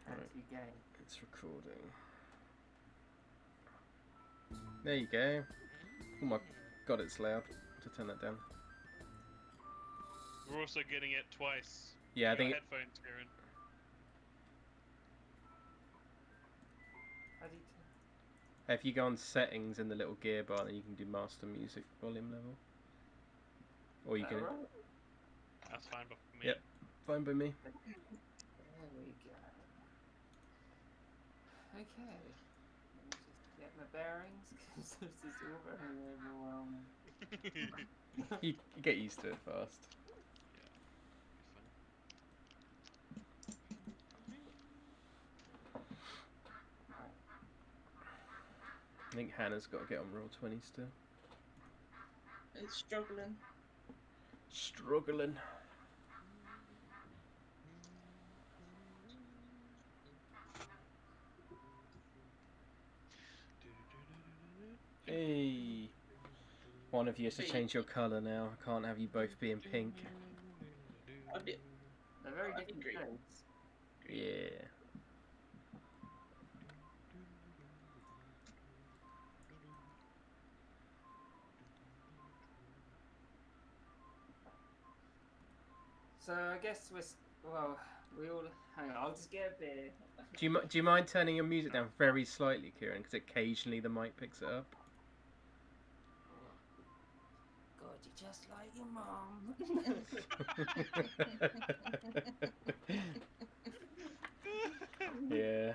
fancy game. It's recording. There you go. Oh my god, it's loud. To turn that down. We're also getting it twice. Yeah, I think headphones, Kieran. How do you if you go on settings in the little gear bar, then you can do master music volume level. Or you can. right? That's fine by me. Yep, fine by me. There we go. Okay. Let me just get my bearings because this is all very overwhelming. You get used to it fast. Right. I think Hannah's got to get on roll 20 still. It's struggling. Struggling. Hey. One of you has to change your colour now. I can't have you both being pink. They're very different shades. Yeah. So I guess we all hang on. I'll just get a beer. Do you mind turning your music down very slightly, Kieran? Because occasionally the mic picks it up. God, you're just like your mom. Yeah.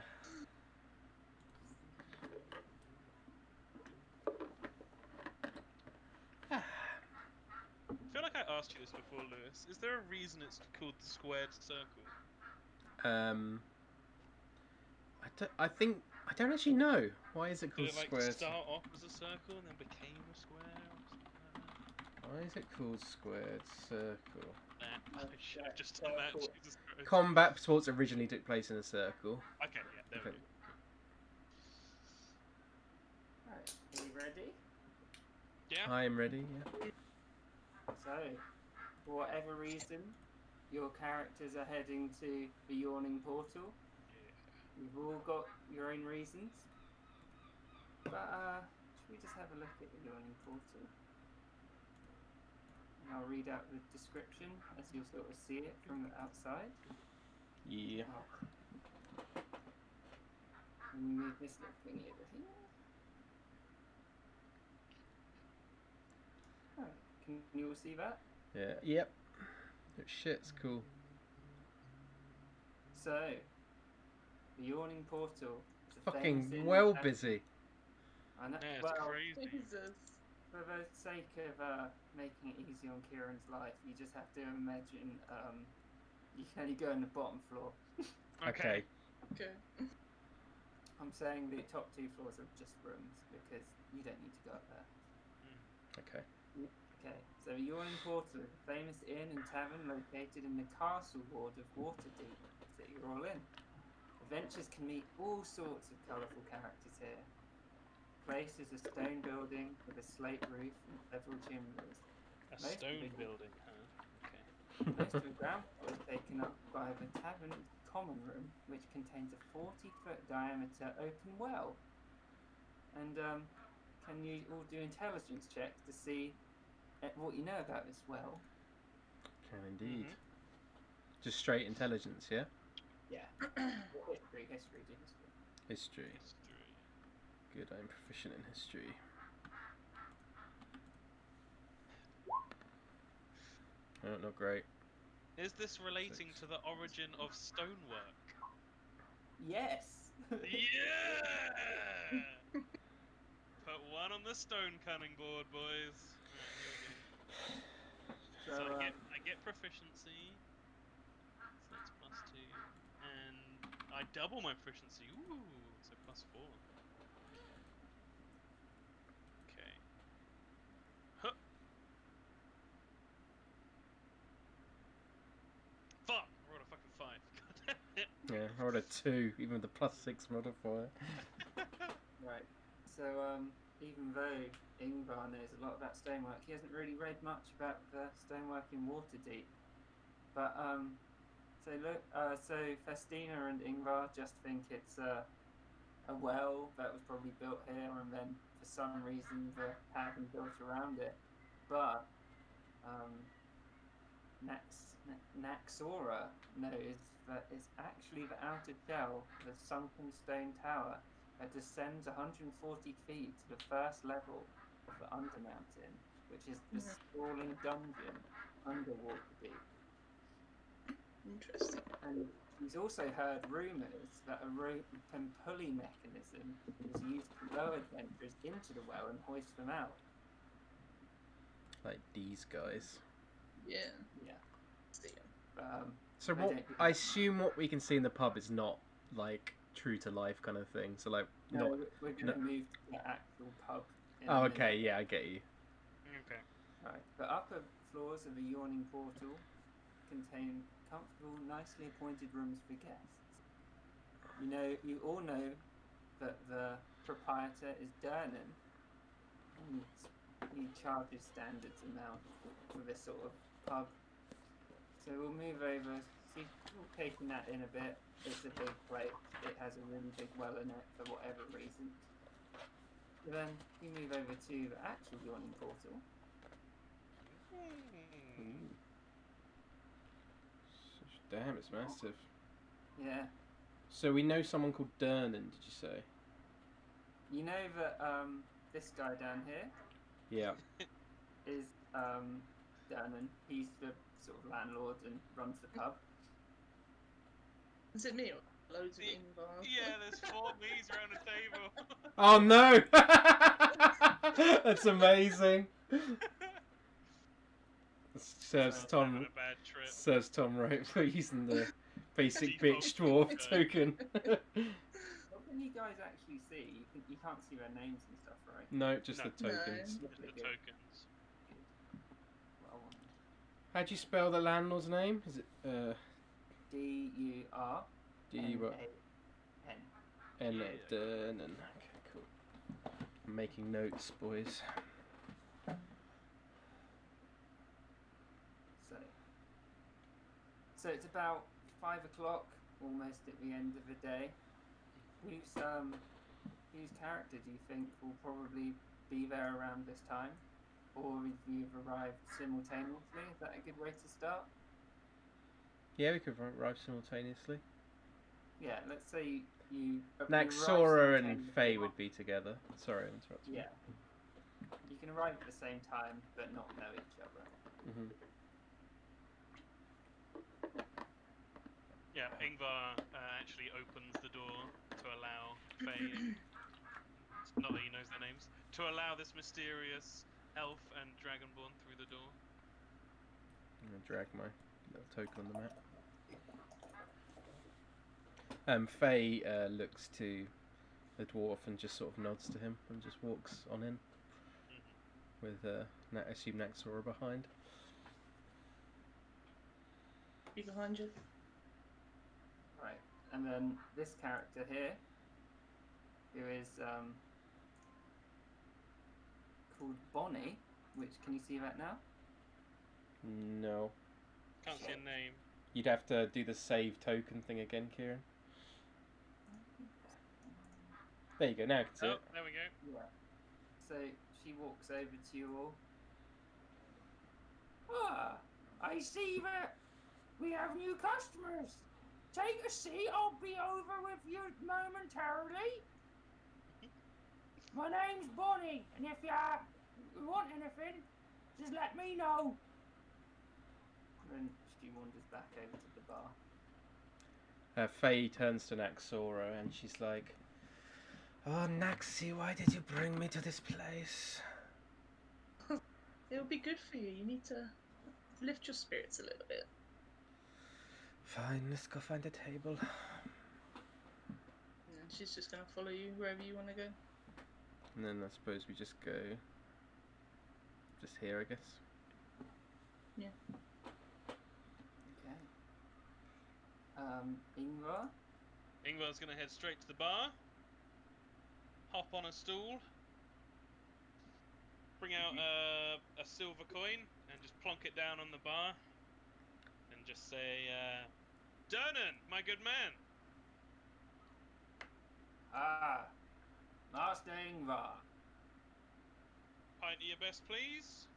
I feel like I asked you this before, Lewis. Is there a reason it's called the squared circle? I think I don't actually know. Why is it called Did it squares? start off as a circle and then became a square? Or something like that? Why is it called squared circle? I've just done that. Jesus Christ. Combat sports originally took place in a circle. Okay, yeah, there we go. Right, are you ready? Yeah. I am ready. Yeah. So, for whatever reason, your characters are heading to the yawning portal. You've all got your own reasons. But should we just have a look at the yawning portal? And I'll read out the description as you'll sort of see it from the outside. Yeah. Oh. Let me move this little thing over here. Oh, can you all see that? Yeah. Yep. Oh, shit, it's cool. So, the yawning portal is a Fucking well busy. I know. Yeah, it's Well, crazy. Jesus. for the sake of making it easy on Kieran's life, you just have to imagine you can only go on the bottom floor. Okay. Okay. I'm saying the top 2 floors are just rooms because you don't need to go up there. Okay. Okay, so the Yawning Portal is a famous inn and tavern located in the castle ward of Waterdeep that you're all in. Adventurers can meet all sorts of colourful characters here. The place is a stone building with a slate roof and several chimneys. A stone building, huh? Okay. Most of the ground floor is taken up by the tavern's common room, which contains a 40-foot diameter open well. And can you all do intelligence checks to see what you know about this well? Can indeed. Just straight intelligence, yeah? Yeah. History. History. Good, I'm proficient in history. Oh, not great. Is this relating to the origin of stonework? Yes. Yeah! Put one on the stone cutting board, boys. Right, here we go. So I get proficiency. So that's +2. And I double my proficiency. Ooh, so +4. Okay. Huh. Fuck! I rolled a fucking 5. God damn it. Yeah, I rolled a 2, even with the +6 modifier. Right. So even though Ingvar knows a lot about stonework, he hasn't really read much about the stonework in Waterdeep. But So look, so Festina and Ingvar just think it's a well that was probably built here, and then for some reason the cabin built around it. But Naxora knows that it's actually the outer shell of a sunken stone tower that descends 140 feet to the first level of the Undermountain, which is the sprawling dungeon under Waterdeep. Interesting. And he's also heard rumours that a rope and pulley mechanism is used to lower adventurers into the well and hoist them out. Like these guys. Yeah. Yeah. See ya. So I what? don't think- I assume what we can see in the pub is not like true to life kind of thing. So like No, not. we're going to move to the actual pub. in a Oh, minute. okay. Yeah, I get you. Okay. Right. The upper floors of the yawning portal contain comfortable, nicely appointed rooms for guests. You all know that the proprietor is Dernan, and he charges standards amount for this sort of pub. So we'll move over. See, we'll taking that in a bit. It's a big place. It has a really big well in it for whatever reason. Then we move over to the actual yawning portal. Damn, it's massive. Yeah. So we know someone called Dernan. Did you say? You know that this guy down here Yeah. is Dernan. He's the sort of landlord and runs the pub. Is it me or loads of involved? Yeah, there's 4 me's around the table. Oh no! That's amazing. Serves Sounds like Tom. a bad trip. Serves Tom right for using the basic Default bitch dwarf token. token. What can you guys actually see? You can't see their names and stuff, right? No, just No. the tokens. Just the tokens. Well, How do you spell the landlord's name? Is it Durnan. N Dernan? Okay, cool. I'm making notes, boys. So it's about 5 o'clock, almost at the end of the day. Whose character do you think will probably be there around this time? Or if you've arrived simultaneously, is that a good way to start? Yeah, we could arrive simultaneously. Yeah, let's say you arrive Naxora and simultaneously. Faye would be together. Sorry, I interrupted. Yeah. You can arrive at the same time, but not know each other. Mm-hmm. Yeah, Ingvar actually opens the door to allow Faye, not that he knows their names, to allow this mysterious elf and dragonborn through the door. I'm gonna drag my little token on the map. Faye looks to the dwarf and just sort of nods to him and just walks on in with I assume Naxora behind. Be behind you. Right. And then this character here, who is called Bonnie, which, can you see that now? No. Can't see a name. You'd have to do the save token thing again, Kieran. There you go, now I can see Oh, it. there we go. Yeah. So she walks over to you all. Ah, I see that we have new customers. Take a seat, I'll be over with you momentarily. My name's Bonnie, and if you want anything, just let me know. And she wanders back over to the bar. Faye turns to Naxora and she's like, "Oh, Naxi, why did you bring me to this place?" It'll be good for you. You need to lift your spirits a little bit. Fine, let's go find a table. And she's just gonna follow you wherever you want to go. And then I suppose we just go just here, I guess. Yeah. Okay. Ingvar? Ingvar's gonna head straight to the bar, hop on a stool, bring out a silver coin and just plonk it down on the bar and just say, Durnan, my good man. Ah, Master Ingvar. Pint of your best, please.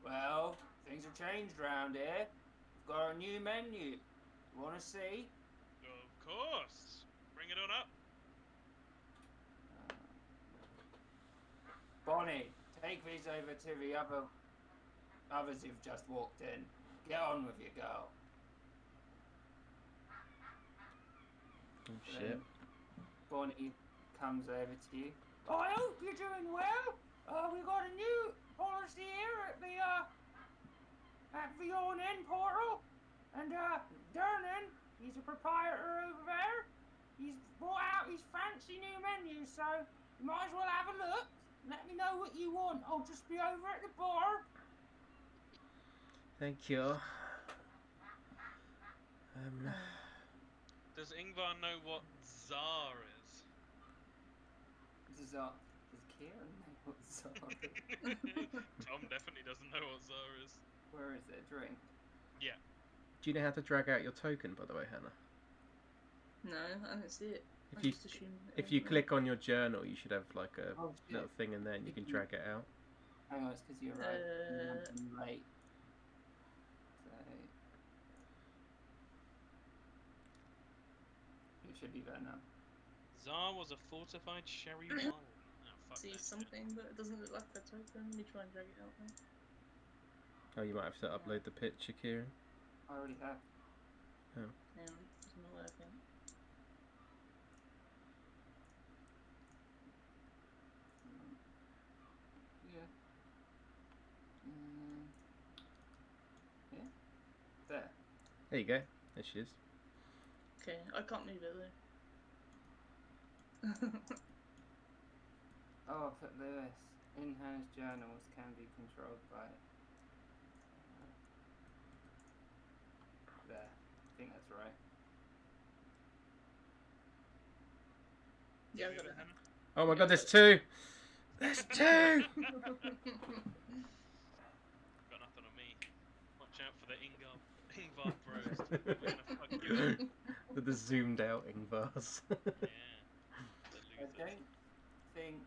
Well, things have changed round here. We've got a new menu. You want to see? Of course. Bring it on up. Bonnie, take these over to the others who've just walked in. Get on with your girl. Oh Then shit. Bonnie comes over to you. Oh, I hope you're doing well. We've got a new policy here at the Inn portal. And Dernan, he's a proprietor over there. He's brought out his fancy new menu, so you might as well have a look. Let me know what you want. I'll just be over at the bar. Thank you. Does Ingvar know what Tsar is? Does Kieran know what Tsar is? Tom definitely doesn't know what Tsar is. Where is it? Drink. Yeah. Do you know how to drag out your token, by the way, Hannah? No, I don't see it. If you just assumed if you click on your journal, you should have like a Oh, shit. little thing in there, and you can drag it out. Hang on, it's because you're right. You're late. So it should be there now. Tsar was a fortified sherry wine. Oh, fuck see that shit. something, but it doesn't look like a token. Let me try and drag it out then. Oh, you might have to upload the picture, Kieran. I already have. Hang on, it's not working. Yeah. Yeah. There. There you go. There she is. Okay, I can't move it though. Oh, I put this. In-house journals can be controlled by. There. I think that's right. Yeah, I You got do it. Hannah? Oh my god, there's two! There's two! Got nothing on me. Watch out for the Ingvar bros. They're gonna fuck you up. With the zoomed out Ingvars. Yeah. The I losers. don't think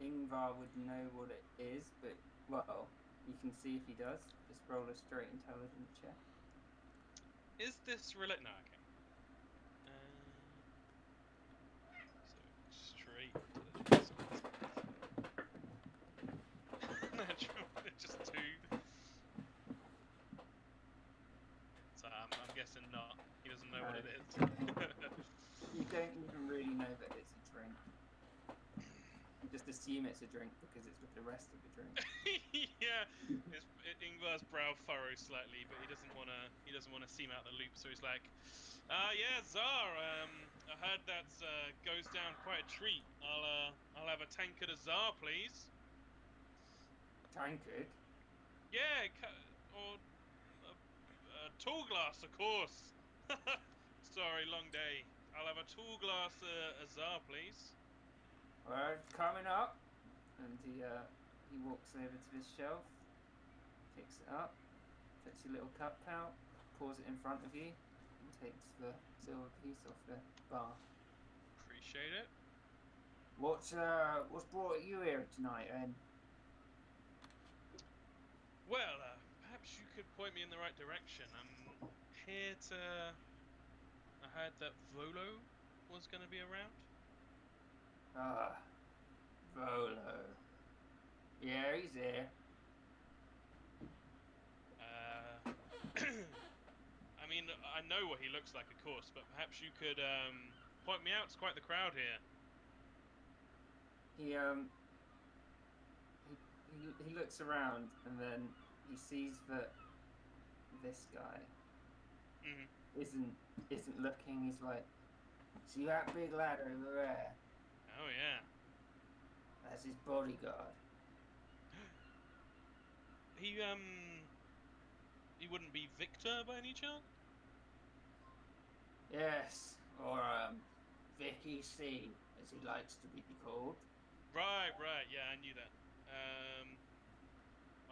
Ingvar would know what it is, but, well, you can see if he does. Just roll a straight intelligence check. Is this related? No, okay. So straight intelligence. Natural, just two. So I'm guessing not. He doesn't know what it is. You don't even really know that it's a drink. You just assume it's a drink because it's with the rest of the drink. Yeah, Ingvar's brow furrows slightly, but he doesn't wanna seem out the loop. So he's like, yeah, Tsar. I heard that goes down quite a treat. I'll have a tankard of Tsar, please. Tankard? Yeah, or a tall glass, of course. Sorry, long day. I'll have a tall glass of Tsar, please. Well, it's coming up. And he walks over to this shelf, picks it up, puts your little cup out, pours it in front of you, and takes the silver piece off the bar. Appreciate it. What's brought you here tonight, then? Well, perhaps you could point me in the right direction. I'm here to. I heard that Volo was going to be around. Ah, Volo. Yeah, he's here. I mean, I know what he looks like, of course, but perhaps you could point me out. It's quite the crowd here. He looks around and then he sees that this guy isn't looking. He's like, see that big lad over there? Oh yeah. That's his bodyguard. He wouldn't be Victor by any chance? Yes, or Vicky C, as he likes to be called. Right, yeah, I knew that.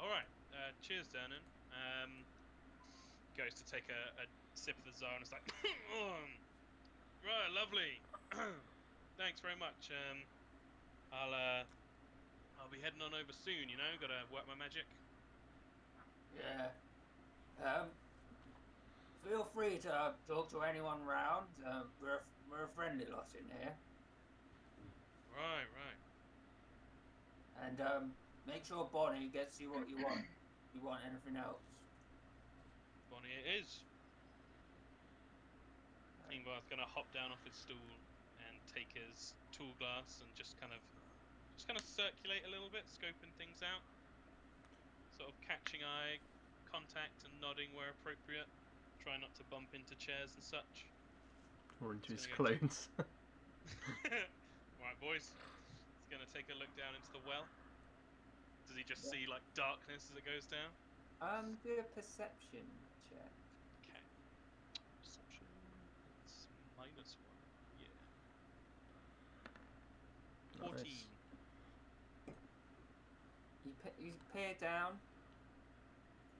Alright, cheers, Dernan. Goes to take a sip of the Tsar, and it's like, right, lovely. Thanks very much. I'll be heading on over soon. You know, gotta work my magic. Yeah. Feel free to talk to anyone round. We're a friendly lot in here. Right, right. And make sure Bonnie gets you what you want. You want anything else? Bonnie, it is. Ingvar's gonna hop down off his stool and take his tool glass and just kind of circulate a little bit, scoping things out, sort of catching eye contact and nodding where appropriate. Try not to bump into chairs and such. Or into It's his gonna go clones. Right, boys. He's gonna take a look down into the well. Does he just see like darkness as it goes down? Do a perception check. Okay. Perception. It's -1. Yeah. 14. Nice. You peer down.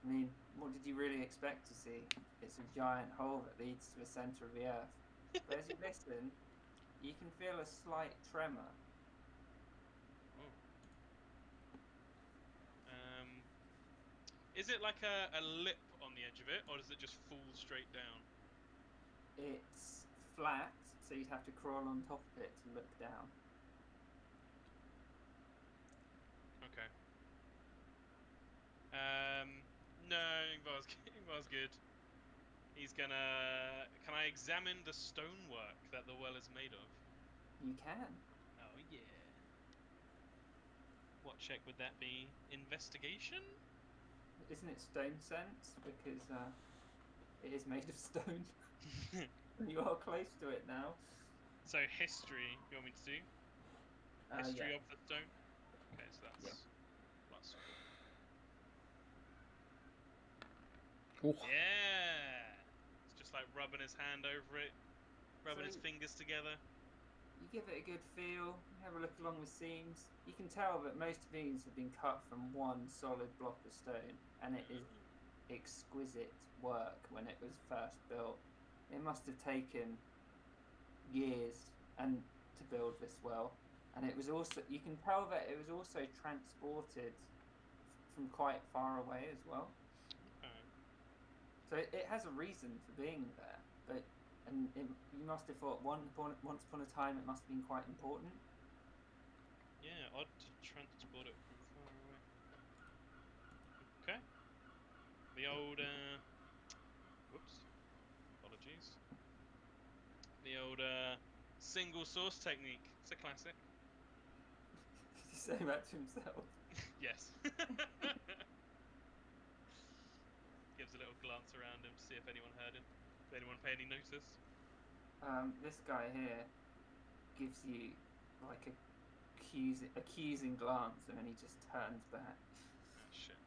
I mean, what did you really expect to see? It's a giant hole that leads to the centre of the earth. But as you listen, you can feel a slight tremor. Oh. Is it like a lip on the edge of it, or does it just fall straight down? It's flat, so you'd have to crawl on top of it to look down. Okay. No, Ingvar's good. He's gonna... Can I examine the stonework that the well is made of? You can. Oh, yeah. What check would that be? Investigation? Isn't it stone sense? Because it is made of stone. You are close to it now. So history, you want me to do? History Yeah. of the stone? Okay, so that's +4. Oh. Yeah! It's just like rubbing his hand over it, rubbing his So- fingers together. You give it a good feel, you have a look along the seams. You can tell that most of these have been cut from one solid block of stone, and it is exquisite work when it was first built. It must have taken years and to build this well, and it was also, you can tell that it was also transported from quite far away as well. Okay. So it has a reason for being there, but you must have thought once upon a time it must have been quite important. Yeah, odd to transport it from far away. Okay. The old, whoops. Apologies. The old, single source technique. It's a classic. Did he say that to himself? Yes. Gives a little glance around him to see if anyone heard him. If anyone pay any notice. This guy here gives you like a accusing glance, and then he just turns back. Oh shit.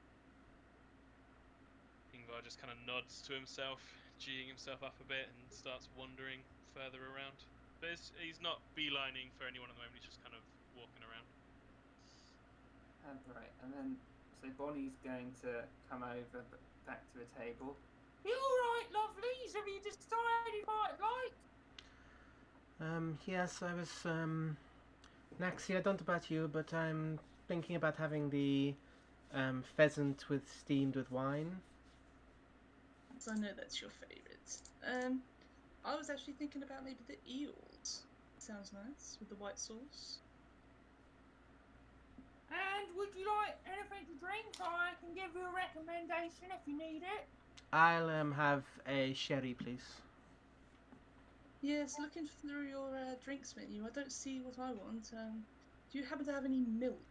Ingvar just kind of nods to himself, geeing himself up a bit, and starts wandering further around. But he's not beelining for anyone at the moment, he's just kind of walking around. Right, and then so Bonnie's going to come over back to the table. You all right, lovelies? Have you decided you might like? Yes, I was, Naxi, I don't know about you, but I'm thinking about having the, pheasant steamed with wine. So I know that's your favourite. I was actually thinking about maybe the eels. Sounds nice with the white sauce. And would you like anything to drink? I can give you a recommendation if you need it. I'll, have a sherry, please. Yes, looking through your drinks menu, I don't see what I want. Do you happen to have any milk?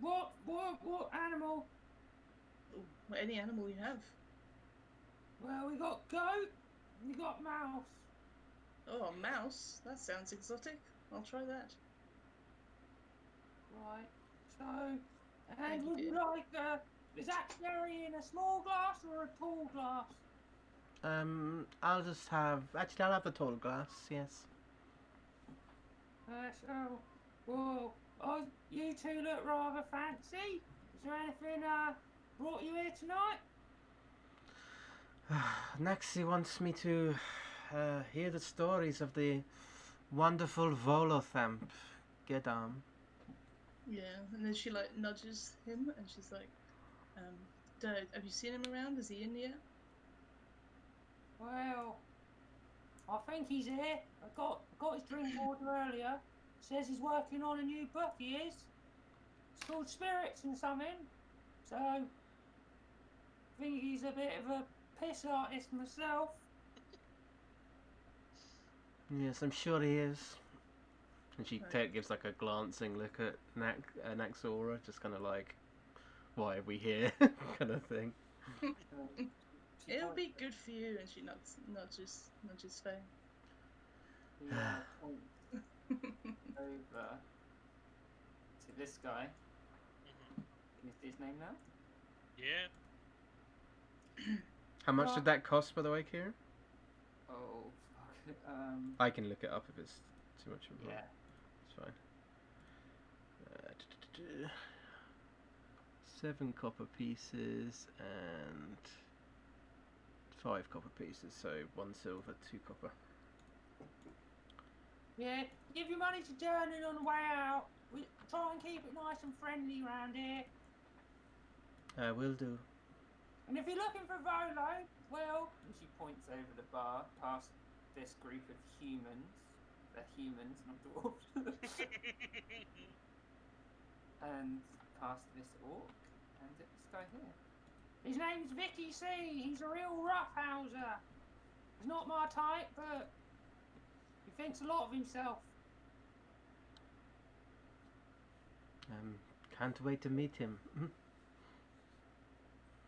What animal? Oh, well, any animal you have. Well, we got goat, we got mouse. Oh, a mouse? That sounds exotic. I'll try that. Right. So, Thank and you, would you dear. like is that sherry in a small glass or a tall glass? I'll just have... Actually, I'll have the tall glass, yes. So, well, you two look rather fancy. Is there anything brought you here tonight? Next, he wants me to hear the stories of the wonderful Volothamp. Gedam. Yeah, and then she like nudges him, and she's like, "Dad, have you seen him around? Is he in yet?" Well, I think he's here. I got his drink order earlier. Says he's working on a new book. He is. It's called Spirits and something. So, I think he's a bit of a piss artist myself. Yes, I'm sure he is. And she Right. gives like a glancing look at Naxora, just kind of like, why are we here? kind of thing. She It'll points- be good for you, and she nudges Faye. He points over to this guy. Can you see his name now? Yeah. How much Well- did that cost, by the way, Kieran? Oh, fuck. I can look it up if it's too much of a Yeah. It's fine. 7 copper pieces and 5 copper pieces, so 1 silver, 2 copper. Yeah, give your money to Journey on the way out. We try and keep it nice and friendly around here. Will do. And if you're looking for Volo, well, and she points over the bar past this group of humans. They're humans, not dwarves. And past this orc and this guy here. His name's Vicky C. He's a real roughhouser. He's not my type, but he thinks a lot of himself. Can't wait to meet him.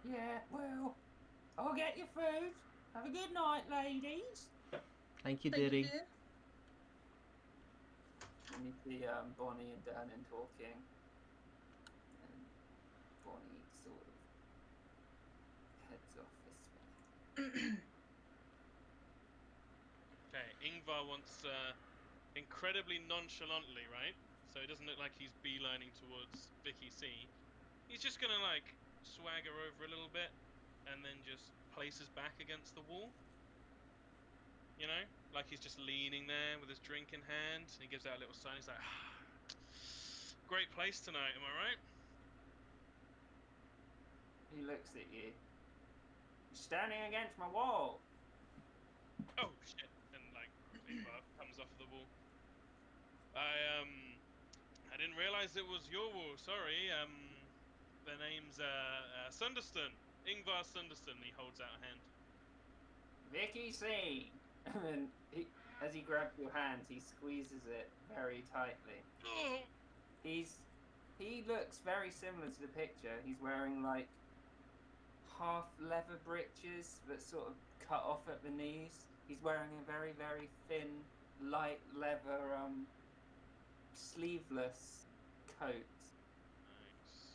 Yeah, well, I'll get your food. Have a good night, ladies. Thank you, Thank you, dearie. dear. And you see Bonnie and Dernan talking. And Bonnie sort of heads off this way. Okay, Ingvar wants incredibly nonchalantly, right? So it doesn't look like he's beelining towards Vicky C. He's just gonna like swagger over a little bit and then just place his back against the wall. You know? Like he's just leaning there with his drink in hand. And he gives out a little sign. He's like, great place tonight, am I right? He looks at you. You're standing against my wall. Oh shit! And like Ingvar comes off the wall. I didn't realize it was your wall. Sorry. The name's Sunderston. Ingvar Sunderston. He holds out a hand. Vicky C. And then as he grabs your hand, he squeezes it very tightly. Oh. He looks very similar to the picture. He's wearing like half leather breeches that sort of cut off at the knees. He's wearing a very, very thin, light leather sleeveless coat. Nice.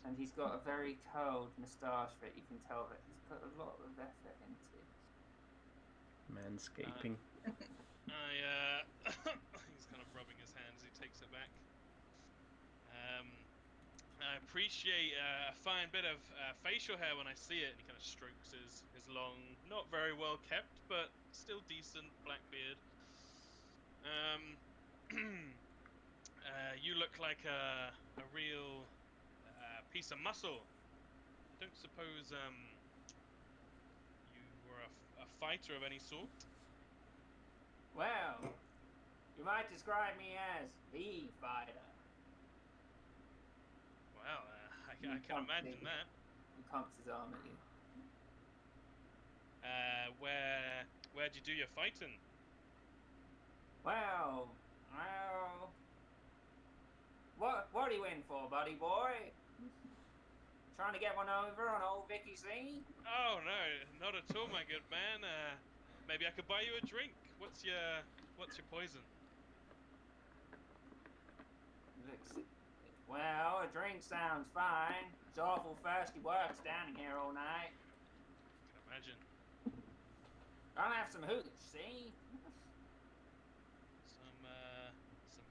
And he's got a very curled moustache that you can tell that he's put a lot of effort into. Manscaping. He's kind of rubbing his hands. He takes it back. I appreciate a fine bit of facial hair when I see it. And he kind of strokes his long, not very well kept, but still decent black beard. You look like a real piece of muscle. I don't suppose you were a fighter of any sort? Well, you might describe me as the fighter. Well, I can imagine that. He pumps his arm at you. Where'd you do your fighting? Well, what are you in for, buddy boy? Trying to get one over on old Vicky C? Oh no, not at all, my good man. Maybe I could buy you a drink. What's your poison? Well, a drink sounds fine. It's awful thirsty work standing here all night. Can imagine. I'll have some hooch, see? Some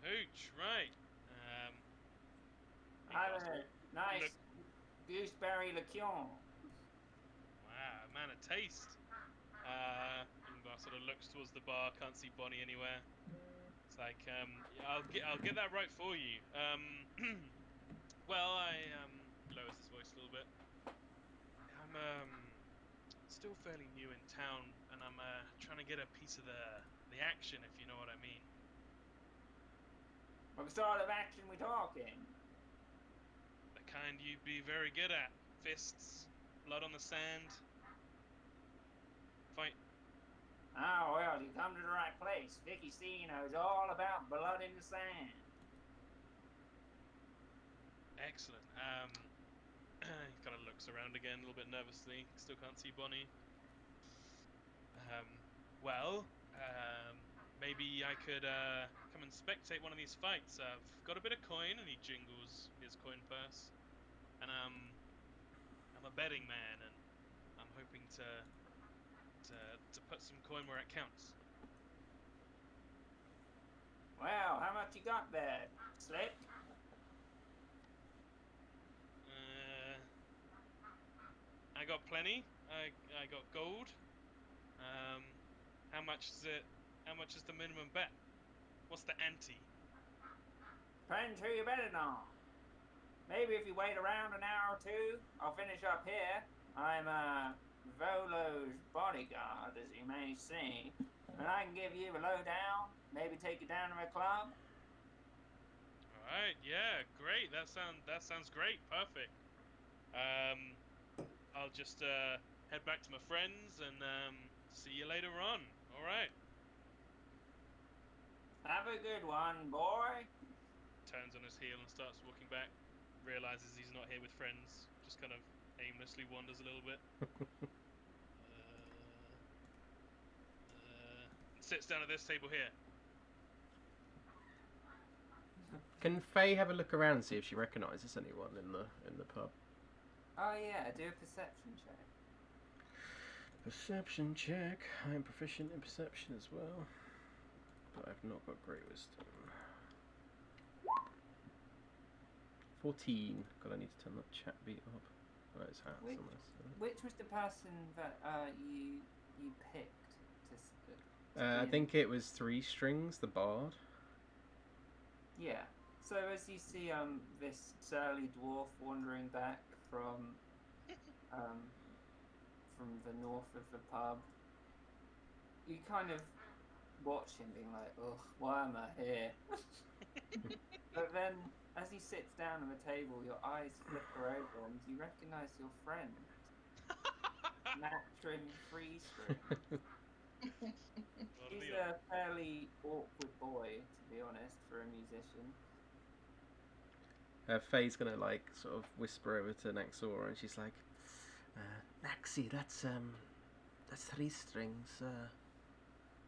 hooch, right? I have a nice Look. gooseberry liqueur. Wow, man, a taste. Ingvar sort of looks towards the bar, can't see Bonnie anywhere. It's like, yeah, I'll get that right for you. Well, I lowers his voice a little bit. I'm still fairly new in town, and I'm trying to get a piece of the action, if you know what I mean. What sort of action we talking? The kind you'd be very good at. Fists, blood on the sand. Fight. Oh, well, you come to the right place. Vicky C knows all about blood in the sand. Excellent. He kind of looks around again a little bit nervously. Still can't see Bonnie. Well, maybe I could come and spectate one of these fights. I've got a bit of coin, and he jingles his coin purse. And I'm a betting man, and I'm hoping to put some coin where it counts. Well, how much you got there, Slick? I got plenty. I got gold. How much is it? How much is the minimum bet? What's the ante? Depends who you betting on. Maybe if you wait around an hour or two, I'll finish up here. I'm Volo's bodyguard, as you may see, and I can give you a lowdown. Maybe take you down to a club. All right. Yeah. Great. That sounds great. Perfect. I'll just head back to my friends and see you later on. All right. Have a good one, boy. Turns on his heel and starts walking back. Realizes he's not here with friends. Just kind of aimlessly wanders a little bit. Sits down at this table here. Can Faye have a look around and see if she recognises anyone in the pub? Oh yeah, do a perception check. Perception check. I am proficient in perception as well, but I've not got great wisdom. 14. God, I need to turn that chat beat up. Where is hat? Which was the person that you picked to I think it was 3 Strings, the bard. Yeah. So as you see this surly dwarf wandering back from the north of the pub, you kind of watch him being like, ugh, why am I here? But then as he sits down on the table, your eyes flicker over and you recognise your friend, Matrim Freestring. He's a fairly awkward boy, to be honest, for a musician. Faye's gonna like sort of whisper over to Naxora, and she's like, "Naxi, that's 3 Strings,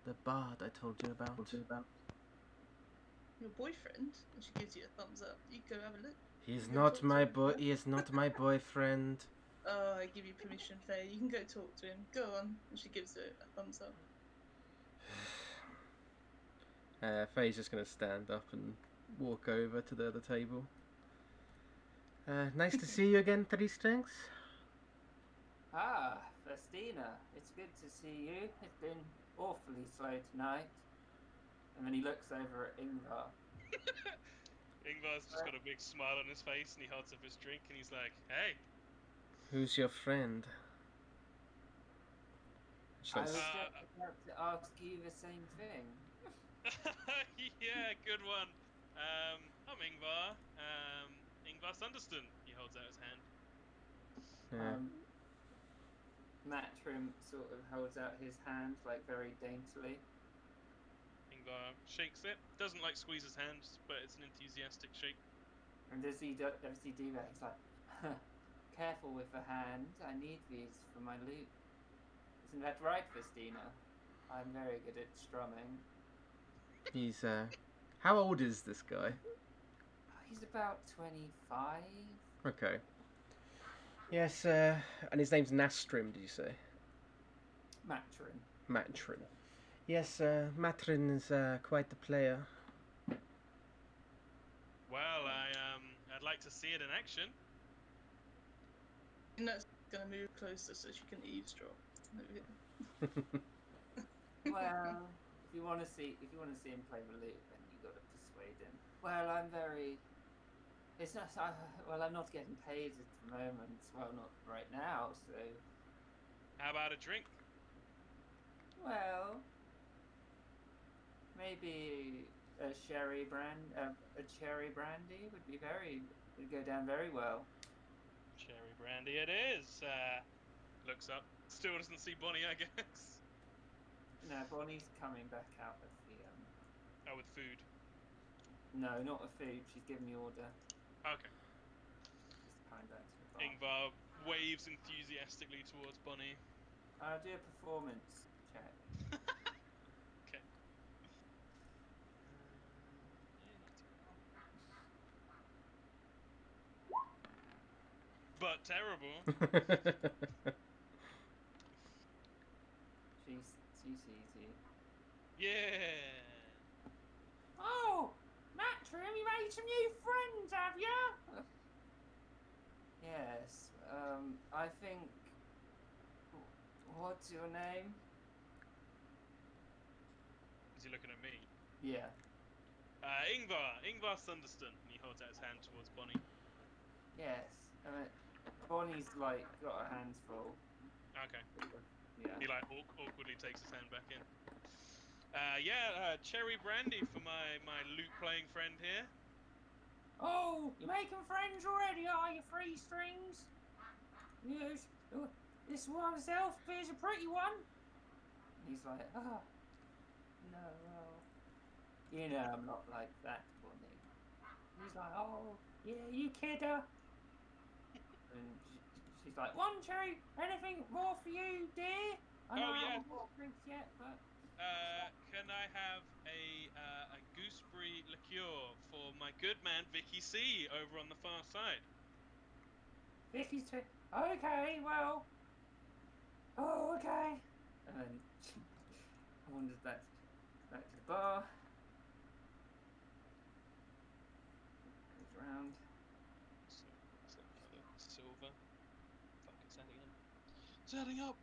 the bard I told you about." Your boyfriend? And she gives you a thumbs up. You go have a look. He is not my He is not my boyfriend. Oh, I give you permission, Faye. You can go talk to him. Go on. And she gives it a thumbs up. Faye's just gonna stand up and walk over to the other table. Nice to see you again, 3 Strings. Ah, Festina, it's good to see you. It's been awfully slow tonight. And then he looks over at Ingvar. Ingvar's just got a big smile on his face and he holds up his drink and he's like, hey. Who's your friend? I was just about to ask you the same thing. Yeah, good one. I'm Ingvar. Ingvar Sunderston. He holds out his hand. Yeah. Matrim sort of holds out his hand, like very daintily. Ingvar shakes it. Doesn't like squeeze his hand, but it's an enthusiastic shake. And as he do that, he's like, careful with the hand. I need these for my lute. Isn't that right, Festina? I'm very good at strumming. He's how old is this guy? He's about 25. Okay. Yes, and his name's Nastrim, did you say? Matrim. Matrin. Yes, Matrin is quite the player. Well, I'd like to see it in action. And that's gonna move closer so she can eavesdrop. Well, if you want to see him play the lute, then you got to persuade him. Well, I'm very. It's not. Well, I'm not getting paid at the moment. Well, not right now. So, How about a drink? well, maybe a cherry brandy would go down very well. Cherry brandy it is. Looks up. Still doesn't see Bonnie, I guess. No, Bonnie's coming back out of the. Oh, with food. No, not a food. She's given the order. Okay. She's coming back to the bar. Ingvar waves enthusiastically towards Bonnie. I'll do a performance check. Okay. But terrible. She's easy. Yeah. Oh, Matrim, you made some new friends, have you? Yes. I think. What's your name? Is he looking at me? Yeah. Ingvar Thunderston. And he holds out his hand towards Bonnie. Yes. Bonnie's like got her hands full. Okay. Yeah. He like awkwardly takes his hand back in. Cherry brandy for my lute playing friend here. Oh, you're making friends already, are you, Three Strings? Yes. This one self is a pretty one. And he's like, oh, no, well, you know I'm not like that, Bonnie. He's like, oh, yeah, you kidder. And she's like, one cherry, anything more for you, dear? I know I haven't bought drinks yet, but... Can I have a gooseberry liqueur for my good man Vicky C over on the far side? Vicky's okay, well... Oh, okay. And then she wanders back to the bar. Goes around. Silver. Fuck, it's adding up.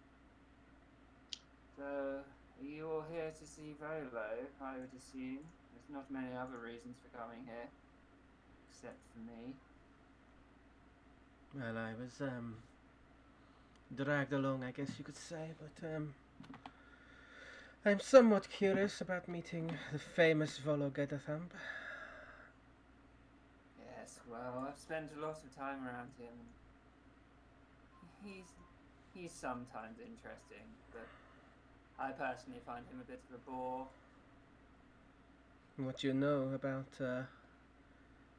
So, are you all here to see Volo, I would assume? There's not many other reasons for coming here. Except for me. Well, I was dragged along, I guess you could say, but I'm somewhat curious about meeting the famous Vologetathumb. Yes, well, I've spent a lot of time around him. He's sometimes interesting, but I personally find him a bit of a bore. What do you know about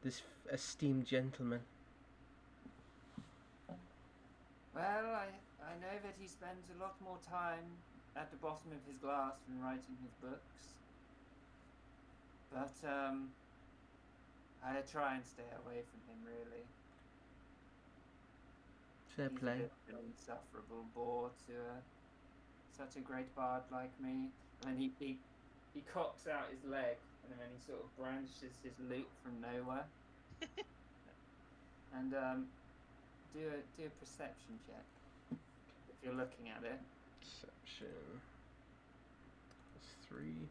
this esteemed gentleman? Well, I know that he spends a lot more time at the bottom of his glass than writing his books. But, I try and stay away from him, really. Fair He's play. a bit of an insufferable bore to such a great bard like me. And then he cocks out his leg, and then he sort of brandishes his lute from nowhere. And do a perception check if you're looking at it. Perception. That's 3.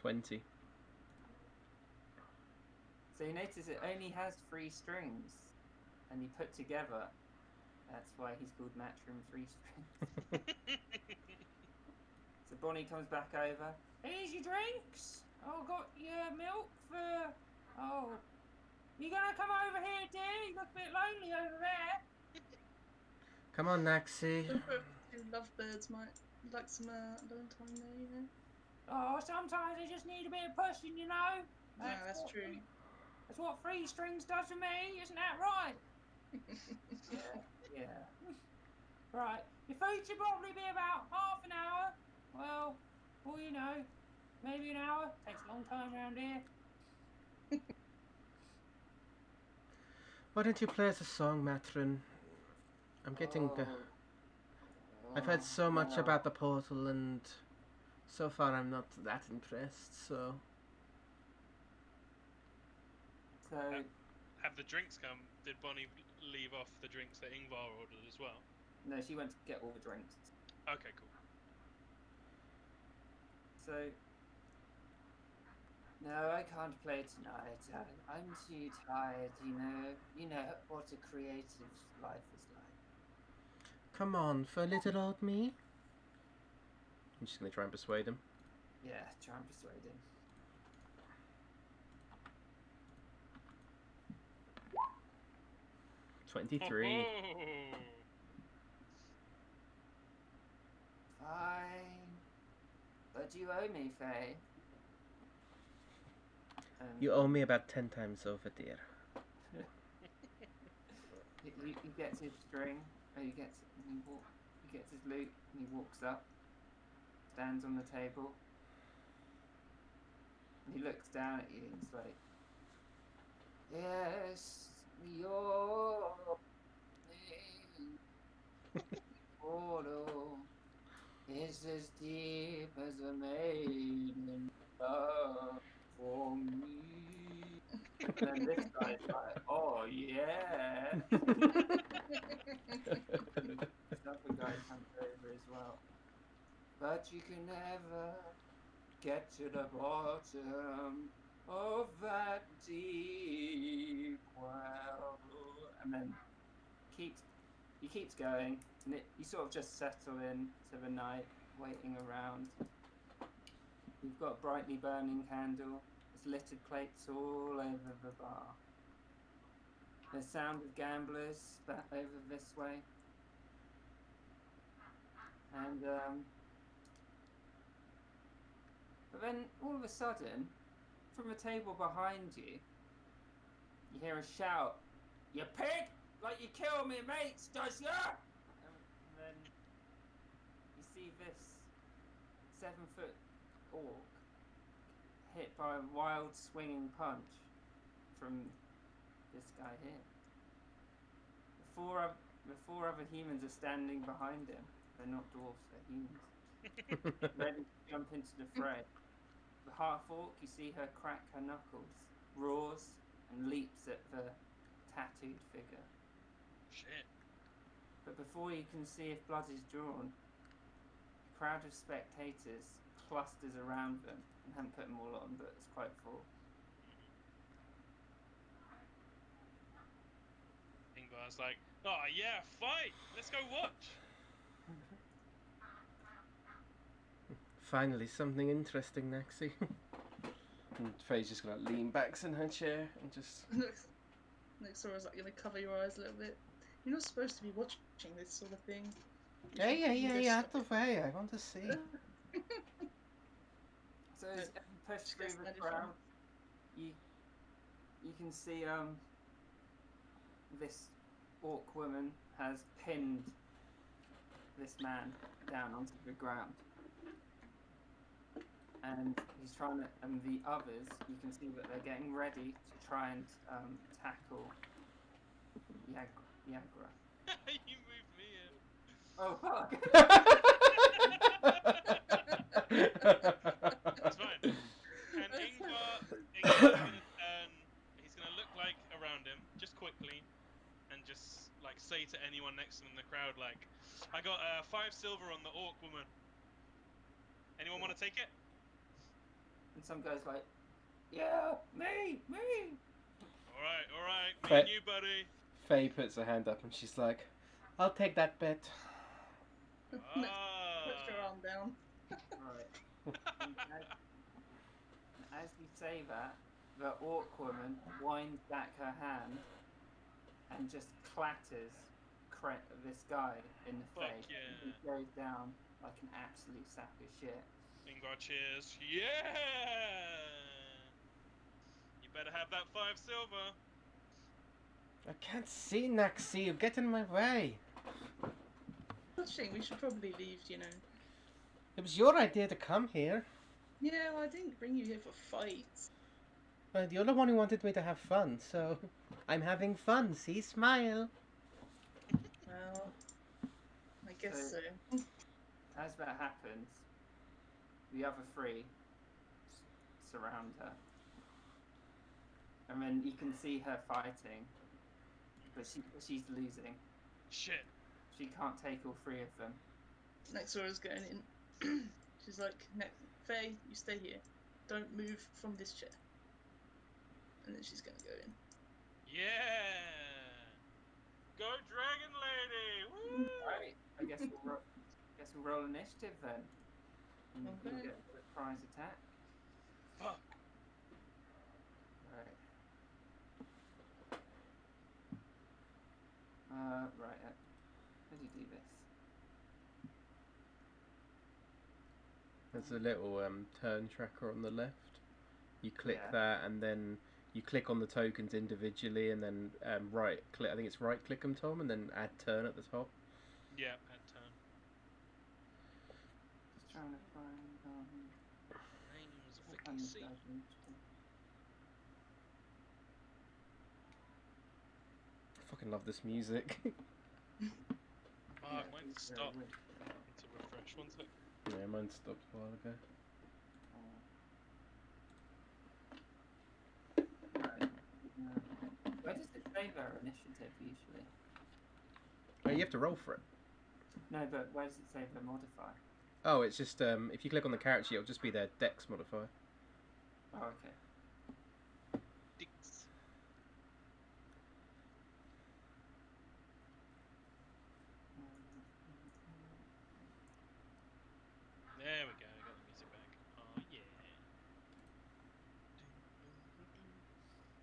$20. So you notice it only has 3 strings, and you put together. That's why he's called Matchroom 3 Strings. So Bonnie comes back over. Here's your drinks. Oh, got your milk for. Oh, you gonna come over here, dear? You look a bit lonely over there. Come on, Naxi. Two lovebirds might like some alone time there, you know. Oh, sometimes they just need a bit of pushing, you know. That's true. That's what 3 Strings does for me, isn't that right? Yeah. Right. Your food should probably be about half an hour. Well, you know, maybe an hour. Takes a long time around here. Why don't you play us a song, Matron? I'm getting... I've heard so much about the portal, and so far I'm not that impressed, so... So, Have the drinks come Did Bonnie leave off the drinks that Ingvar ordered as well? No, she went to get all the drinks. Okay, cool. So, no, I can't play tonight. I'm too tired, you know. You know what a creative life is like. Come on, for little old me. I'm just going to try and persuade him. Yeah, try and persuade him. $23. Oh. Fine. But you owe me, Faye. You owe me about 10 times over, dear. He gets his string, he gets his loot, and he walks up, stands on the table, and he looks down at you and he's like, yes, your name, portal is as deep as a maiden love for me. And then this guy's like, oh yeah. This other guy comes over as well. But you can never get to the bottom of that deep well. And then he keeps going, and you sort of just settle in to the night, waiting around. You've got a brightly burning candle. There's littered plates all over the bar. There's sound of gamblers spat over this way. And, but then all of a sudden, from a table behind you, you hear a shout, "You pig! Like you kill me mates, does ya?" And then you see this 7-foot orc hit by a wild swinging punch from this guy here. The four other humans are standing behind him. They're not dwarves, they're humans. Ready to jump into the fray. The half-orc, you see her crack her knuckles, roars, and leaps at the tattooed figure. Shit. But before you can see if blood is drawn, a crowd of spectators clusters around them. I haven't put them all on, but it's quite full. Ingvar's like, oh yeah, fight! Let's go watch! Finally, something interesting, Naxi. And Faye's just going to lean back in her chair and just... Sora's like going to cover your eyes a little bit. You're not supposed to be watching this sort of thing. Yeah, out the way, I want to see. So as you push through the crowd, you can see this orc woman has pinned this man down onto the ground. And he's trying to, and the others, you can see that they're getting ready to try and tackle Yagra. You moved me in. Oh, fuck! That's fine. And Ingvar's gonna turn, he's gonna look like around him, just quickly, and just like say to anyone next to him in the crowd, like, I got 5 silver on the orc woman. Anyone want to take it? And some guy's like, yeah, me! Alright, me Faye- and you, buddy. Faye puts her hand up and she's like, I'll take that bet. Put your arm down. Right. And as you say that, the orc woman winds back her hand and just clatters this guy in the Fuck face. yeah. He goes down like an absolute sack of shit. Ingvar cheers. Yeah! You better have that 5 silver. I can't see, Naxi, you get in my way. Touching, we should probably leave, you know. It was your idea to come here. Yeah, well, I didn't bring you here for fights. Well, you're the one who wanted me to have fun, so I'm having fun. See, smile. Well, I guess so. As that happens, the other three surround her. And then you can see her fighting. but she's losing. Shit. She can't take all 3 of them. Nexora's going in. She's like, Faye, you stay here. Don't move from this chair. And then she's going to go in. Yeah. Go Dragon Lady. Woo! Right. I guess we'll roll initiative then. And you'll Okay. get the prize attack. Fuck. Right. Right. How do you do this? There's a little turn tracker on the left. You click Yeah. that, and then you click on the tokens individually, and then right click. I think it's right click them, Tom, and then add turn at the top. Yeah, at turn. Just trying to find Name's what Vicky kind of C. version. I fucking love this music. Oh, Yeah, mine it's very stopped. weird. Need to refresh. One sec. Yeah, mine stopped a while ago. Right. Where does it save our initiative usually? Oh, you have to roll for it. No, but where does it save our modifier? Oh, it's just if you click on the character sheet, it'll just be their dex modifier. Oh, okay. Dicks. There we go. I got the music back. Oh yeah.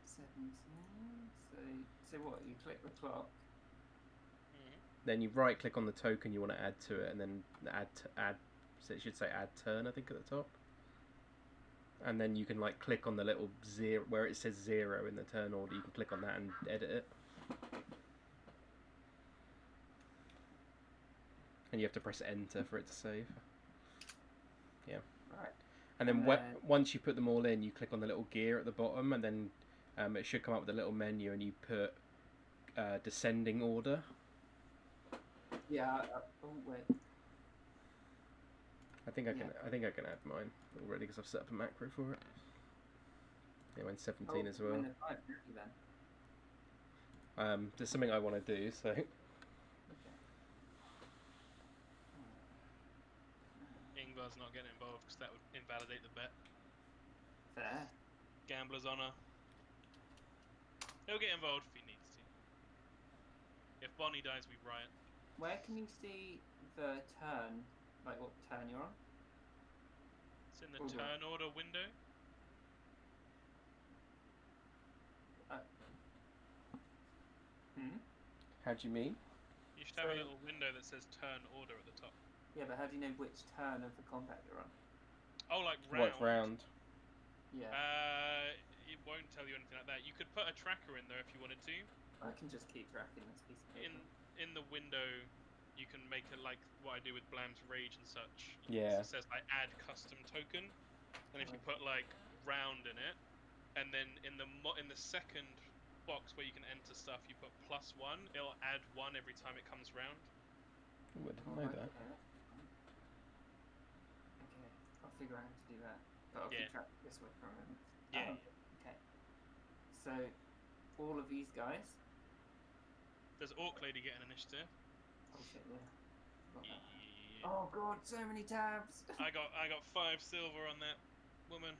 17. So what? You click the clock. Then you right click on the token you want to add to it, and then add. So it should say add turn, I think, at the top. And then you can like click on the little 0 where it says 0 in the turn order. You can click on that and edit it. And you have to press enter for it to save. Yeah. Right. And then, And then- once you put them all in, you click on the little gear at the bottom, and then it should come up with a little menu, and you put descending order. Yeah. Oh wait. I think I can add mine already because I've set up a macro for it. Yeah, mine's 17 as well. When the 5 then. There's something I want to do, so. Okay. Ingvar's not getting involved because that would invalidate the bet. Fair. Gambler's honor. He'll get involved if he needs to. If Bonnie dies, we riot. Where can you see the turn? Like what turn you're on? It's in the Hold on. turn order window. How do you mean? You should have a So- little window that says turn order at the top. Yeah, but how do you know which turn of the combat you're on? Oh, like round. What round? Yeah. It won't tell you anything like that. You could put a tracker in there if you wanted to. I can just keep tracking this piece of paper. In the window, you can make it like what I do with Blam's Rage and such. Yeah. It says like add custom token, and if you put like round in it, and then in the second box where you can enter stuff, you put +1. It'll add 1 every time it comes round. Ooh, I didn't Oh, know okay. that. Okay, I'll figure out how to do that. But I'll Yeah. keep track of this way for a moment. Yeah. Okay. So, all of these guys. Does Orc Lady get an initiative? Oh shit, yeah. Forgot that. Yeah. Oh god, so many tabs! I got 5 silver on that woman.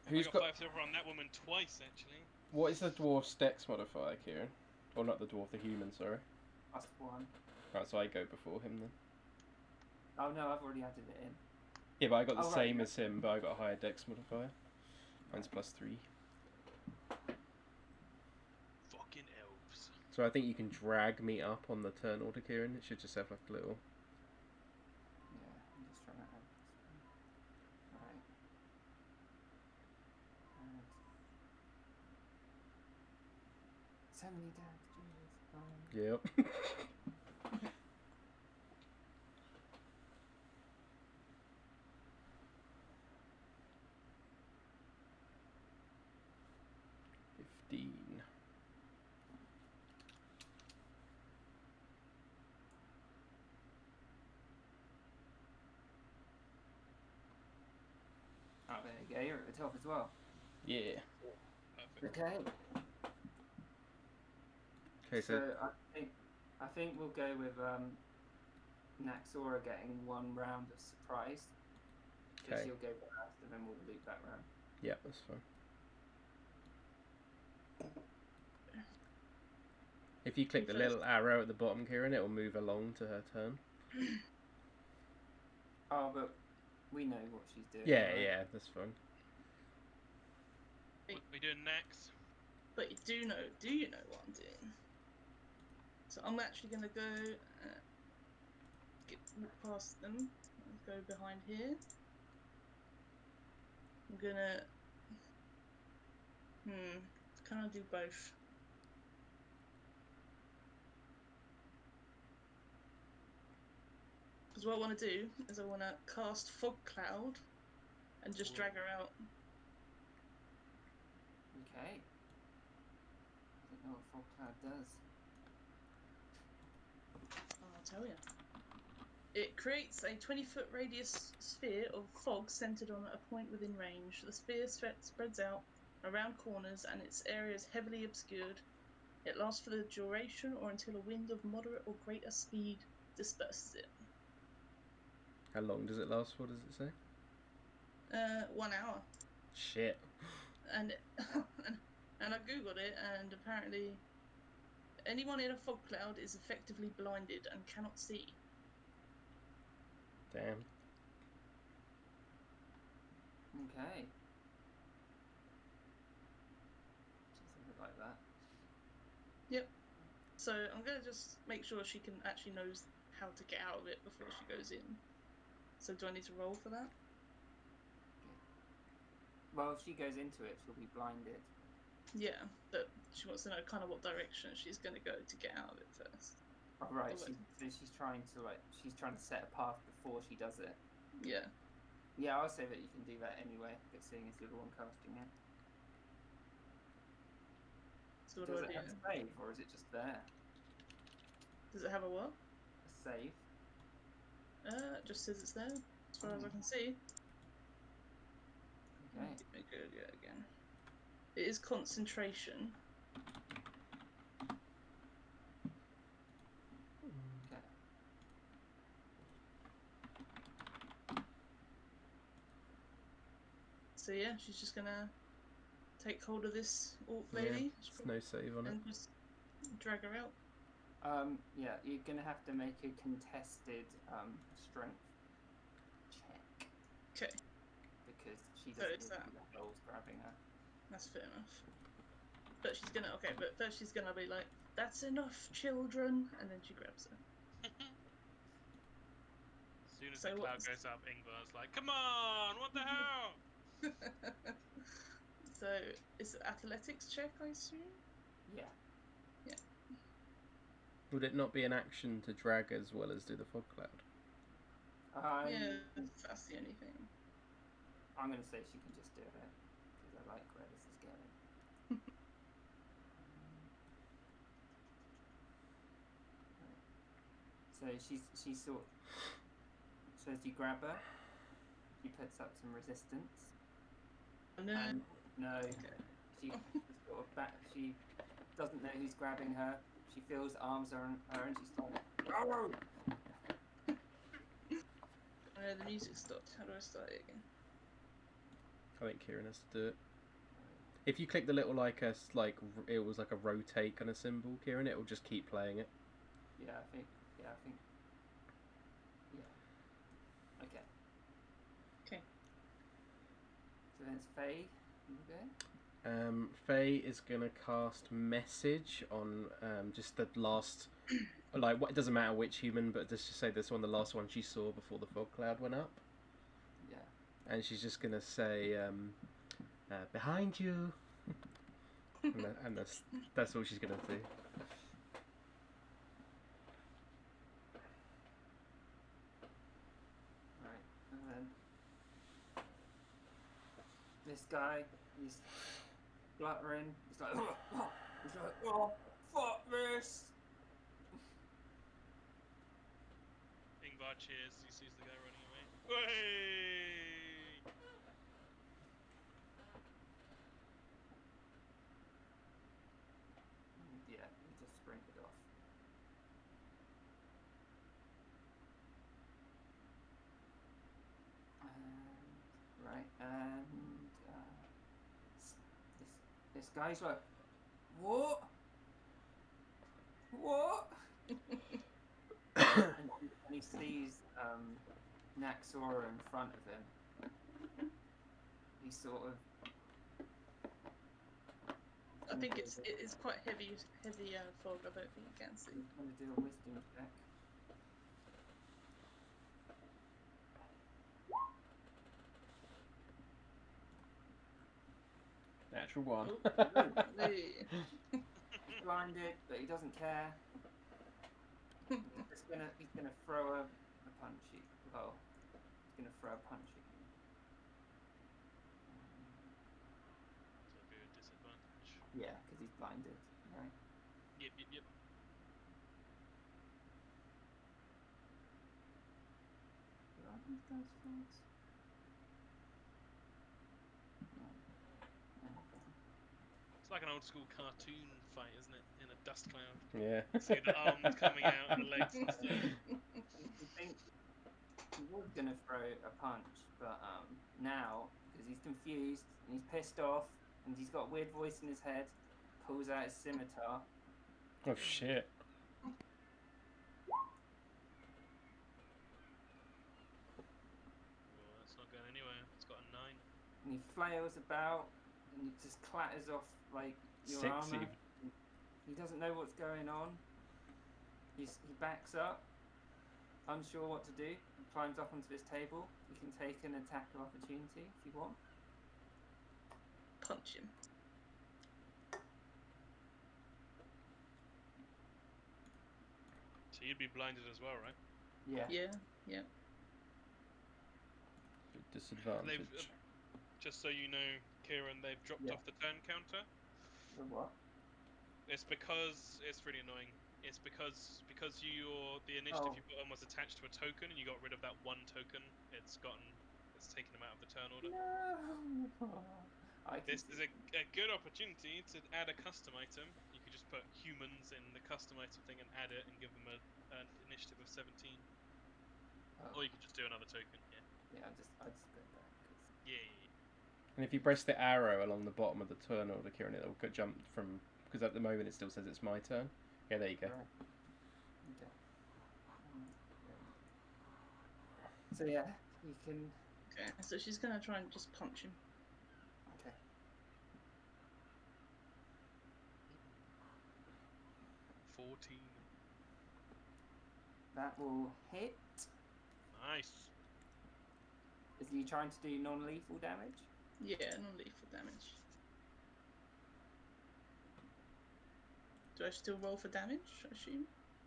Who's I got? got 5 silver on that woman twice actually. What is the dwarf's dex modifier, Kieran? Or not the dwarf, the human. Sorry. +1. Right, so I go before him then. Oh no, I've already added it in. Yeah, but I got the Oh, right, same yeah. as him, but I got a higher dex modifier. Mine's +3. Fucking elves. So I think you can drag me up on the turn order, Kieran. It should just have like a little. Yeah, I'm just trying to add this one. Right. So many tabs, Jesus. Yep. Oh, there you go, you're at the top as well. Yeah. Perfect. Okay. Okay, so So I think we'll go with Naxora getting one round of surprise. So okay. she'll go first, and then we'll loop back round. Yeah, that's fine. If you click the little arrow at the bottom, Kieran, it will move along to her turn. Oh, but we know what she's doing. Yeah, right? yeah, that's fine. What are we doing next? But do you know what I'm doing? So I'm actually gonna go walk past them and go behind here. I'm gonna can I do both? Because what I want to do is I want to cast Fog Cloud and just drag her out. Okay. I don't know what Fog Cloud does. I'll tell you. It creates a 20-foot radius sphere of fog centered on a point within range. The sphere spreads out around corners and its area is heavily obscured. It lasts for the duration or until a wind of moderate or greater speed disperses it. How long does it last for, does it say? 1 hour. Shit. And and I googled it, and apparently anyone in a fog cloud is effectively blinded and cannot see. Damn. Okay. Something like that. Yep. So I'm gonna just make sure she can actually knows how to get out of it before she goes in. So do I need to roll for that? Well, if she goes into it, she'll be blinded. Yeah, but she wants to know kind of what direction she's gonna go to get out of it first. Oh, right. Oh, She's trying to set a path before she does it. Yeah. Yeah, I'll say that you can do that anyway, but seeing as you're the one casting it. So what Does do it I have do? a save, or is it just there? Does it have a what? A save? It just says it's there, as far as I can see. Okay. Let me go again. It is concentration. Okay. So yeah, she's just gonna take hold of this orc Yeah, lady there's no save on it. and just drag her out. Yeah, you're gonna have to make a contested strength check Okay, because she So doesn't it's know that. who the hell's grabbing her. that's fair enough. But she's gonna but first she's gonna be like, "That's enough, children," and then she grabs her. As soon as So the cloud what's- goes up, Ingvar's like, "Come on, what the hell?" So it's an athletics check, I assume. Yeah. Would it not be an action to drag as well as do the fog cloud? Yeah, that's the only thing. I'm gonna say she can just do it because I like where this is going. So she's sort. So as you grab her, she puts up some resistance. No. And no, Okay. she sort of she doesn't know who's grabbing her. She feels arms are on her and she's like, "Oh!" The music stopped. How do I start it again? I think Kieran has to do it. If you click the little it was like a rotate kind of symbol, Kieran, it will just keep playing it. Yeah, I think. Yeah. Okay. Okay. So then it's Faye. You go. Faye is gonna cast message on just the last, like what? It doesn't matter which human, but let's just say this one, the last one she saw before the fog cloud went up. Yeah. And she's just gonna say, "Behind you," and that's all she's gonna do. Right. And then this guy, he's spluttering. He's like, "Oh, fuck this!" Ingvar cheers. He sees the guy running away. Way! this guy's like, what? What? and he sees Naxora in front of him. He sort of. I think it's quite heavy fog. I don't think you can see. He's going to do a wisdom check. Natural one. Hey. He's blinded, but he doesn't care. He's gonna throw a punch at you. Well, he's gonna throw a punch at you. So it'll be a disadvantage. Yeah, because he's blinded, right? Yep. Who are these guys for? It's like an old school cartoon fight, isn't it? In a dust cloud. Yeah. See the arms coming out and the legs and stuff. You think he was gonna throw a punch, but now because he's confused and he's pissed off and he's got a weird voice in his head, pulls out his scimitar. Oh shit. Oh, that's not going anywhere. It's got a 9. And he flails about and he just clatters off like your 6 armor. even. He doesn't know what's going on. He backs up, unsure what to do. He climbs up onto this table. You can take an attack of opportunity if you want. Punch him. So you'd be blinded as well, right? Yeah. Yeah. Disadvantage. Just so you know, Kieran, they've dropped Yeah. off the turn counter. The what? It's because it's really annoying. It's because the initiative Oh. you put on was attached to a token, and you got rid of that one token. It's taken them out of the turn order. No. This is a good opportunity to add a custom item. You could just put humans in the custom item thing and add it, and give them an initiative of 17. Oh. Or you could just do another token. Yeah, I just go back. Yeah. And if you press the arrow along the bottom of the turn order, Kieran, it'll jump from... Because at the moment it still says it's my turn. Yeah, there you go. Right. Okay. So yeah, you can. Okay. So she's gonna try and just punch him. Okay. That will hit. Nice. Is he trying to do non-lethal damage? Yeah, non-lethal damage. Do I still roll for damage, I assume?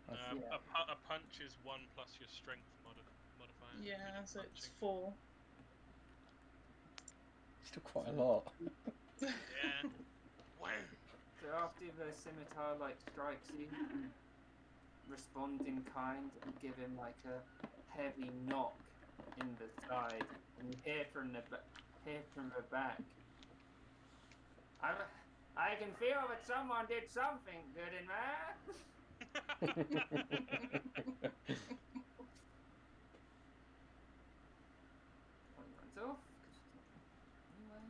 Yeah. A punch is 1 plus your strength modifier. Yeah, so it's punching. 4. Still quite a lot. Yeah. Wow. So after the scimitar strikes you, you respond in kind and give him like a heavy knock in the side, and you hear from the back. I can feel that someone did something good in there. One runs off. Anyway,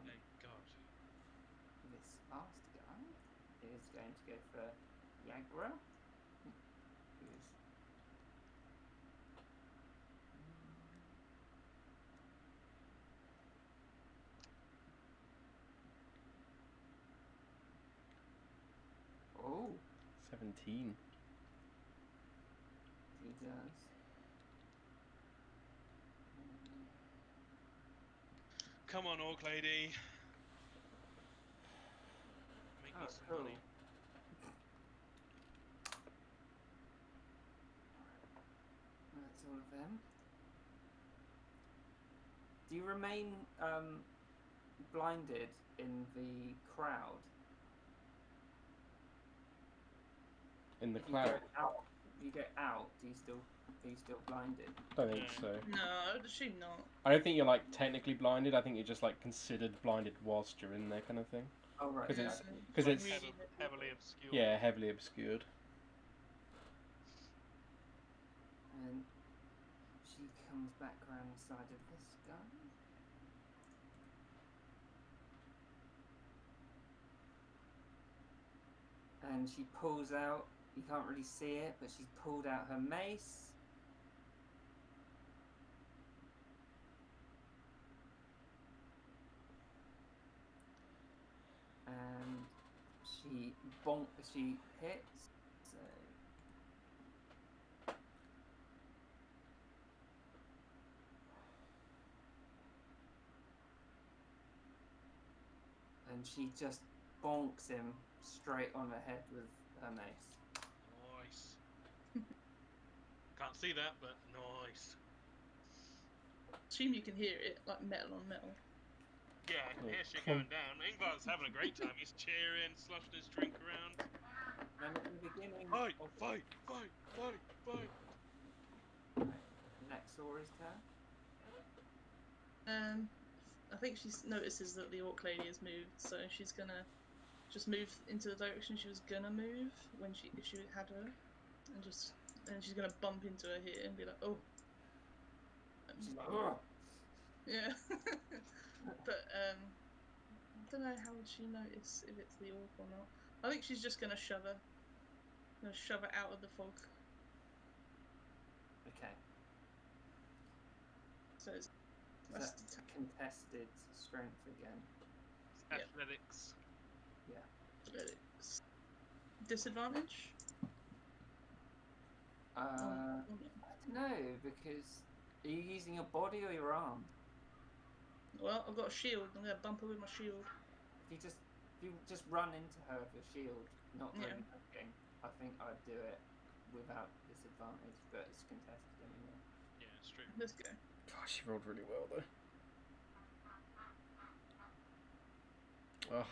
Thank God. this last guy is going to go for Yagra. Who's oh, 17. he does. Come on, Orc Lady. Make me Oh, some cool. money. That's all of them. Do you remain blinded in the crowd? In the If you cloud? go out, are you still blinded? Don't think so. No, I would assume not. I don't think you're technically blinded. I think you're just considered blinded whilst you're in there, kind of thing. Oh right. 'Cause Yeah. it's- Okay. 'cause it's- heavily obscure. Yeah, heavily obscured. And she comes back around the side of this guy. and she pulls out. You can't really see it, but she's pulled out her mace. And she hits. So and she just bonks him straight on the head with her mace. Nice. Can't see that, but nice. Assume you can hear it, like metal on metal. Yeah, I can hear shit going down. Ingvar's having a great time. He's cheering, slushing his drink around. And at the beginning Fight! of Fight! Fight! Fight! Fight! next Saura's turn. I think she notices that the orc lady has moved, so she's gonna just move into the direction she was gonna move if she had her, and she's gonna bump into her here and be like, oh. She's like, ugh. Yeah. But I don't know how would she notice if it's the orc or not. I think she's just gonna shove her. Gonna shove her out of the fog. Okay. So it's That's contested strength again. Yep. Athletics. Yeah. athletics. Disadvantage? I don't know, because are you using your body or your arm? Well, I've got a shield. I'm gonna bump her with my shield. If you just run into her with your shield, not really Yeah. looking, I think I'd do it without disadvantage, but it's contested anyway. Yeah, it's true. Let's go. Gosh, she rolled really well though. Oh,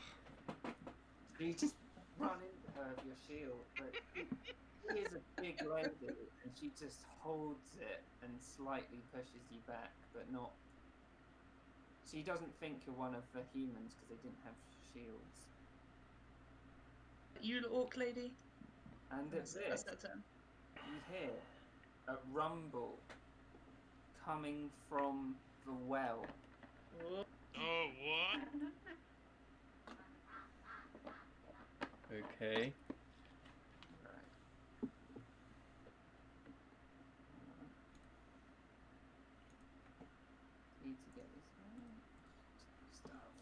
So you just run into her with your shield, but she is a big lady, and she just holds it and slightly pushes you back, but not. She doesn't think you're one of the humans because they didn't have shields. You, the orc lady? And at That's this, her turn. you hear a rumble coming from the well. Oh. Oh, what? okay. Right. Need to get this stuff.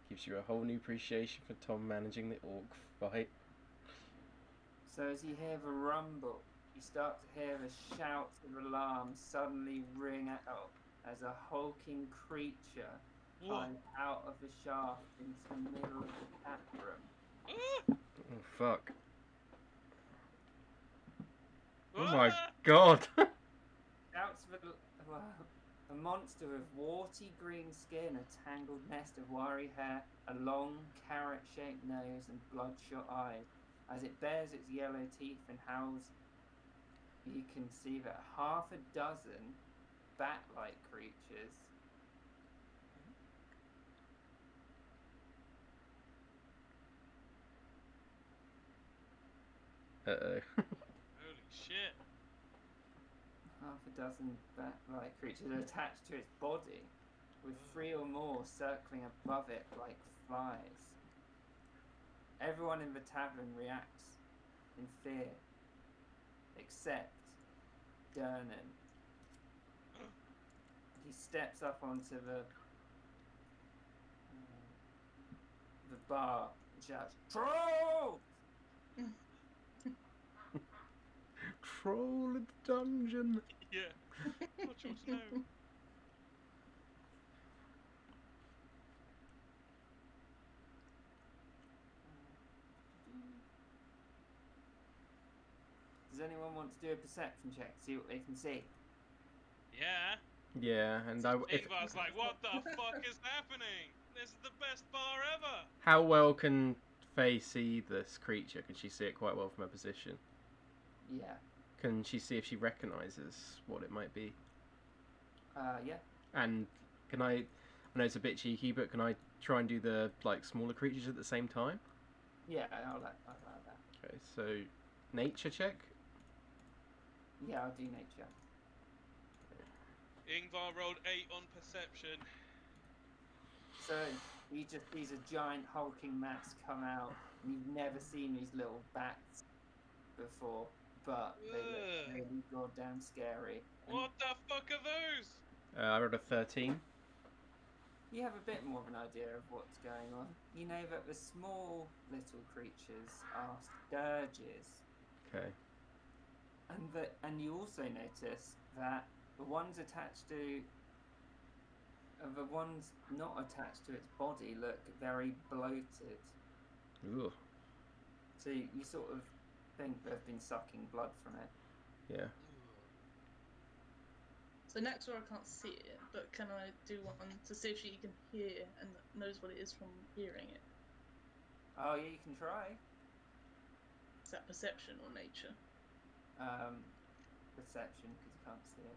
Gives you a whole new appreciation for Tom managing the orc fight. So as you hear the rumble, you start to hear the shouts of alarm suddenly ring out as a hulking creature climbs out of the shaft into the middle of the tap room. Oh fuck. Oh Ah! my god! Shouts of a monster with warty green skin, a tangled nest of wiry hair, a long carrot-shaped nose and bloodshot eyes. As it bares its yellow teeth and howls, you can see that half a dozen bat-like creatures Uh-oh. Holy shit. half a dozen bat-like creatures are attached to its body, with 3 or more circling above it like flies. Everyone in the tavern reacts in fear, except Dernan. He steps up onto the bar and shouts, "Troll!" Troll in the dungeon! Yeah. Not sure to know. Does anyone want to do a perception check, see what they can see? Yeah. Yeah, and Ingvar's like, what the fuck is happening? This is the best bar ever! how well can Faye see this creature? Can she see it quite well from her position? Yeah. Can she see if she recognises what it might be? Yeah. And can I know it's a bit cheeky, but can I try and do the smaller creatures at the same time? Yeah, I'll allow that. Okay, so nature check. Yeah, I'll do nature. Ingvar rolled 8 on perception. So he just sees a giant hulking mass come out, and you've never seen these little bats before, but they look Ugh. really goddamn scary. And What the fuck are those? I rolled a 13. you have a bit more of an idea of what's going on. You know that the small little creatures are scourges, Okay. and you also notice that the ones attached to the ones not attached to its body look very bloated. Ooh. So you sort of think they've been sucking blood from it. Yeah. So Naxora can't see it, but can I do one to see if she can hear and knows what it is from hearing it? Oh yeah, you can try. Is that perception or nature? Perception, because you can't see it.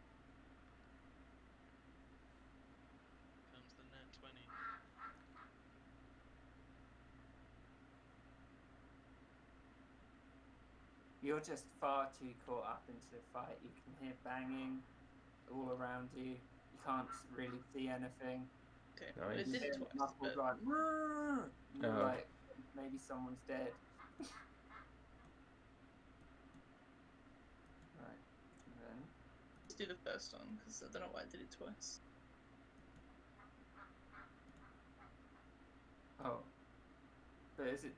Comes the net 20. You're just far too caught up into the fight. You can hear banging all around you. You can't really see anything. Okay, Nice. well, it You did hear it twice, muffled but like, "Rrrr!" You're Oh. like, maybe someone's dead. Right, and then let's do the first one, because I don't know why I did it twice. oh, but is it?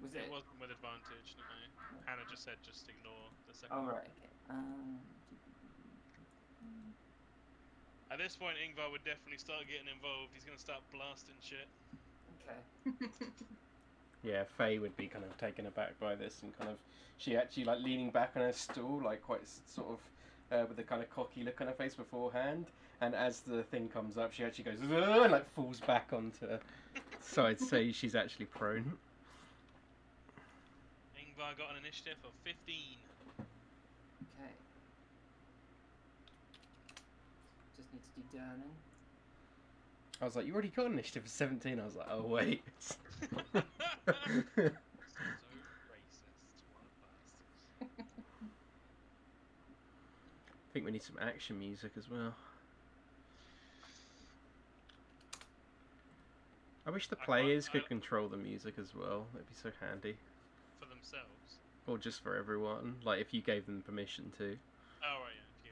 Was it? It wasn't with advantage, no. Hannah just said just ignore the second Oh one. right, okay. At this point, Ingvar would definitely start getting involved. He's going to start blasting shit. Okay. Yeah, Faye would be kind of taken aback by this and kind of, she actually like leaning back on her stool, like quite sort of with a kind of cocky look on her face beforehand. And as the thing comes up, she actually goes "Ugh," and like falls back onto. So I'd say she's actually prone. Ingvar got an initiative of 15. Okay. Just need to do Dernan. I was like, you already got initiative of 17. I was like, oh wait. So racist. What a bastard. I think we need some action music as well. I wish the players could control the music as well. That'd be so handy. For themselves? Or just for everyone. Like if you gave them permission to. Oh, right, yeah.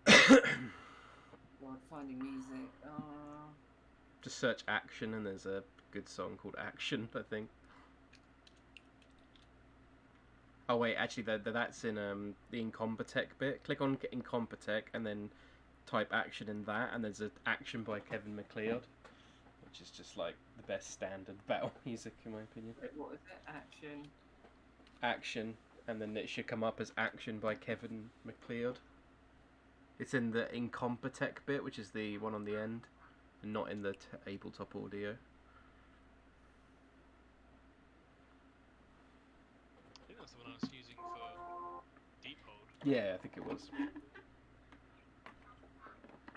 If you God, finding music. Just search action and there's a good song called Action, I think. Oh wait, actually that's in the Incompetech bit. Click on Incompetech and then type action in that, and there's an action by Kevin MacLeod, which is just like the best standard battle music in my opinion. Wait, what is it? Action. Action, and then it should come up as Action by Kevin MacLeod. It's in the Incompetech bit, which is the one on the end, and not in the tabletop audio. I think that's the one I was using for Deep Hold. Yeah, I think it was.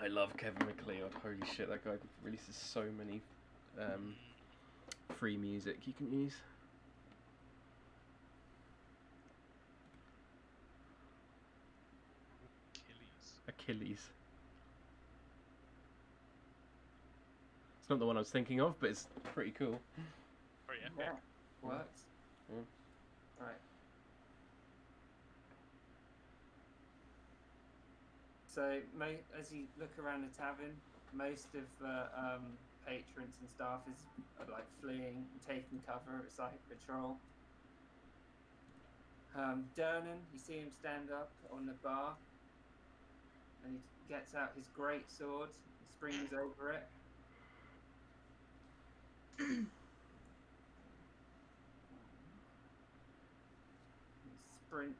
I love Kevin MacLeod. Holy shit, that guy releases so many free music you can use. Achilles. It's not the one I was thinking of, but it's pretty cool. Pretty epic. Yeah, works. Yeah. Right. So, as you look around the tavern, most of the patrons and staff are like fleeing and taking cover. It's like a patrol. Dernan, you see him stand up on the bar, and he gets out his great sword, springs over it. He sprints.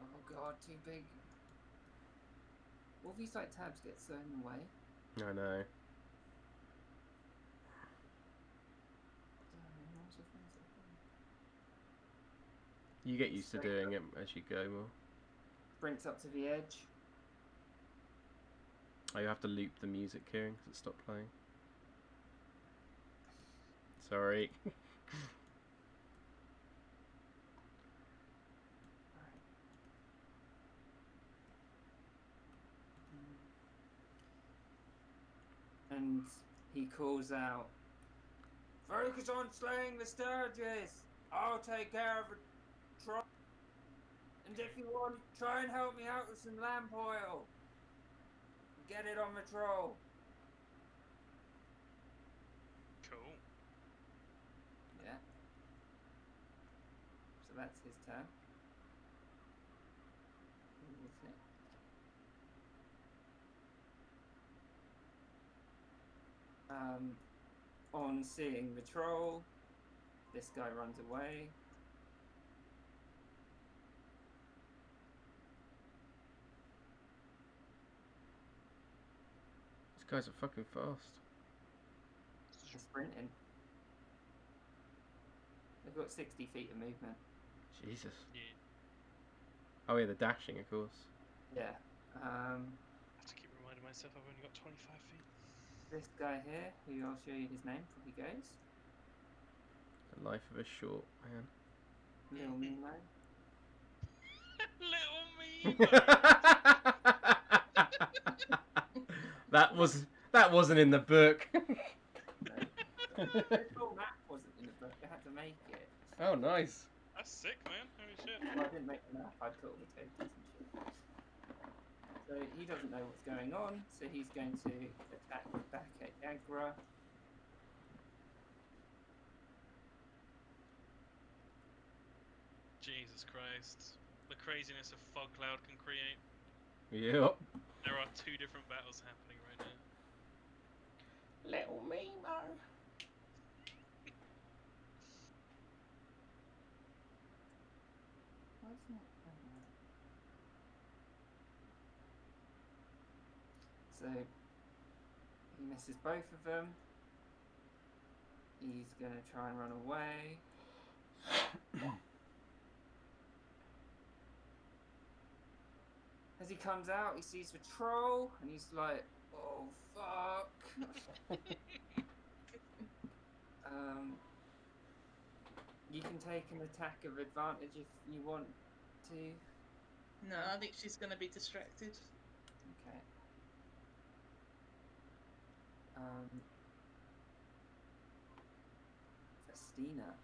Oh god, too big. All these like tabs get so in the way. I know. You get used to doing it as you go more. Sprints up to the edge. Oh, you have to loop the music, Kieran, because it stopped playing. Sorry. and he calls out, "Focus on slaying the Sturges! I'll take care of the troll. And if you want, try and help me out with some lamp oil. Get it on the troll." Cool. Yeah. So that's his turn. What's next? On seeing the troll, this guy runs away. These guys are fucking fast. They're sprinting. They've got 60 feet of movement. Jesus. Yeah. Oh yeah, the dashing, of course. Yeah. I have to keep reminding myself I've only got 25 feet. This guy here, who I'll show you his name before he goes. The life of a short man. Little Mimo. Little me. that wasn't in the book. The full map wasn't in the book. I had to make it. Oh, nice. That's sick, man. Holy shit. Well, I didn't make the map. I put all the tokens and shit. So he doesn't know what's going on. So he's going to attack back at Yagra. Jesus Christ. The craziness a fog cloud can create. Yep. There are 2 different battles happening right now. Little Mimo. Why isn't it going on? So he misses both of them. He's going to try and run away. As he comes out, he sees the troll, and he's like, "Oh fuck!" You can take an attack of advantage if you want to. No, I think she's going to be distracted. Okay. Festina.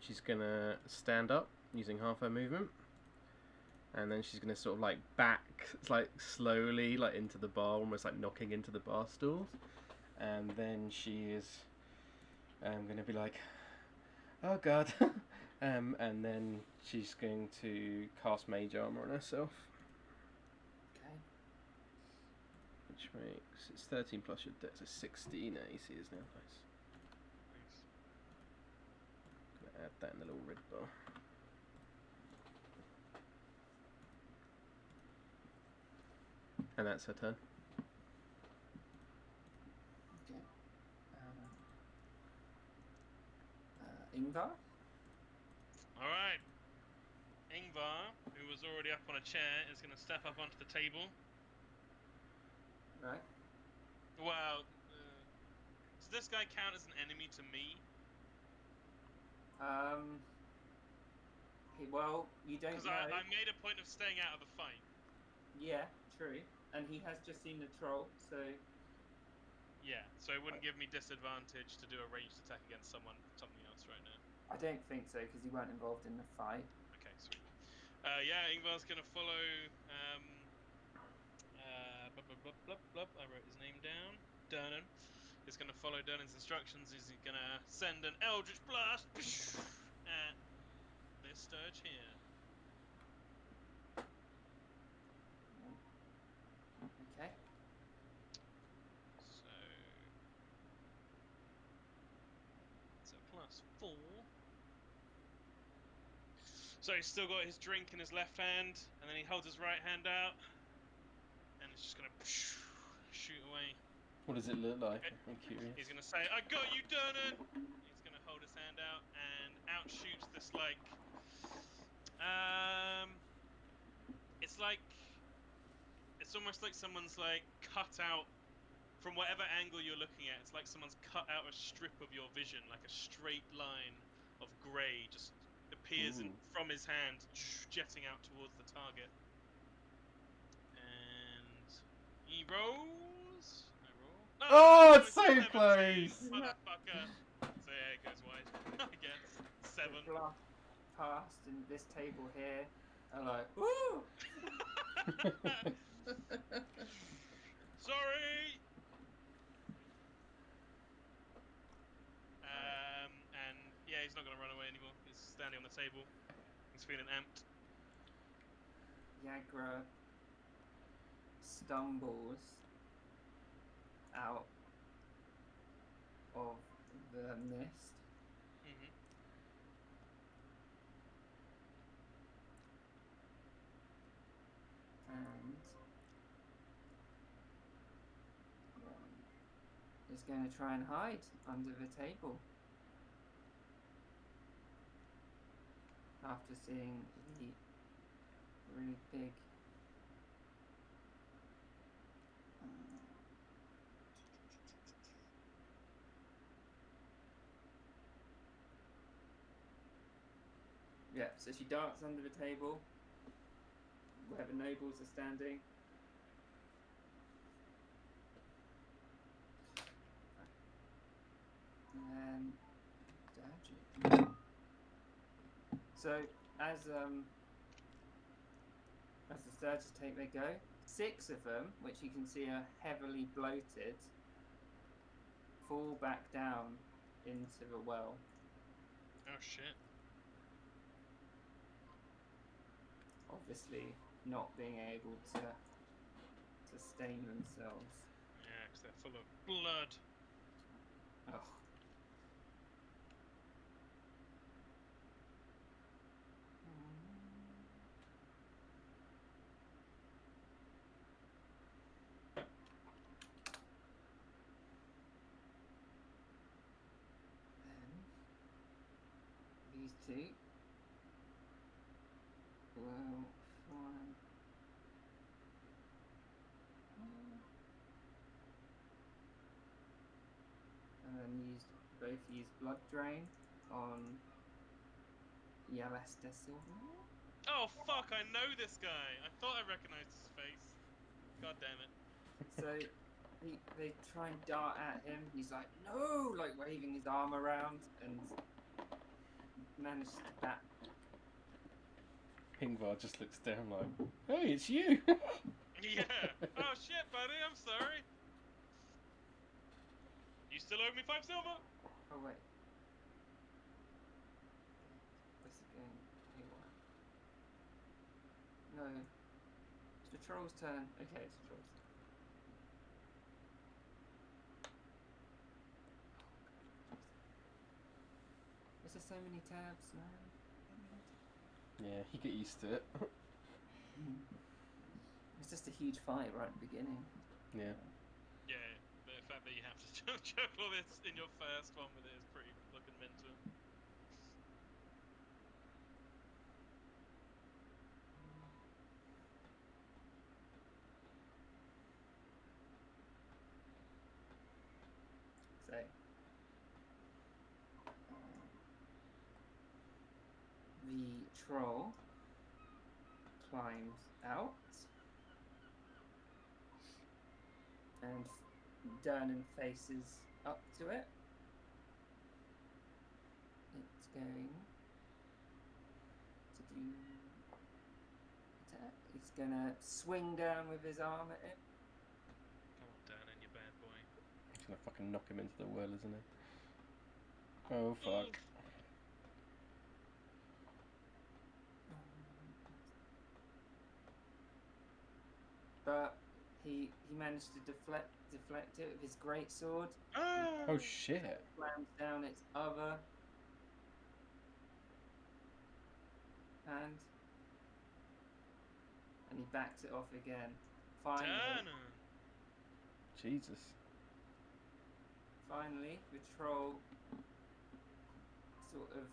She's gonna stand up using half her movement, and then she's gonna sort of like back, like slowly, like into the bar, almost like knocking into the bar stools, and then she is gonna be like, "Oh God," and then she's going to cast Mage Armor on herself, Okay. which makes it's 13 plus your dex, so 16 AC is now nice. Add that in the little red bar. And that's her turn. Okay. Ingvar? Alright. Ingvar, who was already up on a chair, is going to step up onto the table. Right. Well, does this guy count as an enemy to me? Well, you don't Because know. I made a point of staying out of the fight. Yeah, true. And he has just seen the troll, so Yeah, so it wouldn't give me disadvantage to do a ranged attack against something else right now. I don't think so because he weren't involved in the fight. Okay, sweet. Yeah, Ingvar's gonna follow. I wrote his name down. Durnan. He's gonna follow Durnan's instructions. He's gonna send an Eldritch Blast at this Sturge here. Okay. So it's a +4. So he's still got his drink in his left hand, and then he holds his right hand out, and it's just gonna shoot away. What does it look like? I'm curious. He's gonna say, "I got you, Durnan!" He's gonna hold his hand out, and out shoots this it's almost like someone's like cut out from whatever angle you're looking at. It's like someone's cut out a strip of your vision, like a straight line of grey just appears from his hand, jetting out towards the target. And he rolls No, Oh, it's so 17, close. motherfucker. So yeah, it goes wide. I guess 7. The blast past in this table here are like, woo! Sorry. And yeah, he's not gonna run away anymore. He's standing on the table. He's feeling amped. Yagra stumbles out of the mist Mhm. and is going to try and hide under the table after seeing the really big yeah, so she darts under the table where the nobles are standing. And dodge it. So as the Sturges take their go, 6 of them, which you can see are heavily bloated, fall back down into the well. Oh shit. Obviously not being able to sustain themselves. Yeah, because they're full of blood. Oh. Then these 2 will fly. And then use blood drain on Yalesta Silver. Oh fuck! I know this guy. I thought I recognized his face. God damn it. So they try and dart at him. He's like, no, like waving his arm around and manages to bat. Ingvar just looks down like, hey, it's you. Yeah. Oh shit, buddy. I'm sorry. You still owe me 5 silver. Oh wait. What's it going? Haywire. No. It's the troll's turn. Okay, it's the troll's turn. There's just so many tabs, man. Yeah, you get used to it. It's just a huge fight right at the beginning. Yeah. Yeah, the fact that you have to juggle this in your first one with it is pretty fucking mental. So the troll climbs out and Dernan faces up to it. It's going to do attack. It's gonna swing down with his arm at it. Come on, Dan, and you bad boy. He's gonna fucking knock him into the well, isn't he? Oh fuck. But he managed to deflect it with his greatsword. Oh shit. Slams down its other hand. And he backs it off again. Jesus. Finally, the troll sort of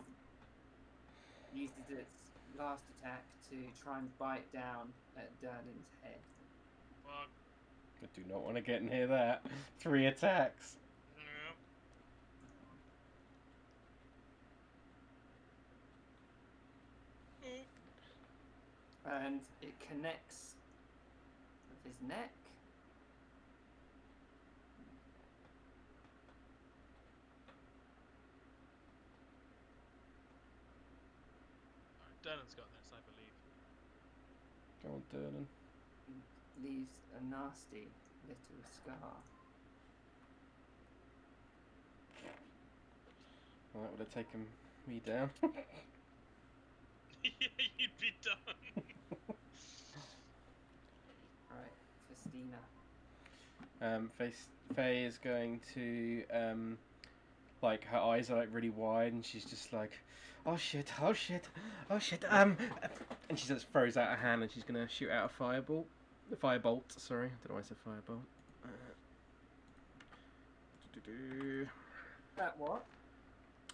uses its last attack to try and bite down at Dernan's head. Fuck. I do not want to get near that. 3 attacks. Yeah. And it connects with his neck. Dylan's got this, I believe. Go on, Dylan. Leaves a nasty little scar. Well, that would have taken me down. Yeah, you'd be done. Right, Festina. Faye is going to, like, her eyes are like really wide, and she's just like, oh shit, oh shit, oh shit, and she just throws out her hand, and she's gonna shoot out a firebolt. Sorry, I don't know why I said firebolt. That what?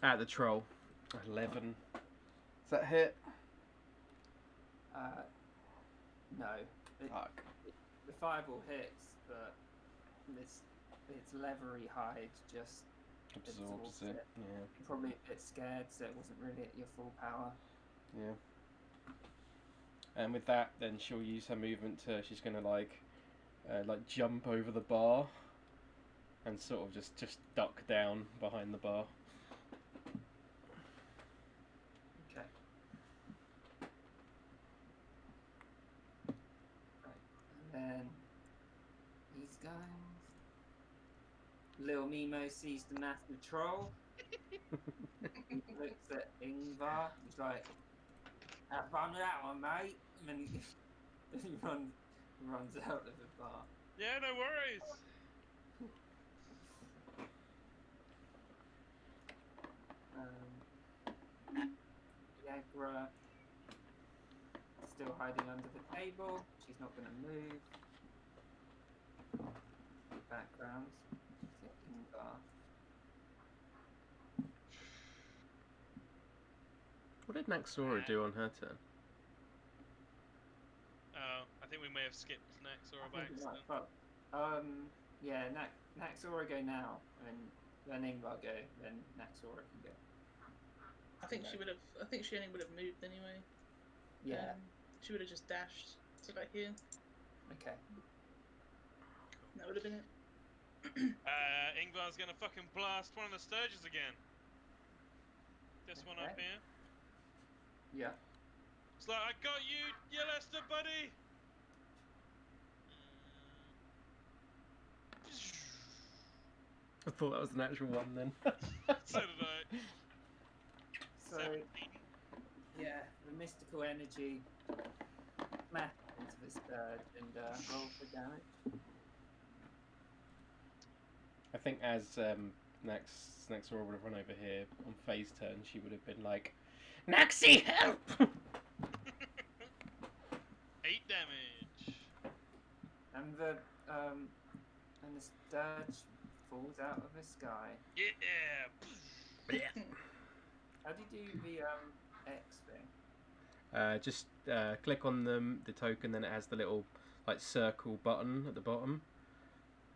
At the troll. 11. Does that hit? No. Fuck. The fireball hits, but its leathery hide just Absorbs it. Yeah. You're probably a bit scared, so it wasn't really at your full power. Yeah. And with that, then she'll use her movement to. She's gonna like jump over the bar, and sort of just duck down behind the bar. Okay. Right. And then these guys. Little Nemo sees the massive troll. He looks at Ingvar. He's like, "Have fun with that one, mate." And then he runs out of the bar. Yeah, no worries. Viagra still hiding under the table. She's not going to move. Backgrounds. Ingvar. What did Naxora do on her turn? Oh, I think we may have skipped next or by accident. Yeah, Naxora go now, and then Ingvar go, then Naxora can go. I think she would have. I think she only would have moved anyway. Yeah. She would have just dashed to back here. Okay. That would have been it. Ingvar's gonna fucking blast one of the Sturges again. This one up here. Yeah. It's like, I got you, Yellester, buddy! I thought that was an actual one then. So did I. So, 17. yeah, the mystical energy smashed into the Sturge and roll for damage. I think as Naxora would have run over here on Faye's turn, she would have been like, Naxi, help! 8 damage. And the Sturge falls out of the sky. Yeah. How do you do the X thing? Just click on the token, then it has the little like circle button at the bottom,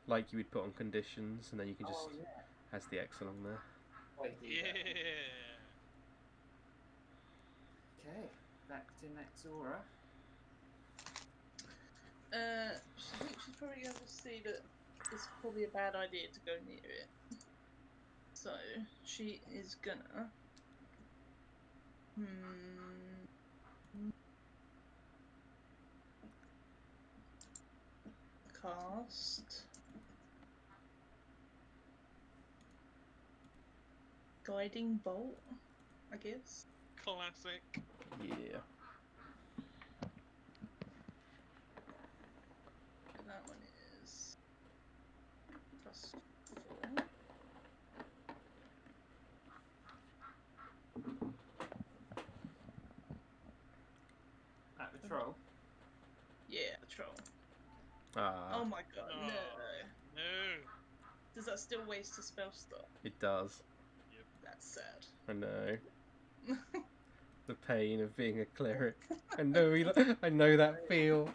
like you would put on conditions, and then you can just has the X along there. Yeah. Okay, back to Naxora. I think she's probably going to see that it's probably a bad idea to go near it. So she is gonna. Cast Guiding Bolt, I guess. Classic. Yeah. And that one is +4. At the troll. Yeah, the troll. Ah, Oh my god, Oh. no. No. Does that still waste a spell slot? it does. That's sad. I know. The pain of being a cleric. I know that feel.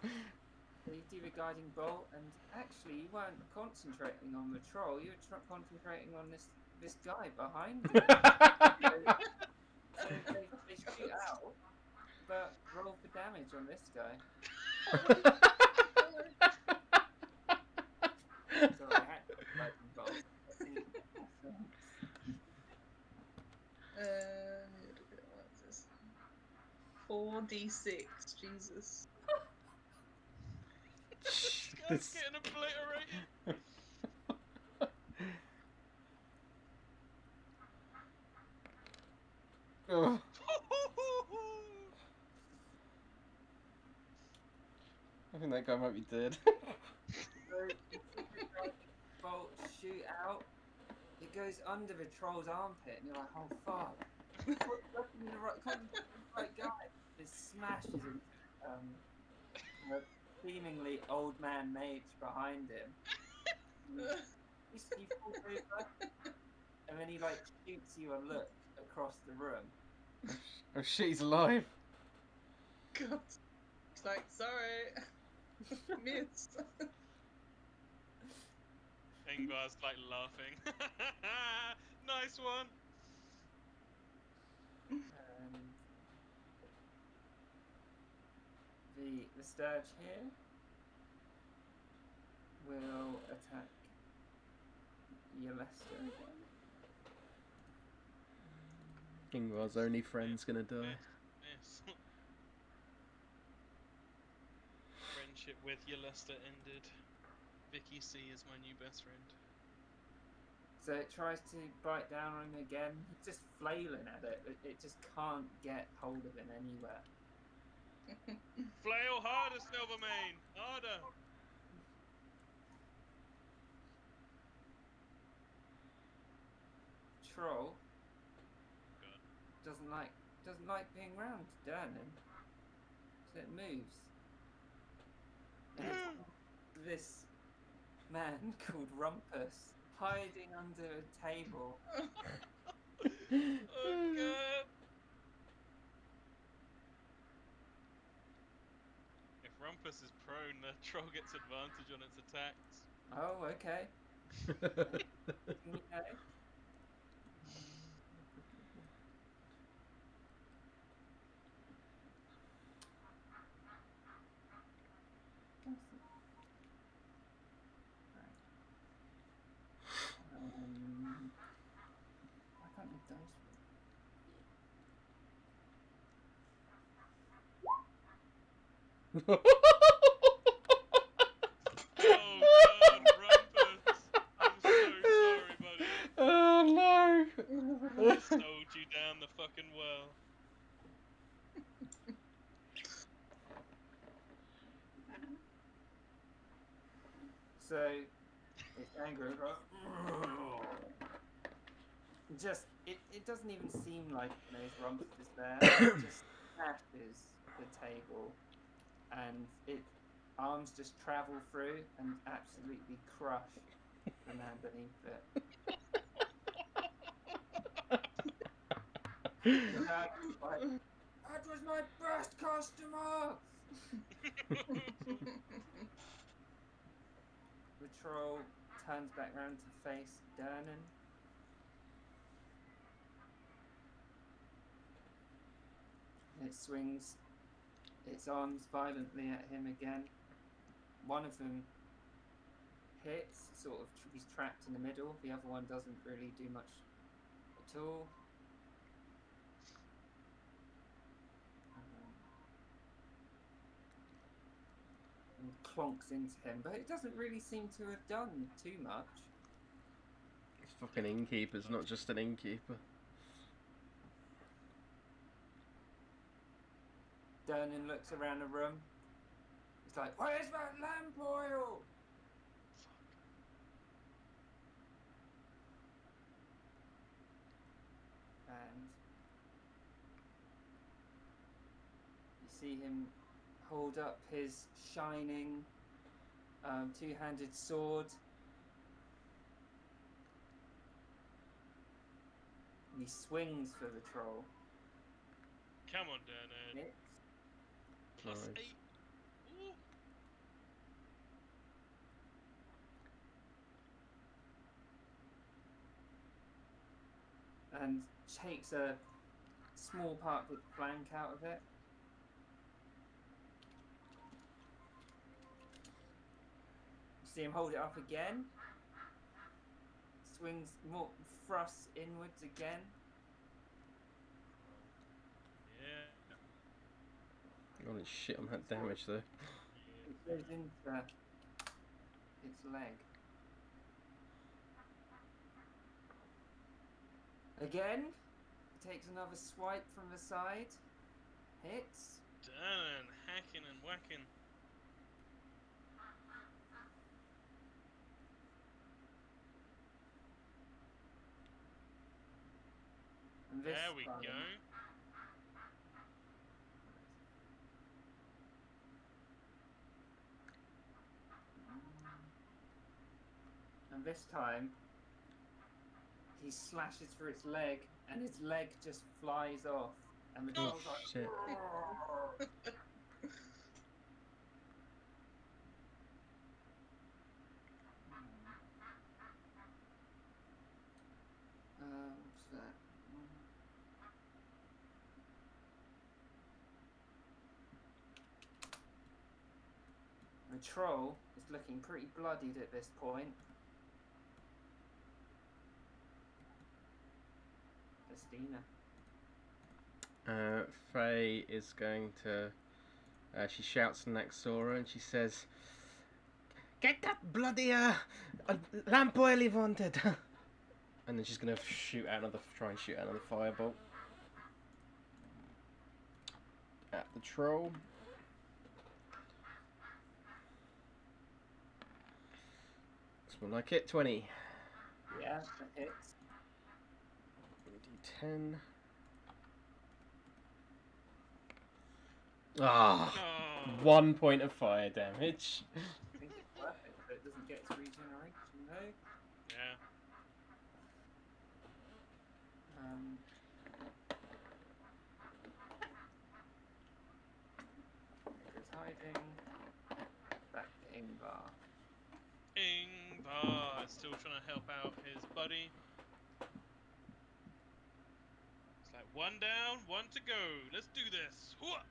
So you do the guiding bolt, and actually you weren't concentrating on the troll. You were concentrating on this guy behind you. So they shoot out, but roll for damage on this guy. So I had to guiding bolt. What is this? 4 4d6. Jesus. This guy's This- getting obliterated. Oh, I think that guy might be dead. So you see the bolt shoot out. It goes under the troll's armpit, and you're like, "Oh fuck!" Looking in the right, concentrating on the right guy. It smashes into a seemingly old man mage behind him. He falls over, and then he like shoots you a look across the room. Oh shit, he's alive. God. It's like, sorry. Missed. Ingvar's like laughing. Nice one. And the sturge here will attack Yolesta again. Ingvar's only friend's gonna die. Yes. Friendship with Yolesta ended. Vicky C is my new best friend. So it tries to bite down on him again. He's just flailing at it. It just can't get hold of him anywhere. Flail harder, Silvermane! Harder! Troll God. doesn't like being around Dernan. So it moves. And it's this man called Rumpus hiding under a table. Oh god! If Rumpus is prone, the troll gets advantage on its attacks. Oh, okay. Okay. I can't make dice roll. Oh god, Rumpus! I'm so sorry, buddy. Oh no! I sold you down the fucking well. So it's angry. Just it doesn't even seem like it knows Rumpus is there. It just smashes the table, and its arms just travel through and absolutely crush the man beneath it. And that's like, that was my best customer. The troll turns back round to face Dernan. It swings its arms violently at him again. One of them hits, sort of, he's trapped in the middle. The other one doesn't really do much at all. And clonks into him, but it doesn't really seem to have done too much. This fucking innkeeper's not just an innkeeper. Dernan looks around the room. He's like, "Where's that lamp oil?" And you see him hold up his shining two-handed sword. And he swings for the troll. Come on, Dernan. Hits. Plus Nice. 8. Ooh. And takes a small part of the flank out of it. You see him hold it up again. Swings more, thrusts inwards again. Yeah. Holy shit on that damage though. It goes into its leg. Again, it takes another swipe from the side. Hits. Done, hacking and whacking. And this There we time, go. And this time, he slashes through its leg, and his leg just flies off. And the Oh troll's like, shit. what's that? The troll is looking pretty bloodied at this point. Festina. Faye is going to. She shouts next to her and she says, "Get that bloody lamp oil he wanted!" And then she's gonna try and shoot out another firebolt at the troll. It's more like it. 20. Yeah, that hits. D10. Ah, Oh. 1 point of fire damage. I think it's worth it, so it doesn't get its regeneration, though. Yeah. It's hiding. Back to Ingvar. Ingvar is still trying to help out his buddy. It's like 1 down, 1 to go. Let's do this. Hooah!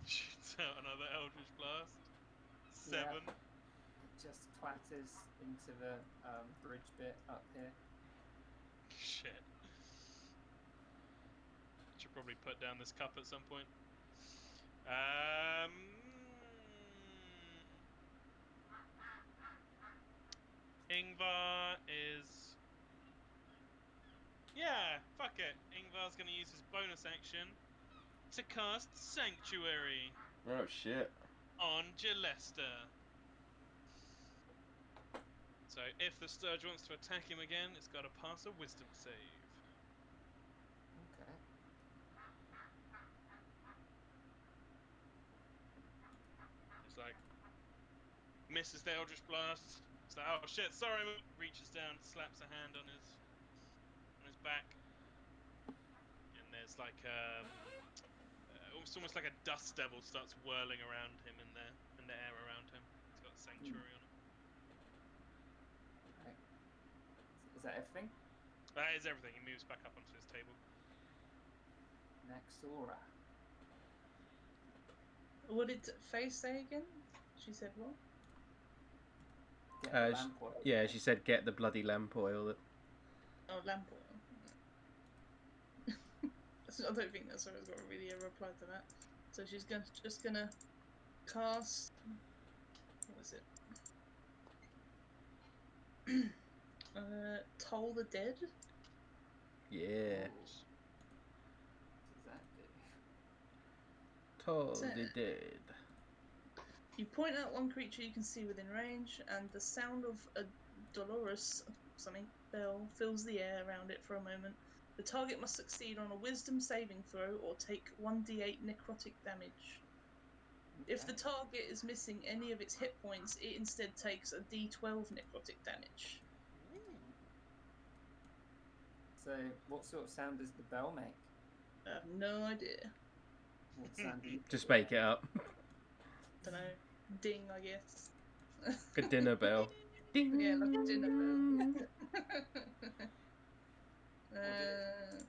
Shoots out another Eldritch Blast. 7. Yeah. It just clatters into the bridge bit up here. Shit. Should probably put down this cup at some point. Ingvar is... Yeah, fuck it. Ingvar's gonna use his bonus action to cast Sanctuary Oh shit. on Gelester. So if the Sturge wants to attack him again, it's got to pass a Wisdom save. Okay. It's like, misses the Eldritch Blast. It's like, oh shit, sorry. Reaches down, slaps a hand on his back, and there's like it's almost like a dust devil starts whirling around him in the air around him. He's got Sanctuary on him. Right. Is that everything? That is everything. He moves back up onto his table. Next Aura. What did Faye say again? She said what? Get the lamp oil. Yeah, she said get the bloody lamp oil. Oh, lamp oil. I don't think that's got really a reply to that. So she's just gonna cast. What was it? Toll the Dead. Yeah. Ooh. What does that do? Totally dead. You point out one creature you can see within range, and the sound of a dolorous bell fills the air around it for a moment. The target must succeed on a Wisdom saving throw or take 1d8 necrotic damage. Okay. If the target is missing any of its hit points, it instead takes a d12 necrotic damage. So, what sort of sound does the bell make? I have no idea. What sound do you Just make it up. Don't know. Ding, I guess. A dinner bell. Ding. Yeah, like a dinner bell.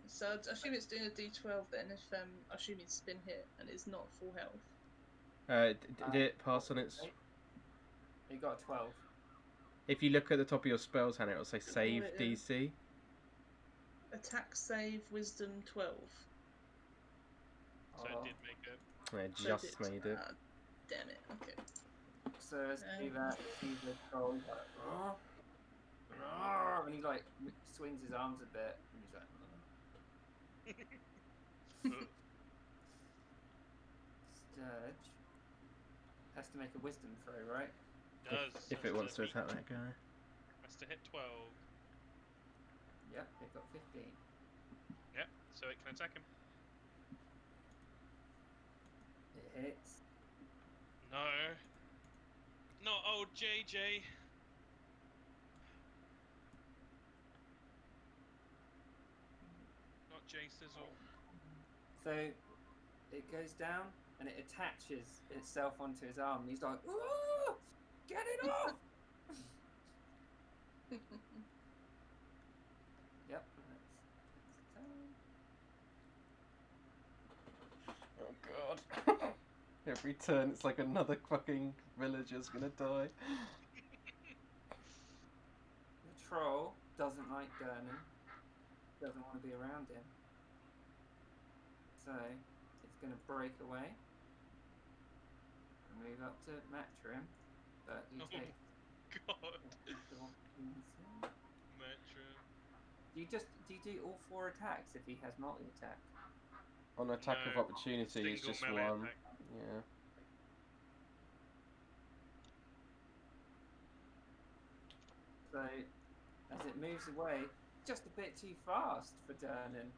So I assume it's doing a d12 then, if assuming it's been hit and it's not full health. Did it pass on its... You got a 12. If you look at the top of your spells, Hannah, it'll say save it is. DC. attack save wisdom 12. So Oh. it did make it. I So just it- made it. Damn it. Okay. So as you do that, you see the troll like, "Arr, arr," and he like swings his arms a bit, and he's like, "Arr." Sturge has to make a wisdom throw, right? Does. If it wants to attack that guy. Has to hit 12. Yep, it got 15. Yep, so it can attack him. It hits. No. Not old JJ. Not J Sizzle. So it goes down and it attaches itself onto his arm. And he's like, "Ooh, get it off!" Yep. Oh god. Every turn it's like another fucking villager's gonna die. The troll doesn't like Dernan. Doesn't want to be around him. So it's going to break away and move up to Matrim. But you Oh take. God. Do Metro. you do all 4 attacks if he has multi-attack? On attack of No, opportunity it's single just melee one. attack. Yeah. So as it moves away, just a bit too fast for Dernan.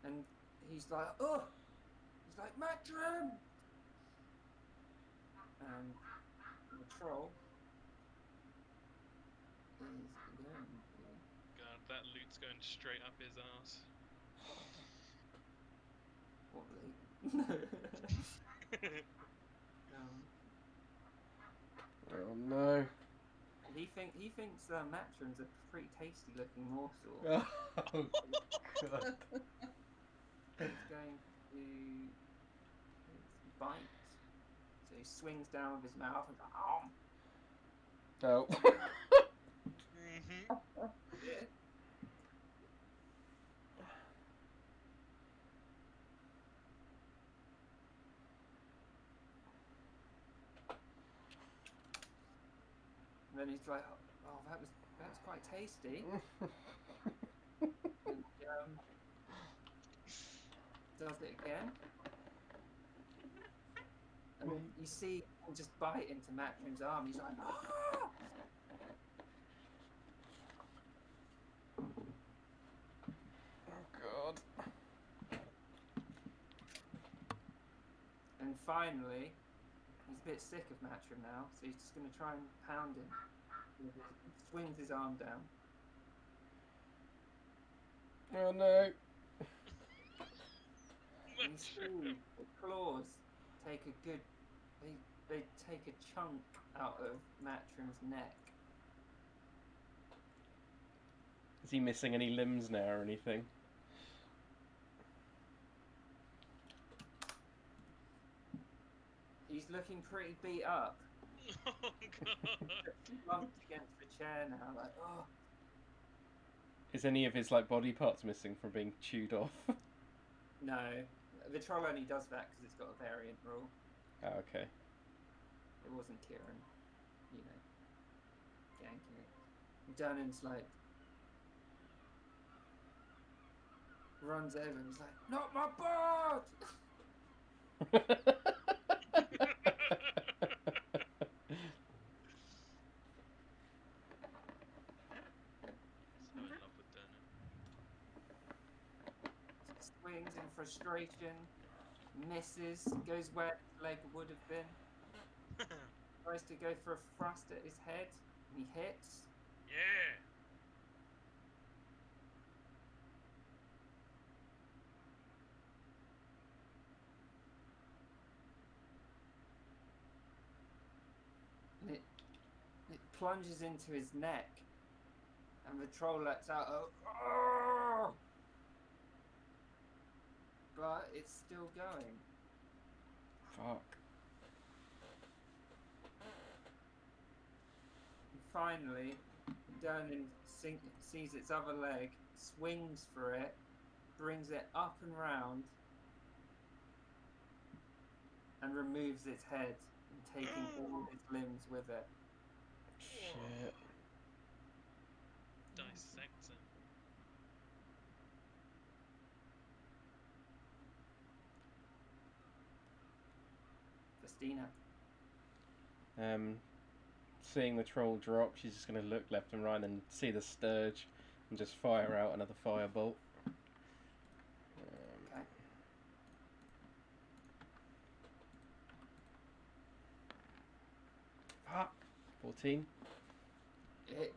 And he's like, "Oh!" He's like, "Matrim!" And the troll is going to... God, that loot's going straight up his ass. What loot? Oh no. He thinks Matrim's a pretty tasty looking morsel. Oh god. He's going to bite. So he swings down with his mouth and goes, "Oh!" Oh. Mm-hmm. Yeah. And then he's like, "Oh, that's quite tasty." And, does it again. And you see him just bite into Matrim's arm. He's like, "Ah!" Oh god. And finally, he's a bit sick of Matrim now, so he's just going to try and pound him. He swings his arm down. Oh no. And you see the claws take a good... They take a chunk out of Matrim's neck. Is he missing any limbs now or anything? He's looking pretty beat up. Oh God. Lumped against the chair now, like, oh. Is any of his like body parts missing from being chewed off? No. The troll only does that because it's got a variant rule. Oh, okay. It wasn't Kieran, you know, ganking it. Dannon's like, runs over and he's like, "Not my board!" So in love with Dernan. Swings in frustration, misses, goes where his leg would have been, tries to go for a thrust at his head, and he hits. Yeah. And it plunges into his neck, and the troll lets out a "Arr!" But it's still going. Fuck. And finally, Dernan sees its other leg swings for it, brings it up and round, and removes its head, and taking all its limbs with it. Shit. Dissect him. Festina. Seeing the troll drop, she's just going to look left and right and see the Sturge and just fire out another firebolt. Okay. Fuck. 14. It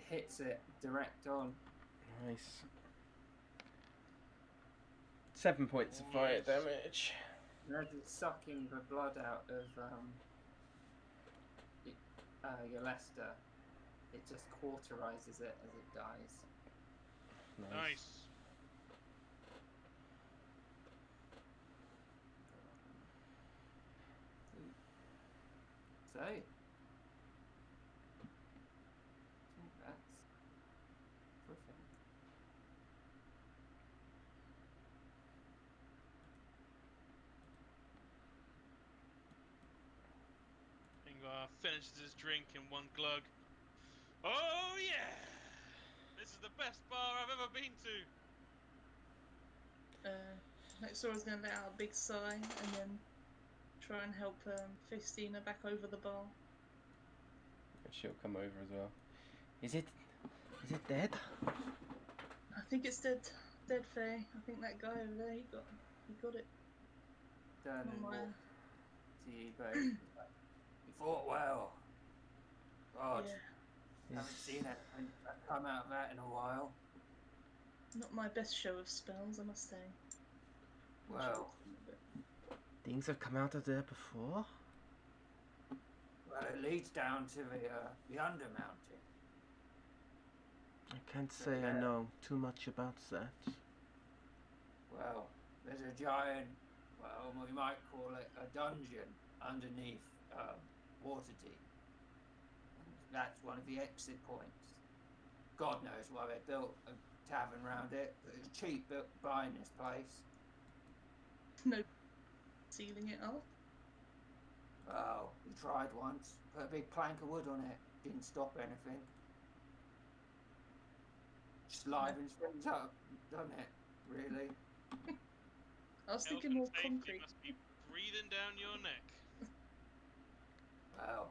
hits it direct on. Nice. 7 points of fire Nice. damage. As it's sucking the blood out of your Lester, it just cauterizes it as it dies. Nice. So, I think that's everything. Ingvar finishes his drink in one glug. Oh yeah! This is the best bar I've ever been to! Next door is going to let out a big sigh and then try and help Festina back over the bar. She'll come over as well. Is it dead? I think it's dead, Faye. I think that guy over there, he got it. Turn Not and my- walk to you both. You fought well. God, Yeah, haven't seen it come out of that in a while. not my best show of spells, I must say. Well, Things have come out of there before? well, it leads down to the Undermountain. I can't say I know too much about that. Well, there's a giant, well, we might call it a dungeon underneath Waterdeep. That's one of the exit points. God knows why they built a tavern around it. It's cheap buying this place. No sealing it up. Well, we tried once. Put a big plank of wood on it. Didn't stop anything. Just livens things up, doesn't it? Really? I was Health thinking and more safety concrete. must be breathing down your neck. Well,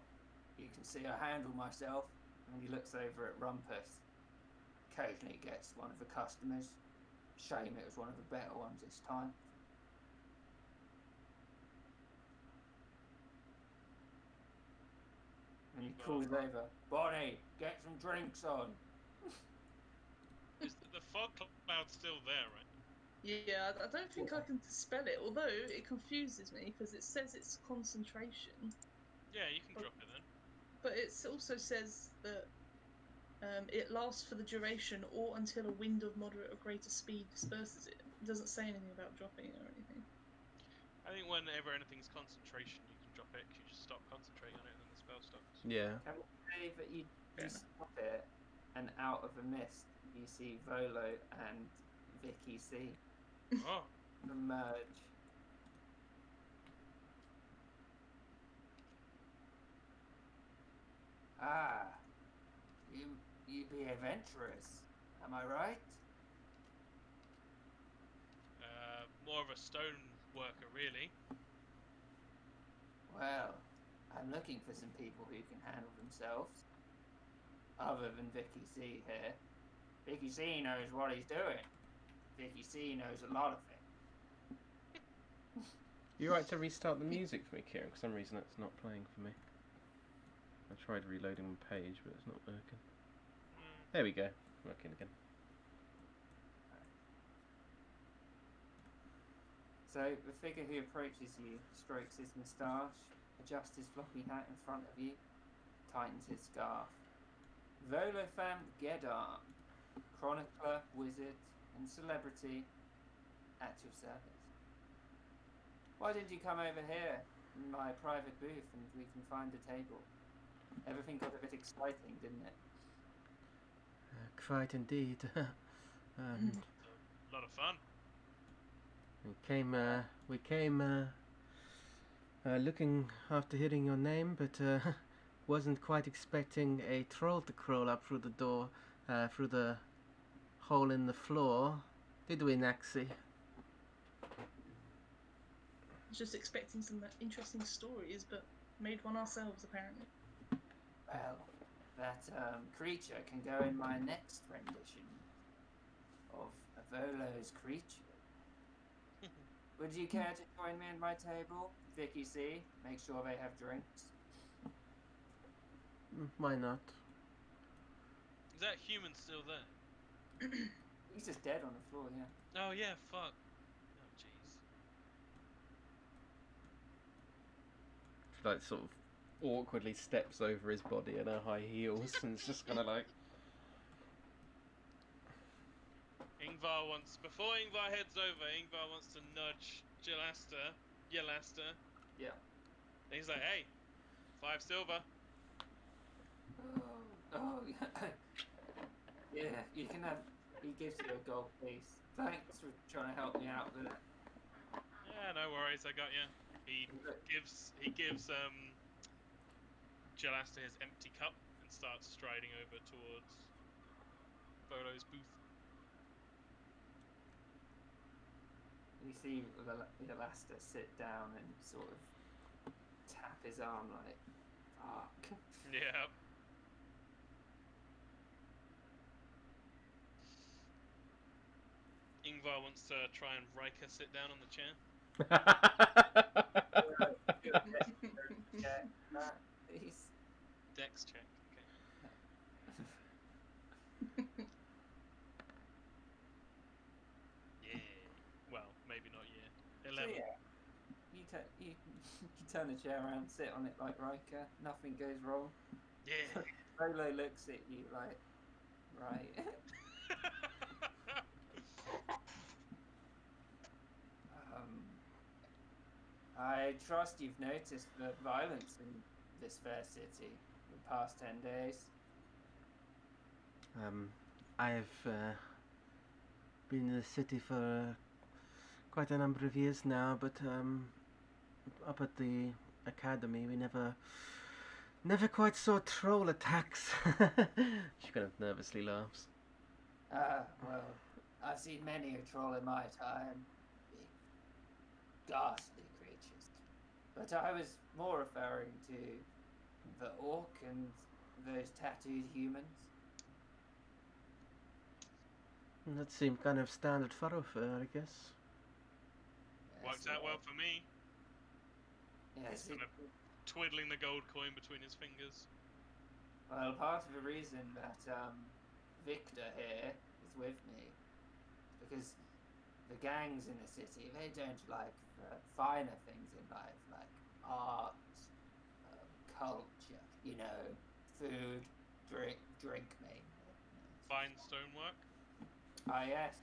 you can see I handle myself. And he looks over at Rumpus. Occasionally gets one of the customers. Shame it was one of the better ones this time. And he calls over, Bonnie, get some drinks on. Is the fog cloud still there, right? Yeah, I don't think I can dispel it, although it confuses me because it says it's concentration, Yeah, you can drop it then. but it also says that it lasts for the duration or until a wind of moderate or greater speed disperses it. It doesn't say anything about dropping it or anything. I think whenever anything's concentration, you can drop it because you just stop concentrating on it and then the spell stops. Yeah. Can we say that you Fair enough. spot it and out of the mist you see Volo and Vicky C Oh, emerge. Ah, you be adventurous, am I right? more of a stone worker, really. Well, I'm looking for some people who can handle themselves. Other than Vicky C here. Vicky C knows what he's doing. Vicky C knows a lot of things. You right to restart the music for me, Kieran? For some reason it's not playing for me. I tried reloading the page, but it's not working. There we go. Working again. So the figure who approaches you strokes his moustache, adjusts his floppy hat in front of you, tightens his scarf. Volofam Gedar, chronicler, wizard, and celebrity, at your service. Why didn't you come over here in my private booth and we can find a table? Everything got a bit exciting, didn't it? Quite indeed. And A lot of fun. we came looking after hearing your name, but wasn't quite expecting a troll to crawl up through the door, through the hole in the floor. Did we, Naxi? Just expecting some interesting stories, but made one ourselves apparently. Well, that creature can go in my next rendition of Avolo's creature. Would you care to join me at my table? Vicky C, make sure they have drinks. Why not? Is that human still there? He's just dead on the floor, yeah. Oh yeah, fuck. Oh jeez. Like, sort of awkwardly steps over his body in her high heels, and it's just kind of like. Ingvar wants, before Ingvar heads over, Ingvar wants to nudge Yelasta. Yeah. And he's like, hey, 5 silver. Oh, yeah, you can have. He gives you a gold piece. Thanks for trying to help me out with it. Yeah, no worries, I got you. He gives Jelasta his empty cup and starts striding over towards Volo's booth. You see Elasta sit down and sort of tap his arm like, fuck. Yeah. Ingvar wants to try and Riker sit down on the chair. Yeah, please. Dex check, okay. Yeah. Well, maybe not yeah. 11. So, yeah, you turn the chair around, sit on it like Riker, nothing goes wrong. Yeah. Rolo looks at you like, right. I trust you've noticed the violence in this fair city the past 10 days. I've been in the city for quite a number of years now, but up at the academy we never quite saw troll attacks. She kind of nervously laughs. Well, I've seen many a troll in my time. Big, ghastly creatures. But I was more referring to the orc and those tattooed humans. That seemed kind of standard thoroughfare, I guess. Works out well for me. Yes, Kind of twiddling the gold coin between his fingers. well, part of the reason that Victor here is with me is because the gangs in the city, they don't like the finer things in life, like art, culture, you know, food, drink mainly. Fine stonework. Ah, yes.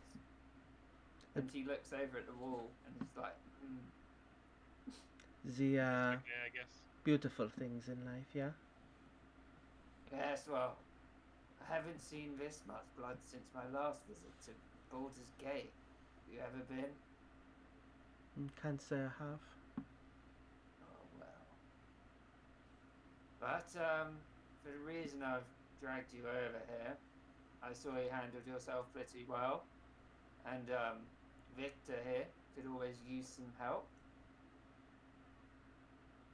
And she looks over at the wall and is like, The Yeah, I guess. beautiful things in life, yeah? yes, well, I haven't seen this much blood since my last visit to Baldur's Gate. Have you ever been? Can't say I have. Oh, well. But, for the reason I've dragged you over here, I saw you handled yourself pretty well. And, Victor here could always use some help.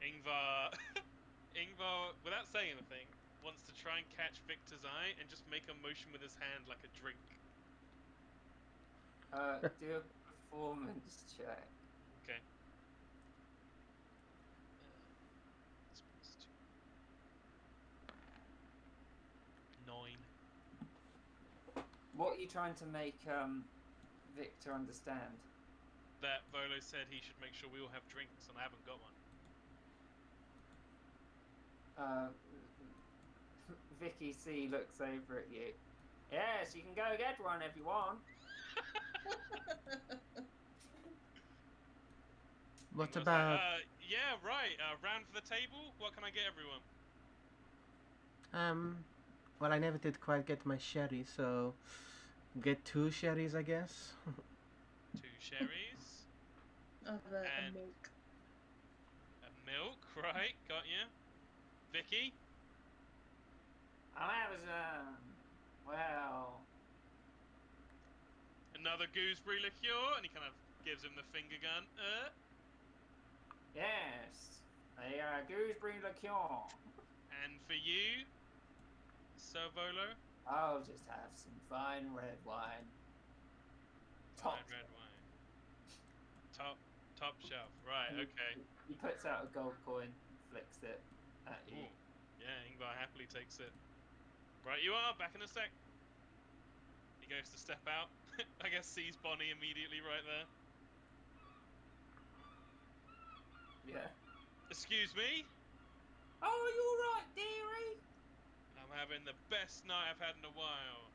Ingvar, without saying anything, wants to try and catch Victor's eye and just make a motion with his hand like a drink. Do a performance check. Okay. 9. What are you trying to make, Victor understand? That Volo said he should make sure we all have drinks, and I haven't got one. Vicky C looks over at you. Yes, you can go get one if you want. What Ingvar's about... like, yeah, right. Round for the table. What can I get everyone? Well, I never did quite get my sherry, so get 2 sherries, I guess. 2 sherries. Of a And- milk. A milk, right? Got you. Vicky? I'll have some. Well, Another gooseberry liqueur, and he kind of gives him the finger gun. yes. A gooseberry liqueur. And for you, Servolo? I'll just have some fine red wine. Fine Top. red wine. Top shelf. Right, He- okay. He puts out a gold coin, flicks it at you. Ooh. Yeah, Ingvar happily takes it. Right, you are. Back in a sec. He goes to step out. I guess sees Bonnie immediately right there. Yeah. Excuse me? Oh, you alright, dearie? I'm having the best night I've had in a while.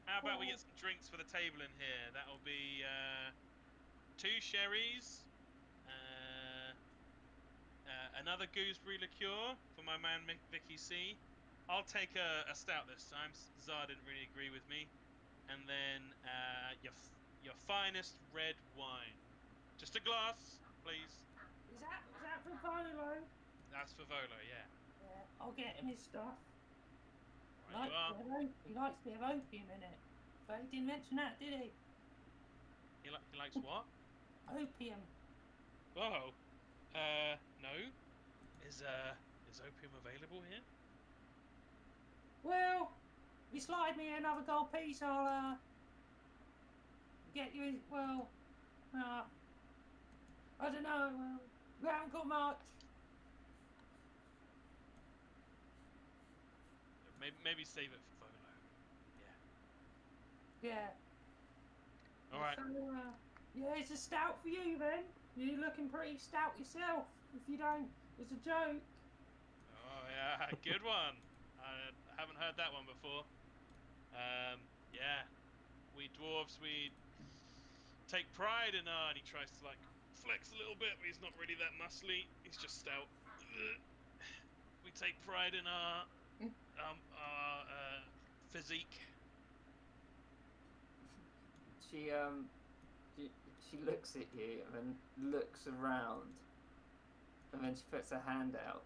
How about we get some drinks for the table in here? That'll be 2 sherries, another gooseberry liqueur for my man Vicky C. I'll take a stout this time. Zar didn't really agree with me. And then your finest red wine. Just a glass, please. Is that for Volo? That's for Volo, yeah. Yeah, I'll get him his stuff. Right, you are. He likes a bit of opium in it. But he didn't mention that, did he? He likes what? Opium. Oh, no. Is opium available here? Well, if you slide me another gold piece, I'll get you. Well, I don't know. Well, we haven't got much. Maybe save it for Volo. Yeah. All right. So, yeah, it's a stout for you then. You're looking pretty stout yourself. If you don't, it's a joke. Oh yeah, good one. I haven't heard that one before. Yeah, we dwarves, we take pride in and he tries to like flex a little bit, but he's not really that muscly. He's just stout. We take pride in our physique. She she looks at you and then looks around, and then she puts her hand out.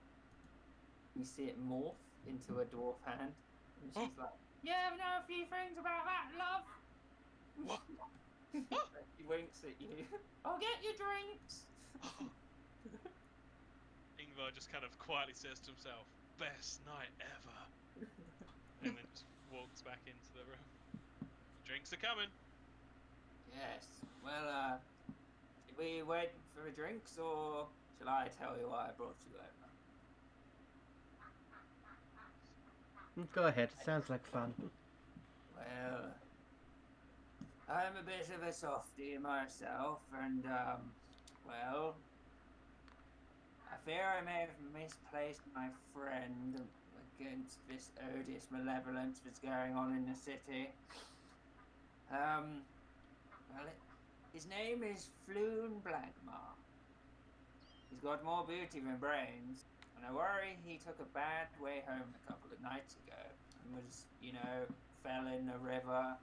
You see it morph into a dwarf hand, and she's like, "Yeah, we know a few things about that, love." What? He winks at you. I'll get you drinks. Ingvar just kind of quietly says to himself, "Best night ever," and then just walks back into the room. Drinks are coming. Yes. Well, should we wait for the drinks, or shall I tell you why I brought you over? Go ahead, it sounds like fun. Well, I'm a bit of a softie myself, and, well, I fear I may have misplaced my friend against this odious malevolence that's going on in the city. Well, his name is Floon Blackmar. He's got more beauty than brains, and I worry he took a bad way home a couple of nights ago and was, fell in the river,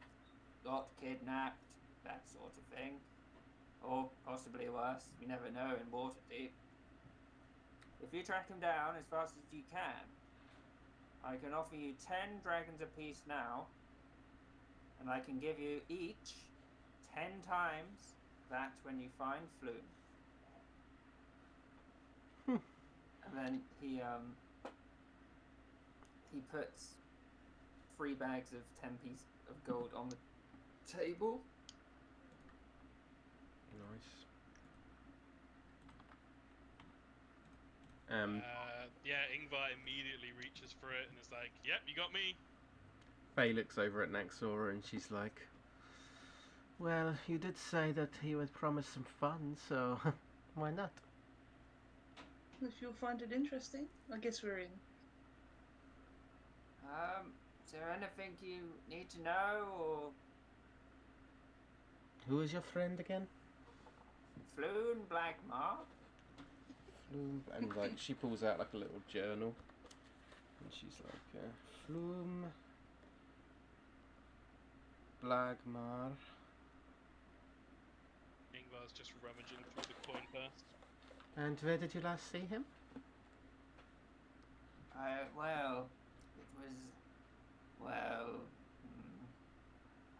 got kidnapped, that sort of thing. Or possibly worse, you never know in Waterdeep. If you track him down as fast as you can, I can offer you 10 dragons apiece now, and I can give you each 10 times that when you find Floon. And then he puts 3 bags of 10 pieces of gold on the table. Nice. Yeah, Ingvar immediately reaches for it and is like, "Yep, you got me." Faye looks over at Naxora and she's like, well, you did say that he would promise some fun, so why not? If you'll find it interesting, I guess we're in. Is there anything you need to know, or Who is your friend again? Floon Blackmar? Flume. And like she pulls out like a little journal, and she's like, Flume Blagmar. Ingvar's just rummaging through the coin purse. And where did you last see him? Well, it was, well,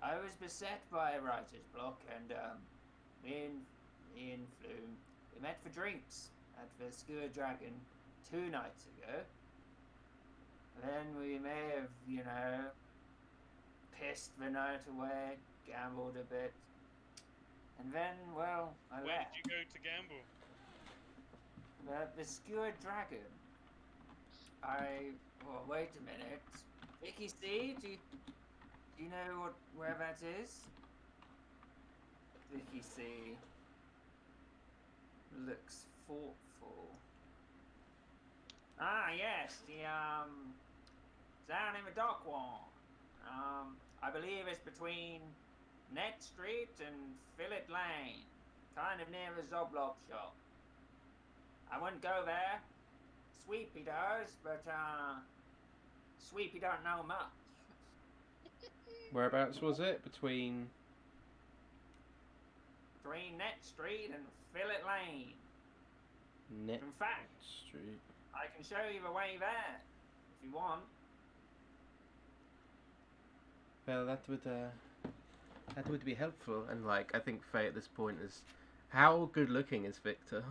I was beset by a writer's block, and me and Flume, we met for drinks at the Skewer Dragon 2 nights ago. Then we may have, pissed the night away, gambled a bit, and then, well, I Where left. did you go to gamble? The Skewered Dragon. Wait a minute. Vicky C, do you know where that is? Vicky C looks thoughtful. Ah, yes, down in the dock wall. I believe it's between Net Street and Fillet Lane, kind of near the Zoblog shop. I wouldn't go there. Sweepy does, but Sweepy don't know much. Whereabouts was it? Between Net Street and Fillet Lane. Net In fact, Street. I can show you the way there, if you want. Well, that would be helpful. And I think Faye at this point is, how good looking is Victor?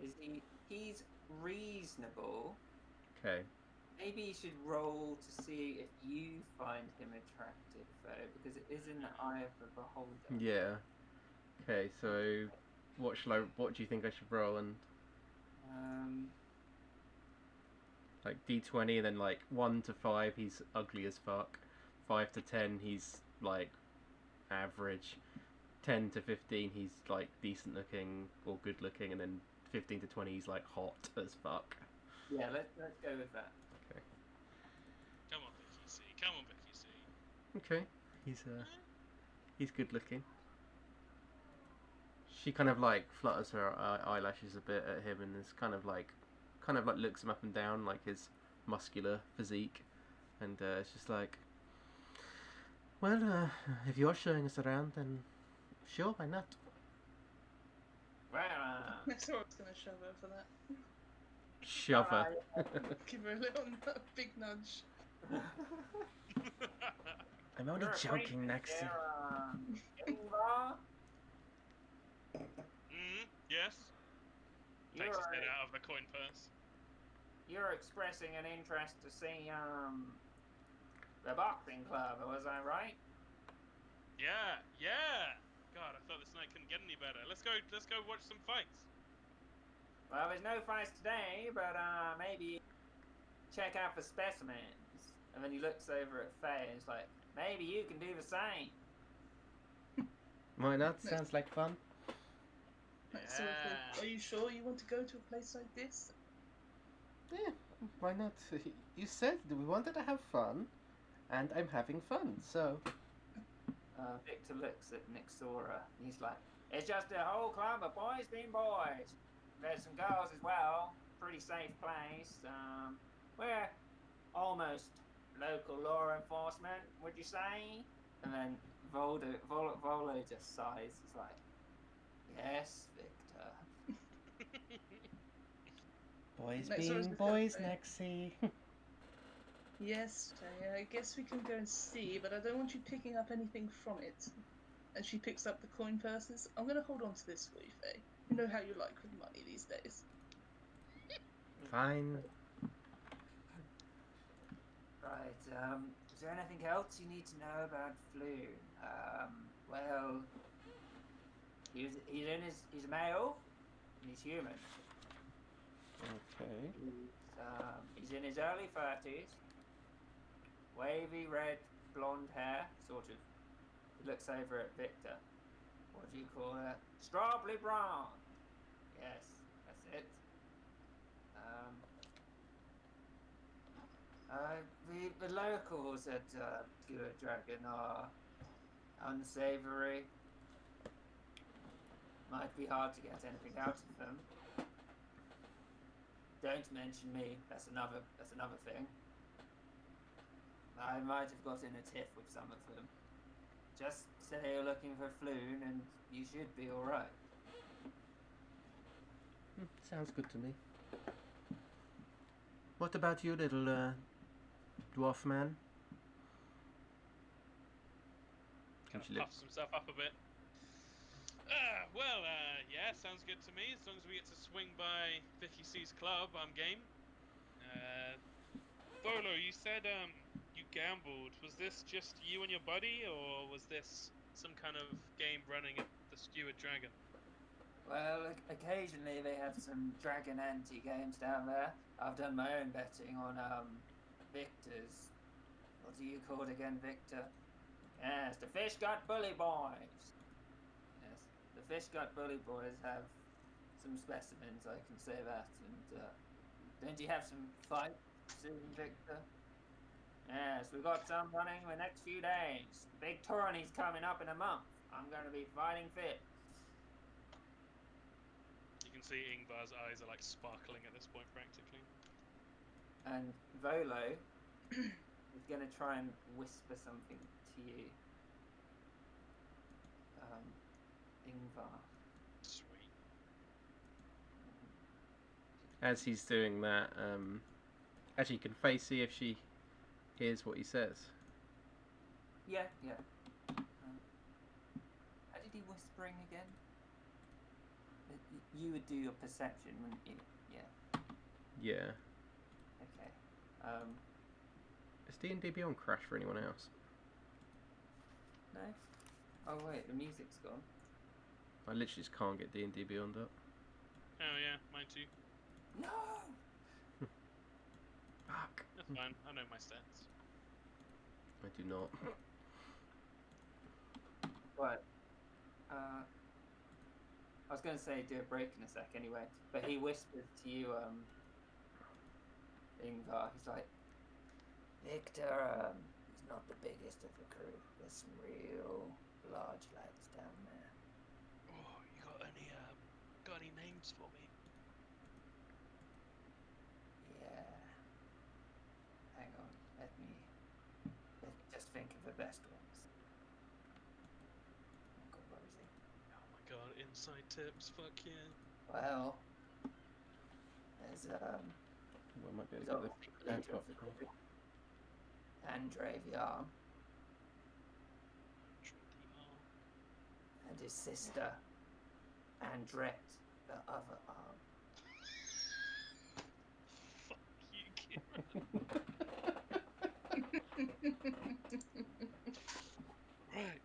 Is he's reasonable. Okay. Maybe you should roll to see if you find him attractive, though, because it is in the eye of the beholder. Yeah. Okay, so what do you think I should roll? And D20, and then 1 to 5 he's ugly as fuck, 5 to 10 he's average, 10 to 15 he's decent looking or good looking, and then 15 to 20 he's hot as fuck. Yeah, let's go with that. Okay. Come on, Vicky C. Come on, Vicky C. Okay. He's good looking. She kind of flutters her eyelashes a bit at him, and is kind of looks him up and down, his muscular physique, and it's just well, if you're showing us around, then sure, why not? Well, I saw I was going to shove her for that. Shove her. Give her a little big nudge. I'm only joking, Nexie. Yes. Takes his head out of the coin purse. You're expressing an interest to see the boxing club, was I right? Yeah. God, I thought this night couldn't get any better. Let's go watch some fights. Well, there's no fights today, but maybe check out the specimens. And then he looks over at Faye and is like, maybe you can do the same. Why not? Sounds like fun. So are you sure you want to go to a place like this? Yeah, why not? You said we wanted to have fun, and I'm having fun, so... Victor looks at Nixora, and he's like, it's just a whole club of boys being boys. There's some girls as well. Pretty safe place. We're almost local law enforcement, would you say? And then Volo just sighs. He's like, yes, Victor. Boys Next being one's boys, the Nexie. Yes, Jay, I guess we can go and see, but I don't want you picking up anything from it. And she picks up the coin purses. I'm going to hold on to this for you, Faye. You know how you like with money these days. Fine. Right, is there anything else you need to know about Floon? Well, he's a male, and he's human. Okay. He's in his early 30s. Wavy red blonde hair, sort of. He looks over at Victor. What do you call that? Strawberry blonde. Yes, that's it. The locals at Skewer Dragon are unsavory. Might be hard to get anything out of them. don't mention me. That's another thing. I might have got in a tiff with some of them. Just say you're looking for Floon and you should be alright. Sounds good to me. What about you, little dwarf man? Kind Would of you puffs himself up a bit. Yeah, sounds good to me. As long as we get to swing by Vicky C's club, I'm game. Volo, you said you gambled. Was this just you and your buddy, or was this some kind of game running at the Steward Dragon? Well, occasionally they have some Dragon Ante games down there. I've done my own betting on Victor's. What do you call it again, Victor? Yes, the Fish Gut Bully Boys. Yes, the Fish Gut Bully Boys have some specimens, I can say that. And don't you have some fights soon, Victor? Yes, we've got some running in the next few days. The big tourney's coming up in a month. I'm going to be fighting fit. You can see Ingvar's eyes are like sparkling at this point, practically. And Volo is going to try and whisper something to you. Ingvar. Sweet. As he's doing that, actually, can Faye see if she hears what he says? Yeah. How did he whispering again? You would do your perception, wouldn't you? Yeah. Yeah. Okay. Has D&D Beyond crashed for anyone else? No? Oh wait, the music's gone. I literally just can't get D&D Beyond up. Oh yeah, mine too. No! Fuck. That's fine. I know my stats. I do not. Right. I was going to say do a break in a sec anyway, but he whispered to you, Ingvar, he's like, Victor, he's not the biggest of the crew. There's some real large lads down there. Oh, you got any names for me? Yeah. Hang on, let me just think of the best ones. Oh God, where is he? Oh my god, inside tips, fuck yeah. Well, there's Well, I might be he's able to obviously get leader the of the crew, Andre Viar, and his sister, Andrette, the other arm. Fuck you, Kieran.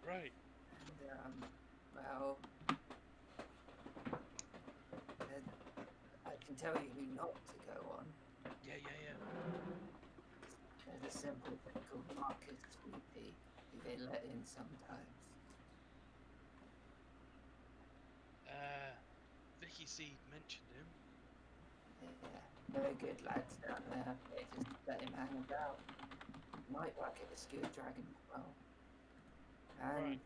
Right. And, well, I can tell you who not to go on. Yeah. There's a simple thing called Marcus Sweepy, who they let in sometimes. Vicky C mentioned him. Yeah, very good lads down there. They just let him hang about. Might work at the Steward Dragon as well. And Right.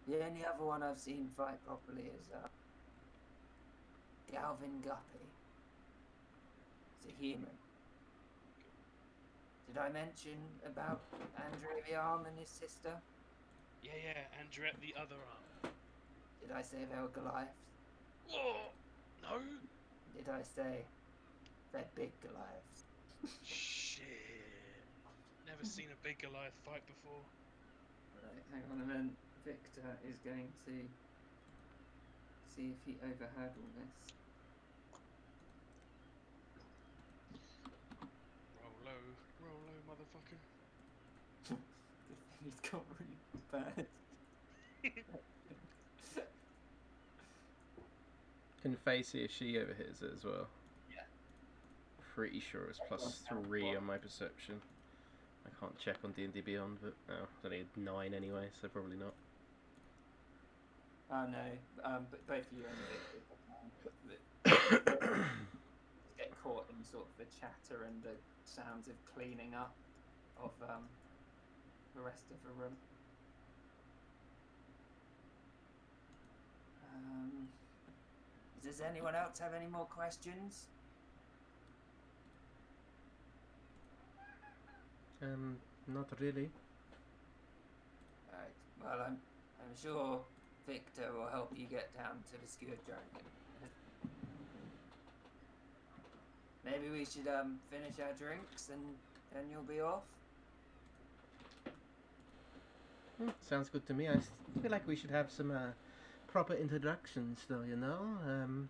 the only other one I've seen fight properly is Galvin Guppy. He's a human. Did I mention about Andre Viarm and his sister? Yeah, Andrette the other arm. Did I say they were Goliaths? Whoa! No? Did I say they're big Goliaths? Shit. Never seen a big Goliath fight before. Right, hang on a minute. Victor is going to see if he overheard all this. Roll low, motherfucker. Good thing he's got really bad. Can Faye see if she overhears it as well? Yeah. Pretty sure it's +3 on my perception. I can't check on D&D Beyond, but it's only a 9 anyway, so probably not. Oh no, but both you and Victor get caught in sort of the chatter and the sounds of cleaning up of the rest of the room. Does anyone else have any more questions? Not really. Right. Well, I'm sure Victor will help you get down to the Skewered Dragon. Maybe we should finish our drinks and then you'll be off. Sounds good to me. I feel like we should have some proper introductions, though. You know,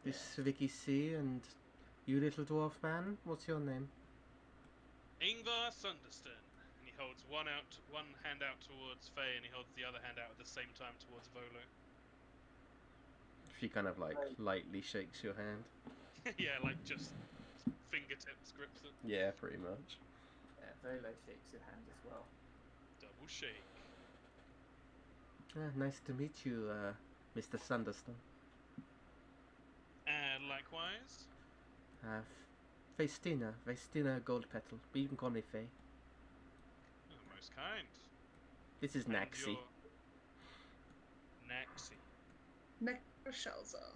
this Vicky C and you, little dwarf man. What's your name? Ingvar Sunderston. And he holds one hand out towards Faye, and he holds the other hand out at the same time towards Volo. She kind of like lightly shakes your hand. Yeah, like just fingertips grips it. Yeah, pretty much. Yeah, Volo shakes your hand as well. Double shake. Nice to meet you, Mr. Sanderston. And likewise. Festina Goldpetal, but you can call me Faye. Oh, most kind. This is Naxi. Naxi. Necroshalzar.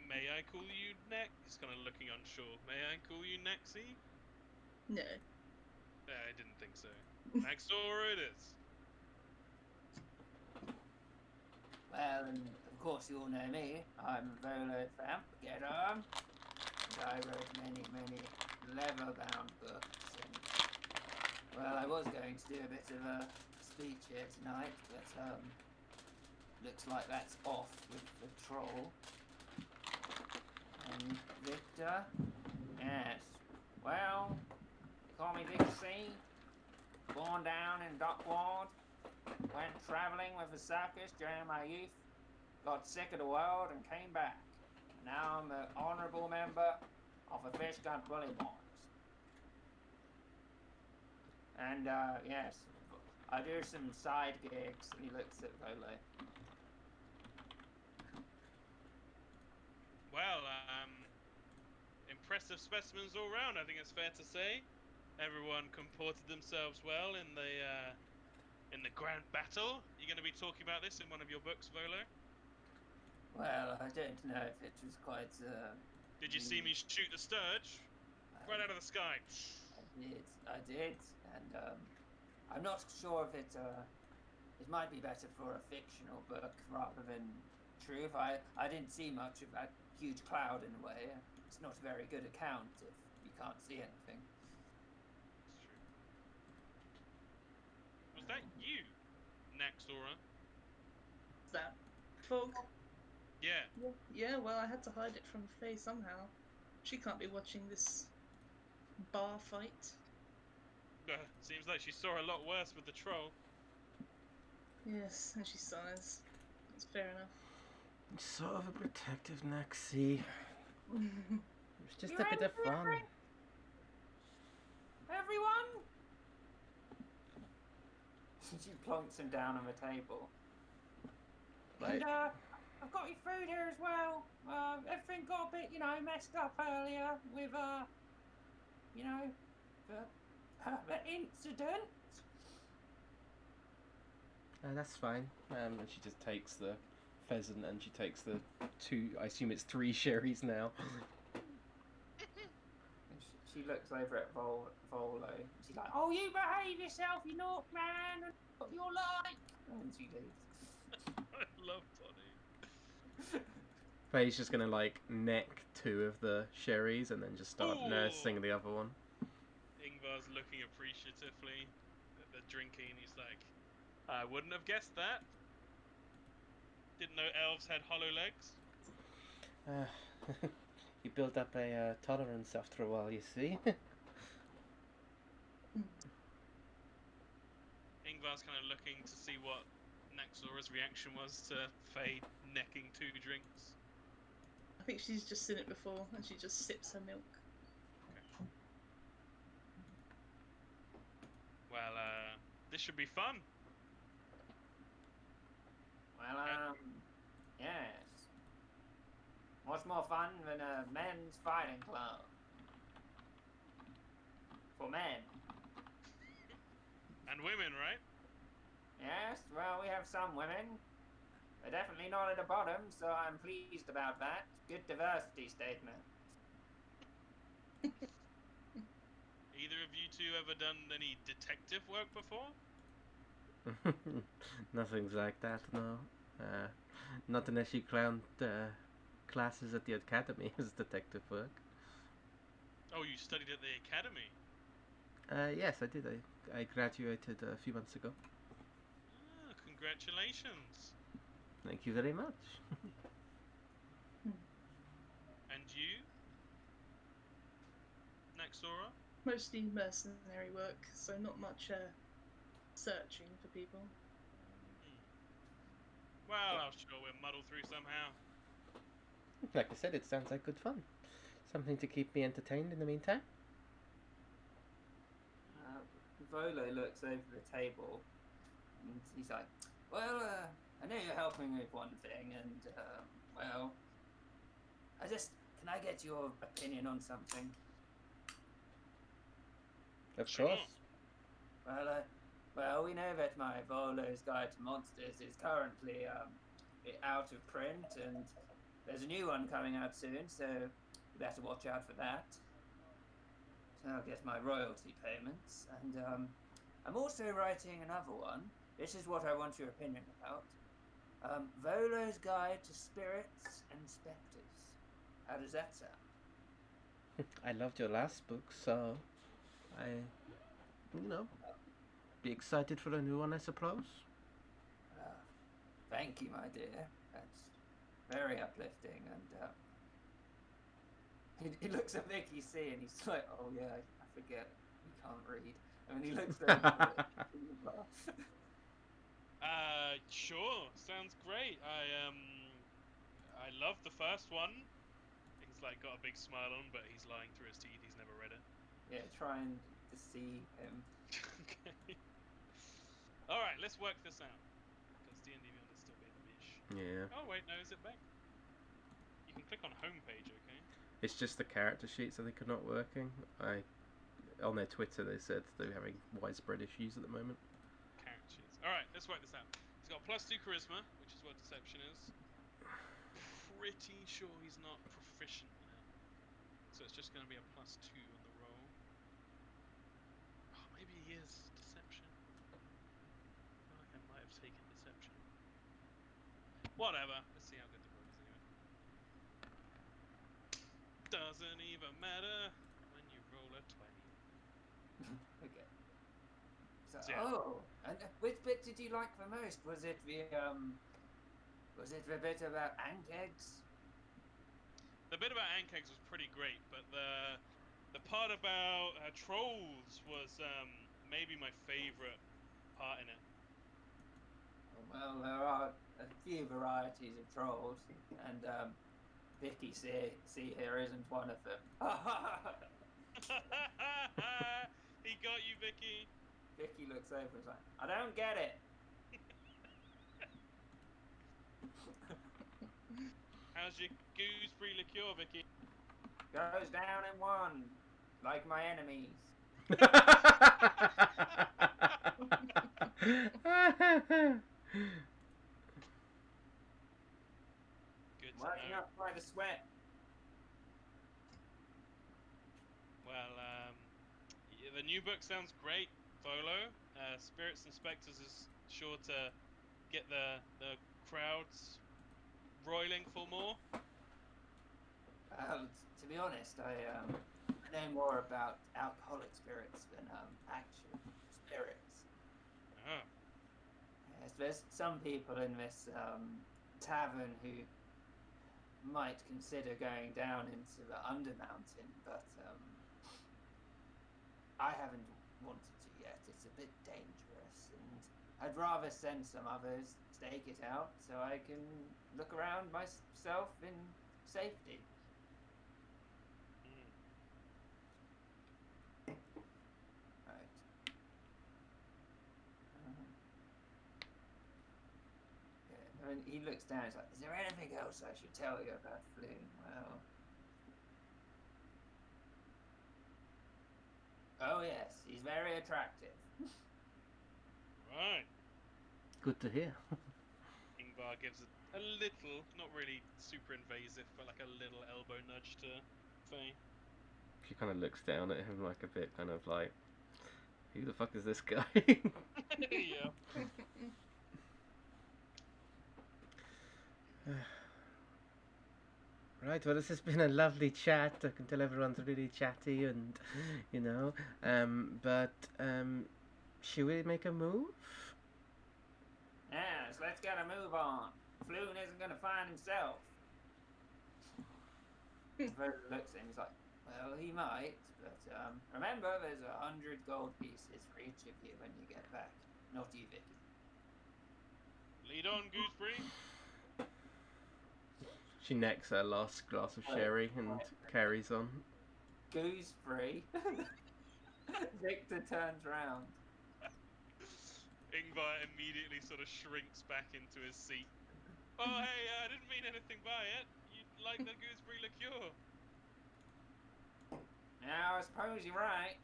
May I call you Nex? He's kind of looking unsure. May I call you Naxi? No. I didn't think so. Naxora it is. Well, and of course you all know me. I'm Volo Vamp, get on. And I wrote many, many leather-bound books. And, well, I was going to do a bit of a speech here tonight, but looks like that's off with the troll. And Victor? Yes. Well, call me Vic C. Born down in Dockward. Went travelling with the circus during my youth. Got sick of the world and came back. Now I'm an honourable member of the Fish Gun Bully Boys. And yes, I do some side gigs. And he looks at Volo. Well, impressive specimens all round, I think it's fair to say. Everyone comported themselves well in the grand battle. You're going to be talking about this in one of your books, Volo? Well, I don't know if it was quite. Did you see me shoot the sturge? Right out of the sky. I did, and I'm not sure if it might be better for a fictional book rather than true. I didn't see much of that huge cloud in a way. It's not a very good account if you can't see anything. Was that you, Naxora? Is that fog? Yeah. Yeah, well, I had to hide it from Faye somehow. She can't be watching this bar fight. Seems like she saw a lot worse with the troll. Yes, and she sighs. That's fair enough. So overprotective, Naxi. It's just a bit of fun. Everyone! She plonks him down on the table. Right. And I've got your food here as well. Everything got a bit, messed up earlier with, the incident. That's fine. And she just takes the pheasant and she takes the I assume it's 3 sherries now. She looks over at Volo. She's like, "Oh, you behave yourself, you naughty man, and what you're like." And she leaves. I love Bonnie. Faye's just gonna neck 2 of the sherries and then just start nursing the other one. Ingvar's looking appreciatively at the drinking. He's like, I wouldn't have guessed that. Didn't know elves had hollow legs. You build up a tolerance after a while, you see. Ingvar's kind of looking to see what Naxora's reaction was to Faye necking 2 drinks. I think she's just seen it before and she just sips her milk. Okay. Well, this should be fun. Well, yes. What's more fun than a men's fighting club? For men. And women, right? Yes, well, we have some women. They're definitely not at the bottom, so I'm pleased about that. Good diversity statement. Either of you two ever done any detective work before? Nothing's like that, no. Not unless you count classes at the academy as detective work. Oh, you studied at the academy? Yes, I did. I graduated a few months ago. Ah, congratulations. Thank you very much. And you? Naxora? Mostly mercenary work, so not much searching for people. Well, I'm sure we'll muddle through somehow. Like I said, it sounds like good fun. Something to keep me entertained in the meantime. Volo looks over the table and he's like, well, I know you're helping me with one thing, and, well, can I get your opinion on something? Of Sure. course. Well, we know that my Volo's Guide to Monsters is currently out of print, and there's a new one coming out soon, so you better watch out for that. So I'll get my royalty payments, and I'm also writing another one. This is what I want your opinion about. Volo's Guide to Spirits and Spectres. How does that sound? I loved your last book, so be excited for a new one, I suppose. Thank you, my dear. That's very uplifting. And he looks at Vicky C and he's like, "Oh yeah, I forget he can't read." And he looks over at Sure. Sounds great. I love the first one. He's like got a big smile on, but he's lying through his teeth. He's never read it. Yeah, trying to see him. Okay. All right, let's work this out. Because D&D Beyond is still being a bitch. Yeah. Oh wait, no, is it back? You can click on homepage, okay? It's just the character sheets I think are not working. On their Twitter they said they're having widespread issues at the moment. Character sheets. All right, let's work this out. He's got +2 charisma, which is what deception is. Pretty sure he's not proficient in it, so it's just going to be a +2 on the roll. Oh, maybe he is deception. I feel like I might have taken deception. Whatever. Let's see how good the roll is anyway. Doesn't even matter when you roll a 20. Okay. So, Yeah. and which bit did you like the most? Was it the bit about ant eggs? The bit about ant eggs was pretty great, but the part about trolls was maybe my favorite part in it. Well, there are a few varieties of trolls, and Vicky C here isn't one of them. He got you, Vicky. Vicky looks over and is like, I don't get it. How's your gooseberry liqueur, Vicky? Goes down in one, like my enemies. Good to Working know. up by the sweat. Well, the new book sounds great, Volo. Spirits and Spectres is sure to get the crowds roiling for more. To be honest, I know more about alcoholic spirits than actual spirits. Oh. Yes, there's some people in this tavern who might consider going down into the Undermountain, but I haven't wanted to yet. It's a bit dangerous, and I'd rather send some others stake it out so I can look around myself in safety. Right. Yeah, I mean, he looks down. He's like, "Is there anything else I should tell you about Floon?" Well, oh yes, he's very attractive. Right. Good to hear. Ingvar Ingvar gives a little, not really super invasive, but like a little elbow nudge to Faye. She kind of looks down at him like a bit kind of like, who the fuck is this guy? Yeah. Right, well, this has been a lovely chat. I can tell everyone's really chatty and, you know, should we make a move? Yes, let's get a move on. Floon isn't going to find himself. Vert looks at him, he's like, well, he might, but remember, there's 100 gold pieces for each of you when you get back. Not you, Vicky. Lead on, Gooseberry. She necks her last glass of sherry and carries on. Gooseberry. Victor turns round. Ingvar immediately sort of shrinks back into his seat. Oh, hey, I didn't mean anything by it. You like the gooseberry liqueur? Now, I suppose you're right.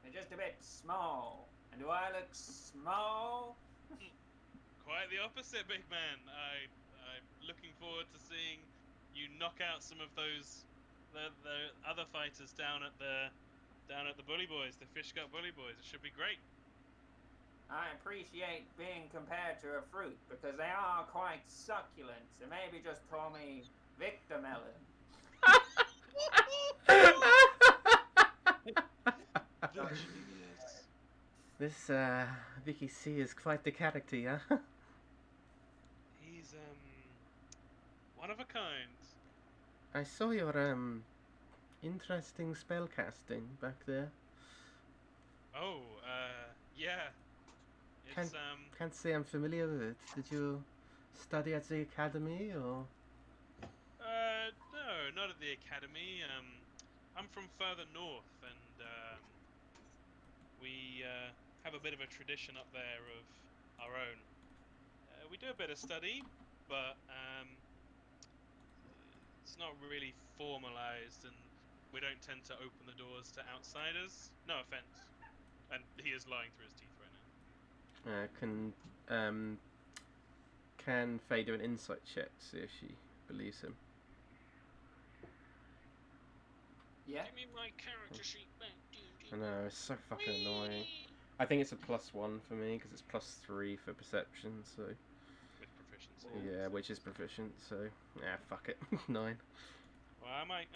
They're just a bit small. And do I look small? Quite the opposite, big man. I'm looking forward to seeing you knock out some of those the other fighters down at the bully boys, the fish gut bully boys. It should be great. I appreciate being compared to a fruit because they are quite succulent. So maybe just call me Victor Melon. This Vicky C is quite the character, yeah? He's one of a kind. I saw your interesting spell casting back there. Oh, yeah. It's Can't say I'm familiar with it. Did you study at the academy or? No, not at the academy. I'm from further north, and we have a bit of a tradition up there of our own. We do a bit of study, but it's not really formalized, and we don't tend to open the doors to outsiders. No offense. And he is lying through his teeth right now. Can Faye do an insight check, see if she believes him? Yeah. Give me my character sheet back. I know, it's so fucking annoying. I think it's a +1 for me because it's +3 for perception, so. With proficiency. Yeah, which is proficient, so. Yeah, fuck it. 9. Well, I might.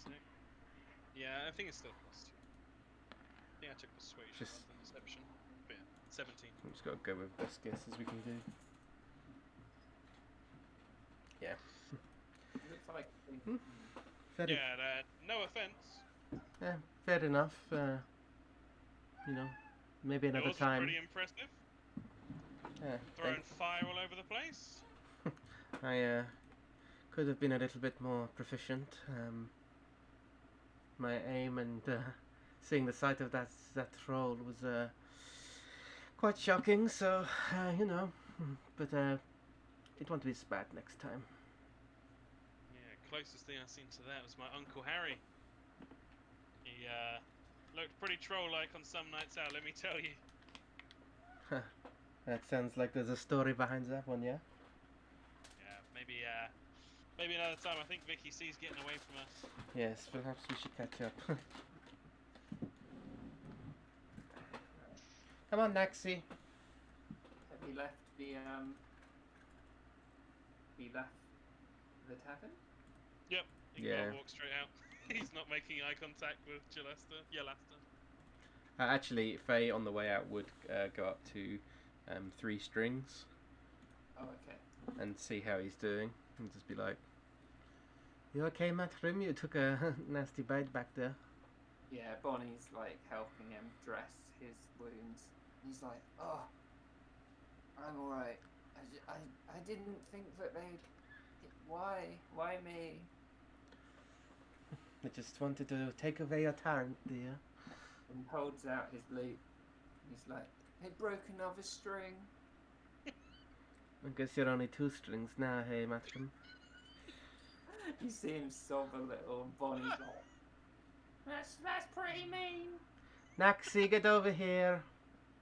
So, yeah, I think it's still +2. I think I took persuasion Just- rather than deception. But yeah, 17. I'm just gotta go with best guesses we can do. Yeah. Looks like. Fair, Yeah, no offense. yeah, fair enough. You know, maybe another Yours is time. pretty impressive. Yeah, Throwing fire all over the place. I could have been a little bit more proficient. My aim and seeing the sight of that troll was quite shocking. So you know, but it won't be as bad next time. Yeah, closest thing I've seen to that was my Uncle Harry. He looked pretty troll-like on some nights out, let me tell you. That sounds like there's a story behind that one, yeah. Yeah, maybe another time. I think Vicky C's getting away from us. Yes, perhaps we should catch up. Come on, Naxi. Have we left the tavern? Yep, Ingvar Yeah. walks straight out. He's not making eye contact with Yelasta. Actually, Faye on the way out would go up to 3 strings Oh, okay. and see how he's doing, and just be like, "You okay, Matrim? You took a nasty bite back there." Yeah, Bonnie's like helping him dress his wounds. He's like, oh, I'm alright. I didn't think that they'd. Why me? I just wanted to take away your talent, dear. And holds out his lute. He's like, they broke another string. I guess you're only 2 strings now, hey, Matrim. You see him sob a little, and Bonnie's like, that's pretty mean. Naxi, get over here.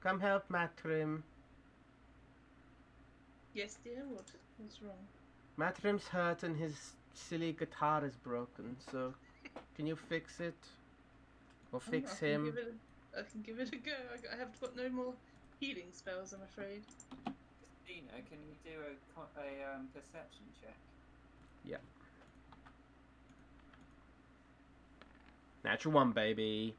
Come help Matrim. Yes, dear. What's wrong? Matrim's hurt and his silly guitar is broken, so can you fix it? Or fix I him? can give it a go. I have got no more healing spells, I'm afraid. Christina, can you do a perception check? Yeah. Natural 1, baby.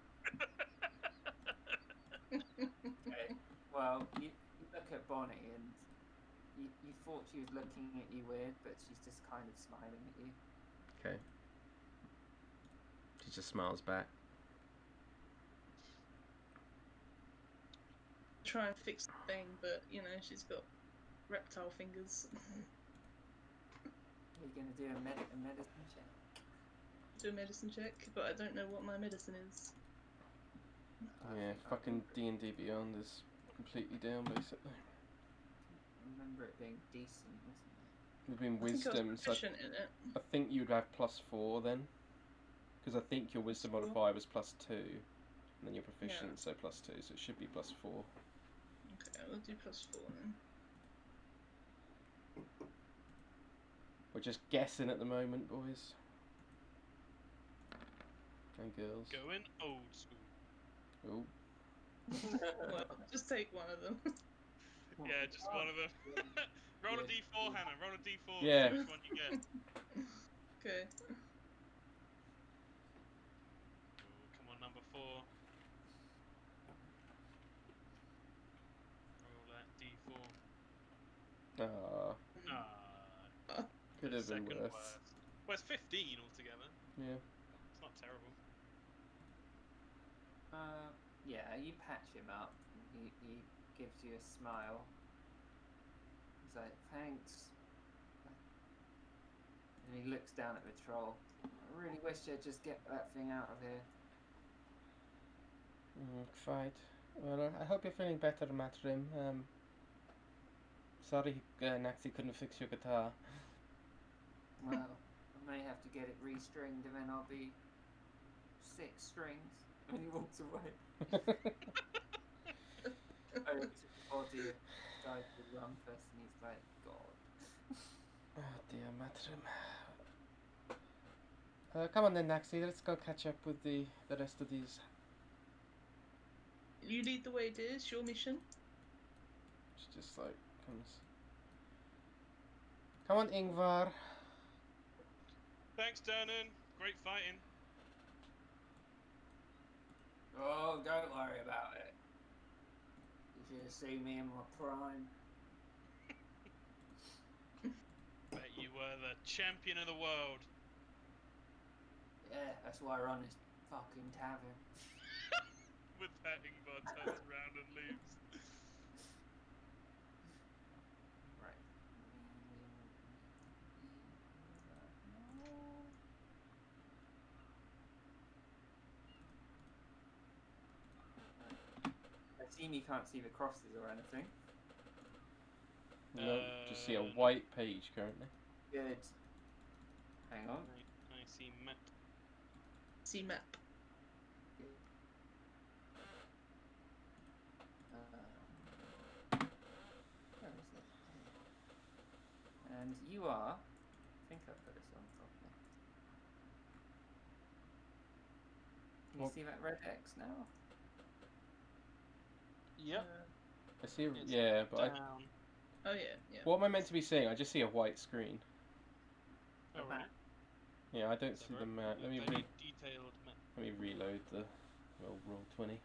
Okay. Well, you look at Bonnie and you thought she was looking at you weird, but she's just kind of smiling at you. Okay. She just smiles back. Try and fix the thing, but you know she's got reptile fingers. You're going to do a medicine check. Do a medicine check, but I don't know what my medicine is. Yeah, fucking D&D Beyond is completely down, basically. I remember it being decent, wasn't it? We've been I think I wisdom, was so proficient in it. I think you'd have +4 then. Because I think your wisdom +4? modifier was +2. And then you're proficient, Yeah. so +2, so it should be +4. Okay, we'll do +4 then. We're just guessing at the moment, boys. And girls. Going old school. Oh. Well, just take one of them. Yeah, just one of them. Roll a d4, Hannah. Roll a d4. Yeah. See which one you get. Okay. Ooh, come on, number 4. Roll that d4. Ah, Could have been second worse. worst. Well, it's 15 altogether. Yeah. It's not terrible. Yeah, you patch him up. He gives you a smile. He's like, thanks. And he looks down at the troll. I really wish I'd just get that thing out of here. Right. Well, I hope you're feeling better, Matrim. Sorry, Naxi couldn't fix your guitar. Well, I may have to get it restringed and then I'll be 6 strings. And he walks away. Over to the body of the guy called Rumpus, and he's like, God. Oh dear, Matrim. Come on then, Naxi, let's go catch up with the rest of these. You lead the way, dear. It's your mission. She just like comes. Come on, Ingvar. Thanks, Dernan. Great fighting. Oh, don't worry about it. You should have seen me in my prime. Bet you were the champion of the world. Yeah, that's why we're on this fucking tavern. With that, Ingvar turns around and leaves. Right. I assume you can't see the crosses or anything. No, just see a no. white page currently. Good. Hang on. I see map. See map. Good. Where is it? And you are. I think I put this on properly. Can you What? see that red X now? Yep. I see, It's yeah, but I, down. Oh yeah, yeah. what am I meant to be seeing? I just see a white screen. Oh, right. Yeah, I don't Is that see right? the map. Let me Very detailed map. reload the roll 20.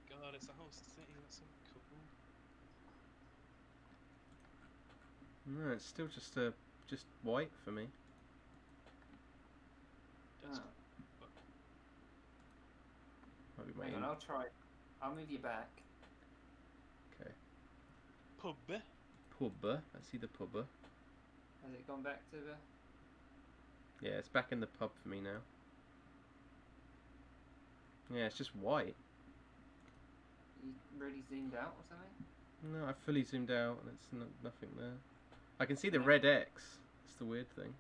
God, it's a whole city. That's so cool. No, it's still just white for me. That's Oh. Might be my Hang on, I'll try. I'll move you back. Okay. pub. Pubba. I see the pubba. Has it gone back to the... Yeah, it's back in the pub for me now. Yeah, it's just white. You really zoomed out or something? No, I fully zoomed out and it's nothing there. I can see the Yeah. red X. It's the weird thing.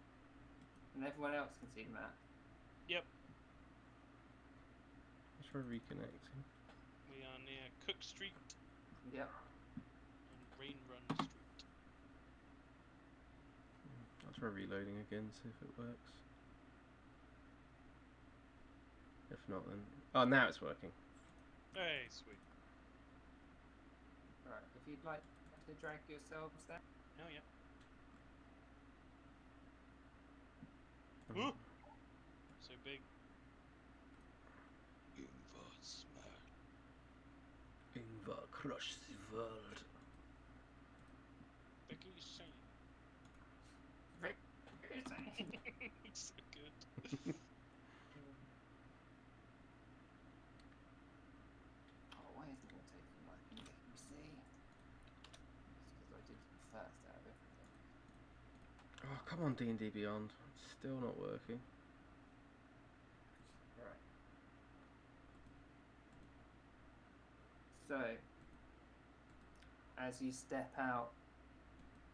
And everyone else can see the map. Yep. Let's try reconnecting. We are near Cook Street Yep. and Rain Run Street. I'll try reloading again, see if it works. If not, then... Oh, now it's working. Hey, sweet. Right, if you'd like to drag yourselves down. Oh, yeah. Um, Woo! So big. Ingvar smell. Ingvar crush the world. Becky Shane. So good. Oh, why is it all taking my PC? It's because I did it first out of everything. Oh, come on, D&D Beyond. It's still not working. Right. So, as you step out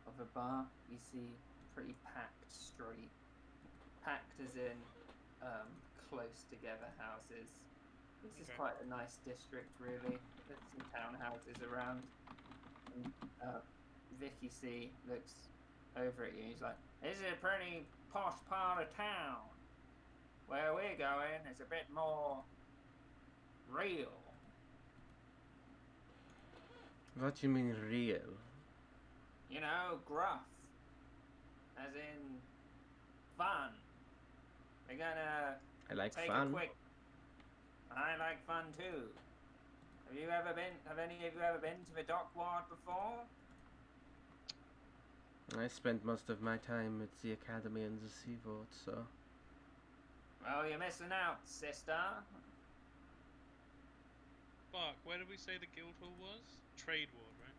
of a bar, you see pretty packed street. Packed as in close together houses. This is Okay. quite a nice district, really. There's some townhouses around. And, Vicky C looks over at you. He's like, "This is a pretty posh part of town. Where we're going is a bit more real." What do you mean real? You know, gruff. As in fun. We're gonna I like take fun. a quick... I like fun too. Have any of you ever been to the dock ward before? I spent most of my time at the academy and the seaboard, so... Well, you're missing out, sister. Fuck, where did we say the guild hall was? Trade ward, right?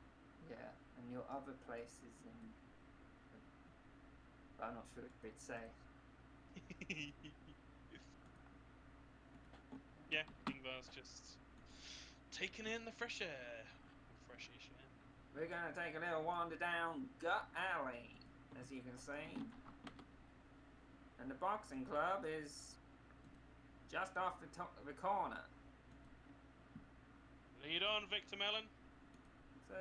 Yeah, and your other place is in... I'm not sure what they'd say. Yeah, Ingvar's just taking in the fresh air. Freshish air. We're gonna take a little wander down Gut Alley, as you can see. And the boxing club is just off the top of the corner. Lead on, Victor Mellon. So,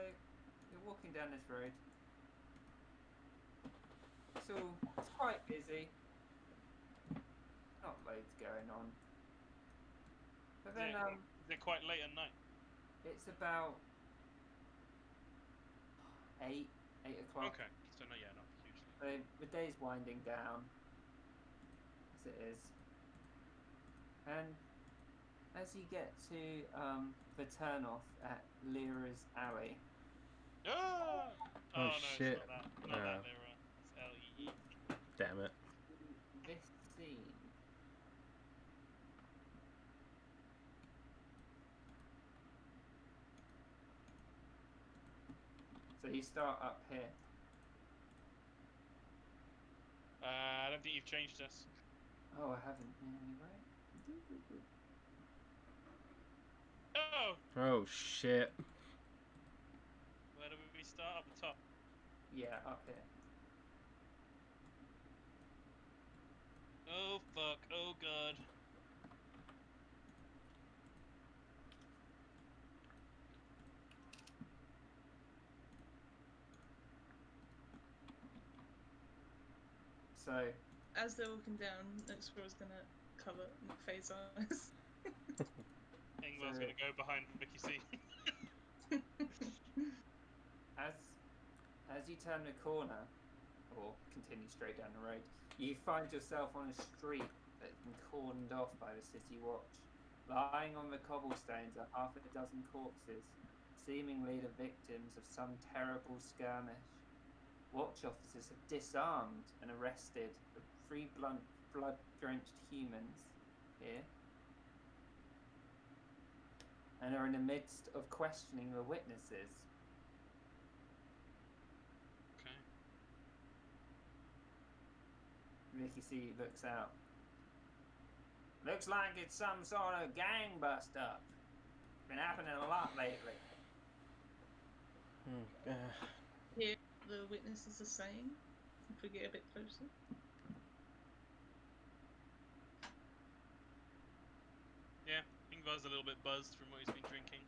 you're walking down this road. It's quite busy. Not loads going on. But then, Yeah, is it quite late at night? it's about 8 o'clock. Okay, so no, yeah, not hugely. So the day's winding down, as it is. And as you get to the turnoff at Lyra's Alley, Ah! Oh, no, shit. it's not that. Not Ah. that, Lyra. It's L-E-E. Damn it. this scene. So you start up here. I don't think you've changed us. Oh, I haven't anyway. Oh! Oh, shit. Where do we start? Up the top. Yeah, up here. Oh, fuck. Oh, God. So As they're walking down, Explorer's gonna cover McFay's eyes. Ingvar's So- gonna go behind Vicky C. as you turn the corner, or continue straight down the road, you find yourself on a street that's been cordoned off by the city watch. Lying on the cobblestones are half a dozen corpses, seemingly the victims of some terrible skirmish. Watch officers have disarmed and arrested the three blood-drenched humans here, and are in the midst of questioning the witnesses. Okay. Vicky C looks out. Looks like it's some sort of gang bust up. Been happening a lot lately. Hear the witnesses are saying. If we get a bit closer. Yeah, Ingvar's a little bit buzzed from what he's been drinking.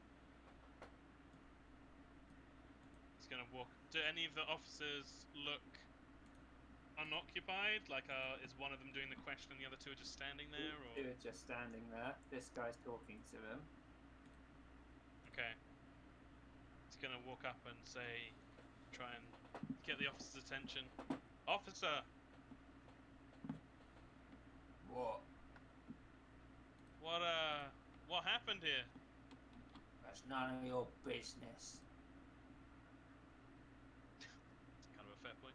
He's gonna walk. Do any of the officers look unoccupied? Like, is one of them doing the question and the other two are just standing there? Two Or are just standing there. This guy's talking to them. okay, he's gonna walk up and say, try and get the officer's attention. Officer, What? what happened here? That's none of your business. It's kind of a fair point.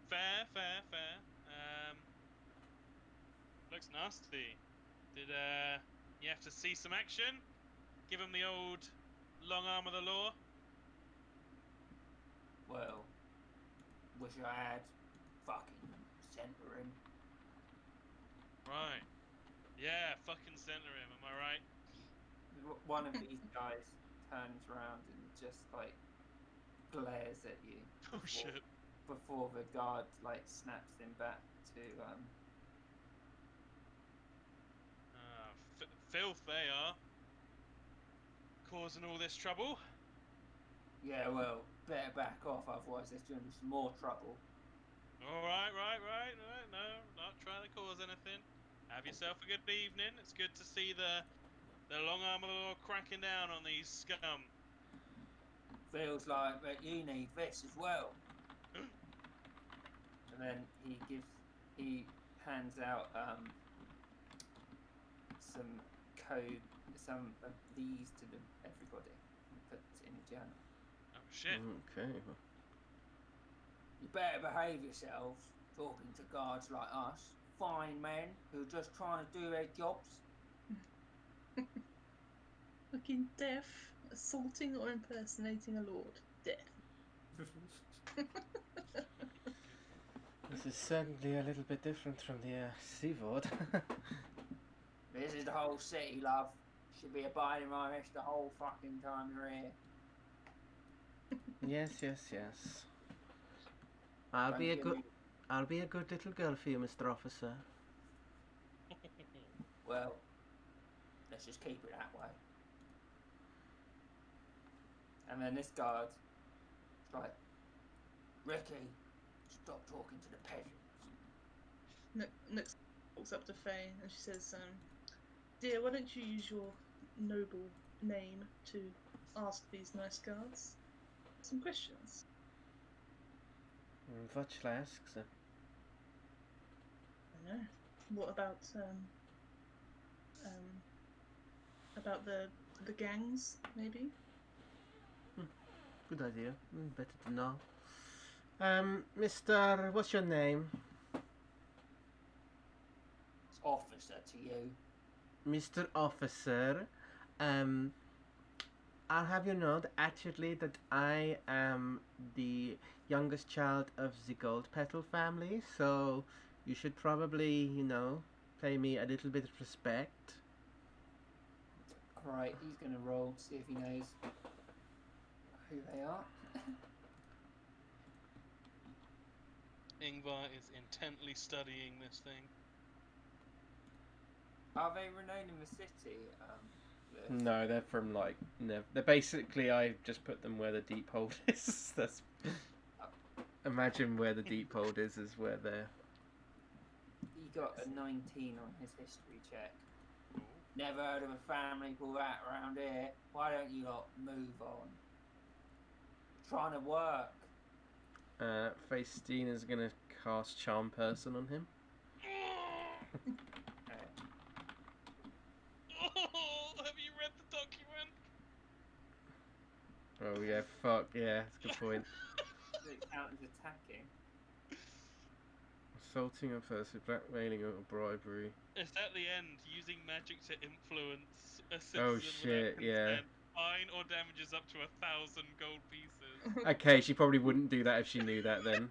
Fair. Looks nasty. Did you have to see some action? Give him the old long arm of the law? Well, wish I had. Fucking center him. Right. Yeah, fucking center him, am I right? One of these guys turns around and just like glares at you. Oh shit. Before the guard like snaps him back to Filth they are. Causing all this trouble. yeah, well, better back off, otherwise there's going to be some more trouble. Alright. No, not trying to cause anything. Have yourself a good evening. It's good to see the long arm of the law cracking down on these scum. Feels like that you need this as well. And then he hands out some code, some of these to everybody, and puts in a journal. Oh shit. Okay. You better behave yourselves, talking to guards like us, fine men who are just trying to do their jobs. Looking deaf, assaulting or impersonating a lord. Death. This is certainly a little bit different from the seaboard. This is the whole city, love. Should be abiding by this the whole fucking time you're here. Yes. I'll be a good little girl for you, Mr. Officer. Well, let's just keep it that way. And then this guard is like, Ricky, stop talking to the peasants. Nix walks up to Faye and she says, Dear, why don't you use your noble name to ask these nice guards some questions? What shall I ask, sir? I don't know. What about the gangs, maybe? Good idea. Better to know. Mr. What's your name? It's officer to you. Mr. Officer, I'll have you know actually that I am the youngest child of the Gold Petal family, so you should probably, pay me a little bit of respect. Alright, he's gonna roll to see if he knows who they are. Ingvar is intently studying this thing. Are they renowned in the city? Lewis? No, they're from they're basically, I just put them where the deep hold is. That's imagine where the deep hold is where they're. He got a 19 on his history check. Never heard of a family called that around here. Why don't you lot move on? Trying to work. Faustina's gonna cast Charm Person on him. Oh, have you read the document? Oh yeah, fuck yeah, that's a good point. Does it count as attacking? Assaulting a person, blackmailing or bribery. It's at the end, using magic to influence a citizen Oh, without shit, yeah. consent. Fine or damages up to 1,000 gold pieces. Okay, she probably wouldn't do that if she knew that then.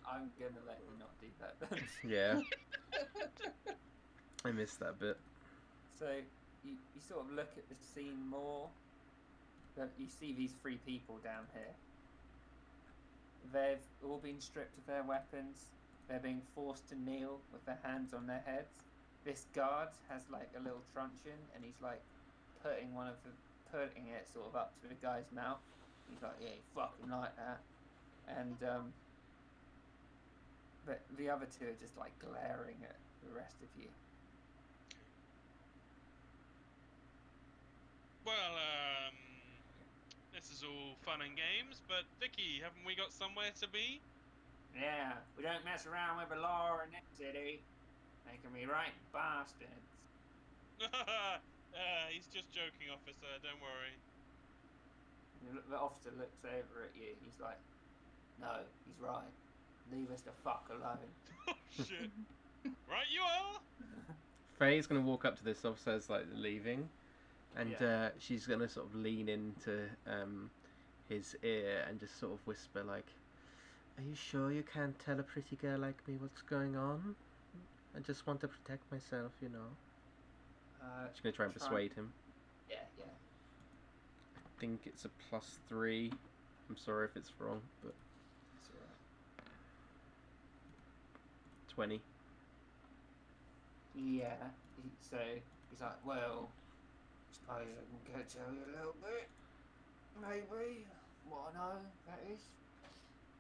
I'm gonna let you not do that then. Yeah. I missed that bit. So you sort of look at the scene more. You see these three people down here. They've all been stripped of their weapons. They're being forced to kneel with their hands on their heads. This guard has like a little truncheon, and he's like putting it sort of up to the guy's mouth, He's like, yeah, you fucking like that. And but the other two are just like glaring at the rest of you. Well, this is all fun and games, but Vicky, haven't we got somewhere to be? Yeah, we don't mess around with the law in this city. They can be right bastards. He's just joking, officer. Don't worry. And the officer looks over at you. He's like, no, he's right. Leave us the fuck alone. Oh shit! Right, you are. Faye's gonna walk up to this officer as like leaving, and Yeah. she's gonna sort of lean into his ear and just sort of whisper like, "Are you sure you can't tell a pretty girl like me what's going on? I just want to protect myself, you know." She's gonna try and persuade him. Yeah, yeah. I think it's a +3. I'm sorry if it's wrong, but It's alright. 20. Yeah. So he's like, well, I suppose I can go tell you a little bit. Maybe. What I know, that is.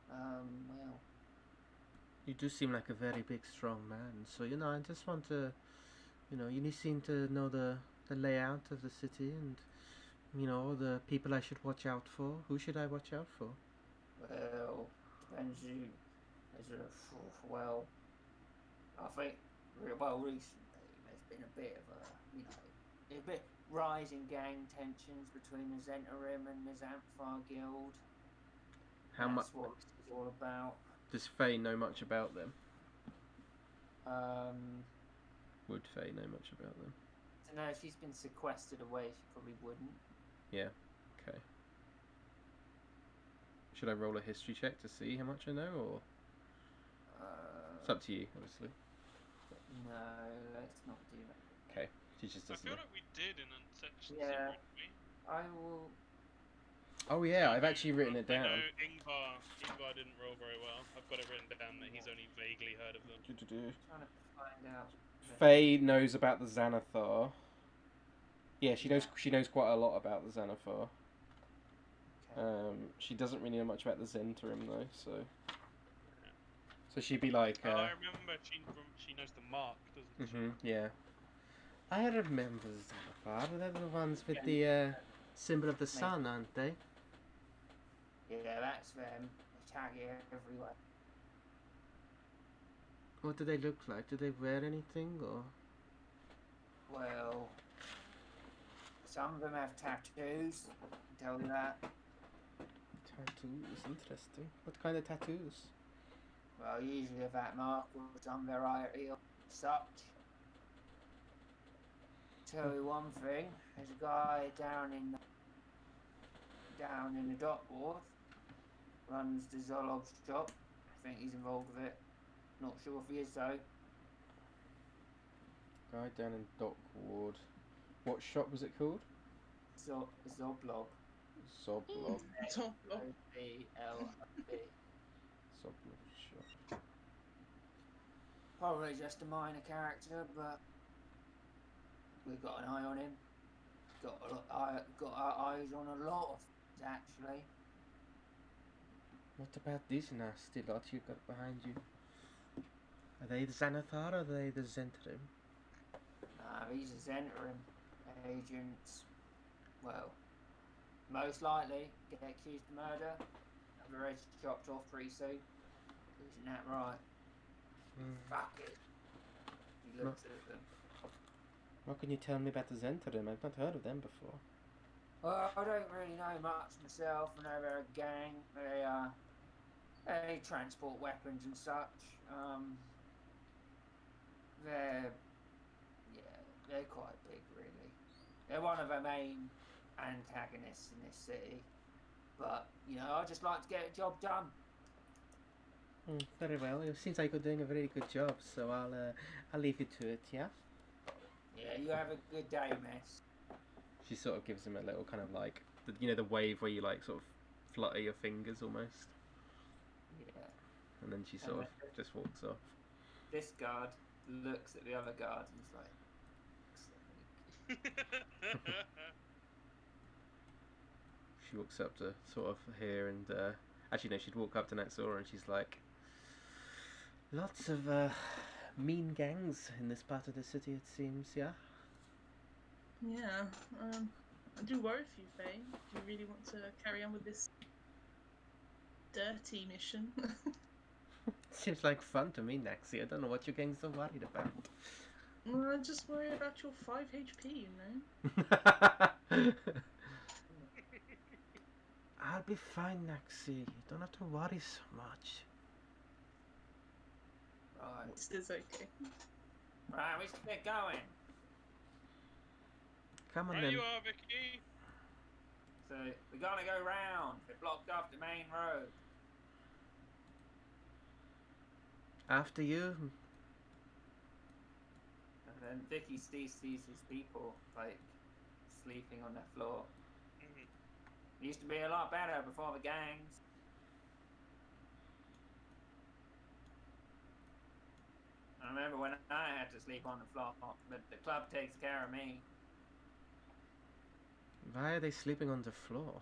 Well. You do seem like a very big, strong man. So, you know, I just want to, you know, you seem to know the layout of the city and, you know, the people I should watch out for. Who should I watch out for? Well, depends who. Well, I think, well, recently there's been a bit of a bit rising gang tensions between the Zentarim and the Xanthar Guild. How much? That's what this is all about. Does Faye know much about them? Would Faye know much about them? I don't know, if she's been sequestered away, she probably wouldn't. Yeah. Okay. Should I roll a history check to see how much I know, or it's up to you, obviously. No, let's not do that. Okay. She just I doesn't feel know. like we did in section Yeah. 0, didn't we? I will. Oh yeah, I've actually written it I down. know Ingvar didn't roll very well. I've got it written down that he's only vaguely heard of them. Trying to find out. Faye knows about the Xanathar. Yeah, she knows quite a lot about the Xanathar. Okay. She doesn't really know much about the Zentarim though, so she'd be like. I remember she knows the mark, doesn't she? Yeah. I remember the Xanathar. They're the ones with the symbol of the sun, aren't they? Yeah, that's them. They tag you everywhere. What do they look like? Do they wear anything, or? Well, some of them have tattoos. I can tell you that. Tattoos, interesting. What kind of tattoos? Well, usually of that mark or some variety of such. Tell you one thing, there's a guy down in the dock ward, runs the Zolog shop. I think he's involved with it. Not sure if he is though. Guy down in Dock Ward. What shop was it called? Zoblog. Zoblog. Zoblog. O-B-L-O-B. Zoblog shop. Probably just a minor character, but we've got an eye on him. Got our eyes on a lot of things, actually. What about this nasty lot you got behind you? Are they the Xanathar or are they the Zentarim? These are Zentarim agents. Well, most likely get accused of murder. Have their heads chopped off pretty soon. Isn't that right? Fuck it. He looks at them. What can you tell me about the Zentarim? I've not heard of them before. Well, I don't really know much myself. I know they're a gang. They transport weapons and such. They're quite big, really. They're one of the main antagonists in this city. But, I just like to get a job done. Very well. It seems like you're doing a very good job, so I'll leave you to it, yeah? Yeah, you have a good day, miss. She sort of gives him a little kind of like, the wave where you like sort of flutter your fingers almost. Yeah. And then she sort of just walks off. This guard looks at the other guard and is like, She walks up to sort of here and actually no, she'd walk up to Naxora and she's like, lots of mean gangs in this part of the city, it seems. Yeah. Yeah. I do worry for you, Faye. Do you really want to carry on with this dirty mission? Seems like fun to me, Naxi. I don't know what you're getting so worried about. I just worry about your 5 HP, you know? I'll be fine, Naxi. You don't have to worry so much. Right. This is okay. Right, we should get going. Come on Right then. you are, Vicky. So we gotta go round. They blocked off the main road. After you. And then Vicky sees his people like sleeping on the floor. Mhm. It used to be a lot better before the gangs. I remember when I had to sleep on the floor, but the club takes care of me. Why are they sleeping on the floor?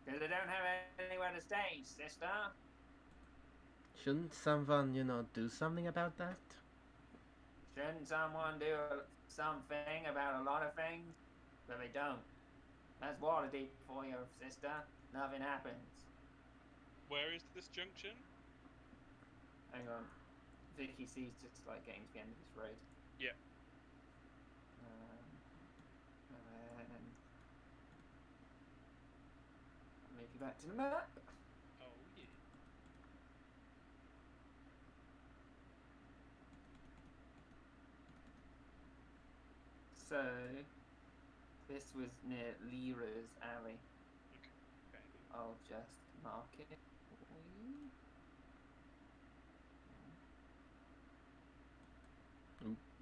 Because they don't have anywhere to stay, sister. Shouldn't someone, do something about that? Shouldn't someone do something about a lot of things? But they don't. That's Waterdeep for you, sister. Nothing happens. Where is this junction? Hang on. Vicky sees just like getting to the end of this road. Yeah. And then I'll move you back to the map. Oh yeah. So this was near Lyra's alley. Okay. I'll just mark it for you.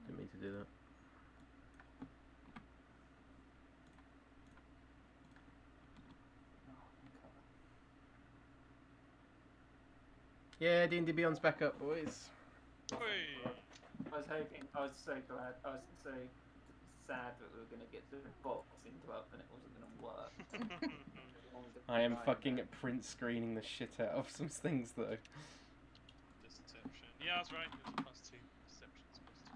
Didn't mean to do that. Yeah, D&D Beyond's back up, boys. Oi. I was hoping, I was so glad, I was so sad that we were going to get the box into up and it wasn't going to work. I am fucking print screening the shit out of some things though. Deception. Yeah, I was right. It was +2. Deception's +2.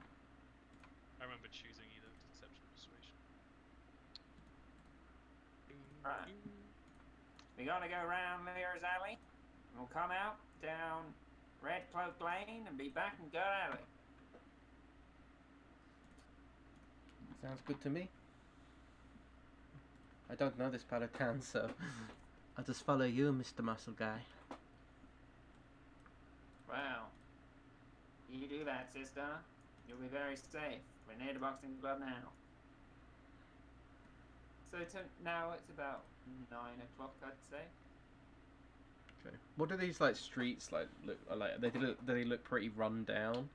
I remember choosing either deception or persuasion. Right. We gotta go round Lyra's alley. And we'll come out down Red Cloak Lane and be back in Good Alley. Sounds good to me. I don't know this part of town, so I'll just follow you, Mr. Muscle Guy. Wow. You do that, sister. You'll be very safe. We're near the boxing club now. So now it's about 9 o'clock, I'd say. Okay. What do these streets look like? They look pretty run down,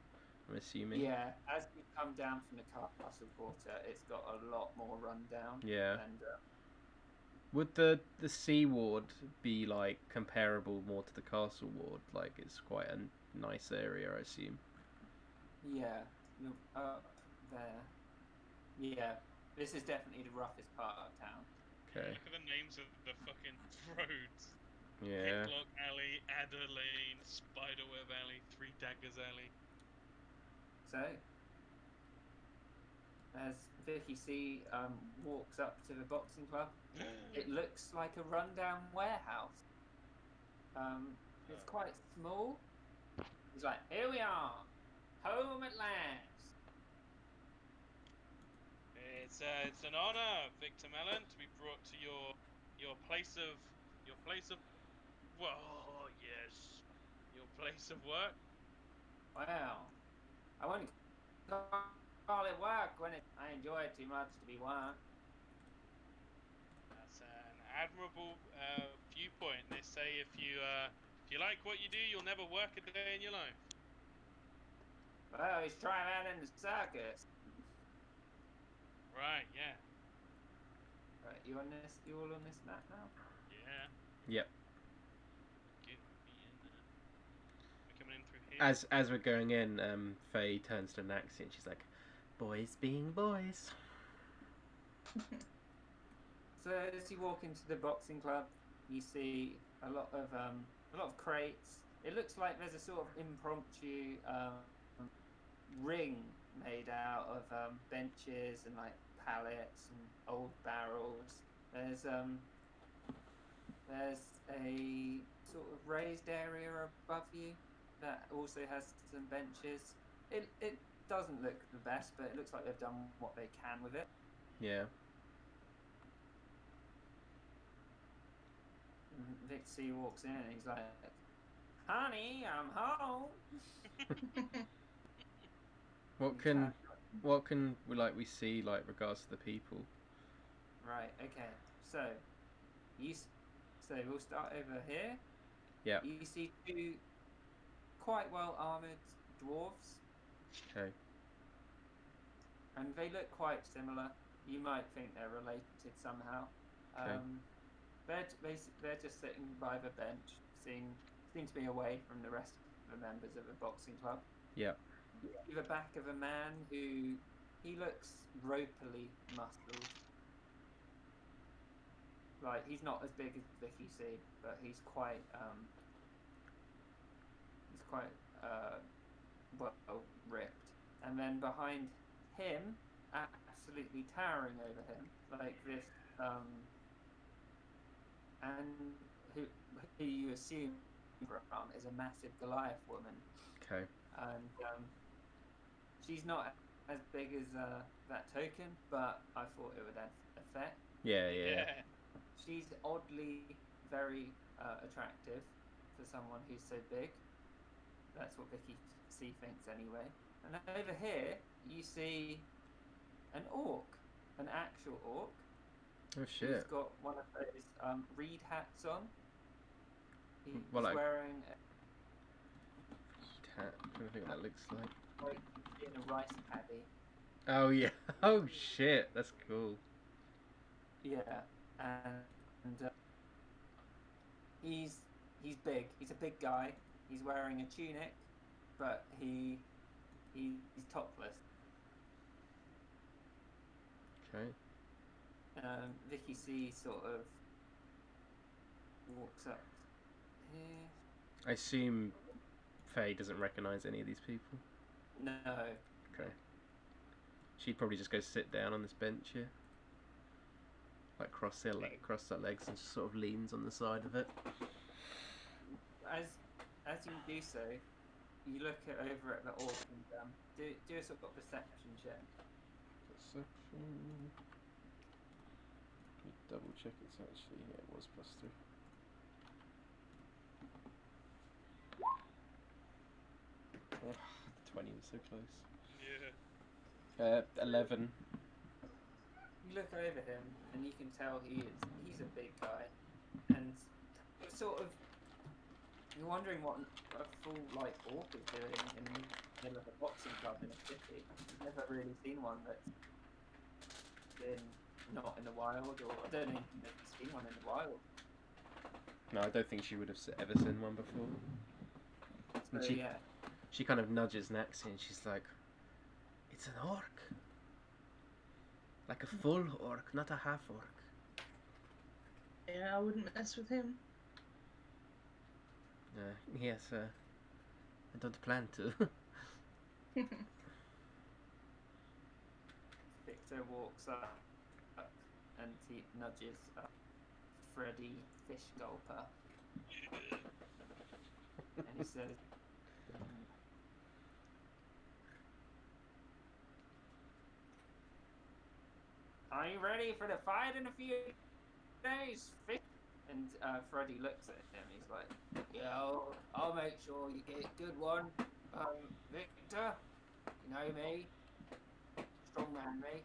I'm assuming. Yeah, as you come down from the castle quarter, it's got a lot more rundown. Yeah. And Would the Sea Ward be comparable more to the Castle Ward? It's quite a nice area, I assume. yeah, you're up there. Yeah, this is definitely the roughest part of town. Okay. Look at the names of the fucking roads. Yeah. Picklock Alley, Adder Lane, Spiderweb Alley, Three Daggers Alley. So, as Vicky C walks up to the boxing club, it looks like a rundown warehouse. It's quite small. He's like, here we are, home at last. It's an honor, Victor Mellon, to be brought to your place of whoa, yes, your place of work. Wow, I wouldn't call it work when I enjoy it too much to be work. That's an admirable viewpoint. They say if you like what you do, you'll never work a day in your life. Well, he's trying out in the circus. Right, yeah. Right, you all on this map now? Yeah. Yep. Get me in there. We're coming in through here. As we're going in, Faye turns to Naxi and she's like, "Boys being boys." So So as you walk into the boxing club, you see a lot of crates. It looks like there's a sort of impromptu ring made out of benches and like pallets and old barrels. There's a sort of raised area above you that also has some benches. It doesn't look the best, but it looks like they've done what they can with it. Yeah. And Vixie walks in and he's like, "Honey, I'm home." What can we see like regards to the people? Right. Okay. So we'll start over here. Yeah. You see two quite well armored dwarves. Okay. And they look quite similar. You might think they're related somehow. Okay. They're just sitting by the bench, seem to be away from the rest of the members of the boxing club. Yeah. You see the back of a man who he looks ropily muscled. Like he's not as big as Vicky C, but he's quite well ripped. And then behind him, absolutely towering over him, like this, and who you assume is a massive Goliath woman. Okay. And she's not as big as that token, but I thought it would add effect. Yeah. She's oddly very attractive for someone who's so big. That's what Vicky C thinks anyway. And over here, you see an orc, an actual orc. Oh shit. He's got one of those reed hats on. He's like wearing hat. I don't think that looks like. In a rice paddy. Oh yeah. Oh shit. That's cool. Yeah, and he's big. He's a big guy. He's wearing a tunic, but he's topless. Okay. Vicky C sort of walks up here. I assume Faye doesn't recognise any of these people. No. Okay. She'd probably just go sit down on this bench here. Like cross her legs and just sort of leans on the side of it. As you do so, you look over at the orc and do a sort of perception check. Perception. Let me double check it's actually, yeah, it was +3. Oh, 20 was so close. Yeah. 11. You look over him and you can tell he's a big guy, and you're wondering what a full like orc is doing in the middle of a boxing club in a city. I've never really seen one that's been not in the wild, or I don't even think I've seen one in the wild. No, I don't think she would have ever seen one before. And So yeah, she kind of nudges Naxi and she's like, "It's an orc. Like a full orc, not a half orc." Yeah, I wouldn't mess with him. Yes, I don't plan to. Victor walks up and he nudges Freddy Fish Gulper, and he says, "Are you ready for the fight in a few days, Fish?" And Freddy looks at him. He's like, "Yeah, I'll make sure you get a good one, Victor. You know me, strong man me."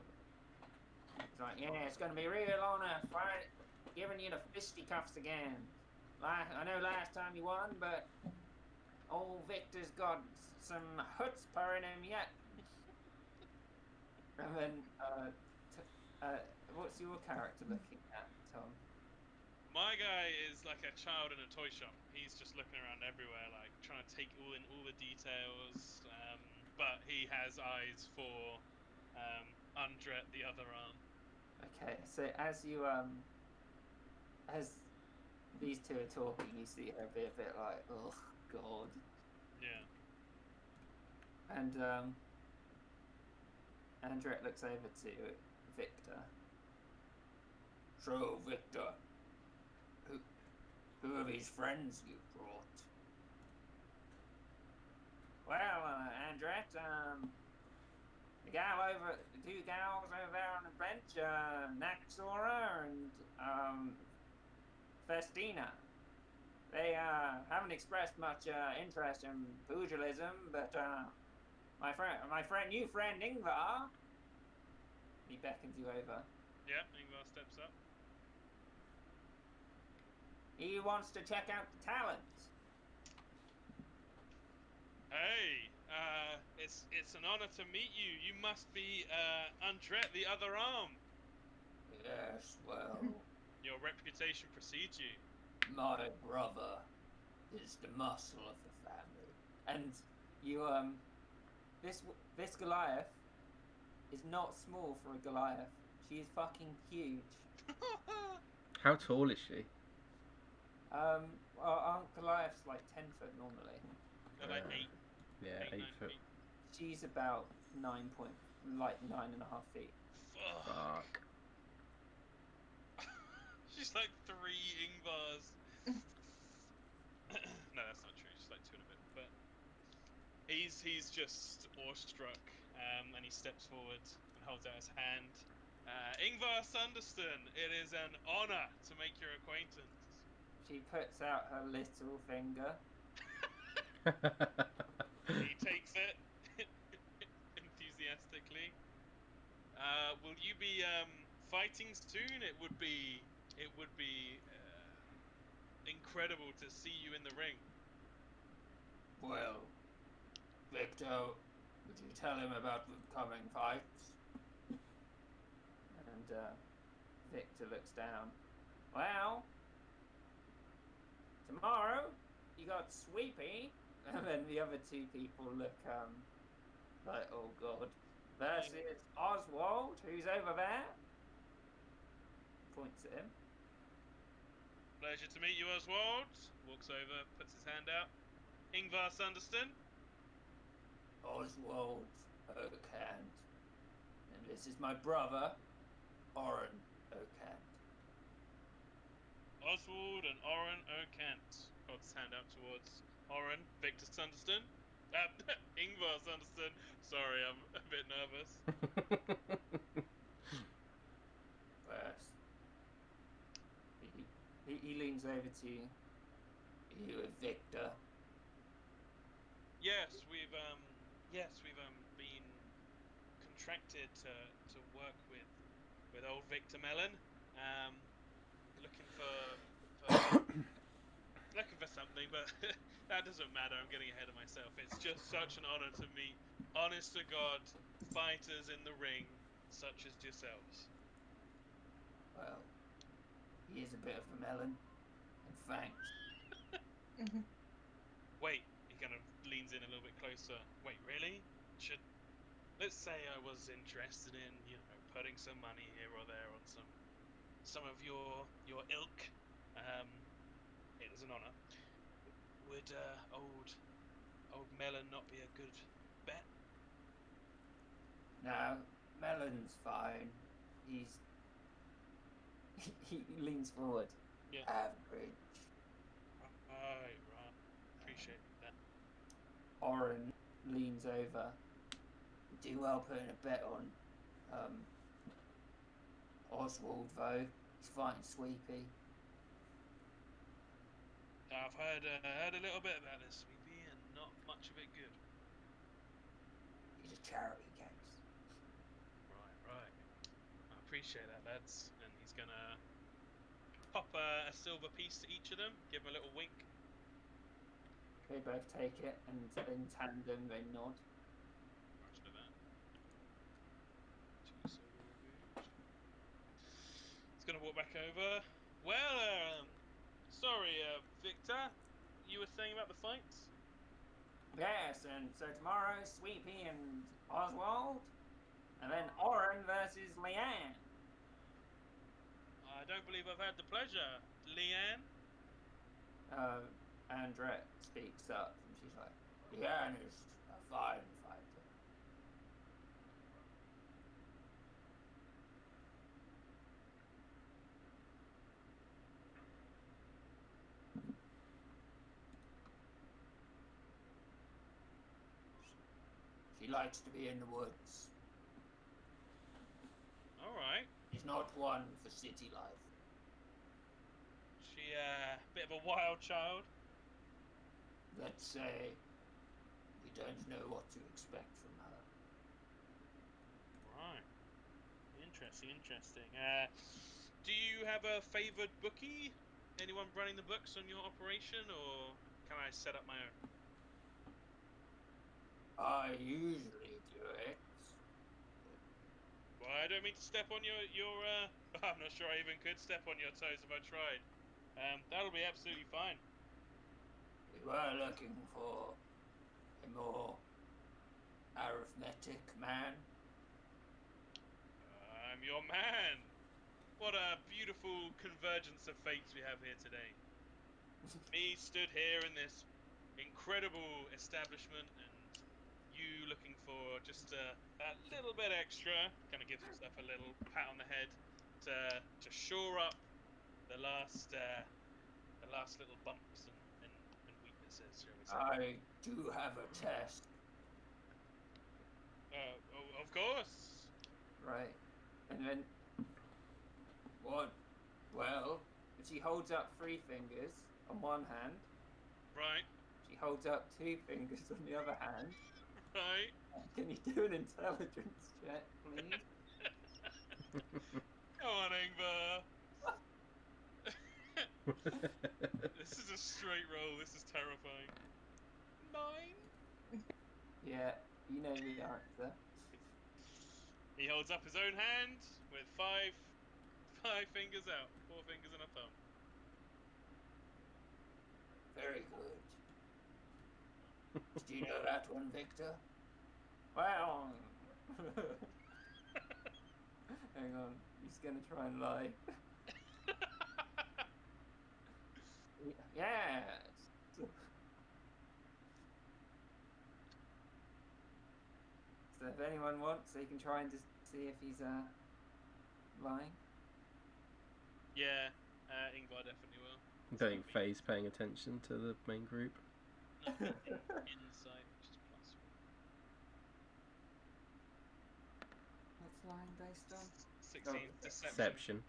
He's like, "Yeah, it's gonna be real honor fight, giving you the fisticuffs again. I know last time you won, but old Victor's got some chutzpah in him yet." And then, what's your character looking at, Tom? My guy is like a child in a toy shop. He's just looking around everywhere, like trying to take in all the details. But he has eyes for Undret, the other arm. Okay, so as you as these two are talking, you see her be a bit like, oh god. Yeah. And Andret looks over to Victor. So, Victor, who are these friends you brought? Well, Andret, the two gals over there on the bench, Naxora and Festina. They haven't expressed much interest in pugilism, but my new friend Ingvar, he beckons you over. Yeah, Ingvar steps up. He wants to check out the talent. Hey, it's an honor to meet you. You must be Andret, the other arm. Yes, well, Your reputation precedes you. my brother is the muscle of the family, and you this Goliath is not small for a Goliath. She is fucking huge. How tall is she? Well, aren't Goliaths like 10 foot normally? They're like 8. Yeah, 8, 8 9 foot. feet. She's about 9.5 feet. Fuck. She's like 3 Ingvars. No, that's not true. She's like 2 and a bit. But he's just awestruck, and he steps forward and holds out his hand. Ingvar Sunderston, it is an honor to make your acquaintance. She puts out her little finger. He takes it enthusiastically. Will you be fighting soon? It would be incredible to see you in the ring. Well, Victor, would you tell him about the coming fights? And Victor looks down. Well, tomorrow you got Sweepy, and then the other two people look like, oh god. Versus Oswald, who's over there. Points at him. Pleasure to meet you, Oswald. Walks over, puts his hand out. Ingvar Sunderston. Oswald Oakhand. And this is my brother, Oren Oakhand. Oswald and Oren O'Kent. Holds his hand out towards Oren. Victor Sunderston. Ingvar Sunderston. Sorry, I'm a bit nervous. First, he leans over to you. You and Victor. Yes, we've been contracted to work with old Victor Mellon. Looking for something, but that doesn't matter. I'm getting ahead of myself. It's just such an honor to meet honest to God fighters in the ring such as yourselves. Well, he is a bit of a melon. And thanks. Wait, he kind of leans in a little bit closer. Wait, really? Let's say I was interested in, putting some money here or there on some of your ilk. It is an honor. Would old Melon not be a good bet? No, Melon's fine. He leans forward. Yeah. Average. Right. Appreciate that. Oren leans over. Do well putting a bet on Oswald though. He's fighting Sweepy. I've heard a little bit about this Sweepy, and not much of it good. He's a charity case. Right. I appreciate that, lads. And he's gonna pop a silver piece to each of them, give them a little wink. They both take it, and in tandem they nod. Roger that. 2 silver removed. He's gonna walk back over. Well, sorry, Victor. You were saying about the fights? Yes, and so tomorrow Sweepy and Oswald, and then Oren versus Leanne. I don't believe I've had the pleasure. Leanne? Andret speaks up and she's like, Leanne is a fine fighter. She likes to be in the woods. Alright. She's not one for city life. She, bit of a wild child. Let's say we don't know what to expect from her. Right. Interesting. Do you have a favoured bookie? Anyone running the books on your operation, or can I set up my own? I usually do it. Well, I don't mean to step on your I'm not sure I even could step on your toes if I tried. That'll be absolutely fine. We were looking for a more arithmetic man. I'm your man. What a beautiful convergence of fates we have here today. Me stood here in this incredible establishment, and you looking for just that little bit extra. Kind of gives himself a little pat on the head to shore up the last little bumps and weaknesses, shall we say? I do have a test. Of course. Right. And then what? Well, she holds up 3 fingers on one hand. Right. She holds up 2 fingers on the other hand. Right. Can you do an intelligence check, please? Come on, Ingvar. This is a straight roll. This is terrifying. 9. Yeah, you know the answer. He holds up his own hand with five fingers out, 4 fingers and a thumb. Very good. Did you know that one, Victor? Well, hang on. He's gonna try and lie. Yes. So if anyone wants, they can try and just see if he's lying. Yeah, Ingvar definitely will. I don't think Faye's paying attention to the main group. Insight, which is +1. What's lying based on? 16. Oh, Deception.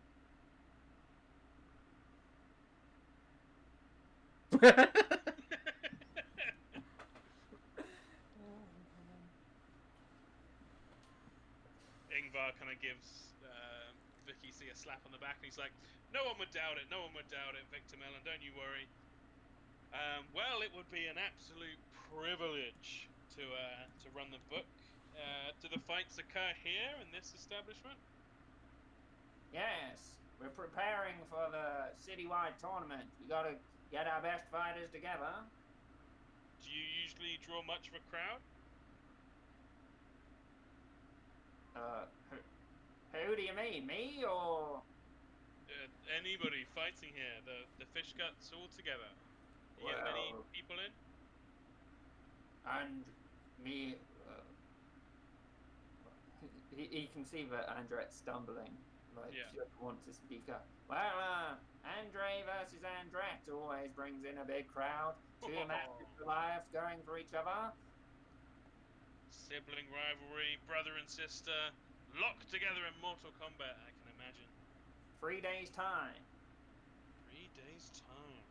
Ingvar kind of gives Vicky C a slap on the back, and he's like, "No one would doubt it. No one would doubt it, Victor Mellon. Don't you worry. Well, it would be an absolute privilege to run the book. Do the fights occur here in this establishment?" Yes, we're preparing for the citywide tournament. We gotta get our best fighters together. Do you usually draw much of a crowd? Who do you mean, me or? Anybody fighting here, the fish guts all together. You get many people in? And me, he can see that Andret's stumbling, like Yeah. she doesn't want to speak up. Well, Andre versus Andret always brings in a big crowd. 2 matches for lives going for each other. Sibling rivalry, brother and sister, locked together in mortal combat, I can imagine. 3 days time. 3 days time.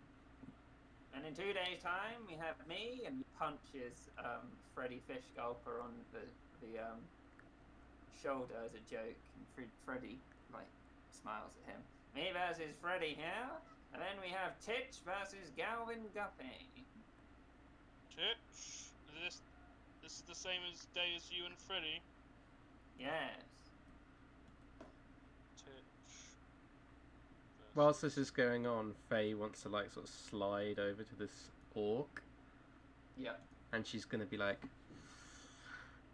And in 2 days' time, we have me, and he punches Freddy Fish Gulper on the shoulder as a joke, and Freddy smiles at him. Me versus Freddy here, and then we have Titch versus Galvin Guppy. Titch, this is the same day as you and Freddy. Yes. Titch. Whilst this is going on, Faye wants to sort of slide over to this orc. Yep. And she's gonna be like,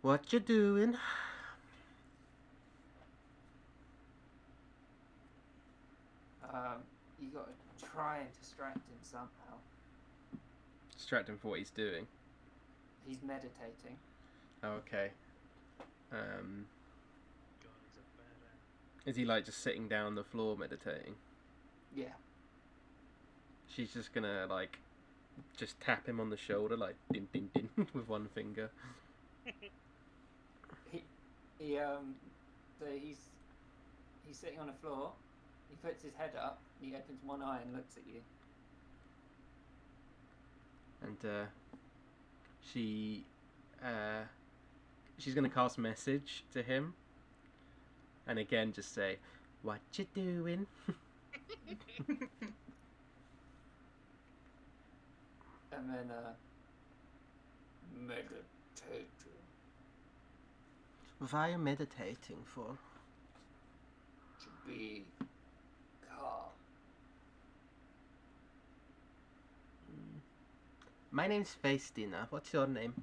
"What you doing?" You got a try and distract him somehow. Distract him from what he's doing. He's meditating. Oh, okay. God, he's a badass. Is he like just sitting down on the floor meditating? Yeah. She's just gonna like just tap him on the shoulder like din din din with one finger. So he's sitting on the floor. He puts his head up. He opens one eye and looks at you. And she's gonna cast message to him, and again just say, "What you doing?" And then meditating. What are you meditating for? To be calm. My name's Faistina. What's your name?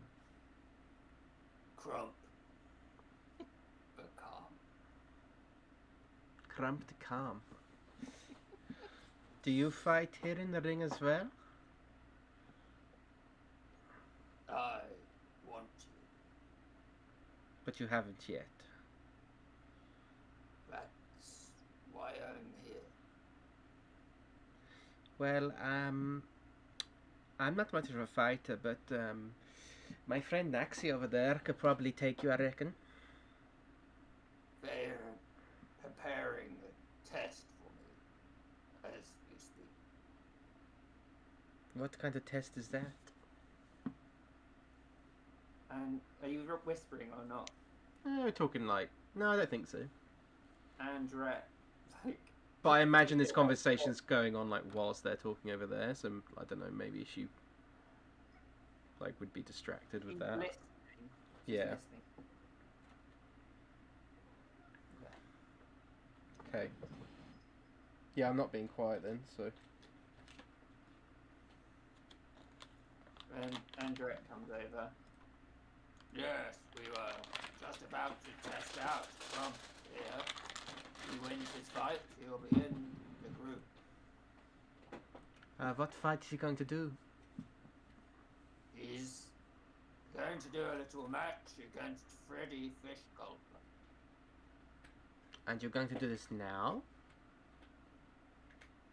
Crump. But calm. Crump the Calm. Do you fight here in the ring as well? I want to. But you haven't yet. That's why I'm here. Well, I'm not much of a fighter, but my friend Naxi over there could probably take you, I reckon. They're preparing a test for me as we speak. What kind of test is that? And are you whispering or not? We're talking like... No, I don't think so. Andret, like... But I imagine this conversation's going on like whilst they're talking over there, so I don't know, maybe she like would be distracted with that. Listening. Yeah. Listening. Okay. Yeah, I'm not being quiet then, so... And Andret comes over. Yes, we were just about to test out Trump here. He wins his fight, he'll be in the group. What fight is he going to do? He's going to do a little match against Freddy Fishgulper. And you're going to do this now?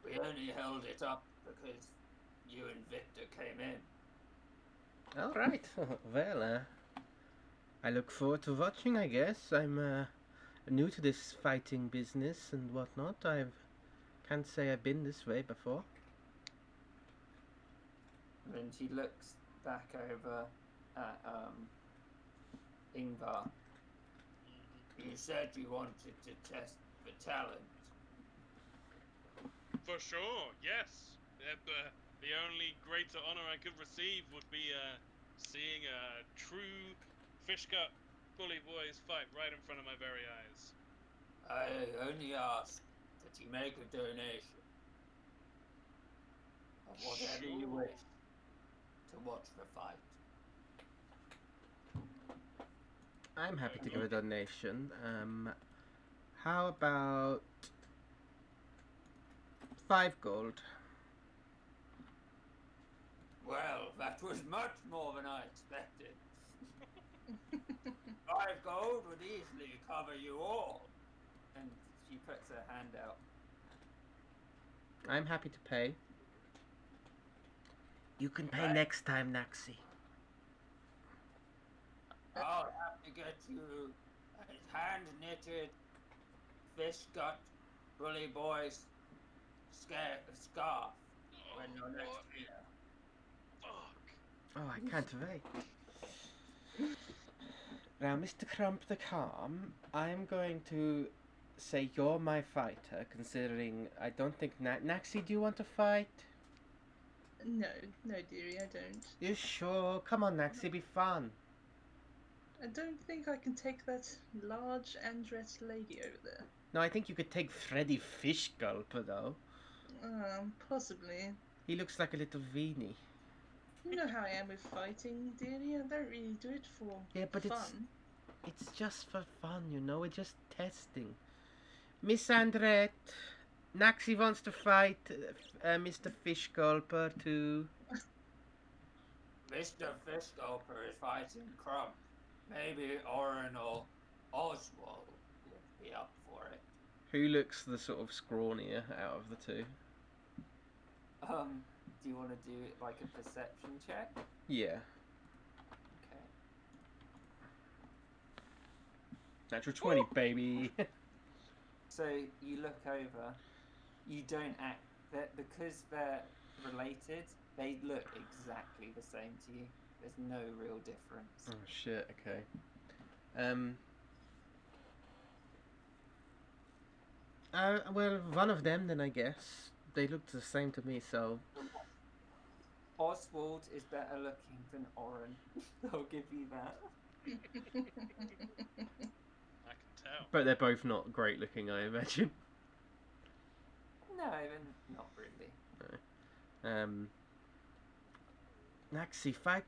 We only held it up because you and Victor came in. Alright. Well, I look forward to watching, I guess. I'm new to this fighting business and whatnot. Can't say I've been this way before. And she looks back over at Ingvar. You said you wanted to test for talent. For sure, yes. The only greater honor I could receive would be seeing a true fish gut bully boys fight right in front of my very eyes. I only ask that you make a donation of whatever you Sure. wish to watch the fight. I'm happy to give a donation. How about 5 gold? Well, that was much more than I expected. 5 gold would easily cover you all. And she puts her hand out. I'm happy to pay. You can pay Right. next time, Naxi. I'll have to get you a hand-knitted fish gut bully boys scarf when you're next What? here. Fuck. Oh, I can't wait. Now, Mr. Crump the Calm, I'm going to say you're my fighter, considering I don't think... Naxi, do you want to fight? No, dearie, I don't. You sure? Come on, Naxi, be fun. I don't think I can take that large Andret lady over there. No, I think you could take Freddy Fishgulper, though. Possibly. He looks like a little weenie. You know how I am with fighting, dearie. I don't really do it for Yeah, but fun. it's just for fun, you know? We're just testing. Miss Andret, Naxi wants to fight Mr. Fish Gulper too. Mr. Fishgulper is fighting Crump. Maybe Oren or Oswald would be up for it. Who looks the sort of scrawnier out of the two? Do you want to do it like a perception check? Yeah. Okay. Natural 20, baby. So you look over. You don't act that because they're related. They look exactly the same to you. There's no real difference. Oh shit. Okay. Well, one of them then, I guess. They looked the same to me, so. Oswald is better looking than Oren. I'll give you that. I can tell. But they're both not great looking, I imagine. No, then not really. Naxi, fight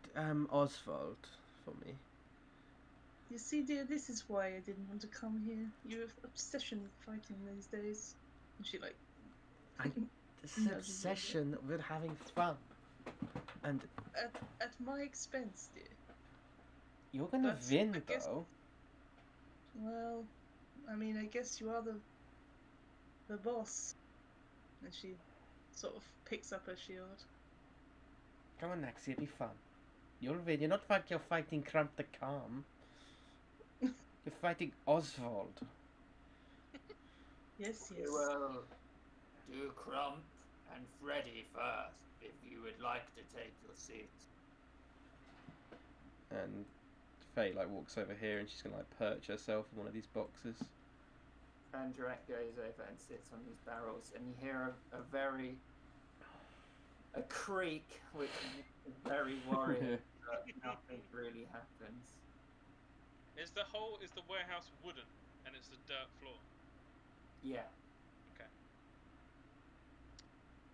Oswald for me. You see, dear, this is why I didn't want to come here. You have obsession with fighting these days. And she like. This No, obsession with having fun. And At my expense, dear. you're gonna But win, I guess- though. Well, I mean, I guess you are the boss. And she sort of picks up her shield. Come on, Naxi, it'll be fun. You'll win. You're not you're fighting Crump the Calm. You're fighting Oswald. Yes, We yes. will do Crump and Freddy first, if you would like to take your seats. And Faye like walks over here and she's gonna like perch herself in one of these boxes. And Direct goes over and sits on these barrels, and you hear a creak, which is very worrying, but nothing really happens. Is the warehouse wooden and it's the dirt floor? Yeah.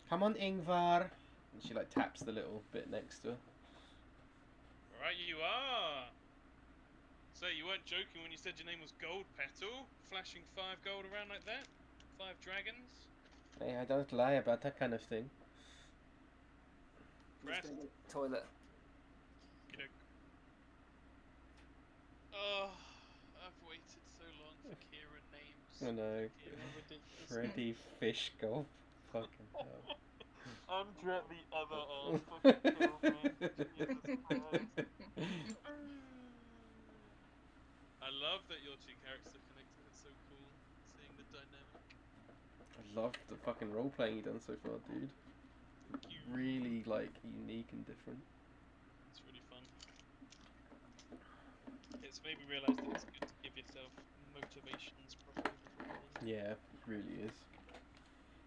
Come on, Ingvar. And she like taps the little bit next to her. Right, you are. So you weren't joking when you said your name was Gold Petal, flashing 5 gold around like that? 5 dragons? Hey, I don't lie about that kind of thing. Just gonna go to the toilet. You know. Oh, I've waited so long for Kieran names. I know. Kieran ridiculous. Freddy Fish Gulp. Fucking hell. Andre the other arm fucking killed me. Jesus Christ. I love that your two characters are connected. It's so cool seeing the dynamic. I love the fucking role playing you've done so far, dude. Thank you. Really like unique and different. It's really fun. It's made me realise that it's good to give yourself motivations properly before rolling. Yeah, it really is.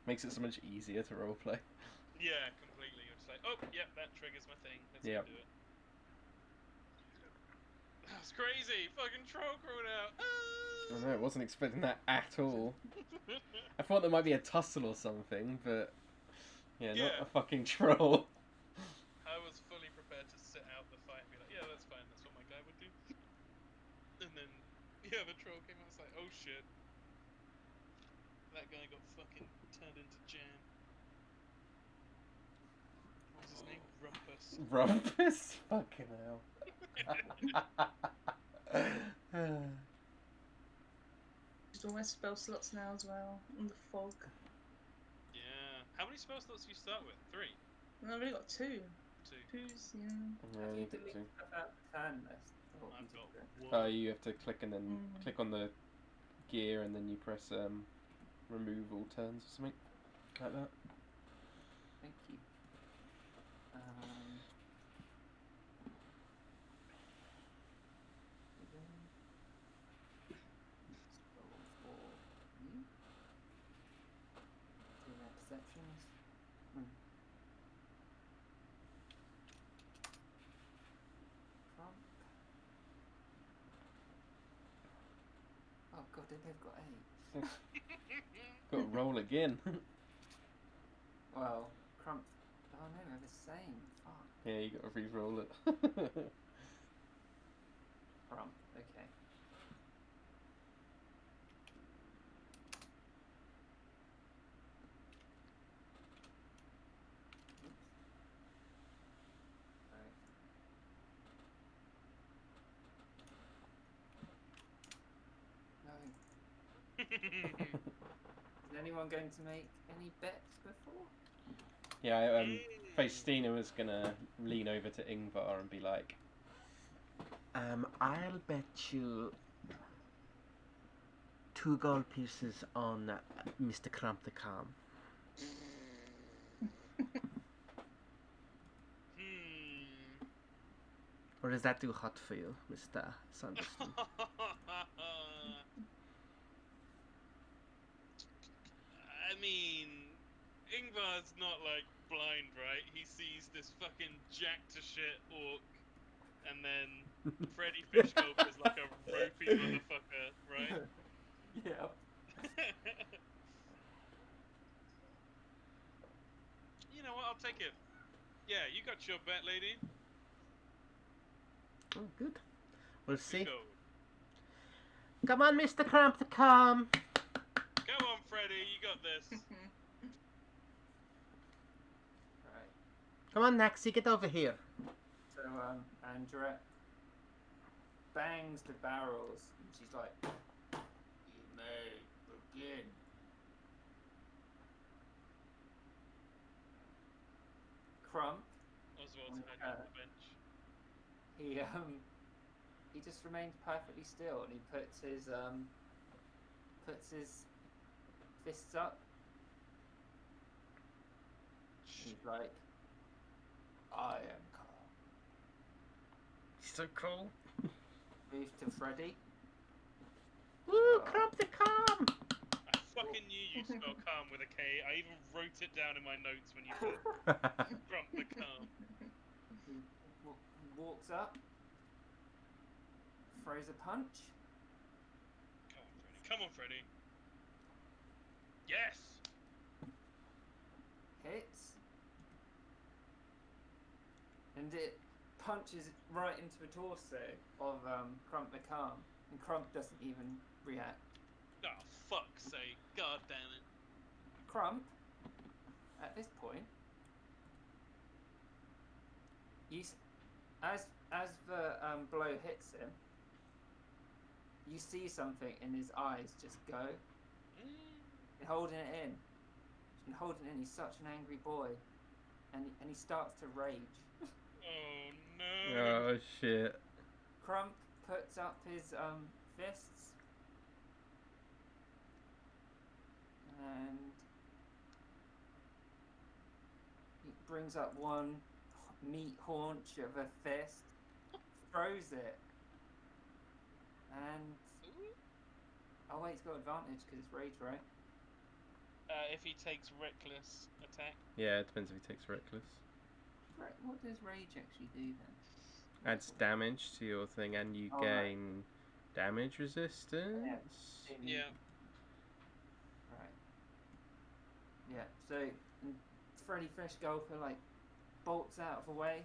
Makes it so much easier to roleplay. Yeah, completely. You're just like, oh, yep, that triggers my thing. Let's Yep. go do it. That's crazy! Fucking troll crawled out! I know, I wasn't expecting that at all. I thought there might be a tussle or something, but yeah, not Yeah. a fucking troll. I was fully prepared to sit out the fight and be like, yeah, that's fine, that's what my guy would do. And then, yeah, the troll came out, it's like, oh shit. That guy got fucking turned into jam. What was his name? Rumpus. Rumpus? Fucking hell. She's all my spell slots now as well. And the fog. Yeah. How many spell slots do you start with? 3? And I've only got 2. 2. 2's, yeah. Yeah, Have you you did deleted too. that turn list? Or I've you got did 1. Oh, you have to click and then Mm. click on the gear and then you press remove all turns or something like that. Thank you. Scroll for you. Do their perceptions. Crump. Oh god, they've got 8. Got to roll again. Well, Crump. Oh no, they're the same. Fuck. Yeah, you got to re-roll it. Crump. Okay. Is anyone going to make any bets before? Yeah, Faustina was gonna lean over to Ingvar and be like, I'll bet you 2 gold pieces on Mr. Crump the Calm. Or is that too hot for you, Mr. Sanderson? I mean, Ingvar's not like blind, right? He sees this fucking jacked to shit orc, and then Freddy Fishgulp is like a ropey motherfucker, right? Yeah. You know what? I'll take it. Yeah, you got your bet, lady. Oh, good. We'll see. Go. Come on, Mr. Crump the Calm. Go on, Freddy. You got this. Right. Come on, Naxi, get over here. So Andret bangs the barrels, and she's like, "You may begin." Crump, Oswald's On hiding on the bench. he just remains perfectly still, and he puts his fists up. He's like, "I am calm." So cool. Moves to Freddy. Woo, Crump the Calm. I fucking knew you'd spell calm with a K. I even wrote it down in my notes when you said Crump the calm. He walks up, throws a punch. Come on, Freddy. Yes! Hits, and it punches right into the torso of Crump the Calm, and Crump doesn't even react. Oh, fuck's sake. God damn it. Crump, at this point, as the blow hits him, you see something in his eyes just go. And holding it in. And holding it in, he's such an angry boy. And he starts to rage. Oh no. Oh, shit. Crump puts up his fists. And he brings up one meat haunch of a fist. Throws it. And... oh wait, he's got advantage because it's rage, right? If he takes reckless attack. Yeah, it depends if he takes reckless. Right, what does rage actually do then? Adds damage to your thing, and you gain damage resistance. Yeah. Right. Yeah, so Freddy Fishgulper like bolts out of the way.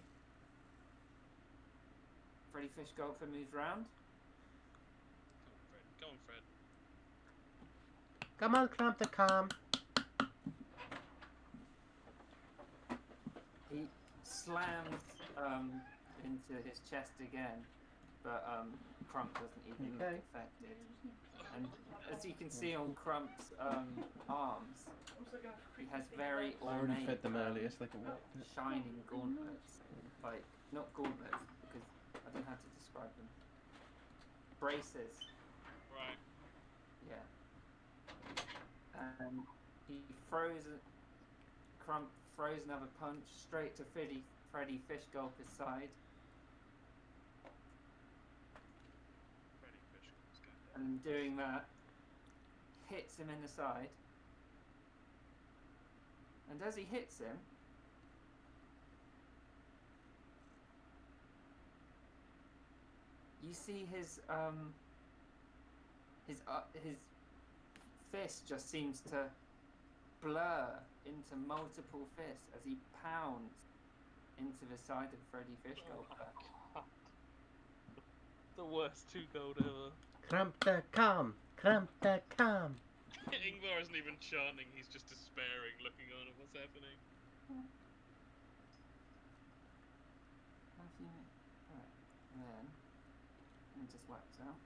Freddy Fishgulper moves round. Go on, Fred. Come on, Crump the Calm. He slams into his chest again, but Crump doesn't even look affected. And as you can see on Crump's arms, he has very I already ornate, fed them earlier, so they can walk. shining gauntlets. Like, not gauntlets, because I don't know how to describe them. Braces. Right. Yeah. And Crump throws another punch straight to Freddy Fishgulper's side. Freddy Fishgulp's good. And doing that, hits him in the side. And as he hits him, you see his fist just seems to blur into multiple fists as he pounds into the side of Freddy Fishgulper. Oh, the worst 2 gold ever. Crump the Calm. Crump the Calm. Ingvar isn't even chanting, he's just despairing, looking on at what's happening. Right, and then it just works out.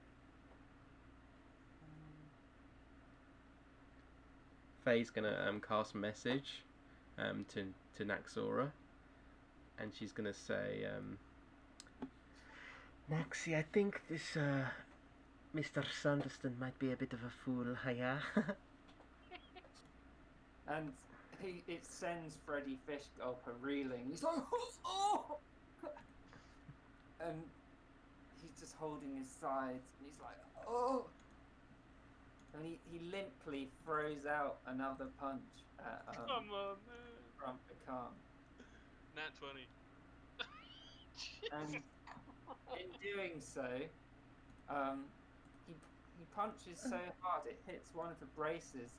Faye's gonna cast message to Naxora, and she's gonna say, Naxi, I think this Mr. Sanderson might be a bit of a fool, yeah. And it sends Freddy Fishgulper reeling. He's like, oh! And he's just holding his sides, and he's like, oh! And he limply throws out another punch at Come on, man. Crump the Calm. Nat 20. And in doing so, he punches so hard it hits one of the braces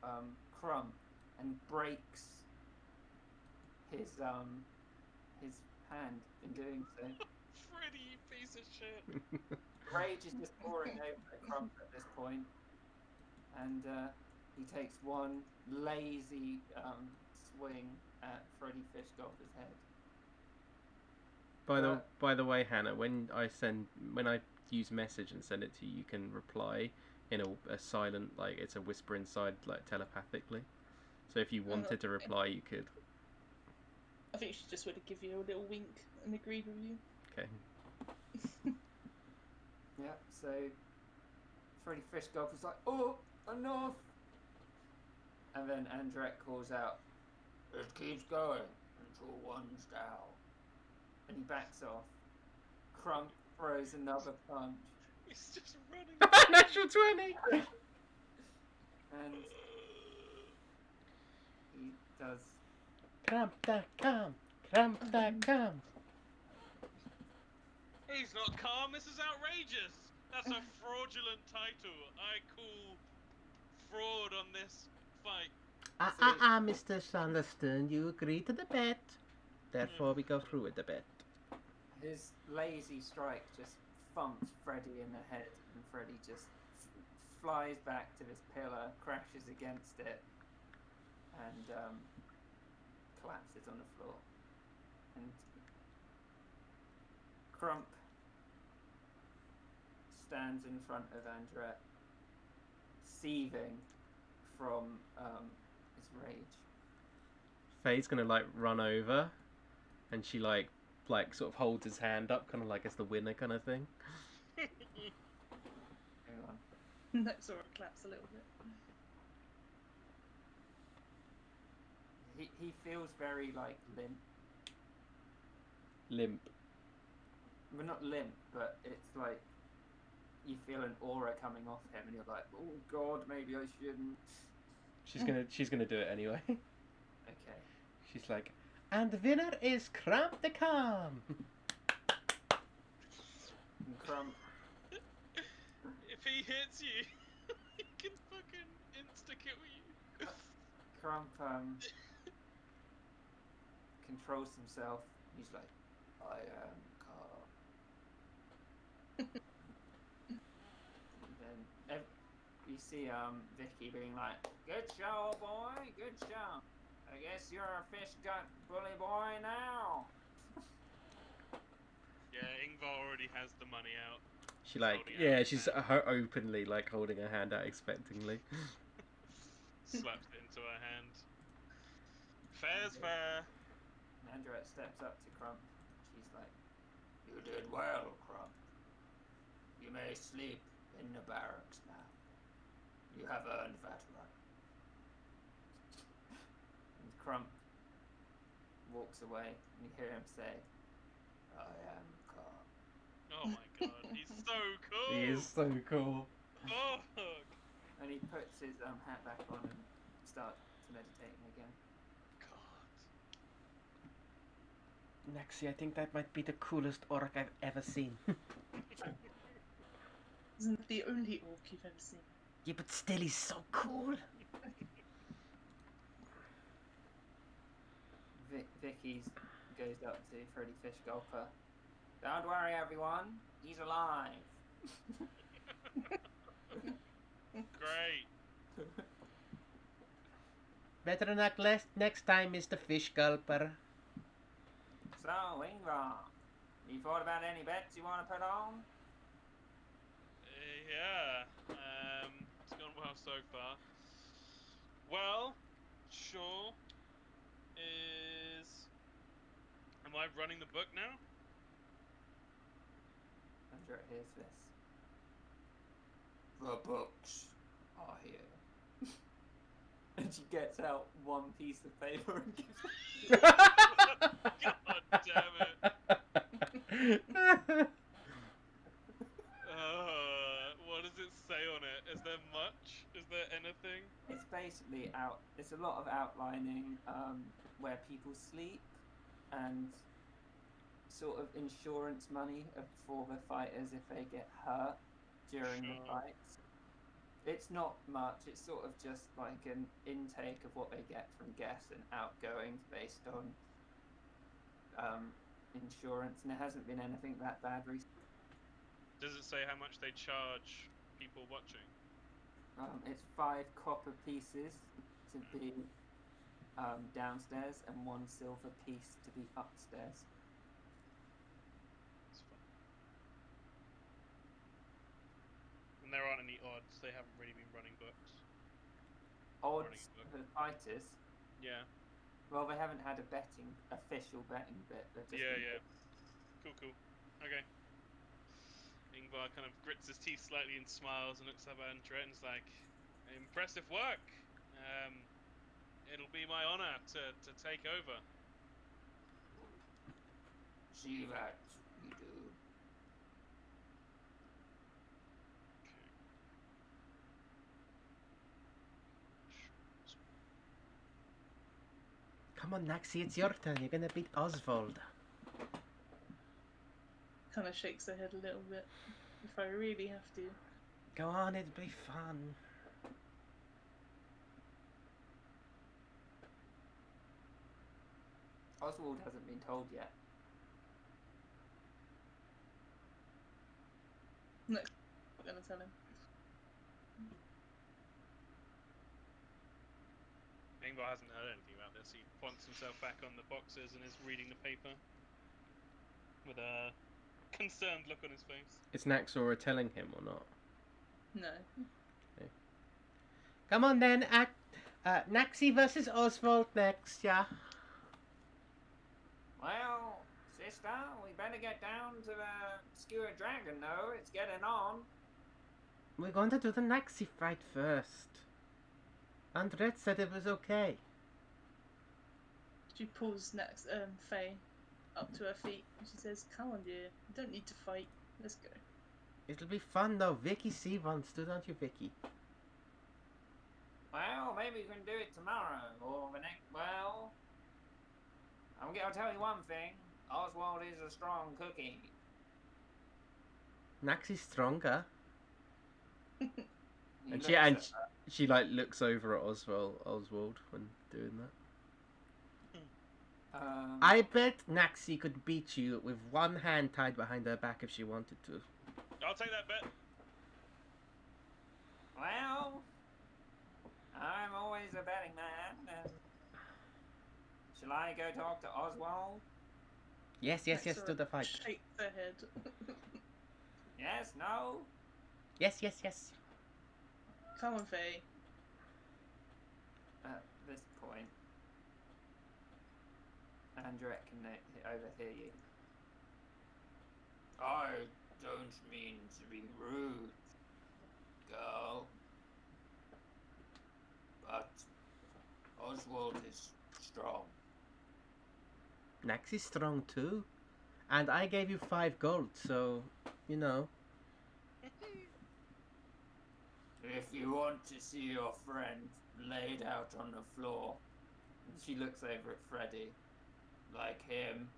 of Crump and breaks his hand in doing so. Freddy, you piece of shit. Rage is just pouring over Crump at this point, and he takes one lazy swing at Freddy Fishgulper's head. By the way, Hannah, when I use message and send it to you, you can reply in a silent, like it's a whisper inside, like telepathically. So if you wanted to reply, you could. I think she just would have given you a little wink and agreed with you. Okay. Yeah, so Freddy Fishgulper's like, oh, enough! And then Andret calls out, it keeps going until one's down. And he backs off. Crump throws another punch. He's just running. Natural 20! And he does. Cramp.com. He's not calm, this is outrageous! That's a fraudulent title. I call fraud on this fight. Mr. Sanderson, you agree to the bet. Therefore, we go through with the bet. His lazy strike just thumps Freddy in the head, and Freddy just flies back to this pillar, crashes against it, and collapses on the floor. And Crump stands in front of Andret, seething from his rage. Faye's gonna like run over, and she like sort of holds his hand up, kind of like as the winner kind of thing. Hang on. Naxora claps a little bit. He feels very like limp. Limp. Well, not limp, but it's like you feel an aura coming off him, and you're like, oh god, maybe I shouldn't. She's gonna do it anyway. Okay. She's like, and the winner is Cramp the Calm. And Crump, If he hits you, he can fucking insta-kill you. Crump controls himself. He's like, I am calm. And then you see Vicky being like, good show, boy, good show. I guess you're a fish gut bully boy now. Yeah, Ingvar already has the money out. She like, Holding out yeah, his she's hand. openly like holding her hand out expectingly. Slaps it into her hand. Fair's fair. Andret steps up to Crump. She's like, you did well, Crump. You may sleep in the barracks now. You have earned that right. And Crump walks away, and you hear him say, I am calm. Oh my god, he's so cool! He is so cool. Oh, fuck. And he puts his hat back on and starts meditating again. God. Nexi, I think that might be the coolest orc I've ever seen. Isn't it the only orc you've ever seen? Yeah, but still, he's so cool. Vicky goes up to Freddy Fishgulper. Don't worry, everyone. He's alive. Great. Better luck next time, Mr. Fish Gulper. So, Ingvar, you thought about any bets you want to put on? Yeah. It's gone well so far. Well, sure. Am I running the book now? Andrew hears this. The books are here. And she gets out one piece of paper and gives it. God damn it. What does it say on it? Is there much? Is there anything? It's basically it's a lot of outlining where people sleep and sort of insurance money for the fighters if they get hurt during the fights. It's not much, it's sort of just like an intake of what they get from guests and outgoings based on insurance, and there hasn't been anything that bad recently. Does it say how much they charge people watching? It's 5 copper pieces to be downstairs and 1 silver piece to be upstairs. That's fine. And there aren't any odds. They haven't really been running books. Odds for the fighters? Yeah. Well, they haven't had a official betting bit. Yeah. Cool. Okay. Ingvar kind of grits his teeth slightly and smiles and looks up at Andret and is like, impressive work. It'll be my honor to take over. See that you do. Come on, Naxi, it's your turn. You're gonna beat Oswald. Kind of shakes her head a little bit. If I really have to. Go on, it'll be fun. Oswald hasn't been told yet. No, I'm not gonna tell him. Ingvar hasn't heard anything about this. He plonks himself back on the boxes and is reading the paper with a concerned look on his face. Is Naxora telling him or not? No. Okay. Come on then, Naxi versus Oswald next, yeah? Well, sister, we better get down to the Skewer Dragon, though. It's getting on. We're going to do the Naxi fight first. Andret said it was okay. She pulls next Faye up to her feet and she says, "Come on, dear. You don't need to fight. Let's go." It'll be fun though. Vicky C wants to, don't you, Vicky? Well, maybe we can do it tomorrow or the next. Well, I'm gonna tell you one thing. Oswald is a strong cookie. Naxi's stronger. He And looks she like looks over at Oswald when doing that. I bet Naxi could beat you with one hand tied behind her back if she wanted to. I'll take that bet. Well, I'm always a betting man. Shall I go talk to Oswald? Yes, do the fight. Shake her head. Yes, no? Yes. Come on, Faye. At this point, Andret can overhear you. I don't mean to be rude, girl, but Oswald is strong. Naxi's strong too. And I gave you 5 gold, so, you know. If you want to see your friend laid out on the floor, and she looks over at Freddy, like him.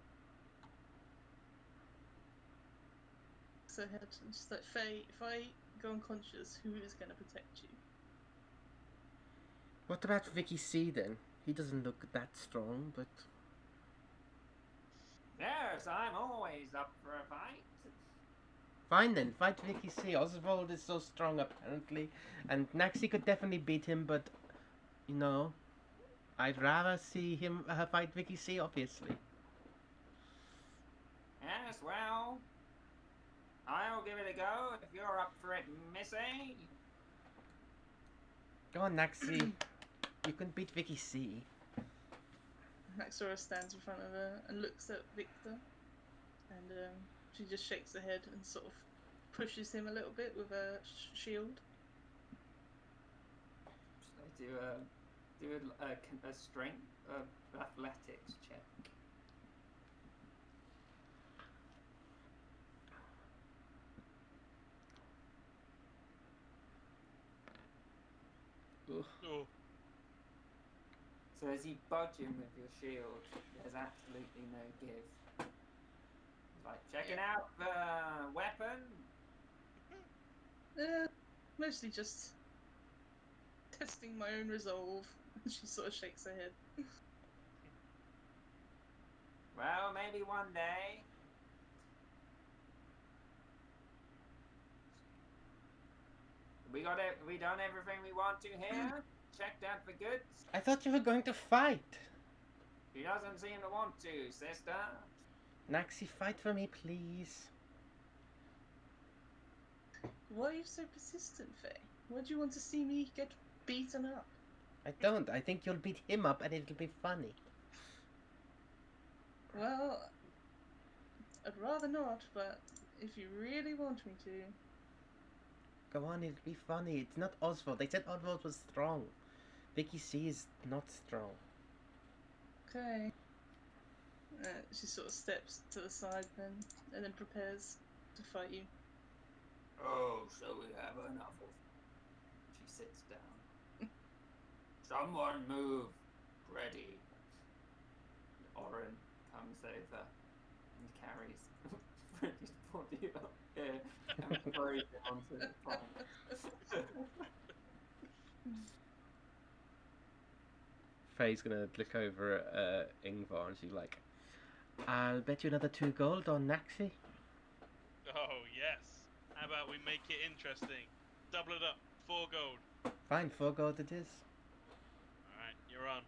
So her head and she's like, "Faye, if I go unconscious, who is going to protect you?" What about Vicky C then? He doesn't look that strong, but... Yes, I'm always up for a fight. Fine then, fight Vicky C. Oswald is so strong apparently, and Naxi could definitely beat him, but, you know, I'd rather see her fight Vicky C, obviously. Yes, well, I'll give it a go if you're up for it, Missy. Go on, Naxi. You couldn't beat Vicky C. Maxora stands in front of her and looks at Victor, and she just shakes her head and sort of pushes him a little bit with her shield. Should I do a strength athletics check? Oh, So as you budge him with your shield, there's absolutely no give. It's like, checking out the weapon? Mostly just testing my own resolve. She sort of shakes her head. Well, maybe one day. We done everything we want to here? Checked out the goods? I thought you were going to fight. He doesn't seem to want to, sister. Naxi, fight for me, please. Why are you so persistent, Faye? Why do you want to see me get beaten up? I don't. I think you'll beat him up and it'll be funny. Well, I'd rather not, but if you really want me to... Go on, it'll be funny. It's not Oswald. They said Oswald was strong. Vicky C is not strong. Okay. She sort of steps to the side then, and then prepares to fight you. Oh, so we have enough of... She sits down. Someone move. Ready. Oren comes over and carries Freddy's body up here and throws it onto the plank. Faye's gonna look over at Ingvar and she's like, I'll bet you another 2 gold on Naxi. oh yes. How about we make it interesting? Double it up. 4 gold. Fine, 4 gold it is. Alright, you're on.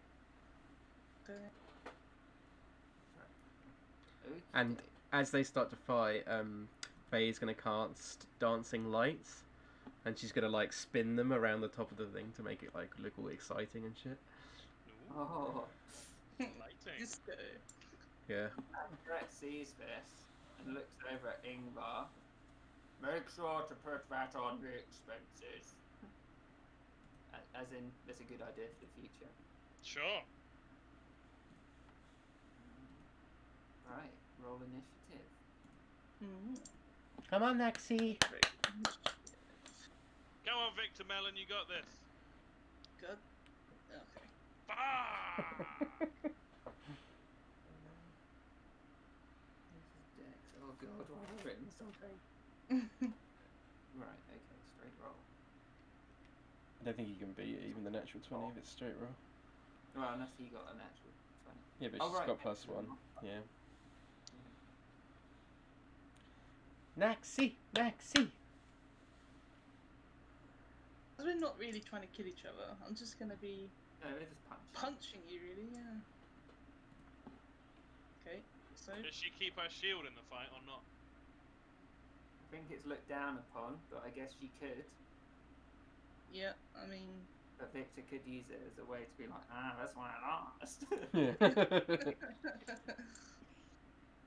Okay. And as they start to fight, Faye's gonna cast dancing lights, and she's gonna like spin them around the top of the thing to make it like look all exciting and shit. Ooh, Oh. lighting. Disco. Yeah. Brett sees this and looks over at Ingvar. Make sure to put that on the expenses. As in, that's a good idea for the future. Sure. Right, roll initiative. Come on, Naxi. Come on, Victor Mellon, you got this. Good. Okay. Ah! Dex. Oh god, why have I written something? Right, okay, straight roll. I don't think you can beat even the natural 20 if it's straight roll. Well, unless he got a natural 20. Yeah, but Oh, she's right, got +1. excellent. Yeah. Naxi! Naxi! We're not really trying to kill each other. I'm just gonna be No, we're just punching. punching you, really, yeah. Okay, so... Does she keep her shield in the fight or not? I think it's looked down upon, but I guess she could. Yeah, I mean... But Victor could use it as a way to be like, that's why I lost.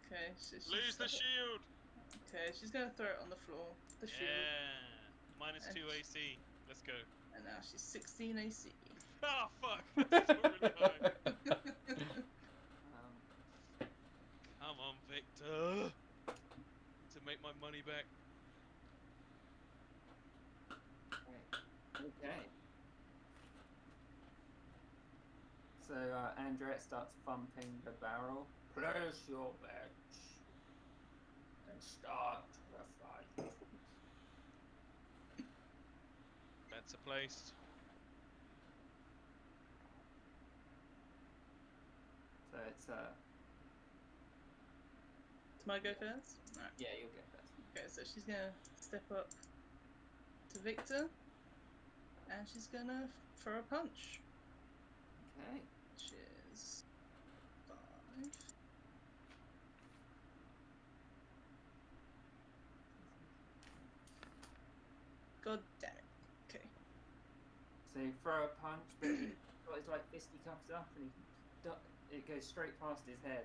Okay, she's Lose the shield! Okay, she's gonna throw it on the floor. The shield. Yeah! -2 AC. Let's go. And now she's 16 AC. Ah, fuck! That's still really high. Come on, Victor! To make my money back. Okay. So Andret starts thumping the barrel. Place your bets and start the fight. Bets are placed. So it's Can I go first? Alright. yeah, you'll get that. Okay, so she's gonna step up to Victor. And she's gonna throw a punch. Okay. Which is 5. God damn it. Okay. So So you throw a punch, but he's got his like fisticuffs up, and it goes straight past his head.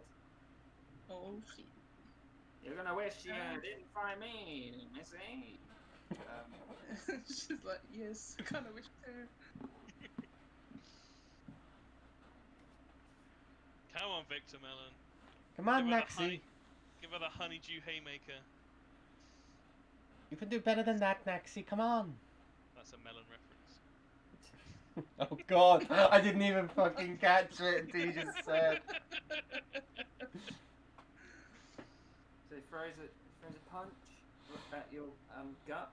Oh shit. You're gonna wish you didn't find me, Missy. She's like, yes, I kind of wish too. Come on, Victor Melon. Come on, Give her the Naxi. Give her the honeydew haymaker. You can do better than that, Naxi. Come on. That's a melon reference. Oh God, I didn't even fucking catch it until you just said. So he throws a punch at your gut.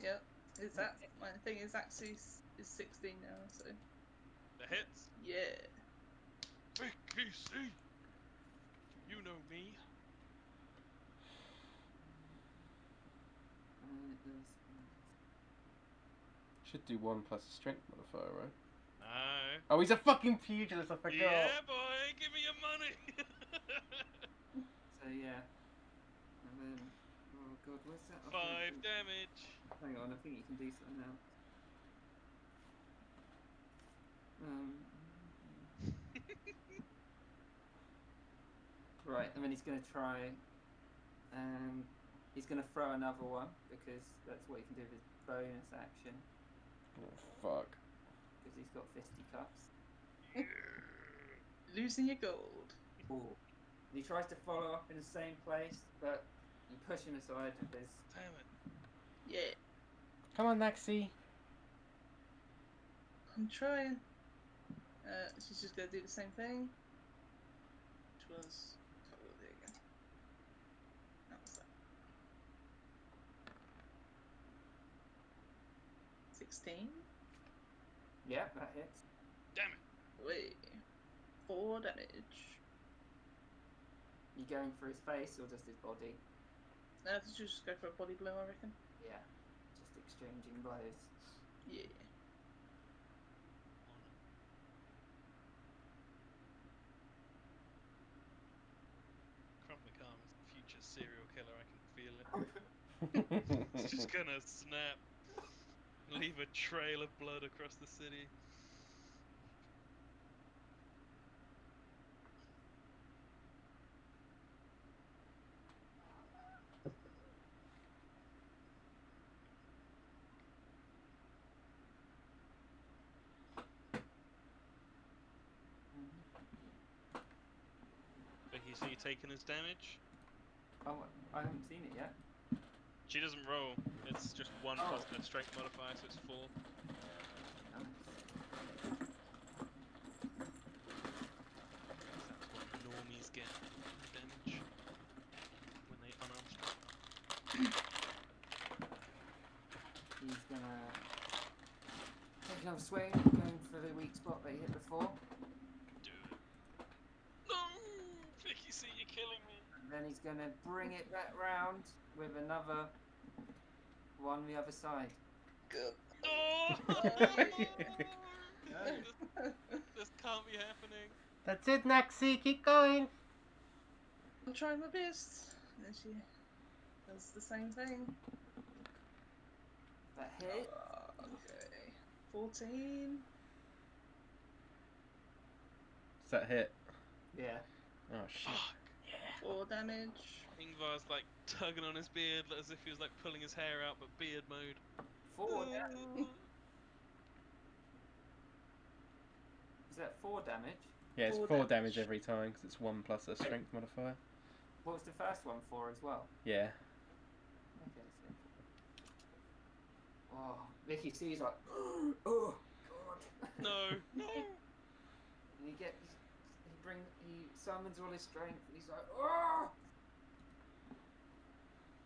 Yep. Is that my thing? Is actually is 16 now, so The hits. yeah. Vicky C. You know me. And it does. Should do 1 plus a strength modifier, right? No. Oh, he's a fucking pugilist. I forgot. Yeah, boy, give me your money. So yeah. And then, oh God, what's that? 5 damage. Hang on, I think you can do something else. Right, and then he's going to try, he's going to throw another one, because that's what he can do with his bonus action, Oh, fuck. because he's got fisticuffs. Losing your gold. Ooh. And he tries to follow up in the same place, but you push him aside with his... Damn it. Yeah. Come on, Naxi. I'm trying. She's just gonna do the same thing. Which was. Oh, there you go. That was that. 16. Yeah, that hits. Damn it. Wait. 4 damage. You going for his face or just his body? Just go for a body blow, I reckon. Yeah, just exchanging blows. Yeah. Crump McCarm is the future serial killer, I can feel it. It's just gonna snap. Leave a trail of blood across the city. Vicky, so you taking his damage? Oh, I haven't seen it yet. She doesn't roll. It's just 1 Oh. plus her strength modifier, so it's 4. That's what normies get damage when they unarm strike. He's gonna take another swing, going for the weak spot that he hit before. Do it. No! Vicky, see, you're killing me. And then he's gonna bring it back round with another one the other side. Good. No! No. This can't be happening. That's it, Naxi. Keep going. I'm trying my best. And then she does the same thing. That hit. Okay. 14. Does that hit? Yeah. Oh, shit. Fuck. 4 damage. Ingvar's like tugging on his beard as if he was like pulling his hair out, but beard mode. 4 damage. Is that 4 damage? Yeah, it's 4 4 damage damage every time because it's 1 plus a strength modifier. What was the first one for as well? Yeah. Okay, so. Oh, Vicky sees like, oh God. No, no. And he summons all his strength, and he's like, oh.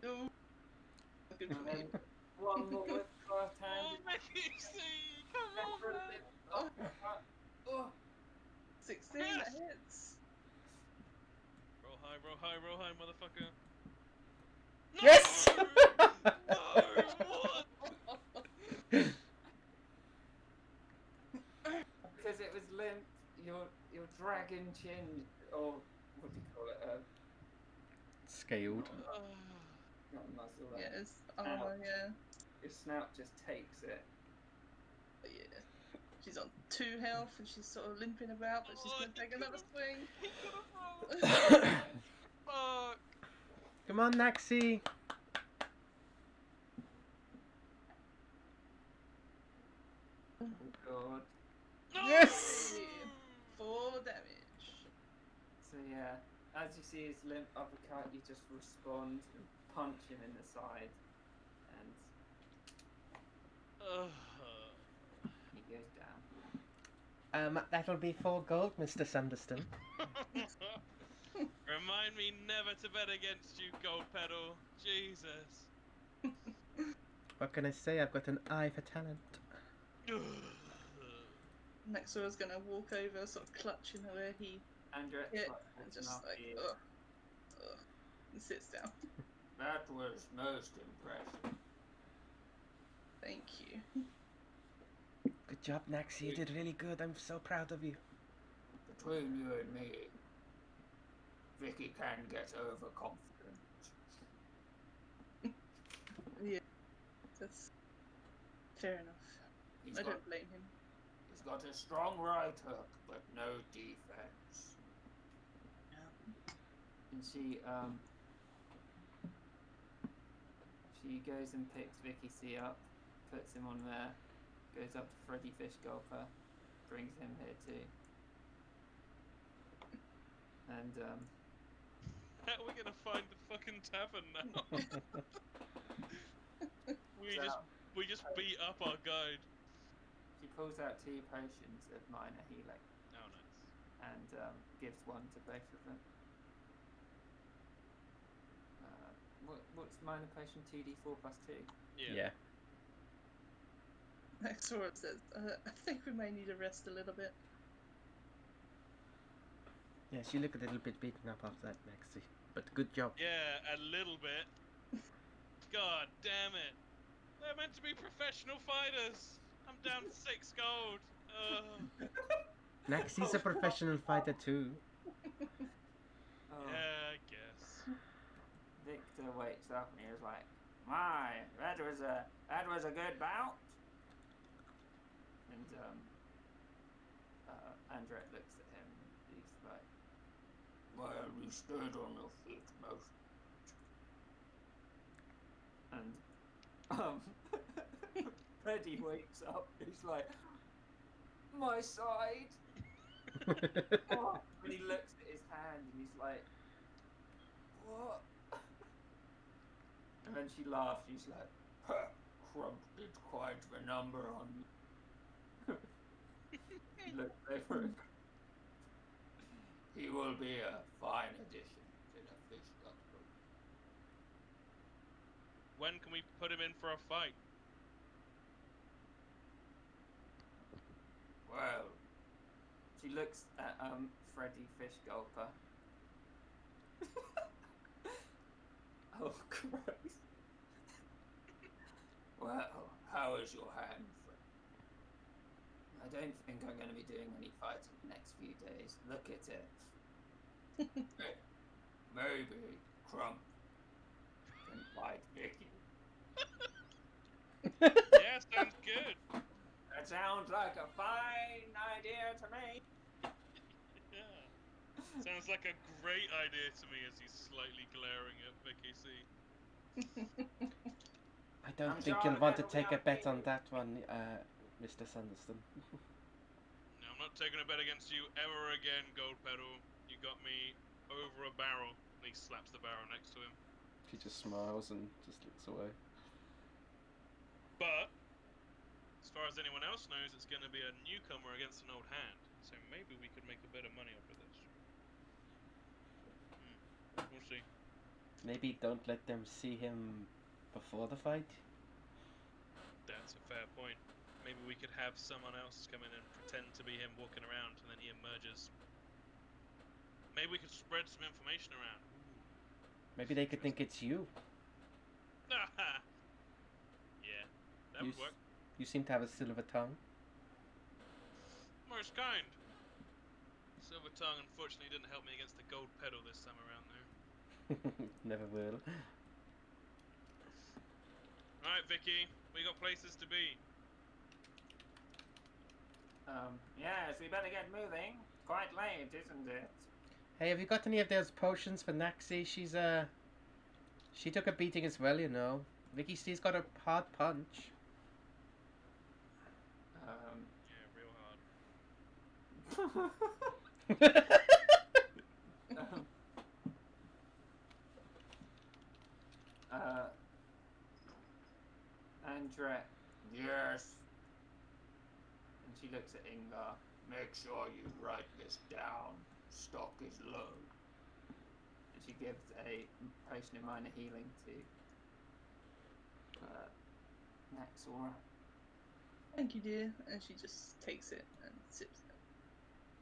Oh. Good And for then me. one more with left Oh, hand. Vicky, see, come on, man. Oh. 16, Yes! that hits. Roll high, roll high, roll high, motherfucker. No! Yes! No, what? Because it was limp, your dragon chin, or what do you call it? Scaled. Not muscle. Yeah, it's armor, yeah. Your snout just takes it. But yeah. She's on 2 health and she's sort of limping about, but she's Oh, going to take another swing. He could have rolled. Fuck. Come on, Naxi. Oh god. Yes! 4 damage. So yeah, as you see his limp uppercut, you just respond and punch him in the side, and he goes down. That'll be 4 gold, Mr. Sanderson. Remind me never to bet against you, Gold Pedal. Jesus. What can I say? I've got an eye for talent. Nexora's going to walk over, sort of clutching where he Andrew, hit, and just like, ugh, and sits down. That was most impressive. Thank you. Good job, Naxi. You did really good. I'm so proud of you. Between you and me, Vicky can get overconfident. Yeah, that's fair enough. I don't blame him. He's got a strong right hook, but no defense. Yeah. And she goes and picks Vicky C up, puts him on there, goes up to Freddy Fish Gulper, brings him here too. And How are we gonna find the fucking tavern now? we just beat up our guide. she pulls out 2 potions of minor healing. Oh, nice. And gives one to both of them. What's minor potion? 2d4 plus 2? Yeah. Nexora says, I think we may need to rest a little bit. Yeah, she looked a little bit beaten up after that, Naxi. But good job. Yeah, a little bit. God damn it. They're meant to be professional fighters. I'm down 6 gold. Naxi's a professional fighter too. Oh. Yeah, I guess. Victor wakes up and he was like, "My, that was a good bout." And Andret looks at him and he's like, "Well, you stood on your feet most." And Freddy wakes up and he's like, "My side." Oh. And he looks at his hand and he's like, "What?" And then she laughs. She's like, "Crump did quite a number on you." He looks over him. He will be a fine addition to the fish gulper. When can we put him in for a fight? Well, she looks at Freddy Fish Gulper. Oh, Christ. Well, how is your hand, Fred? I don't think I'm going to be doing any fighting the next few days. Look at it. Maybe Crump can fight Vicky. Yeah, sounds good. That sounds like a fine idea to me. Yeah. Sounds like a great idea to me as he's slightly glaring at Vicky C. I don't I'm think sure you'll want to that'll take be a bet okay. on that one, Mr. Sanderson. No, I'm not taking a bet against you ever again, Gold Pedal. You got me over a barrel. And he slaps the barrel next to him. She just smiles and just looks away. But, as far as anyone else knows, it's going to be a newcomer against an old hand. So maybe we could make a bit of money off of this. We'll see. Maybe don't let them see him before the fight. That's a fair point. Maybe we could have someone else come in and pretend to be him walking around, and then he emerges. Maybe we could spread some information around. Maybe they could think it's you. Yeah, that would work. You seem to have a silver tongue. Most kind. Silver tongue unfortunately didn't help me against the gold pedal this time around, though. Never will. Alright, Vicky, we got places to be. Yes, we better get moving. It's quite late, isn't it? Hey, have you got any of those potions for Naxi? She took a beating as well, you know. Vicky C's got a hard punch. Yeah, real hard. Andret, yes. And she looks at Ingar. Make sure you write this down. Stock is low. And she gives a potion of minor healing to Naxora. Thank you, dear. And she just takes it and sips it.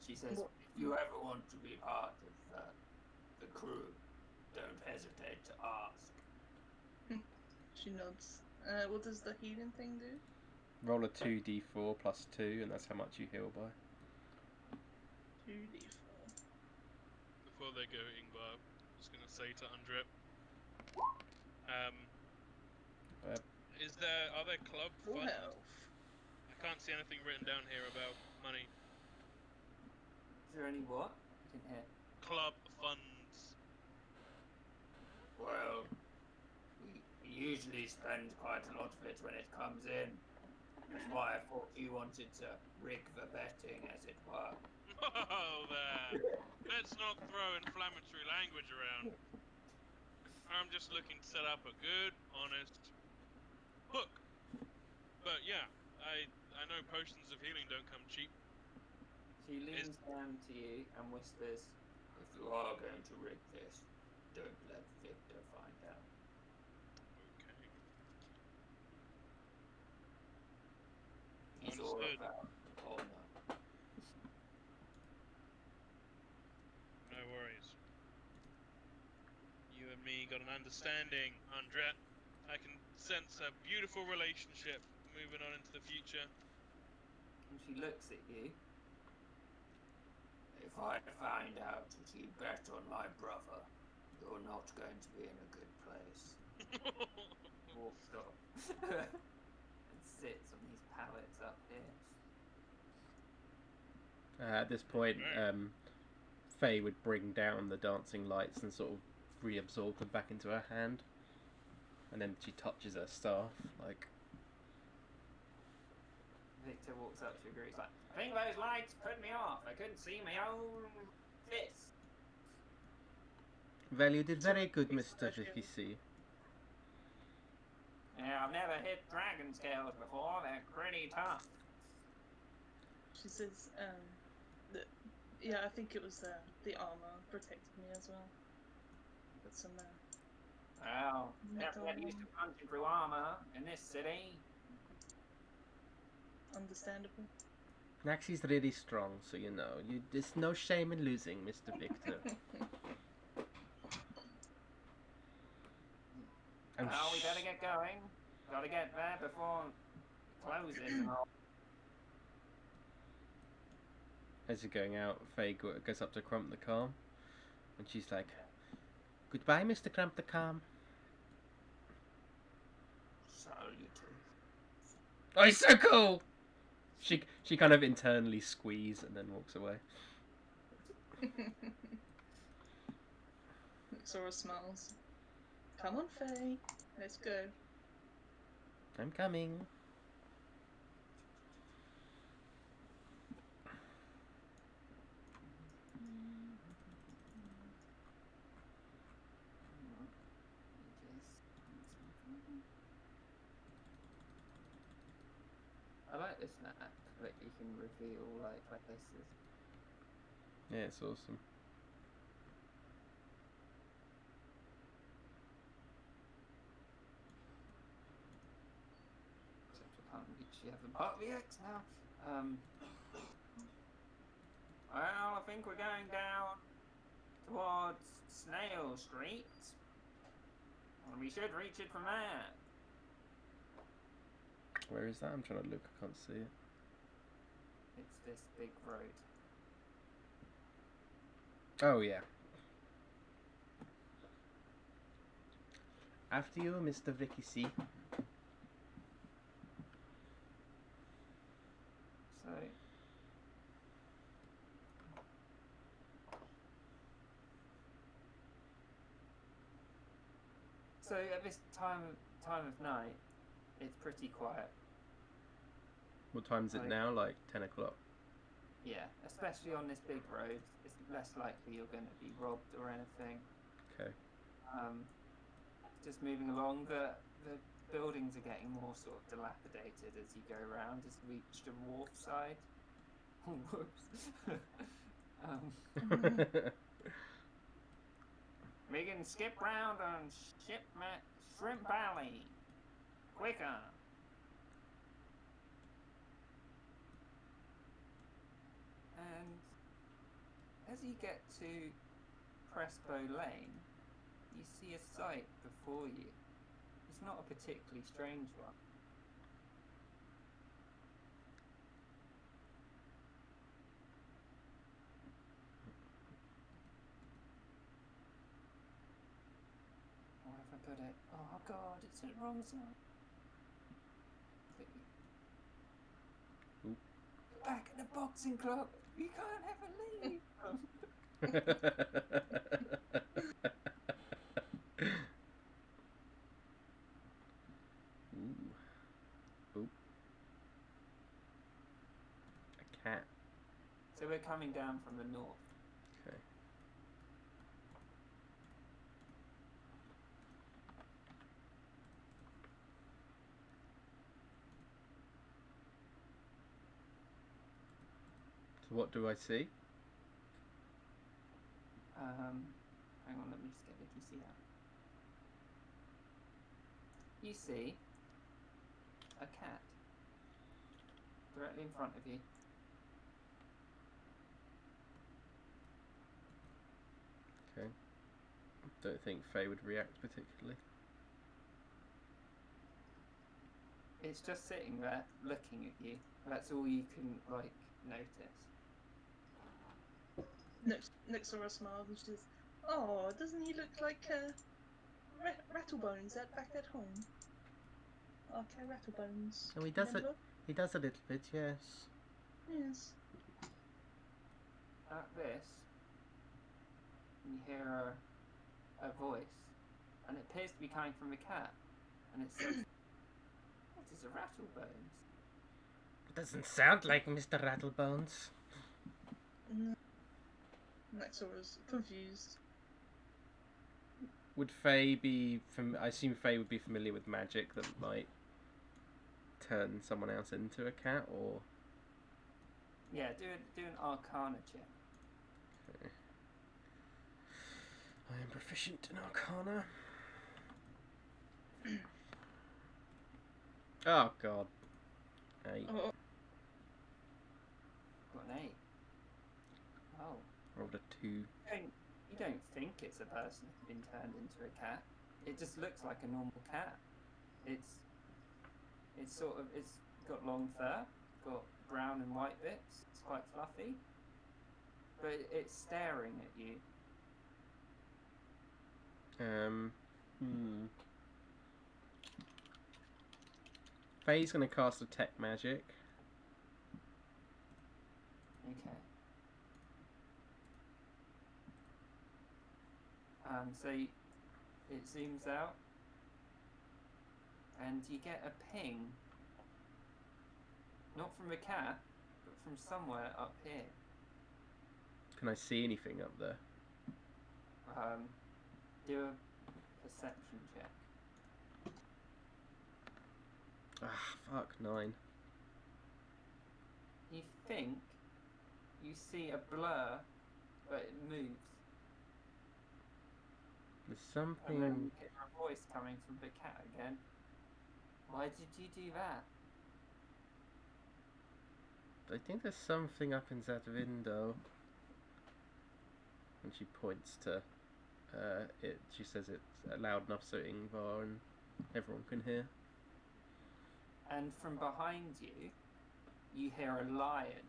She says, What? if you ever want to be part of the crew, don't hesitate to ask. She nods. What does the healing thing do? Roll a 2d4 plus 2, and that's how much you heal by. 2d4. Before they go, Ingvar, I'm just gonna say to Undrip, are there club Full funds? health. I can't see anything written down here about money. Is there any what? I didn't hear. Club funds. Well, we usually spend quite a lot of it when it comes in. That's why I thought you wanted to rig the betting, as it were. Oh, there. Let's not throw inflammatory language around. I'm just looking to set up a good, honest hook. But yeah, I know potions of healing don't come cheap. She leans down to you and whispers, if you are going to rig this, don't let Victor find out. Okay. He's all Understood. about honor. No worries. You and me got an understanding, Andret. I can sense a beautiful relationship moving on into the future. And she looks at you. If I find out that you bet on my brother, you're not going to be in a good place. Walks off. And sits on these pallets up here. At this point, Faye would bring down the dancing lights and sort of reabsorb them back into her hand. And then she touches her staff, like... Victor walks up to her. He's like, I think those lights put me off. I couldn't see my own fist. Well, you did very good, Mr. Vicky C. Yeah, I've never hit dragon scales before. They're pretty tough. She says, yeah, I think it was the armor protected me as well. Got some, Well, metal never get used to punching through armor in this city. understandable. Naxi's really strong, so you know. There's no shame in losing, Mr. Victor. Well, we better get going. Gotta get there before it closes and all. As you're going out, Faye goes up to Crump the Calm, and she's like, "Goodbye, Mr. Crump the Calm." Salutations. Oh, he's so cool! She kind of internally squeezes and then walks away. Sora smiles. Come on, Faye. Let's go. I'm coming. I like this map that you can reveal like places. Yeah, it's awesome. Except I can't reach the other part of the X now. Well, I think we're going down towards Snail Street. And we should reach it from there. Where is that? I'm trying to look. I can't see it. It's this big road. Oh, yeah. After you, Mr. Vicky C. So, So at this time of night, it's pretty quiet. What time is it now? Like 10 o'clock. Yeah, especially on this big road, it's less likely you're going to be robbed or anything. Okay. Just moving along, the buildings are getting more sort of dilapidated as you go around. Just reached the wharf side. Whoops. We can skip round on Shrimp Valley. Quicker. And as you get to Crespo Lane, you see a sight before you. It's not a particularly strange one. Where have I put it? Oh god, it's the wrong side. Oop. Back at the boxing club. You can't ever leave. Ooh. Oop. A cat. So we're coming down from the north. Okay. So what do I see? Hang on, let me just get the PC out. You see a cat directly in front of you. Okay. Don't think Faye would react particularly. It's just sitting there looking at you. That's all you can like notice. Nexora smiles and she says, "Oh, doesn't he look like Rattlebones back at home? Okay, Rattlebones. Oh, he does it. Remember? He does a little bit, yes. Yes. At this, you hear a voice, and it appears to be coming from the cat, and it says, "What is a Rattlebones?" It doesn't sound like Mr. Rattlebones. Nexora's confused. Would Faye be I assume Faye would be familiar with magic that might turn someone else into a cat, or... Yeah, do an Arcana check. Okay. I am proficient in Arcana. Oh god. 8. Oh, Got an 8. Oh. Rolled a 2. You don't think it's a person who's been turned into a cat. It just looks like a normal cat. It's got long fur, got brown and white bits. It's quite fluffy, but it's staring at you. Faye's gonna cast a tech magic. Okay. So it zooms out, and you get a ping, not from the cat, but from somewhere up here. Can I see anything up there? Do a perception check. Ah, fuck, 9. You think you see a blur, but it moves. There's And then something... you hear a voice coming from the cat again. Why did you do that? I think there's something up in that window. And she points to it. She says it's loud enough so Ingvar and everyone can hear. And from behind you, you hear a lion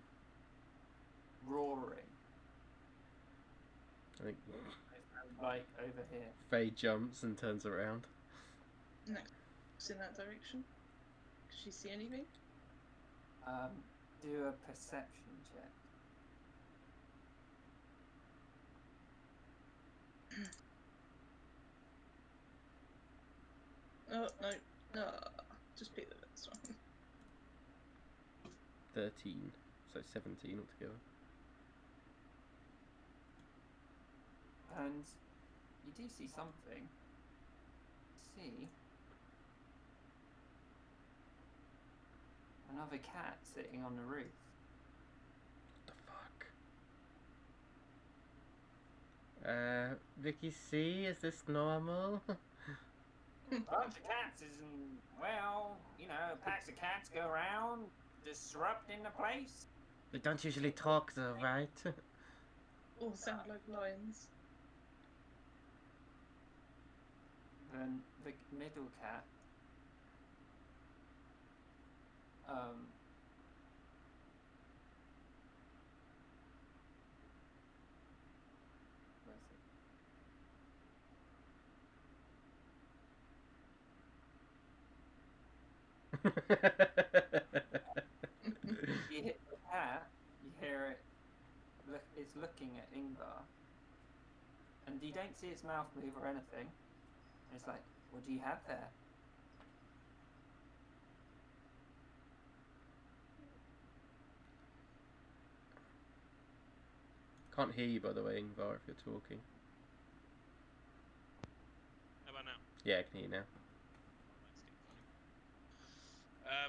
roaring, I think like over here. Faye jumps and turns around. Next in that direction. Does she see anything? Do a perception check. Oh, no. No. Just pick the next one. 13. So 17 altogether. And you do see something. See another cat sitting on the roof. What the fuck? Vicky C, is this normal? Bunch of cats isn't, well, you know, packs of cats go around disrupting the place. They don't usually talk though, right? All sound like lions. Then the middle cat, where is it? You hit the cat, you hear it, it's looking at Ingvar, and you don't see its mouth move or anything. And it's like, what do you have there? Can't hear you, by the way, Ingvar, if you're talking. How about now? Yeah, I can hear you now.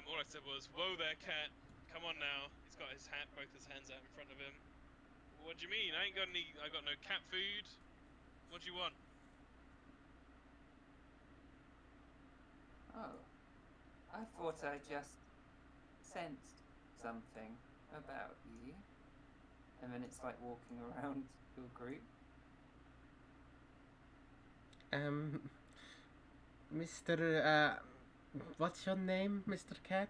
All I said was, "Whoa there, cat! Come on now." He's got his hat, both his hands out in front of him. What do you mean? I got no cat food. What do you want? Oh, I thought I just sensed something about you. And then it's like walking around your group. Mr. What's your name, Mr. Cat?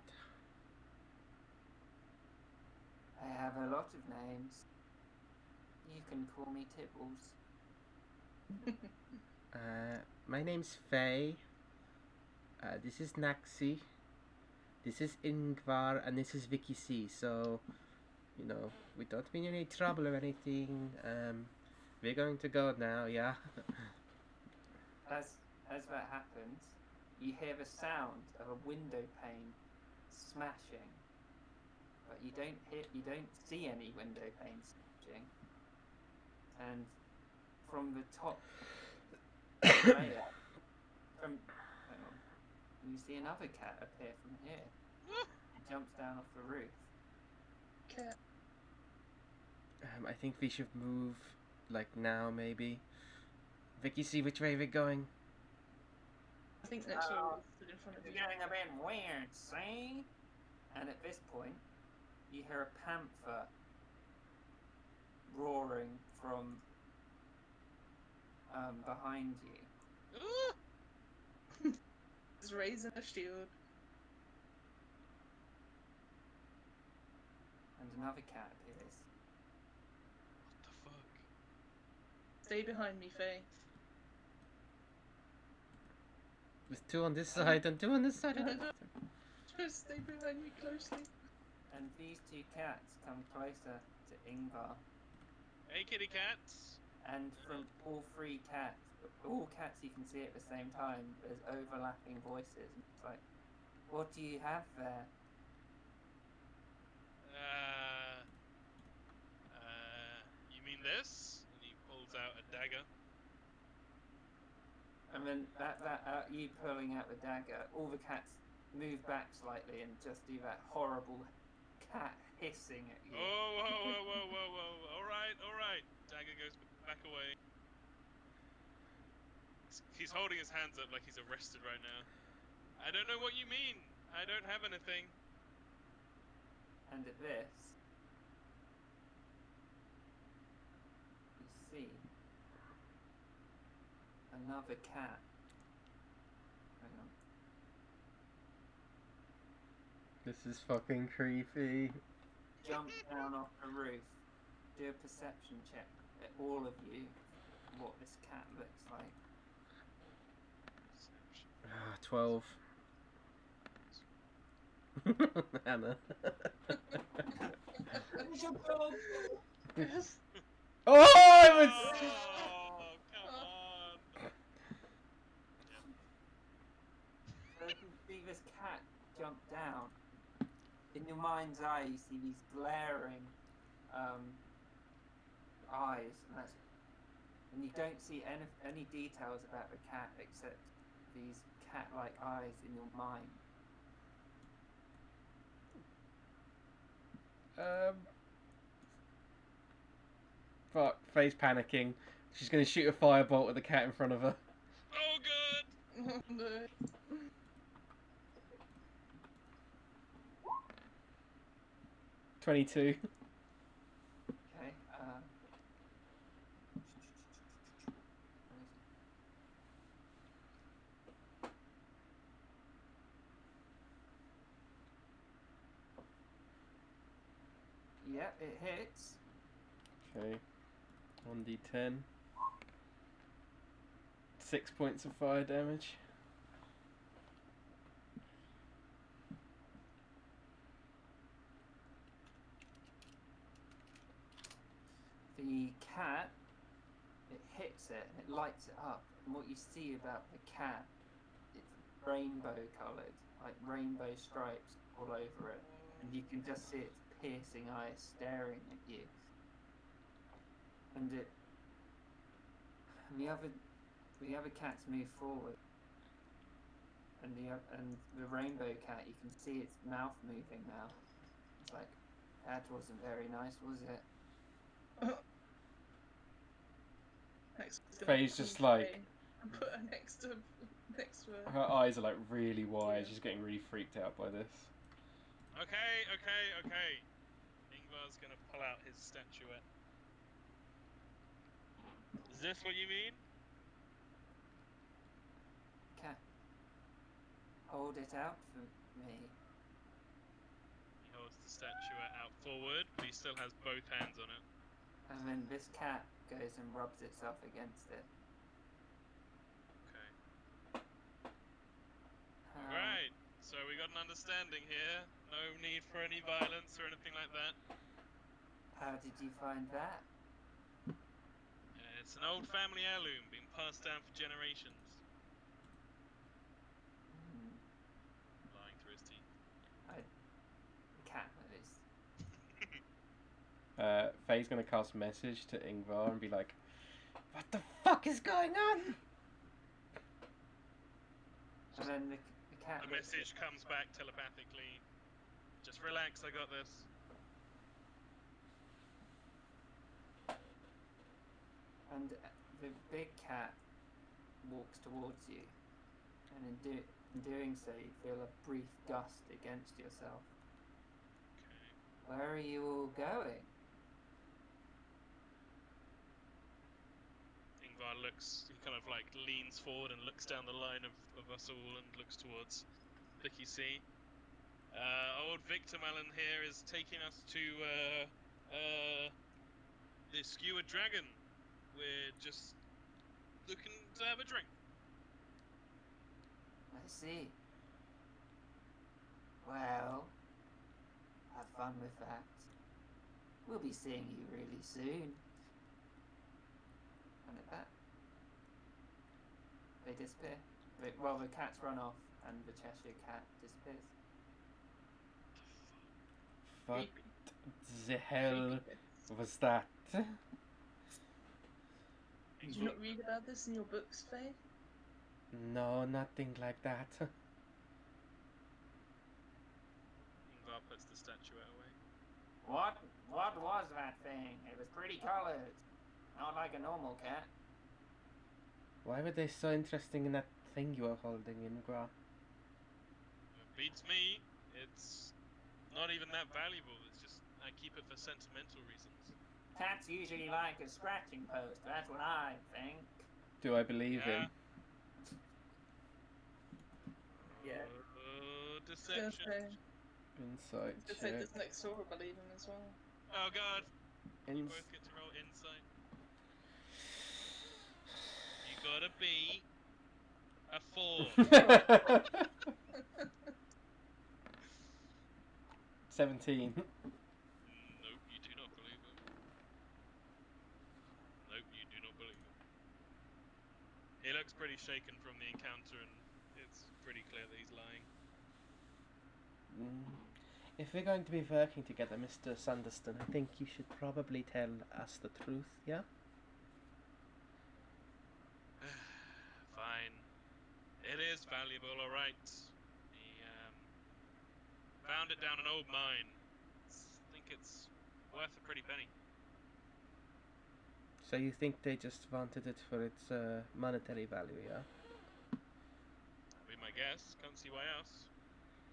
I have a lot of names. You can call me Tibbles. My name's Faye. This is Naxi. This is Ingvar, and this is Vicky C. So, you know, we don't mean any trouble or anything. We're going to go now, yeah? As that happens, you hear the sound of a window pane smashing, but you don't see any window pane smashing. And from the top layer, you see another cat appear from here. It jumps down off the roof. Cat. I think we should move, like, now, maybe. Vicky, see which way we're going. I think next one stood in front of You're you. getting a bit weird, see? And at this point, you hear a panther roaring from behind you. He's raising a shield. And another cat appears. What the fuck? Stay behind me, Faye. There's two on this side and two on this side. Just stay behind me closely. And these two cats come closer to Ingvar. Hey, kitty cats. And from all three cats, all cats you can see at the same time, there's overlapping voices. It's like, what do you have there? You mean this? And he pulls out a dagger. And then you pulling out the dagger, all the cats move back slightly and just do that horrible cat hissing at you. Oh, whoa. All right. Dagger goes back away. He's holding his hands up like he's arrested right now. I don't know what you mean. I don't have anything. And at this, you see another cat. Hang on. This is fucking creepy. Jump down off the roof. Do a perception check at all of you. What this cat looks like. 12. Anna. Yes. Oh, it was. Oh, come on. your mind's eye, you see these glaring eyes, and you don't see any details about the cat except these cat-like eyes in your mind. Fuck, Faye's panicking. She's gonna shoot a firebolt at the cat in front of her. Oh god! Oh, no. 22. Okay. Yep, it hits. Okay. 1d10. 6 points of fire damage. The cat, it hits it and it lights it up. And what you see about the cat, it's rainbow coloured, like rainbow stripes all over it. And you can just see its piercing eyes staring at you. And the other cats move forward. And the rainbow cat, you can see its mouth moving now. It's like, that wasn't very nice, was it? Faye's just like... And put her next to her. Her eyes are like really wide. She's getting really freaked out by this. Okay. Ingvar's gonna pull out his statuette. Is this what you mean? Cat, hold it out for me. He holds the statuette out forward, but he still has both hands on it. And then this cat goes and rubs itself against it. Okay. Alright, so we got an understanding here. No need for any violence or anything like that. How did you find that? It's an old family heirloom being passed down for generations. Lying through his teeth. Cat knows. Faye's gonna cast message to Ingvar and be like, "What the fuck is going on?" And then the cat. The message comes back telepathically. Just relax, I got this. And the big cat walks towards you, and in doing so, you feel a brief gust against yourself. Okay. Where are you all going? Ingvar looks, he kind of like leans forward and looks down the line of us all and looks towards Vicky C. Old Victor Mellon here is taking us to the Skewered Dragon. We're just looking to have a drink. I see. Well, have fun with that. We'll be seeing you really soon. And at that, they disappear. Well, the cats run off, and the Cheshire cat disappears. What the hell was that? Did you not read about this in your books, Faye? No, nothing like that. Ingvar puts the statuette away. What was that thing? It was pretty coloured. Not like a normal cat. Why were they so interesting in that thing you were holding, Ingvar? It beats me. It's not even that valuable. It's just I keep it for sentimental reasons. Cats usually like a scratching post. That's what I think. Do I believe him? Yeah. Deception. Insight Just say check. this next door, I believe him as well. Oh god. You Ins- both get to roll insight. You gotta be a 4. 17. Nope, you do not believe him. Nope, you do not believe him. He looks pretty shaken from the encounter, and it's pretty clear that he's lying. If we're going to be working together, Mr. Sanderson, I think you should probably tell us the truth, yeah? Fine. It is valuable, alright. He found it down an old mine. I think it's worth a pretty penny. So you think they just wanted it for its monetary value, yeah? That'd be my guess. Can't see why else.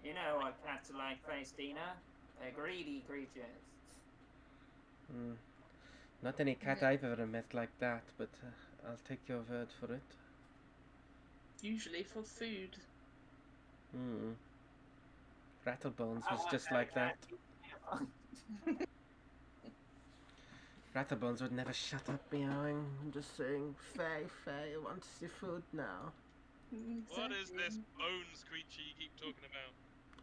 You know what cats are like, Faustina? They're greedy creatures. Mm. Not any cat I've ever met like that, but I'll take your word for it. Usually for food. Mm. Rattlebones I was want just like that. cat. Rattlebones would never shut up meowing. I'm just saying, Faye, Faye wants your food now. What is this bones creature you keep talking about?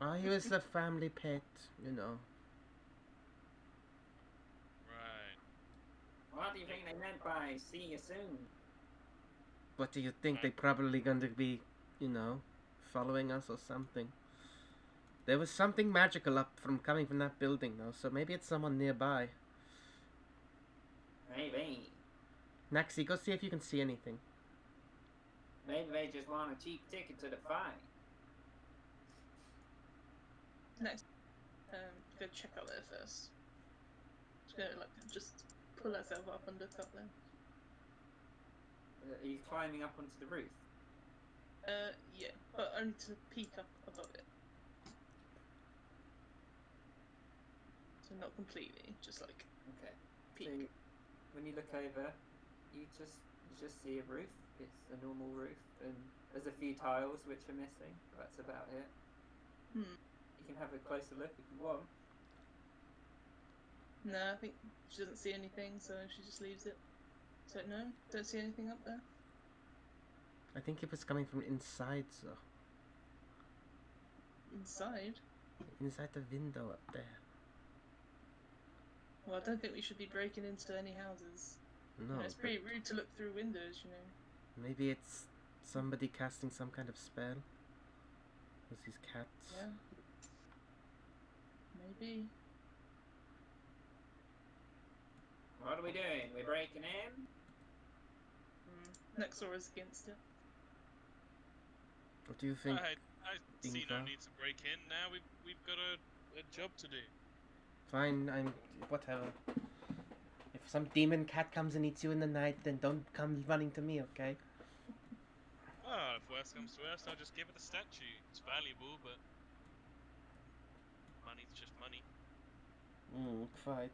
Oh, he was a family pet, you know. Right. What do you think they meant by see you soon? What do you think? They're probably going to be, you know, following us or something. There was something magical up from coming from that building, though, so maybe it's someone nearby. Maybe. Maxie, go see if you can see anything. Maybe they just want a cheap ticket to the fight. Next, go check out there first. Just pull ourselves up and look up there. Are you climbing up onto the roof? Yeah, but only to peek up above it. So not completely, just like Okay. peek. So when you look over, you just see a roof. It's a normal roof, and there's a few tiles which are missing. That's about it. You can have a closer look if you want. No, I think she doesn't see anything, so she just leaves it. So no, don't see anything up there. I think it was coming from inside, so. Inside? Inside the window up there. Well, I don't think we should be breaking into any houses. No, You know, it's pretty rude to look through windows, you know. maybe it's somebody casting some kind of spell. With these cats. Yeah. Maybe. What are we doing? We're breaking in? Nexora's against it. What do you think? I see no Ingvar? need to break in. Now we've got a job to do. Fine, whatever. If some demon cat comes and eats you in the night, then don't come running to me, okay? Oh, if worst comes to worst, I'll just give it a statue. It's valuable, but money's just money. Quite.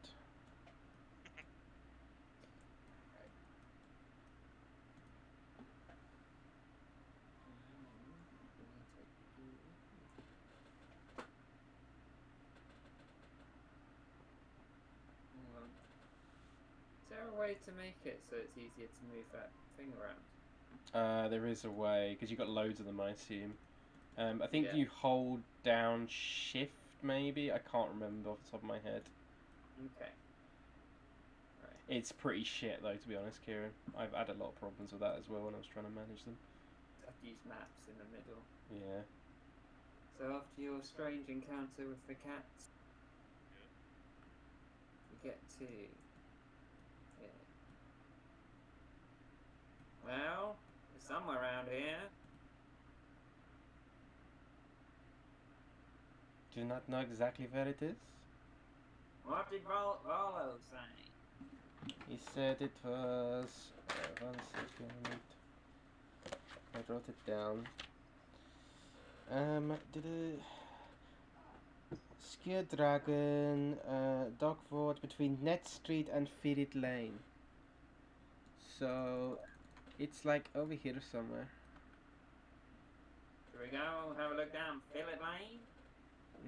Is there a way to make it so it's easier to move that thing around? There is a way, because you've got loads of them, I assume. I think Yeah. you hold down shift, maybe? I can't remember off the top of my head. Okay. Right. It's pretty shit, though, to be honest, Kieran. I've had a lot of problems with that as well when I was trying to manage them. I have to use maps in the middle. Yeah. So after your strange encounter with the cats, you get to here. Well, it's somewhere around here. Do you not know exactly where it is? What did Volo say? He said it was... 1 second. I wrote it down. Skier Dragon, Dogwood between Net Street and Firit Lane. So, it's like over here somewhere. Should we go have a look down Fillet Lane?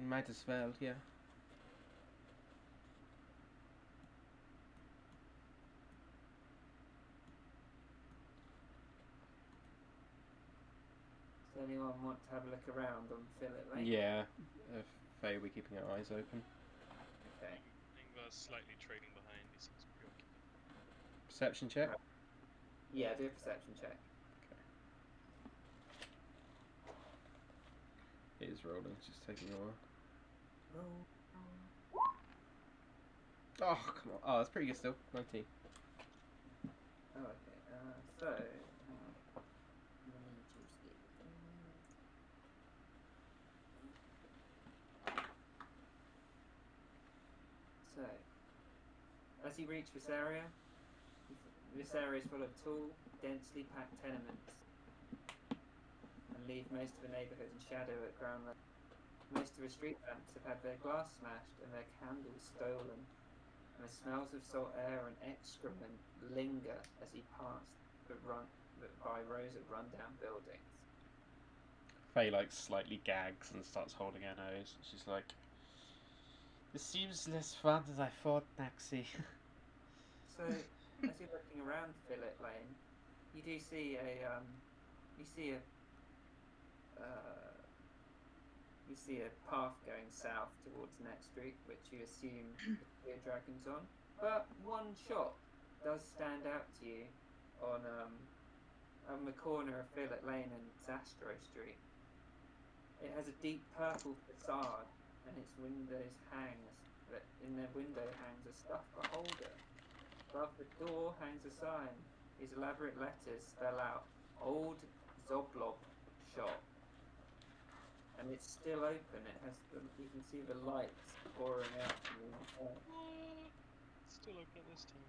Might as well, yeah. Does anyone want to have a look around on Fillet Lane? Yeah. Faye, we're keeping our eyes open. Okay. Ingvar's slightly trailing behind. He seems preoccupied. Perception check? Yeah, do a perception check. It is rolling, it's just taking a while. Roll. Oh, come on. Oh, that's pretty good still. 19. Oh, okay. So, hang on. Let me just get it there. So, as you reach this area is full of tall, densely packed tenements and leave most of the neighbourhood in shadow at ground level. Most of the street lamps have had their glass smashed and their candles stolen, and the smells of salt air and excrement linger as you pass by rows of rundown buildings. Faye like slightly gags and starts holding her nose. She's like, "This seems less fun than I thought, Naxi." So, as you're looking around Fillet Lane, you do see a path going south towards Net Street, which you assume the Spear Dragon's on. But one shop does stand out to you on the corner of Fillet Lane and Zastro Street. It has a deep purple facade, and in their window hangs a stuffed beholder. Above the door hangs a sign. These elaborate letters spell out Old Zoblob Shop. And it's still open. You can see the lights pouring out from the inside. What? Still open at this time.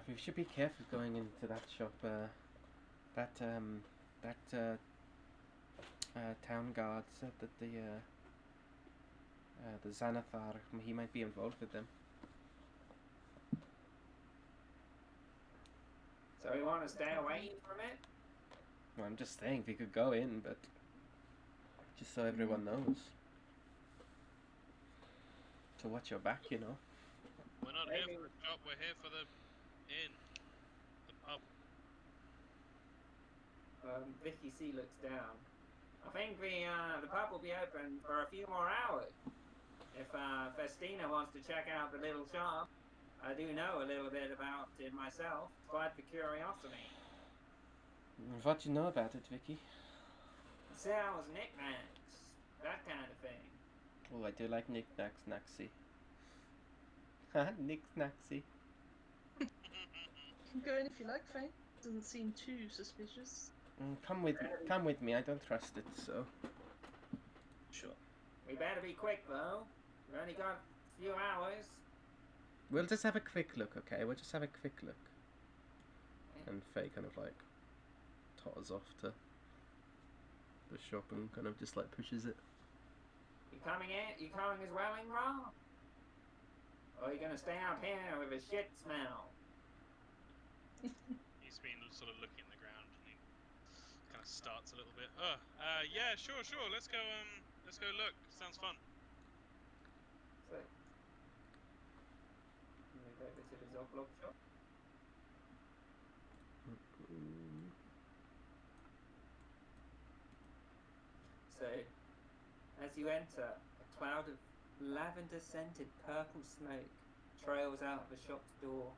We should be careful going into that shop. That town guard said that the Xanathar, he might be involved with them. So we want to stay away from it? Well, I'm just saying we could go in, but just so everyone knows. To watch your back, you know. We're not here for the shop, we're here for the inn. The pub. Vicky C looks down. I think the pub will be open for a few more hours. If Festina wants to check out the little shop, I do know a little bit about it myself. Quite for curiosity. What do you know about it, Vicky? Sells knickknacks, that kind of thing. Oh, I do like knickknacks, Naxi. Haha, knickknacksy. You can go in if you like, Faye. Doesn't seem too suspicious. Come with me. I don't trust it, so. Sure. We better be quick though. We've only got a few hours. We'll just have a quick look, okay? We'll just have a quick look. And Faye kind of like totters off to the shop and kind of just like pushes it. You coming in? You coming as well, Ingvar? Or are you gonna stay out here with a shit smell? He's been sort of looking at the ground and he kind of starts a little bit. Yeah, sure. Let's go look. Sounds fun. So, move over to the Zoblob shop. So, as you enter, a cloud of lavender-scented purple smoke trails out of the shop's door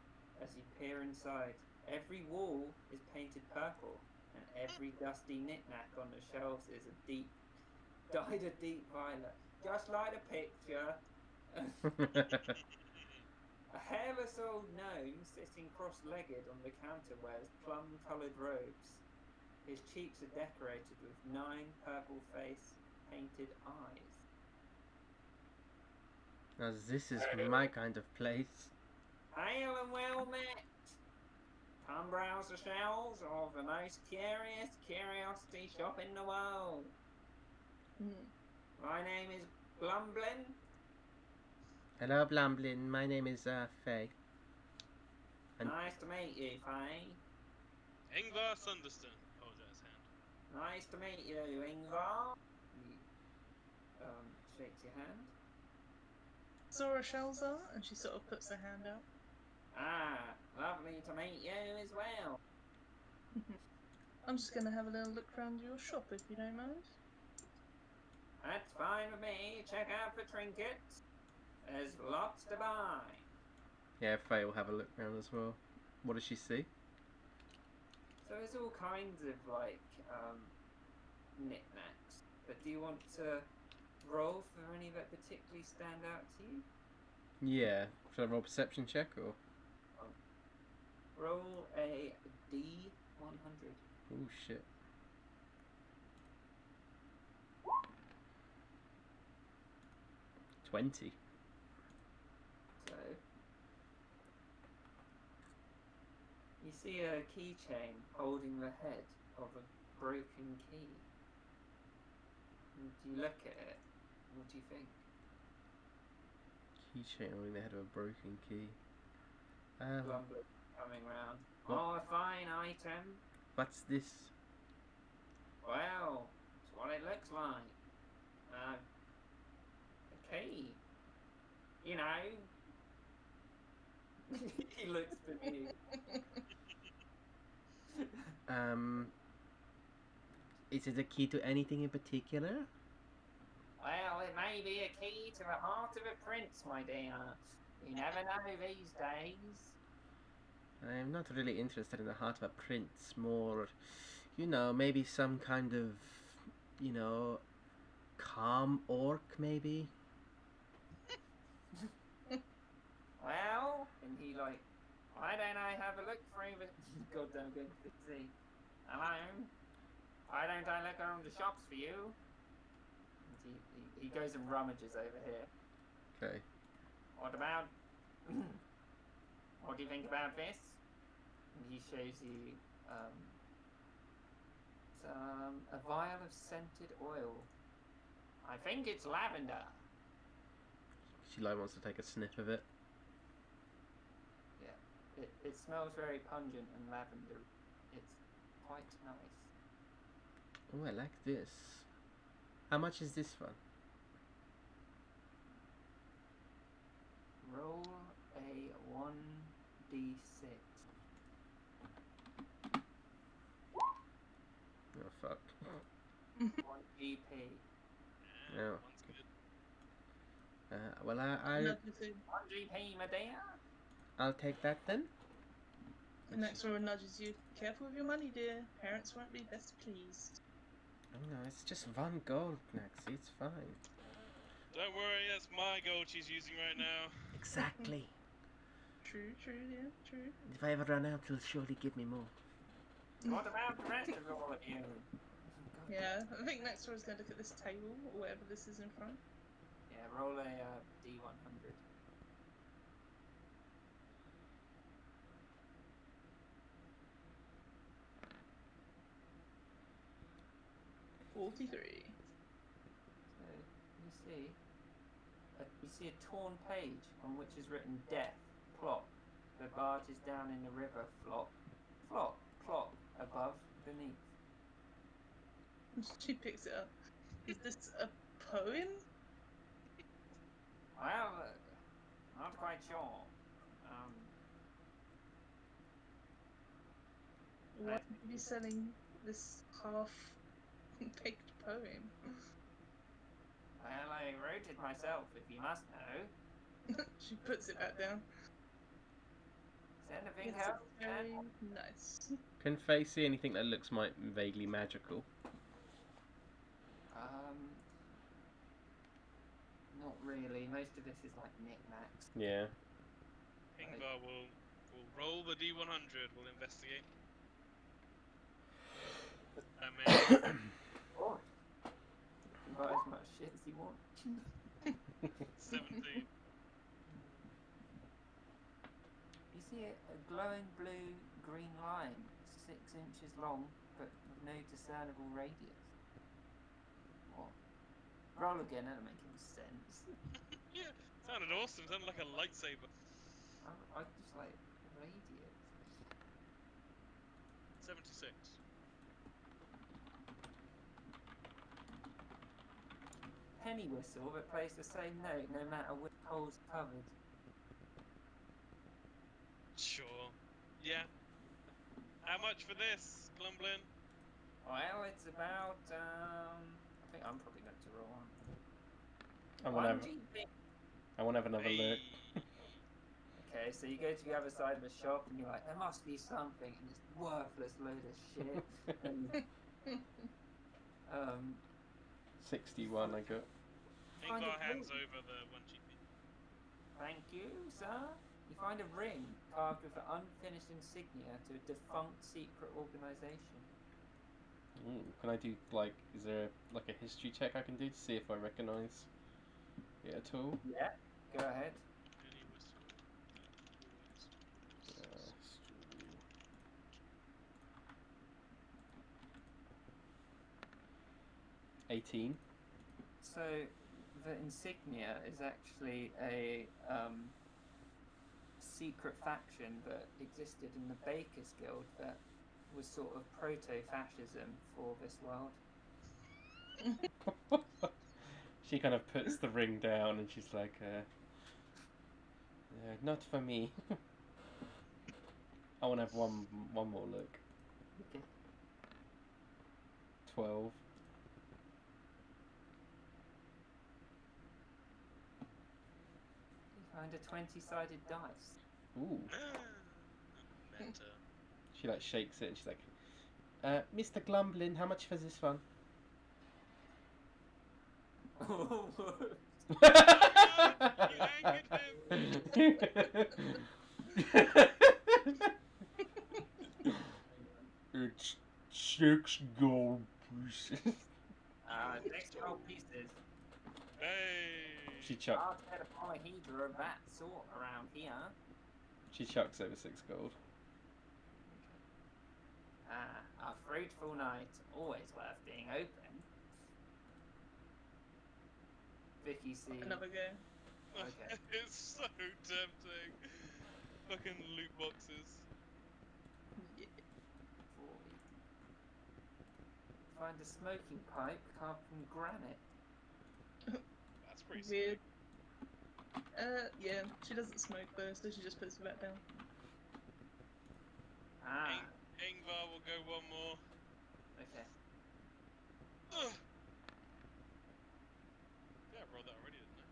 as you peer inside. Every wall is painted purple, and every dusty knick-knack on the shelves is dyed a deep violet, just like the picture. A hairless old gnome sitting cross-legged on the counter wears plum-coloured robes. His cheeks are decorated with 9 purple-faced painted eyes. Now this is my kind of place. Hail and well met! Come browse the shelves of the most curious curiosity shop in the world. My name is Blumblin. Hello, Blamblin. My name is Faye. And Nice to meet you, Faye. Ingvar Sunderston holds out his hand. Nice to meet you, Ingvar. He shakes your hand. Zora Shalzar, and she sort of puts her hand out. Ah, lovely to meet you as well. I'm just going to have a little look around your shop if you don't mind. That's fine with me. Check out the trinkets. There's lots to buy. yeah, Faye will have a look around as well. What does she see? So there's all kinds of like knickknacks. But do you want to roll for any that particularly stand out to you? Yeah. Should I roll perception check or? Roll a D100. Oh shit. $20. So you see a keychain holding the head of a broken key. And you look at it. What do you think? Keychain holding the head of a broken key. Glumble coming round. What? Oh, a fine item. What's this? Well, it's what it looks like. A key. You know. He looks bemused. Is it a key to anything in particular? Well, it may be a key to the heart of a prince, my dear. You never know these days. I'm not really interested in the heart of a prince. More, maybe some kind of, calm orc, maybe? Well, and he why don't I have a look through the goddamn good to see? Hello? Why don't I look around the shops for you? And he goes and rummages over here. Okay. What about... what do you think about this? And he shows you a vial of scented oil. I think it's lavender. She wants to take a sniff of it. Yeah, it smells very pungent and lavender. It's quite nice. Oh, I like this. How much is this one? Roll a 1d6. Oh, fuck. 1 GP. Oh. One's good. Well, I 1 GP, my dear. I'll take that then. The next one nudges you. Careful with your money, dear. Parents won't be best pleased. Oh no, it's just 1 gold, Maxie. It's fine. Don't worry, that's my gold she's using right now. Exactly. True, yeah, true. If I ever run out, she'll surely give me more. What about the rest of all of you? Yeah, I think next one is going to look at this table, or whatever this is in front. Yeah, roll a D100. $43. So you see a torn page on which is written death, plop. The barge is down in the river, flop, flop, plop, above, beneath. She picks it up. Is this a poem? Well, not quite sure. Why would you be selling this half-baked poem? Well, I wrote it myself, if you must know. She puts it back down. Is there anything Yes, else? it's very nice. Can Faye see anything that looks vaguely magical? Not really. Most of this is like knickknacks. Yeah. Ingvar will roll the D100. We'll investigate. Oh, you buy as much shit as you want. 17. You see a glowing blue-green line, 6 inches long, but with no discernible radius. What? Roll again, that'll make any sense. Yeah, sounded awesome. Sounded like a lightsaber. I just like radius. 76. Penny whistle that plays the same note no matter which hole's covered. Sure. Yeah. How much for this, Glumblin? Well, it's about, I think I'm probably going to roll on. I want to have another Hey. look. Okay, so you go to the other side of the shop and you're like, there must be something in this worthless load of shit. And, 61 I got. Find a Ingvar hands ring. over the 1 GP. Thank you, sir. You find a ring carved with an unfinished insignia to a defunct secret organization. Can I do, like, is there like a history check I can do to see if I recognise it at all? Yeah. Go ahead. Any whistle? History. 18. So, the insignia is actually a secret faction that existed in the Bakers Guild that was sort of proto-fascism for this world. She kind of puts the ring down and she's like, not for me. I want to have one more look. Okay. 12. You find a 20-sided dice. Ooh. Meta. She like shakes it and she's like, Mr. Glumblin, how much for this one? It's 6 gold pieces. 6 gold pieces. Hey! She chucks. I'll get a polyhedra of that sort around here. She chucks over 6 gold. A fruitful night, always worth being open. Vicky sees. Another go. Okay. It's so tempting. Fucking loot boxes. Yeah. 40. Find a smoking pipe carved from granite. That's pretty Weird. sick. Yeah, she doesn't smoke though, so she just puts it back down. Ingvar will go one more. Okay. Ugh. Yeah, I rolled that already, didn't I?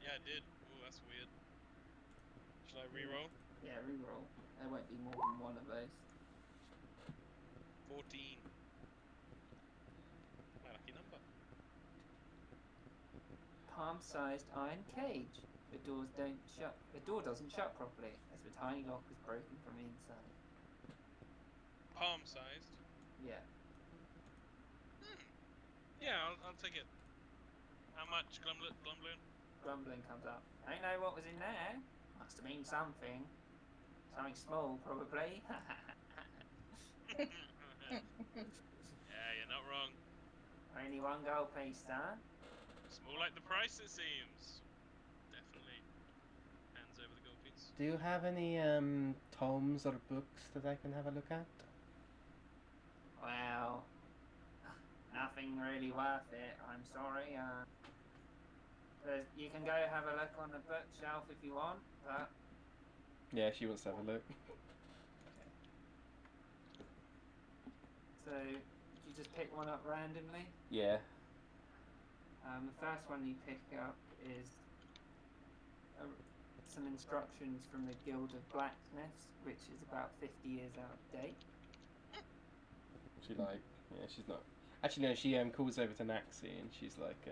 Yeah, I did. Oh, that's weird. Should I re-roll? Yeah, reroll. There won't be more than one of those. 14. My lucky number. Palm-sized iron cage. The doors don't shut. The door doesn't shut properly, as the tiny lock is broken from the inside. Palm-sized. Yeah. Yeah, I'll take it. How much, Glumblin? Grumbling comes up. I don't know what was in there. Must have been something. Something small, probably. Yeah, you're not wrong. Only 1 gold piece, sir. It's more like the price, it seems. Definitely. Hands over the gold piece. Do you have any tomes or books that I can have a look at? Well, nothing really worth it. I'm sorry. You can go have a look on the bookshelf if you want, but Yeah, she wants to have a look. so you just pick one up randomly. Yeah. The first one you pick up is some instructions from the Guild of Blacksmiths, which is about 50 years out of date. She like, yeah, she's not. Actually, no, she calls over to Naxi and she's like,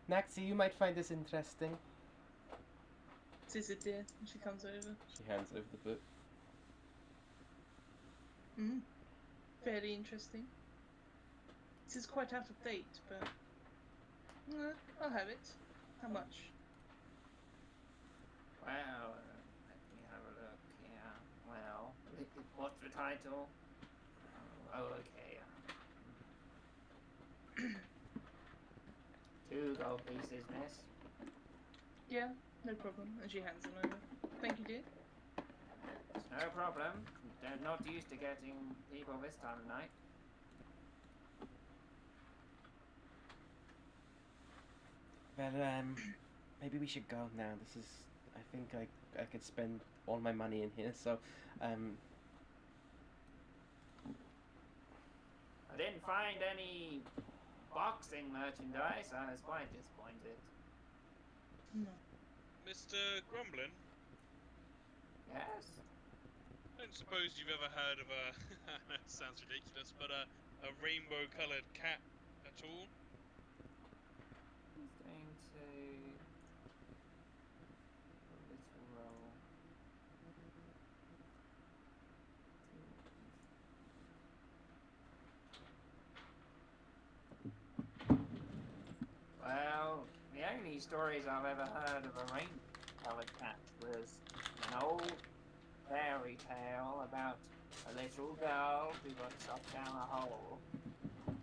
Naxi, you might find this interesting. Tis it dear, and she comes over. She hands over the book. Very interesting. This is quite out of date, but I'll have it. How much? Well, let me have a look. Yeah. Well, what's the title? Oh, okay. 2 gold pieces, miss. Yeah, no problem. And she hands them over. Thank you, dear. It's no problem. They're not used to getting people this time of night. Well, maybe we should go now. This is, I think I could spend all my money in here, so, I didn't find any boxing merchandise. I was quite disappointed. No. Mr. Grumblin, Yes? I don't suppose you've ever heard of a... sounds ridiculous, but a rainbow-coloured cat at all? only stories I've ever heard of a rainbow-coloured cat was an old fairy tale about a little girl who got sucked down a hole, and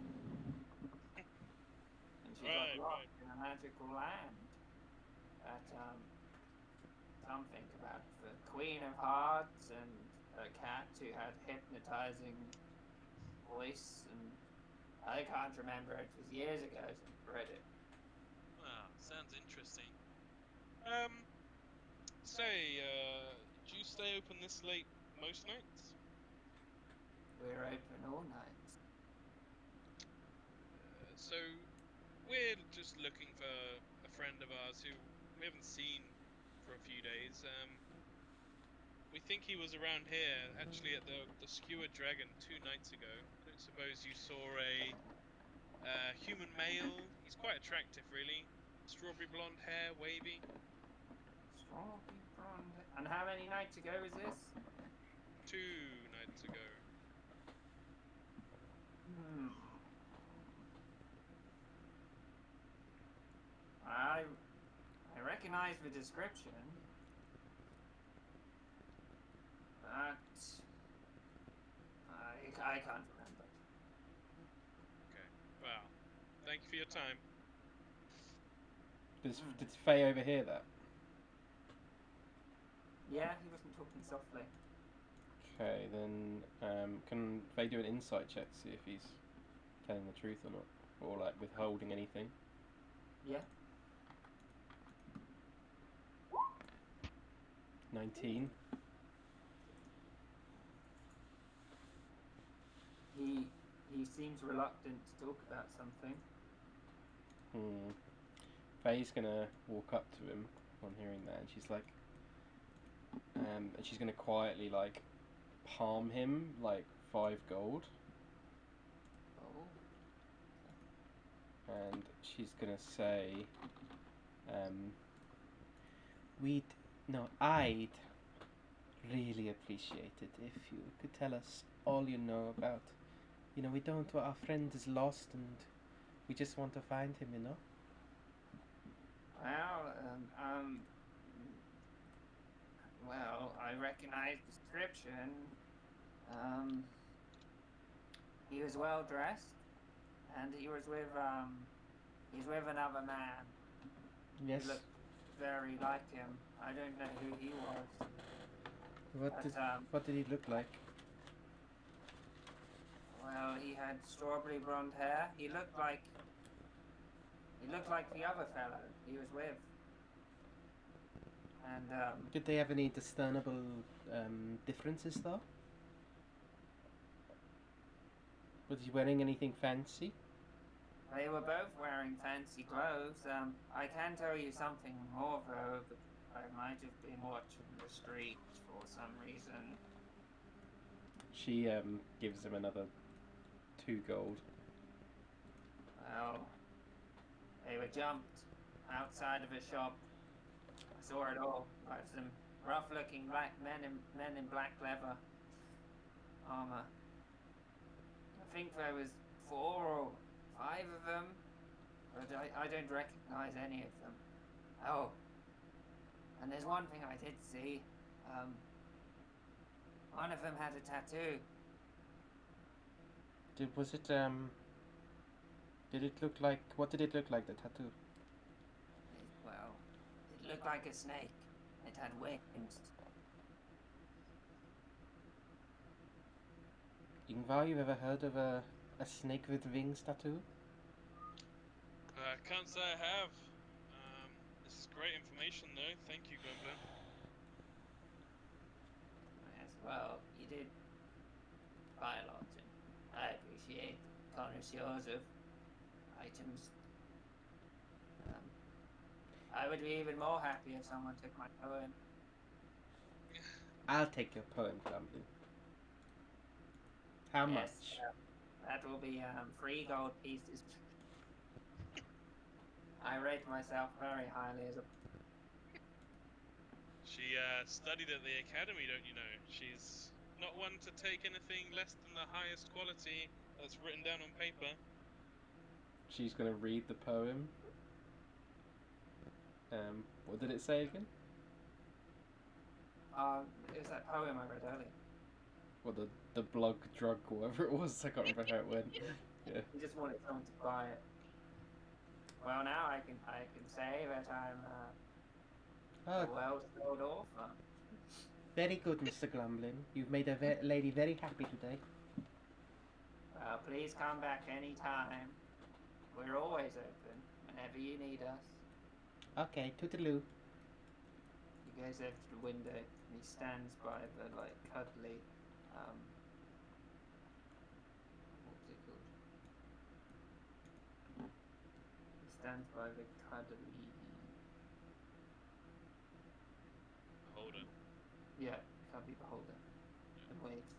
she got lost in a magical land. That something about the Queen of Hearts and a cat who had hypnotizing voice, and I can't remember. It was years ago since I read it. Wow, sounds interesting. Do you stay open this late most nights? We're open all night. So we're just looking for a friend of ours who we haven't seen for a few days. We think he was around here, actually at the Skewered Dragon 2 nights ago. I don't suppose you saw a human male. He's quite attractive, really. Strawberry blonde hair, wavy. Strawberry blonde. And how many nights ago was this? 2 nights ago. I recognize the description, but I can't remember. Okay, well, thank you for your time. Did Faye overhear that? Yeah, he wasn't talking softly. Okay, then can Faye do an insight check to see if he's telling the truth or not? Or like withholding anything? Yeah. 19. He seems reluctant to talk about something. Faye's gonna walk up to him on hearing that, and she's like, and she's gonna quietly like palm him like 5 gold. Oh. And she's gonna say, I'd really appreciate it if you could tell us all you know about. Our friend is lost and we just want to find him, Well, I recognize the description. He was well dressed, and he's with another man. Yes. He looked very like him. I don't know who he was. What did he look like? Well, he had strawberry blonde hair. He looked like the other fellow he was with. And Did they have any discernible differences though? Was he wearing anything fancy? they were both wearing fancy clothes. I can tell you something more though. I might have been watching the street for some reason. She gives him another 2 gold. Well, they were jumped outside of a shop. I saw it all. Like some rough-looking black men in black leather armor. I think there was 4 or 5 of them, but I don't recognize any of them. Oh, and there's one thing I did see. One of them had a tattoo. Did it look like? What did it look like? The tattoo. Well, it looked like a snake. It had wings. Ingvar, you've ever heard of a snake with wings tattoo? I can't say I have. This is great information, though. Thank you, Goblin. Yes, well, you did buy a lot, and I appreciate connoisseurs of items. I would be even more happy if someone took my poem. I'll take your poem, Goblin. How much? That will be 3 gold pieces. I rate myself very highly as a. She studied at the academy, don't you know? She's not one to take anything less than the highest quality that's written down on paper. She's gonna read the poem. What did it say again? It was that poem I read earlier. Well, the blog drug, whatever it was. I can't remember how it went. Yeah. He just wanted someone to buy it. Well, now I can say that I'm Oh, a well-sold orphan. very good, Mr. Glumblin. You've made a lady very happy today. Well, please come back anytime. We're always open whenever you need us. Okay, toodaloo. He goes over to the window and he stands by the cuddly what's it called? He stands by the cuddly Beholder. yeah, cuddly beholder. And waves.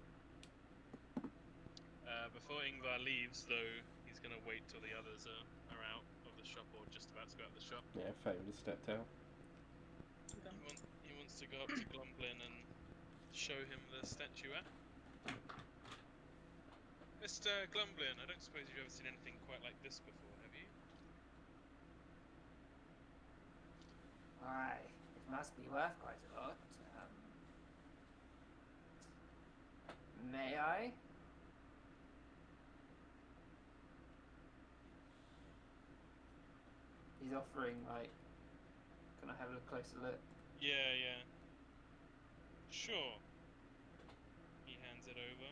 Before Ingvar leaves, though, he's gonna wait till the others are out of the shop or just about to go out of the shop. Yeah, Faye would have stepped out. He wants to go up to Glumblin and show him the statuette. Mr. Glumblin, I don't suppose you've ever seen anything quite like this before, have you? Why, it must be worth quite a lot. May I? He's offering, can I have a closer look? Yeah. Sure. He hands it over.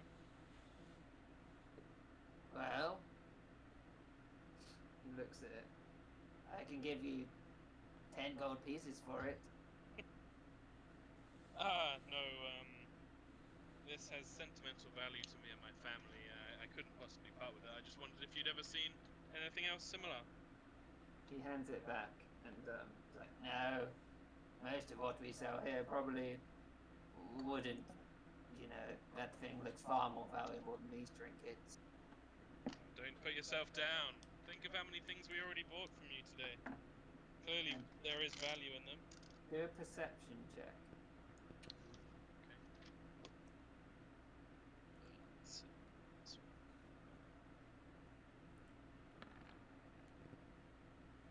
Well, he looks at it. I can give you 10 gold pieces for it. No, this has sentimental value to me and my family. I couldn't possibly part with it. I just wondered if you'd ever seen anything else similar. He hands it back and he's like, no, most of what we sell here probably wouldn't. That thing looks far more valuable than these trinkets. Don't put yourself down. Think of how many things we already bought from you today. Clearly, there is value in them. Do a perception check.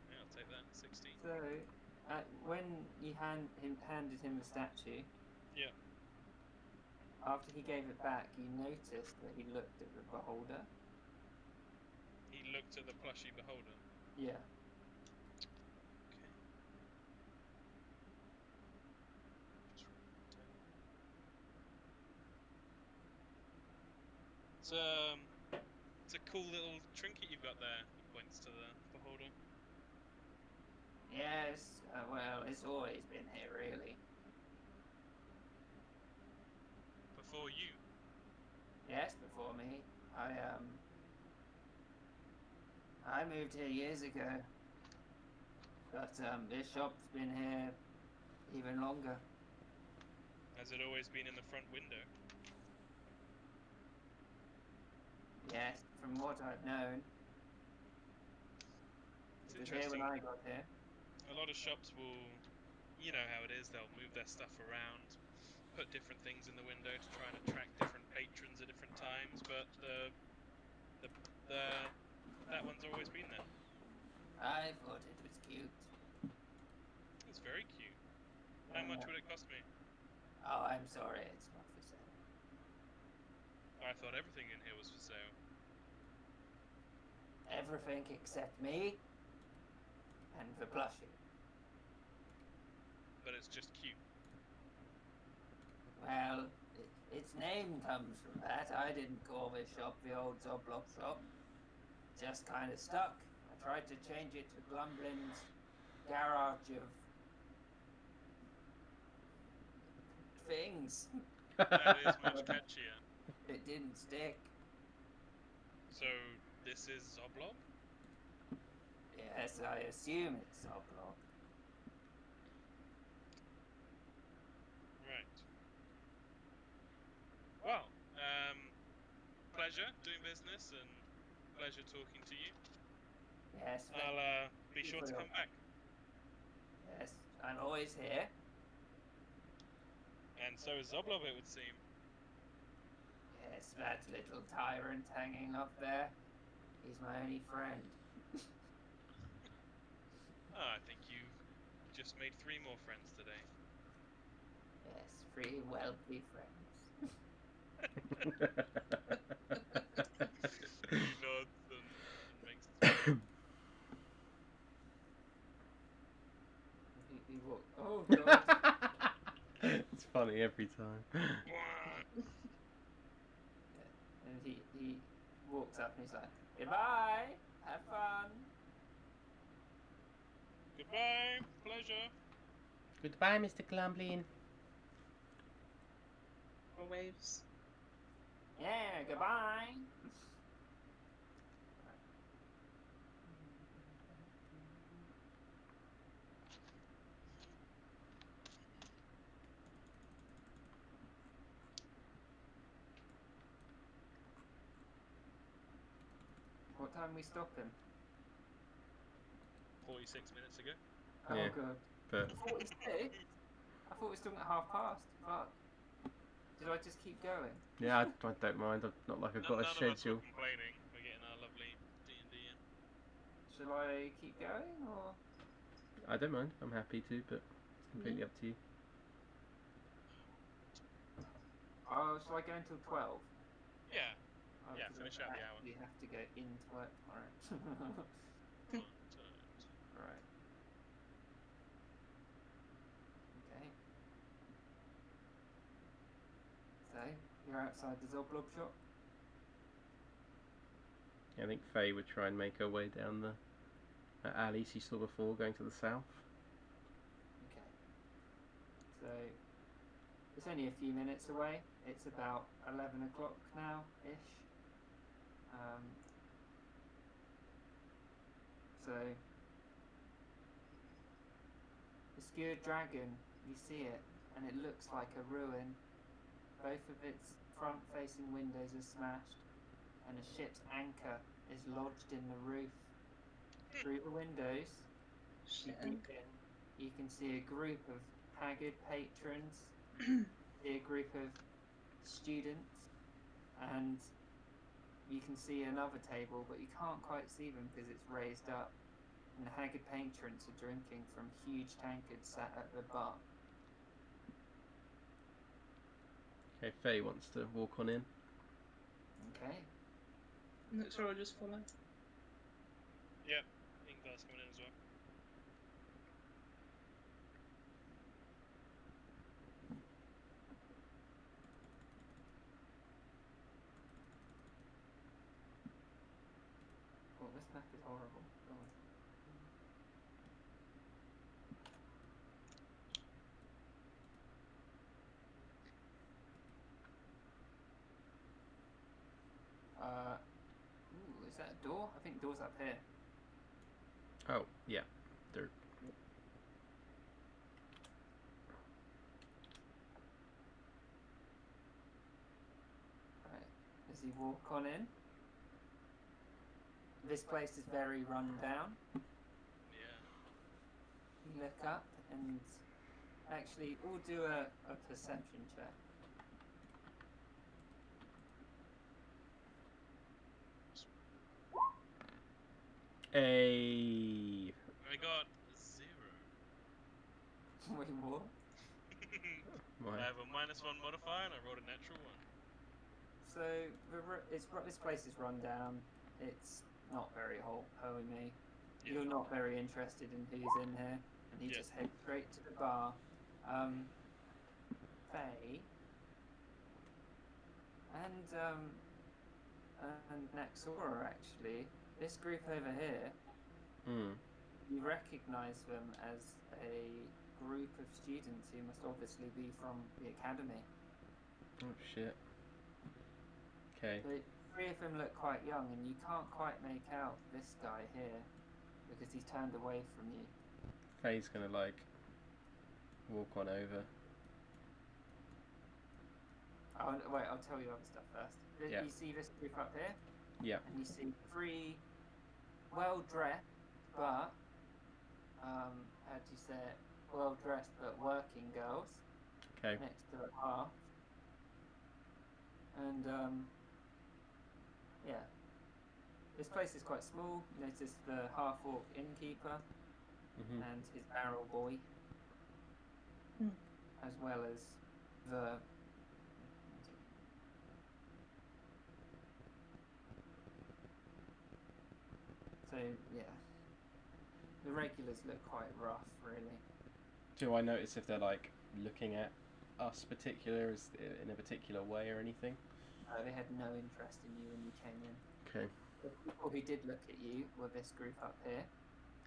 Yeah, I'll take that. 16. So, when you handed him the statue, Yeah. after he gave it back, you noticed that he looked at the beholder. He looked at the plushy beholder. Yeah. Okay. It's a cool little trinket you've got there. He points to the beholder. Yes, well, it's always been here, really. Before you. Yes, before me. I moved here years ago. But this shop's been here even longer. Has it always been in the front window? Yes, from what I've known. It's It was here when interesting. I got here. A lot of shops will, you know how it is, they'll move their stuff around, put different things in the window to try and attract different patrons at different times, but that one's always been there. I thought it was cute. It's very cute. How much would it cost me? Oh, I'm sorry, it's not for sale. I thought everything in here was for sale. Everything except me and the plushie. But it's just cute. Well, its name comes from that. I didn't call this shop the old Zoblop shop. Just kind of stuck. I tried to change it to Glumblin's garage of things. That is much catchier. It didn't stick. So, this is Zoblob? Yes, I assume it's Zoblop. Right. Well, pleasure doing business and pleasure talking to you. Yes, I'll be sure to come back. yes, I'm always here. And so is Zoblob, it would seem. Yes, that little tyrant hanging up there. He's my only friend. I think you just made 3 more friends today. Yes, 3 wealthy friends. He nods and makes a He walk. Oh god. It's funny every time. smile. And he walks up and he's like, "Goodbye, have fun." Goodbye, pleasure. Goodbye, Mr. Glumblin. Or waves. Yeah, goodbye. What time we stop him? 46 minutes ago. Oh Yeah. god. But 46? I thought we were still at 1:30. Fuck. Did I just keep going? yeah, I don't mind. I'm not like I've got a None of us were schedule. complaining. We're getting our lovely D&D in. Shall I keep going or? I don't mind. I'm happy to, but it's completely up to you. Oh, shall I go until 12? Yeah. Oh, Yeah, 'cause finish I out the hour. actually have to go into work tomorrow. But, Right. Okay. So, you're outside the Zoblob shop? I think Faye would try and make her way down the alley she saw before, going to the south. Okay. So, it's only a few minutes away. It's about 11 o'clock now-ish. So, the skewered dragon, you see it, and it looks like a ruin. Both of its front-facing windows are smashed, and a ship's anchor is lodged in the roof. Through the windows, you can see a group of haggard patrons, see a group of students, and you can see another table, but you can't quite see them because it's raised up. And the haggard patrons are drinking from huge tankards sat at the bar. Okay, Faye wants to walk on in. Okay. Looks sure I'll just follow. yep. Ingvar's coming in as well. Oh, this map is horrible. God. Ooh, is that a door? I think door's up here. Oh, yeah. Dirt. Right. As you walk on in, this place is very run down. Yeah. You look up and actually, we'll do a perception check. Hey. I got 0. Wait, what? I have a -1 modifier and I rolled a natural 1. So this place is run down. It's not very homey. Yeah. You're not very interested in who's in here, and you Yeah. just head straight to the bar. Faye and Naxora actually. This group over here, you recognise them as a group of students who must obviously be from the academy. Oh shit. Okay. But 3 of them look quite young, and you can't quite make out this guy here because he's turned away from you. Faye's gonna like walk on over. Oh, wait, I'll tell you other stuff first. Yeah. You see this group up here? Yeah. And you see 3 well-dressed, but, how do you say it? Well-dressed but working girls Okay. next to the hearth. And, yeah. This place is quite small. You notice the half-orc innkeeper. Mhm. and his barrel boy, Hmm. as well as the. So yeah, the regulars look quite rough, really. Do I notice if they're like looking at us in a particular way or anything? They had no interest in you when you came in. Okay. The people who did look at you were this group up here,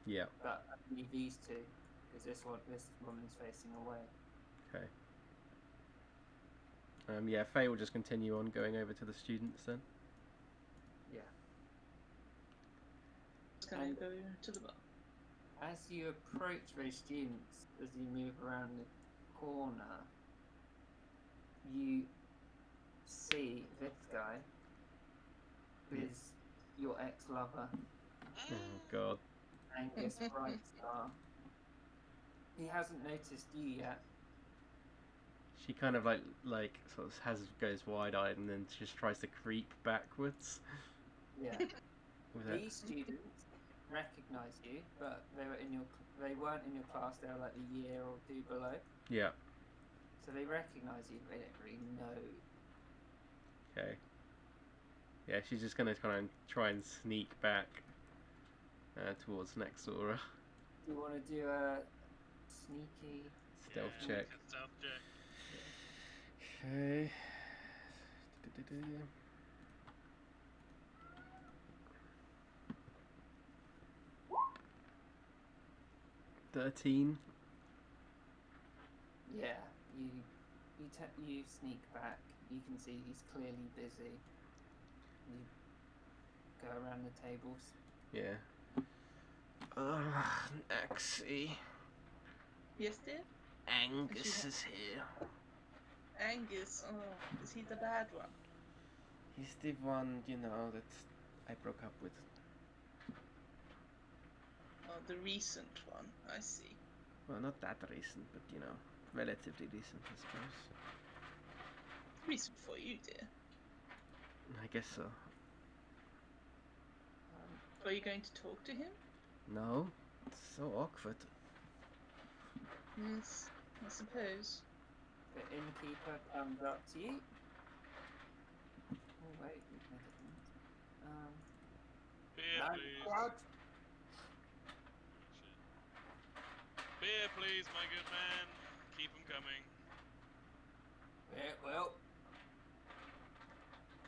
Yeah. but only these two, because this woman's facing away. Okay. Yeah, Faye will just continue on going over to the students then. Yeah. It's gonna And- go to the bar. As you approach those students, as you move around the corner, you see this guy is your ex-lover, Oh God. Angus Brightstar. He hasn't noticed you yet. She kind of like sort of goes wide-eyed and then just tries to creep backwards. Yeah. With it. These students recognise you, but they weren't in your class. They were like a year or two below. Yeah. So they recognise you, but they don't really know. Okay. Yeah, she's just gonna kind of try and sneak back towards Nexora. Do you want to do a sneaky? Stealth Yeah, check. Stealth check. Okay. 13. Yeah, you sneak back. You can see he's clearly busy. You go around the tables. Yeah. Nexie. Yes, dear? Angus is here. Angus, oh, is he the bad one? He's the one, that I broke up with. Oh, the recent one, I see. Well, not that recent, but, relatively recent, I suppose. Recent for you, dear. I guess so. Are you going to talk to him? No? It's so awkward. Yes, I suppose. The innkeeper comes up to you. Oh wait, we've made it. Beer, No, please. Quad. Shit. Beer, please, my good man. Keep them coming. Yeah, well,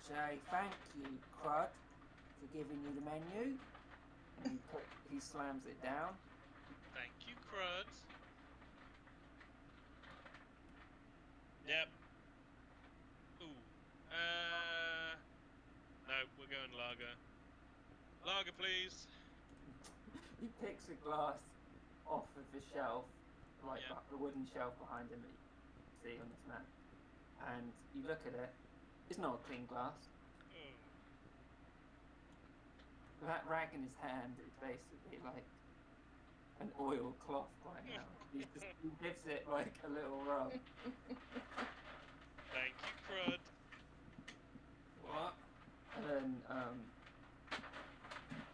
say thank you, Crud, for giving you the menu. And he slams it down. Thank you, Crud. Yep. Ooh. No, we're going lager. Lager, please. He picks a glass off of the shelf, like Yeah. the wooden shelf behind him that you see on this map. And you look at it, it's not a clean glass. Oh. That rag in his hand is basically like an oil cloth right now. He gives it like a little rub. Thank you, Crud. What? And then,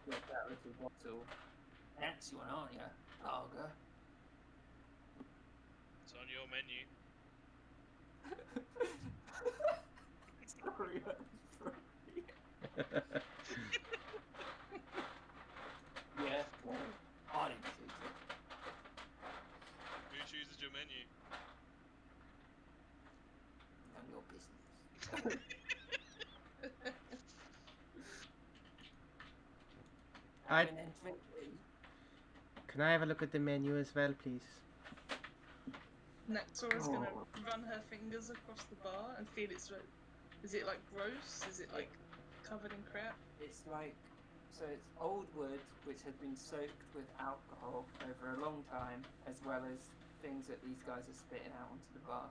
get that little bottle. Fancy one, aren't you? Lager. It's on your menu. Sorry, that's yeah, well, I didn't choose it. Who chooses your menu? None of your business. I- Have an entry, please. Can I have a look at the menu as well, please? Nexora's gonna Oh. run her fingers across the bar and feel it's like. Is it like gross? Is it like covered in crap? It's like, so it's old wood which has been soaked with alcohol over a long time, as well as things that these guys are spitting out onto the bar.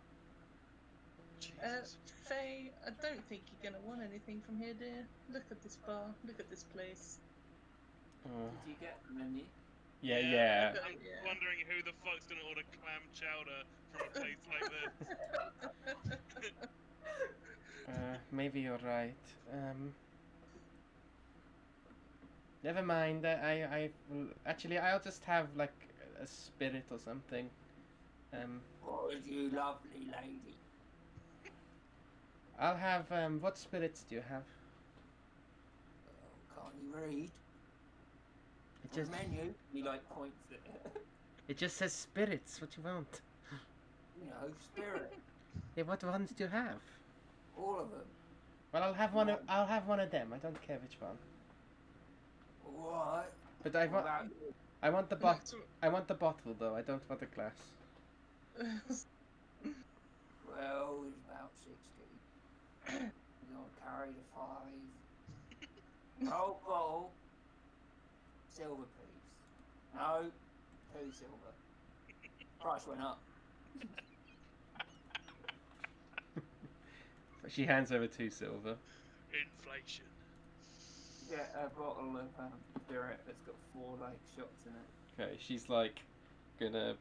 Jesus. Faye, I don't think you're gonna want anything from here, dear. Look at this bar. Look at this place. Oh. Did you get the menu? Yeah. I'm Yeah. wondering who the fuck's gonna order clam chowder from a place like this. Maybe you're right. Never mind. Actually, I'll just have like a spirit or something. Oh, you lovely lady. I'll have what spirits do you have? Oh, can't you read? It The just menu. He like points at it. it just says spirits. What you want? You know, spirit. Yeah, what ones do you have? All of them. Well, I'll have one. I'll have one of them. I don't care which one. What? But I What want. about you? I want the I want the bottle though. I don't want the glass. Well, he's about 60. He's gonna carry the 5. Gold bottle. Silver, please. No. 2 silver. Price went up. She hands over 2 silver. Inflation. Get a bottle of spirit that's got 4 like shots in it. Okay, she's like gonna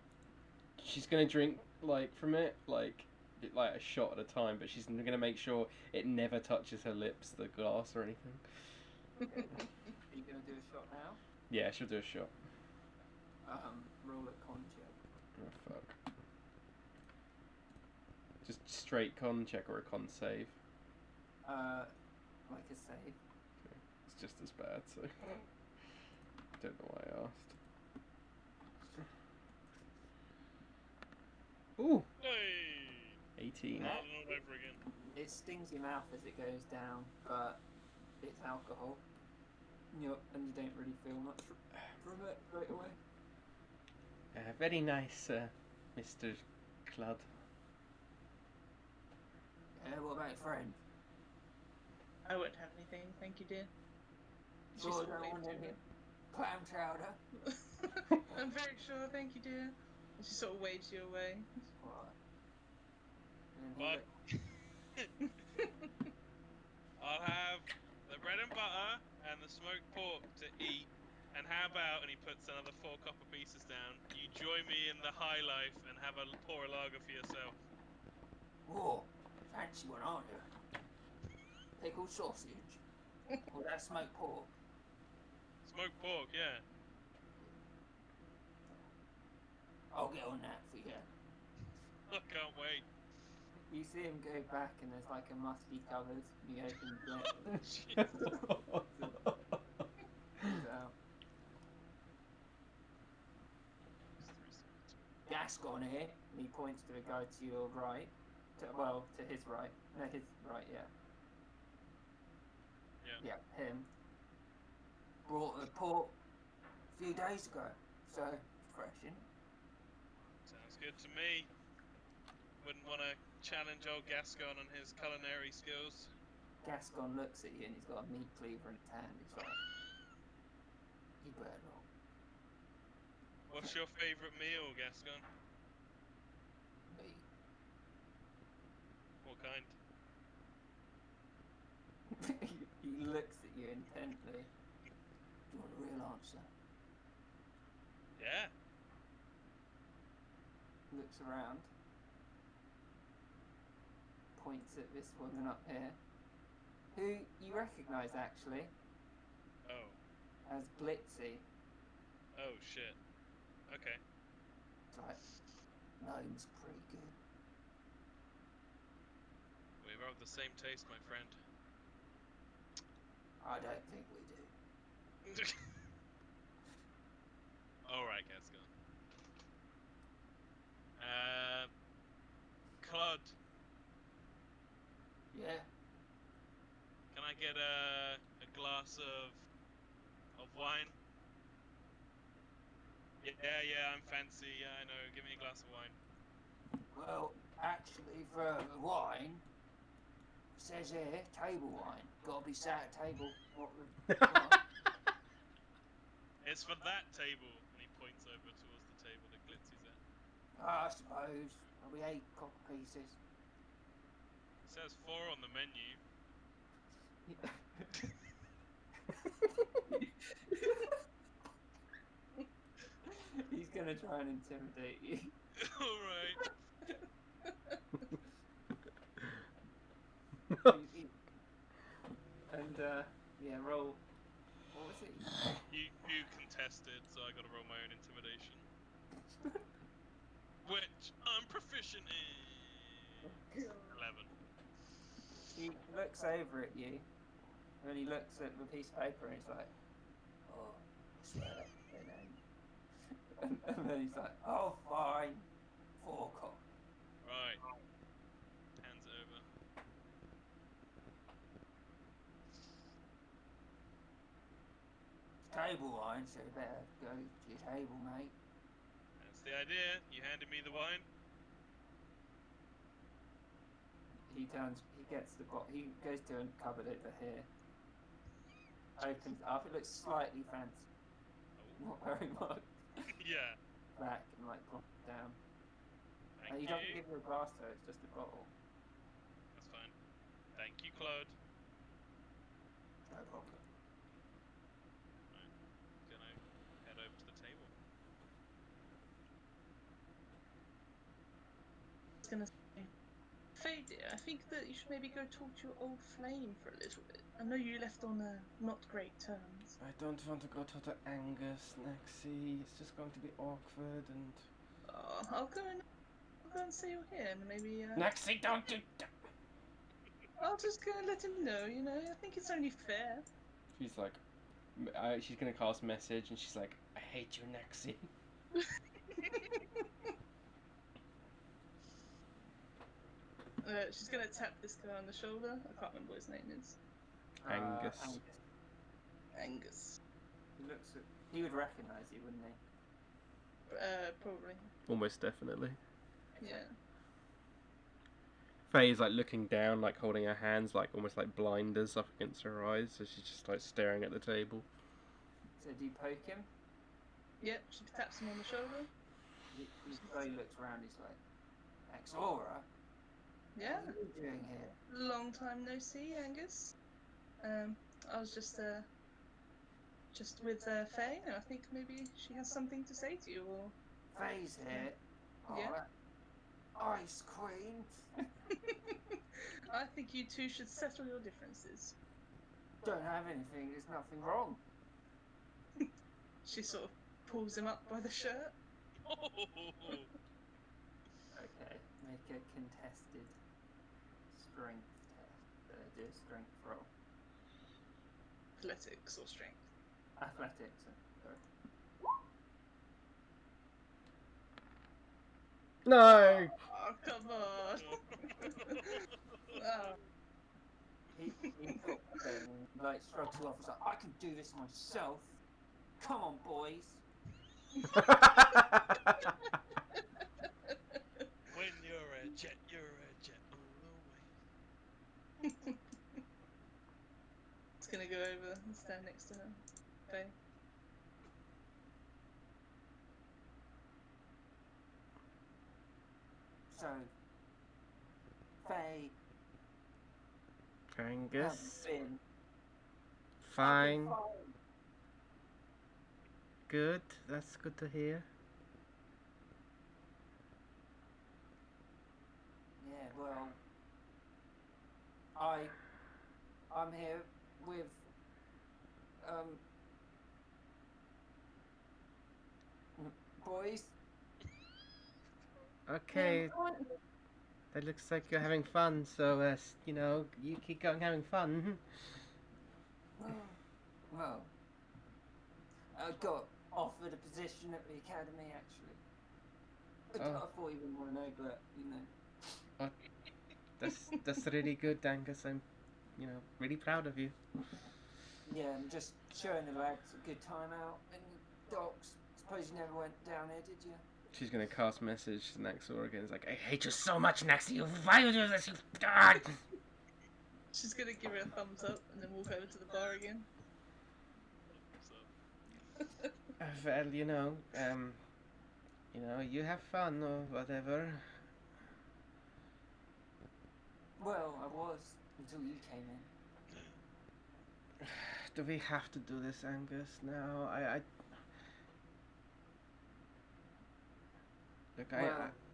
drink like from it like a shot at a time, but she's gonna make sure it never touches her lips, the glass or anything. Are you gonna do a shot now? Yeah, she'll do a shot. Roll a con check. Oh fuck. Just straight con check or a con save. Like a save. It's just as bad, so don't know why I asked. Ooh, Hey! 18. Yeah. All over again. It stings your mouth as it goes down, but it's alcohol. And you don't really feel much from it right away. Very nice, Mr. Clud. Yeah, what about your friend? I won't have anything, thank you, dear. She Sure, sort of don't waved want you any away. clam chowder. I'm very sure, thank you, dear. And she sort of waves you away. What? And he But I'll have the bread and butter and the smoked pork to eat. And how about, and he puts another 4 copper pieces down, you join me in the high life and pour a lager for yourself. Whoa, fancy one, aren't you? Pickled sausage. Or that smoked pork. Smoked pork, yeah. I'll get on that for you. I can't wait. You see him go back and there's like a musty cupboard. You open it. He's out. Gascon here. And he points to the guy to your right. To his right. No, his right, yeah. Yeah. Yeah, him. Brought the pork a few days ago. So, fresh, isn't it? Sounds good to me. Wouldn't want to challenge old Gascon on his culinary skills. Gascon looks at you and he's got a meat cleaver in his hand. He's like, you better not. What's your favourite meal, Gascon? Meat. What kind? He looks at you intently. Do you want a real answer? Yeah. Looks around. Points at this woman up here. Who you recognise actually Oh. as Glitzy. Oh, shit. Okay. It's like, gnome's pretty good. We're of the same taste, my friend. I don't think we do. Alright, Gascon. Clud, Yeah. can I get a glass of wine? Yeah, I'm fancy. Yeah, I know. Give me a glass of wine. Well, actually, for the wine, it says here, table wine. Gotta be sat at table. What? It's for that table. And he points over towards the table that Glitzy's at. I suppose. There'll be 8 copper pieces. It says 4 on the menu. He's gonna try and intimidate you. Alright. And yeah, roll. What was it? You contested, so I gotta roll my own intimidation. proficient in 11. He looks over at you, and then he looks at the piece of paper and he's like, "Oh, I swear that's their name." And then he's like, "Oh, fine, Forecop." Right. Hands it over. Table wine, so you better go to your table, mate. That's the idea. You handed me the wine. He gets the bottle, he goes to a cupboard over here, opens it up, it looks slightly fancy, Oh. not very much, Yeah. back and like plops it down. Thank He you. doesn't give you a glass though, it's just a bottle. That's fine. Thank you, Claude. No problem. Gonna head over to the table. I was gonna say, Faye dear, I think that you should maybe go talk to your old flame for a little bit. I know you left on not great terms. I don't want to go to the Angus, Nexi. It's just going to be awkward and... I'll go and say you're here and maybe Nexi, don't do that! I'll just go and let him know, you know, I think it's only fair. She's like... she's gonna cast message and she's like, I hate you, Nexi. She's gonna tap this guy on the shoulder. I can't remember what his name is. Angus. Angus. He would recognise you, wouldn't he? Probably. Almost definitely. Yeah. Faye's like looking down, like holding her hands, like almost like blinders up against her eyes, so she's just like staring at the table. So do you poke him? Yep, she taps him on the shoulder. He looks around, he's like, Exora? Yeah. What are you doing here? Long time no see, Angus. I was just with Faye, and I think maybe she has something to say to you, or... Faye's here. Yeah. that Ice Queen. I think you two should settle your differences. Don't have anything, there's nothing wrong. She sort of pulls him up by the shirt. Okay, make a contested strength test. Do a strength roll. Athletics or strength. Athletics, sorry. No! Oh, come on! Oh. He like shrugs you off and is like, I can do this myself. Come on, boys. When you're a jet all the way. It's gonna go over and stand next to her. Faye. So, Faye, Angus. been Fine. Good. That's good to hear. Yeah, well, I'm here with boys. Okay. That looks like you're having fun, so, you know, you keep going having fun. Well, I got offered a position at the academy, actually. I Oh. thought you wouldn't want to know, but, you know. That's really good, Angus. I'm, you know, really proud of you. Yeah, I'm just showing the lads a good time out in the docks. Suppose you never went down there, did you? She's gonna cast message next to her again. It's like, I hate you so much, Nexi. Why you do this? You... She's gonna give her a thumbs up and then walk over to the bar again. Well, you know, you have fun or whatever. Well, I was, until you came in. Do we have to do this, Angus? No,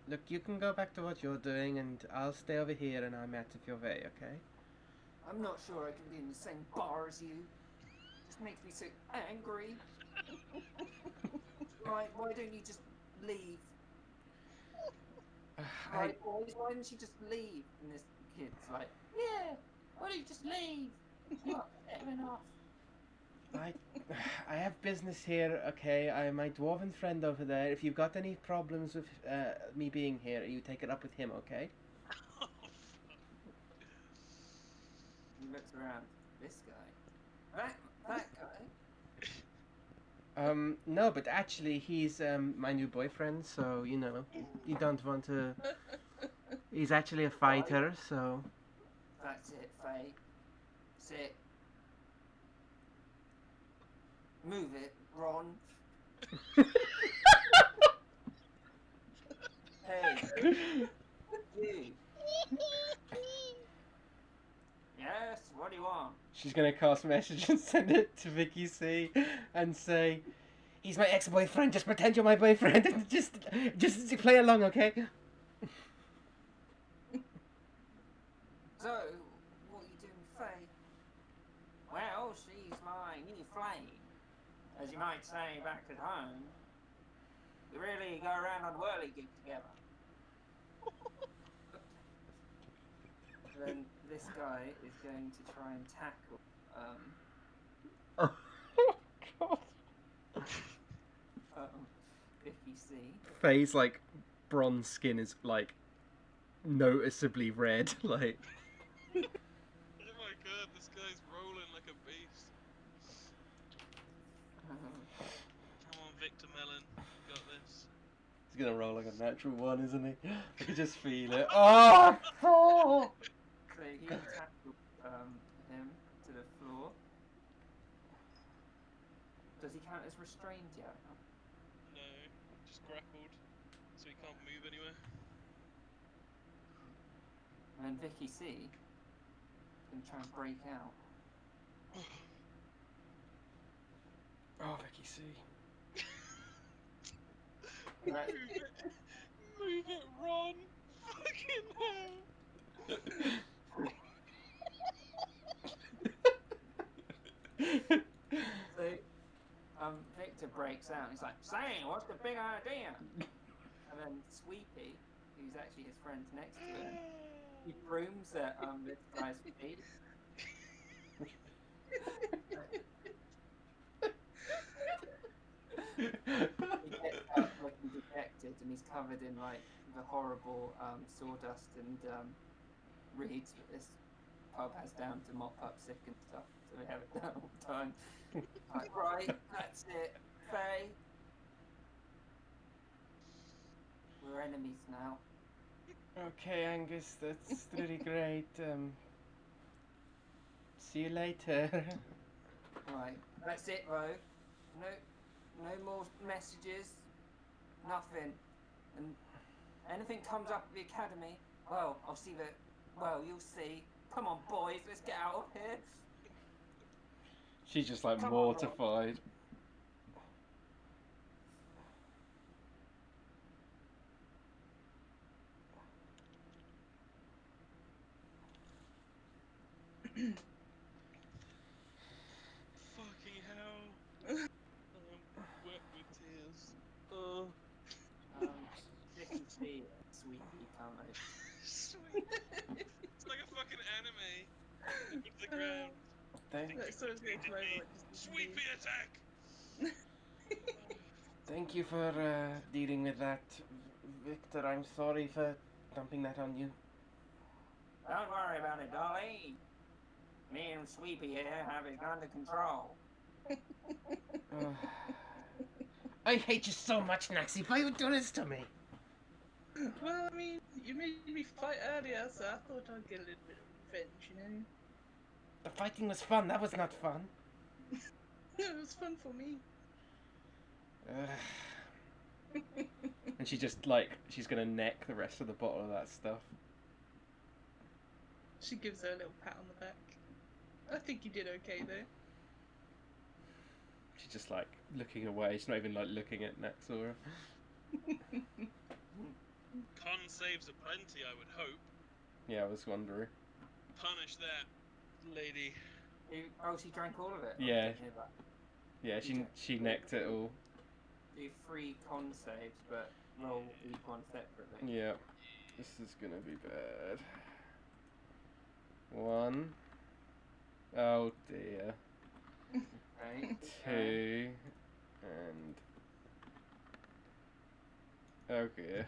Look, you can go back to what you're doing, and I'll stay over here, and I'm at Fiove, okay? I'm not sure I can be in the same bar as you. Just makes me so angry. Why don't you just leave? Right, boys, why didn't you just leave? And this kid's like, yeah, why don't you just leave? Not everyone off. I have business here, okay? My dwarven friend over there. If you've got any problems with me being here, you take it up with him, okay? Oh, He looks around. This guy. That guy. No, but actually, he's my new boyfriend, so, you know, you don't want to... He's actually a fighter, so... That's it, Faye. Sit. Move it, Ron. Hey, you. Yes, what do you want? She's gonna cast message and send it to Vicky C and say, he's my ex-boyfriend, just pretend you're my boyfriend and just play along, okay? So, what are you doing, Faye? Well, she's my new flame. As you might say back at home. We really go around on whirly gigs together. Then this guy is going to try and tackle Oh, God. Vicky C. Faye's, like, bronze skin is, like, noticeably red, like... oh my god, this guy's rolling like a beast. Come on, Victor Mellon, you got this. He's gonna roll like a natural one, isn't he? I can just feel it. Oh! Oh! So he tackled him to the floor. Does he count as restrained yet? No, just grappled, so he can't move anywhere. And then Vicky C can try and break out. Oh, Vicky C. Right. Move it, Ron! Fucking hell! So Victor breaks out. He's like, "Say, what's the big idea?" And then Sweepy, who's actually his friend next to him, he brooms at this guy's feet. He gets up looking dejected, and he's covered in like the horrible sawdust and reeds that this pub has down to mop up sick and stuff. So we have it done all the time. Like, right, that's it, Faye. We're enemies now. Okay, Angus, that's really great. See you later. Right, that's it though. No more messages. Nothing. And anything comes up at the academy, well, I'll see that. Well, you'll see. Come on, boys, let's get out of here. She's just like Come on, mortified. Fucking hell. I'm wet with tears. Oh. Vicky C and Sweetie come over. Sweet. It's like a fucking anime. With the ground. Next time it's going to come over like just Sweepy attack! Thank you for dealing with that, Victor. I'm sorry for dumping that on you. Don't worry about it, Dolly. Me and Sweepy here have it under control. I hate you so much, Naxi. Why you do this to me? Well, I mean, you made me fight earlier, so I thought I'd get a little bit of revenge, you know? The fighting was fun. That was not fun. It was fun for me. And she just, like, she's gonna neck the rest of the bottle of that stuff. She gives her a little pat on the back. I think you did okay, though. She's just, like, looking away. She's not even, like, looking at Naxora. Con saves aplenty, I would hope. Yeah, I was wondering. Punish that, lady. Oh, she drank all of it? Yeah. I didn't hear that. Yeah, she necked it all. Do 3 con saves, but roll each one separately. Yeah. This is gonna be bad. 1. Oh dear. Right. 2. And... oh dear.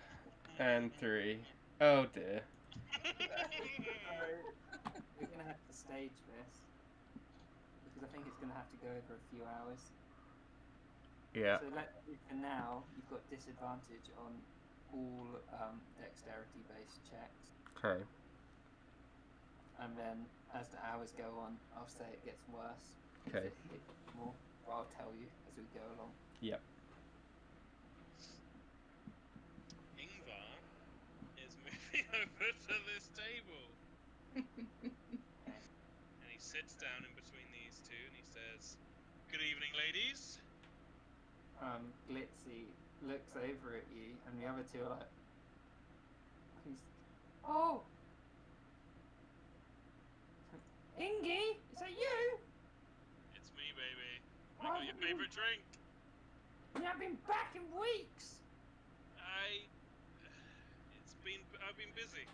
And 3. Oh dear. We're gonna have to stage this because I think it's gonna have to go over a few hours. Yeah. So for now, you've got disadvantage on all dexterity-based checks, Okay. and then as the hours go on, I'll say it gets worse. Okay. If it hits more, or I'll tell you as we go along. Yep. Ingvar is moving over to this table. And he sits down in between these two and he says, "Good evening, ladies." Glitzy looks over at you, and the other two are like, "Oh, Ingy, is that you? It's me, baby. I got your favorite drink. You haven't been back in weeks." I've been busy. You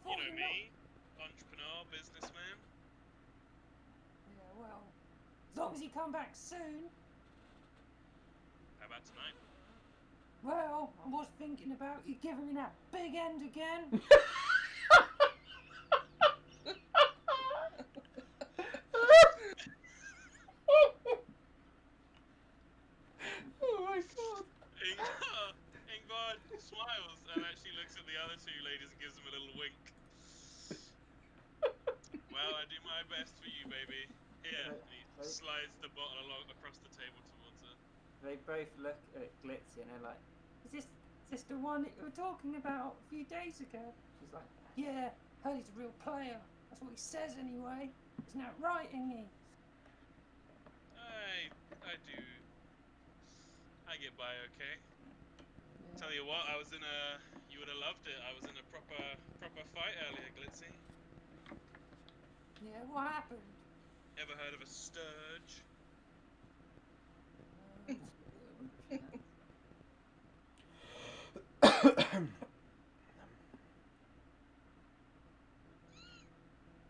Thought know you me, entrepreneur, businessman. Yeah, well, as long as you come back soon. How about tonight? Well, I was thinking about you giving me that big end again. Oh my god. Ingvar smiles and actually looks at the other two ladies and gives them a little wink. Well, I do my best for you, baby. Here, and he slides the bottle along across the table towards her. They both look at Glitzy and they're like, is this the one that you were talking about a few days ago? She's like, yeah, heard he's a real player. That's what he says anyway. Isn't that right, Ingy? I do. I get by okay. Yeah. Tell you what, you would have loved it. I was in a proper fight earlier, Glitzy. Yeah, what happened? Ever heard of a sturge?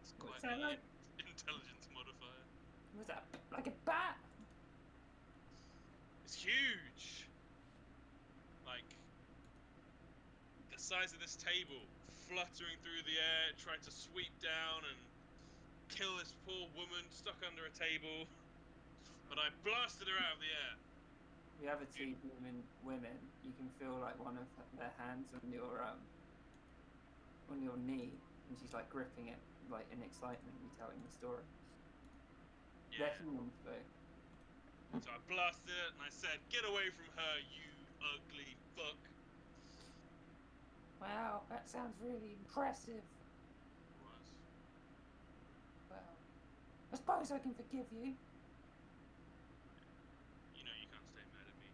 It's quite Sound an like- intelligence modifier. Was that like a bat? It's huge. Like the size of this table, fluttering through the air, trying to sweep down and kill this poor woman stuck under a table. But I blasted her out of the air. The other two women, you can feel like one of their hands on your knee, and she's like gripping it, like in excitement, you telling the story. Yeah. They're humans though. So I blasted it and I said, "Get away from her, you ugly fuck." Wow, that sounds really impressive. What? Well, I suppose I can forgive you. You know you can't stay mad at me.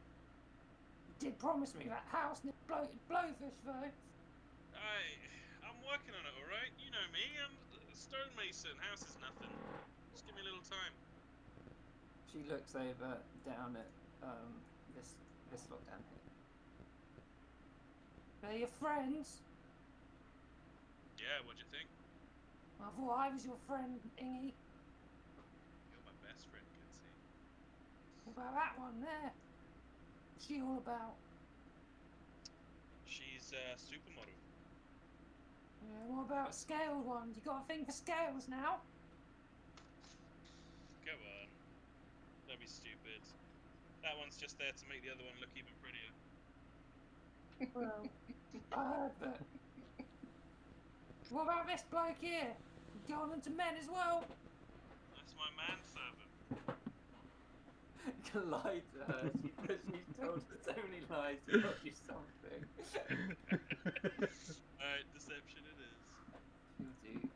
You did promise me that house and bloated blowfish though. I'm working on it, alright? You know me, I'm a stonemason. House is nothing. Just give me a little time. She looks over down at this lot down here. They're your friends. Yeah, what'd you think? I thought I was your friend, Ingy. You're my best friend, Kinsey. What about that one there? What's she all about? She's a supermodel. Yeah, what about scaled ones? You got a thing for scales now? Go on. Don't be stupid. That one's just there to make the other one look even prettier. Well, I heard that. What about this bloke here? You got into men as well? That's my manservant. Lie to her. She's told her so many lies to got you something. Alright, deception it is. You'll do.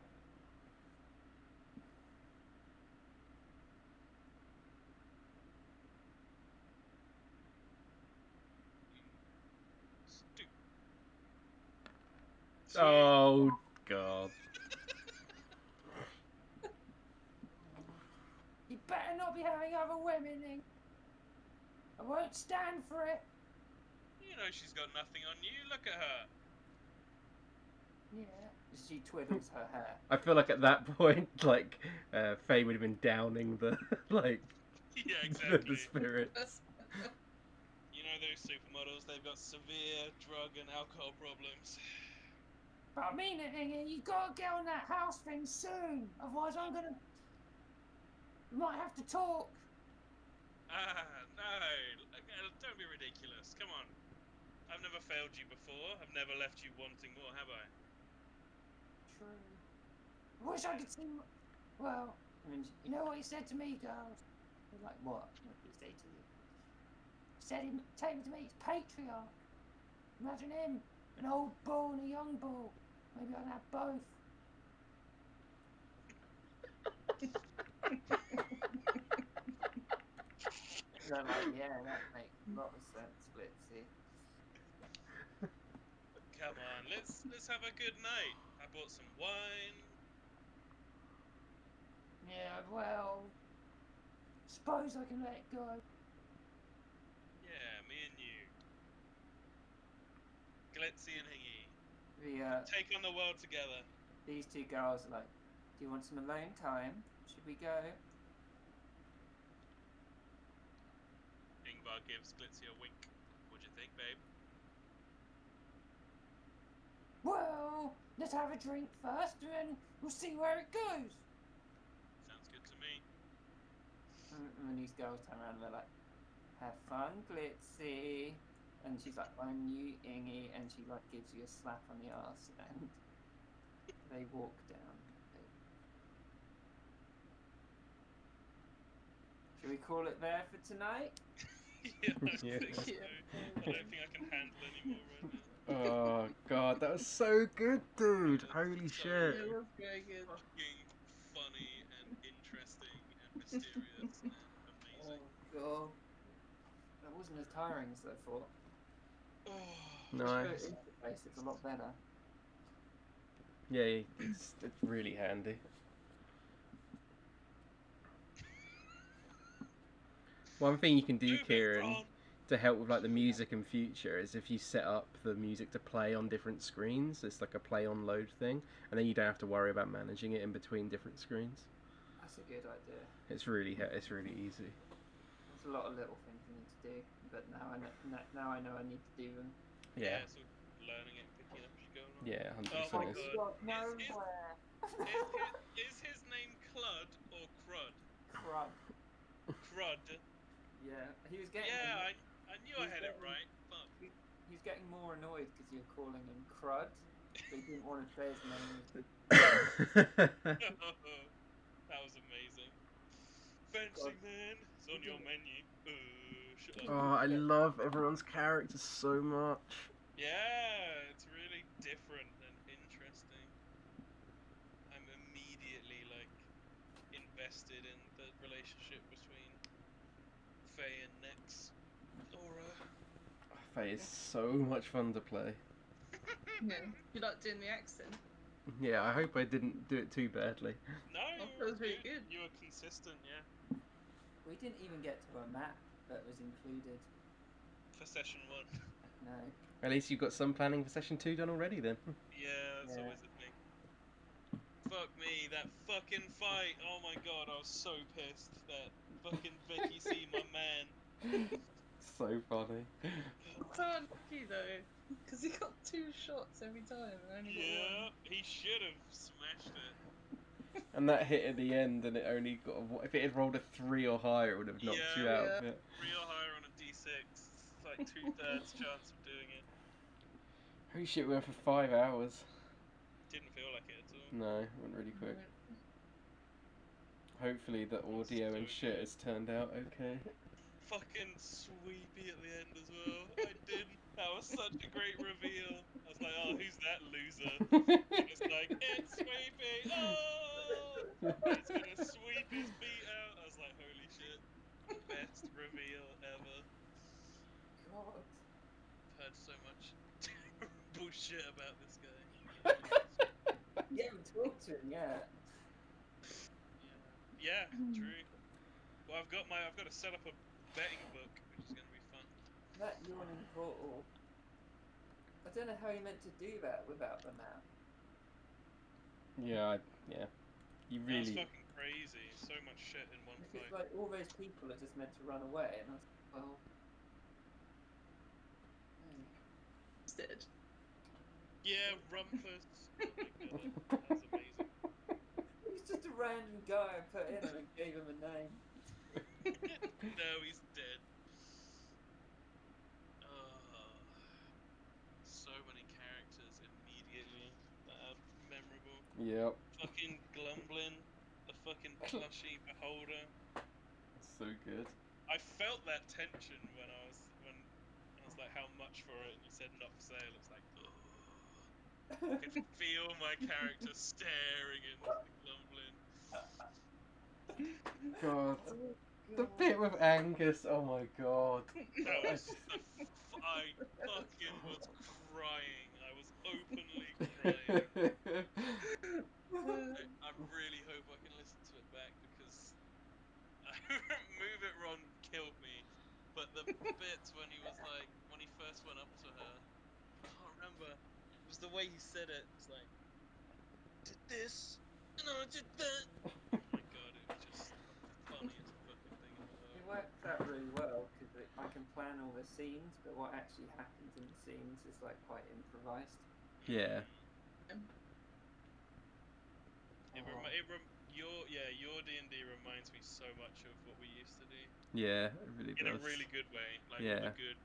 Oh god. You better not be having other women in. I won't stand for it. You know she's got nothing on you. Look at her. Yeah. She twiddles her hair. I feel like at that point, like, Faye would have been downing the, like, Yeah, the exactly. spirits. You know those supermodels, they've got severe drug and alcohol problems. But I mean it, Ingy, you gotta get on that house thing soon. Otherwise I'm gonna... We might have to talk. Ah, no. Don't be ridiculous. Come on. I've never failed you before. I've never left you wanting more, have I? True. I wish I could see... Well, I mean, you know what he said to me, girls? They're like, what? What did he say to you? He said he'd take me to meet his patriarch. Imagine him, an old bull and a young bull. Maybe I can have both. They're like, yeah, that makes a lot of sense, Blitzy. Come on, let's have a good night. I bought some wine. Yeah, well, suppose I can let it go. Yeah, me and you. Glitzy and Hingy. The Take on the world together. these two girls are like, do you want some alone time? Should we go? Ingvar gives Glitzy a wink. What do you think, babe? Well, let's have a drink first, and then we'll see where it goes. Sounds good to me. And then these girls turn around and they're like, have fun, Glitzy. And she's like, I'm you, Ingy, and she like gives you a slap on the arse, and they walk down. Should we call it there for tonight? Yeah, I Yeah. think so. I don't think I can handle any more right now. Oh, God, that was so good, dude. Holy So shit. It was very good. Fucking funny and interesting and mysterious and amazing. God. That wasn't as tiring as I thought. Oh, Nice. The interface is a lot better. Yeah, it's really handy. One thing you can do, move it, Kieran, Ron. to help with like the music in future is if you set up the music to play on different screens. It's like a play on load thing, and then you don't have to worry about managing it in between different screens. That's a good idea. It's really easy. There's a lot of little things you need to do, but now I know I need to do them. Yeah. So learning it and picking up as you go along. Yeah, Oh my 100% is. God. Nowhere. Is his name Clud or Crud? Crud. Crud. Yeah, he was getting. Yeah, I knew I he's had it getting- right. Fuck. He's getting more annoyed because you're calling him Crud. But he didn't want to say his name. That was amazing. Fancy man, it's on your menu. Shut up. Oh, I love everyone's characters so much. Yeah, it's really different and interesting. I'm immediately like invested in the relationship between Faye and Nex. Laura. Faye is so much fun to play. Yeah. You like doing the accent? Yeah, I hope I didn't do it too badly. No, that was really good. You were consistent, yeah. We didn't even get to a map that was included. For session 1. No. At least you've got some planning for session 2 done already then. Yeah, that's Yeah. always a thing. Fuck me, that fucking fight. Oh my god, I was so pissed that fucking Vicky see my man. So funny. So unlucky though, because he got 2 shots every time and only got Yeah, one. he should have smashed it. And that hit at the end, and it only got. If it had rolled a 3 or higher, it would have knocked you Yeah. out. Yeah. of it. Real higher on a d6. It's like 2/3 chance of doing it. Holy shit, we went for 5 hours. Didn't feel like it at all. No, it went really quick. Hopefully the audio and shit has turned out okay. Fucking sweepy at the end as well. I didn't. That was such a great reveal. I was like, oh, who's that loser? And it's like, it's sweepy. Oh! He's gonna sweep his feet out. I was like, holy shit. Best reveal ever. God. I've heard so much bullshit about this guy. You haven't talked to him yet. Yeah, true. Well, I've got to set up a betting book, which is going to be fun. That yawning portal. I don't know how you meant to do that without the map. Yeah, yeah. You That was really. fucking crazy. So much shit in one Because fight. like all those people are just meant to run away, and I was like, well, hey. He's dead. Yeah, Rumpus. Oh my god, that was amazing. He's just a random guy I put in and gave him a name. No, he's dead. Oh, so many characters immediately that are memorable. Yep. Fucking Glumblin, the fucking plushy beholder. So good. I felt that tension when I was like, how much for it? And you said not for sale. It's like, oh. I could feel my character staring into the Glumblin. God. Oh, The God. bit with Angus, oh my god. That was I fucking was crying. I was openly crying. I really hope I can listen to it back because Move It Ron killed me. But the bits when he was like, when he first went up to her, I can't remember. It was the way he said it. It's like, did this, and I did that. Oh my god, it was just the funniest fucking thing in the It world. works out really well because I can plan all the scenes, but what actually happens in the scenes is like quite improvised. Yeah. Your D&D reminds me so much of what we used to do Yeah, it really in a does. really good way, like all Yeah. the good.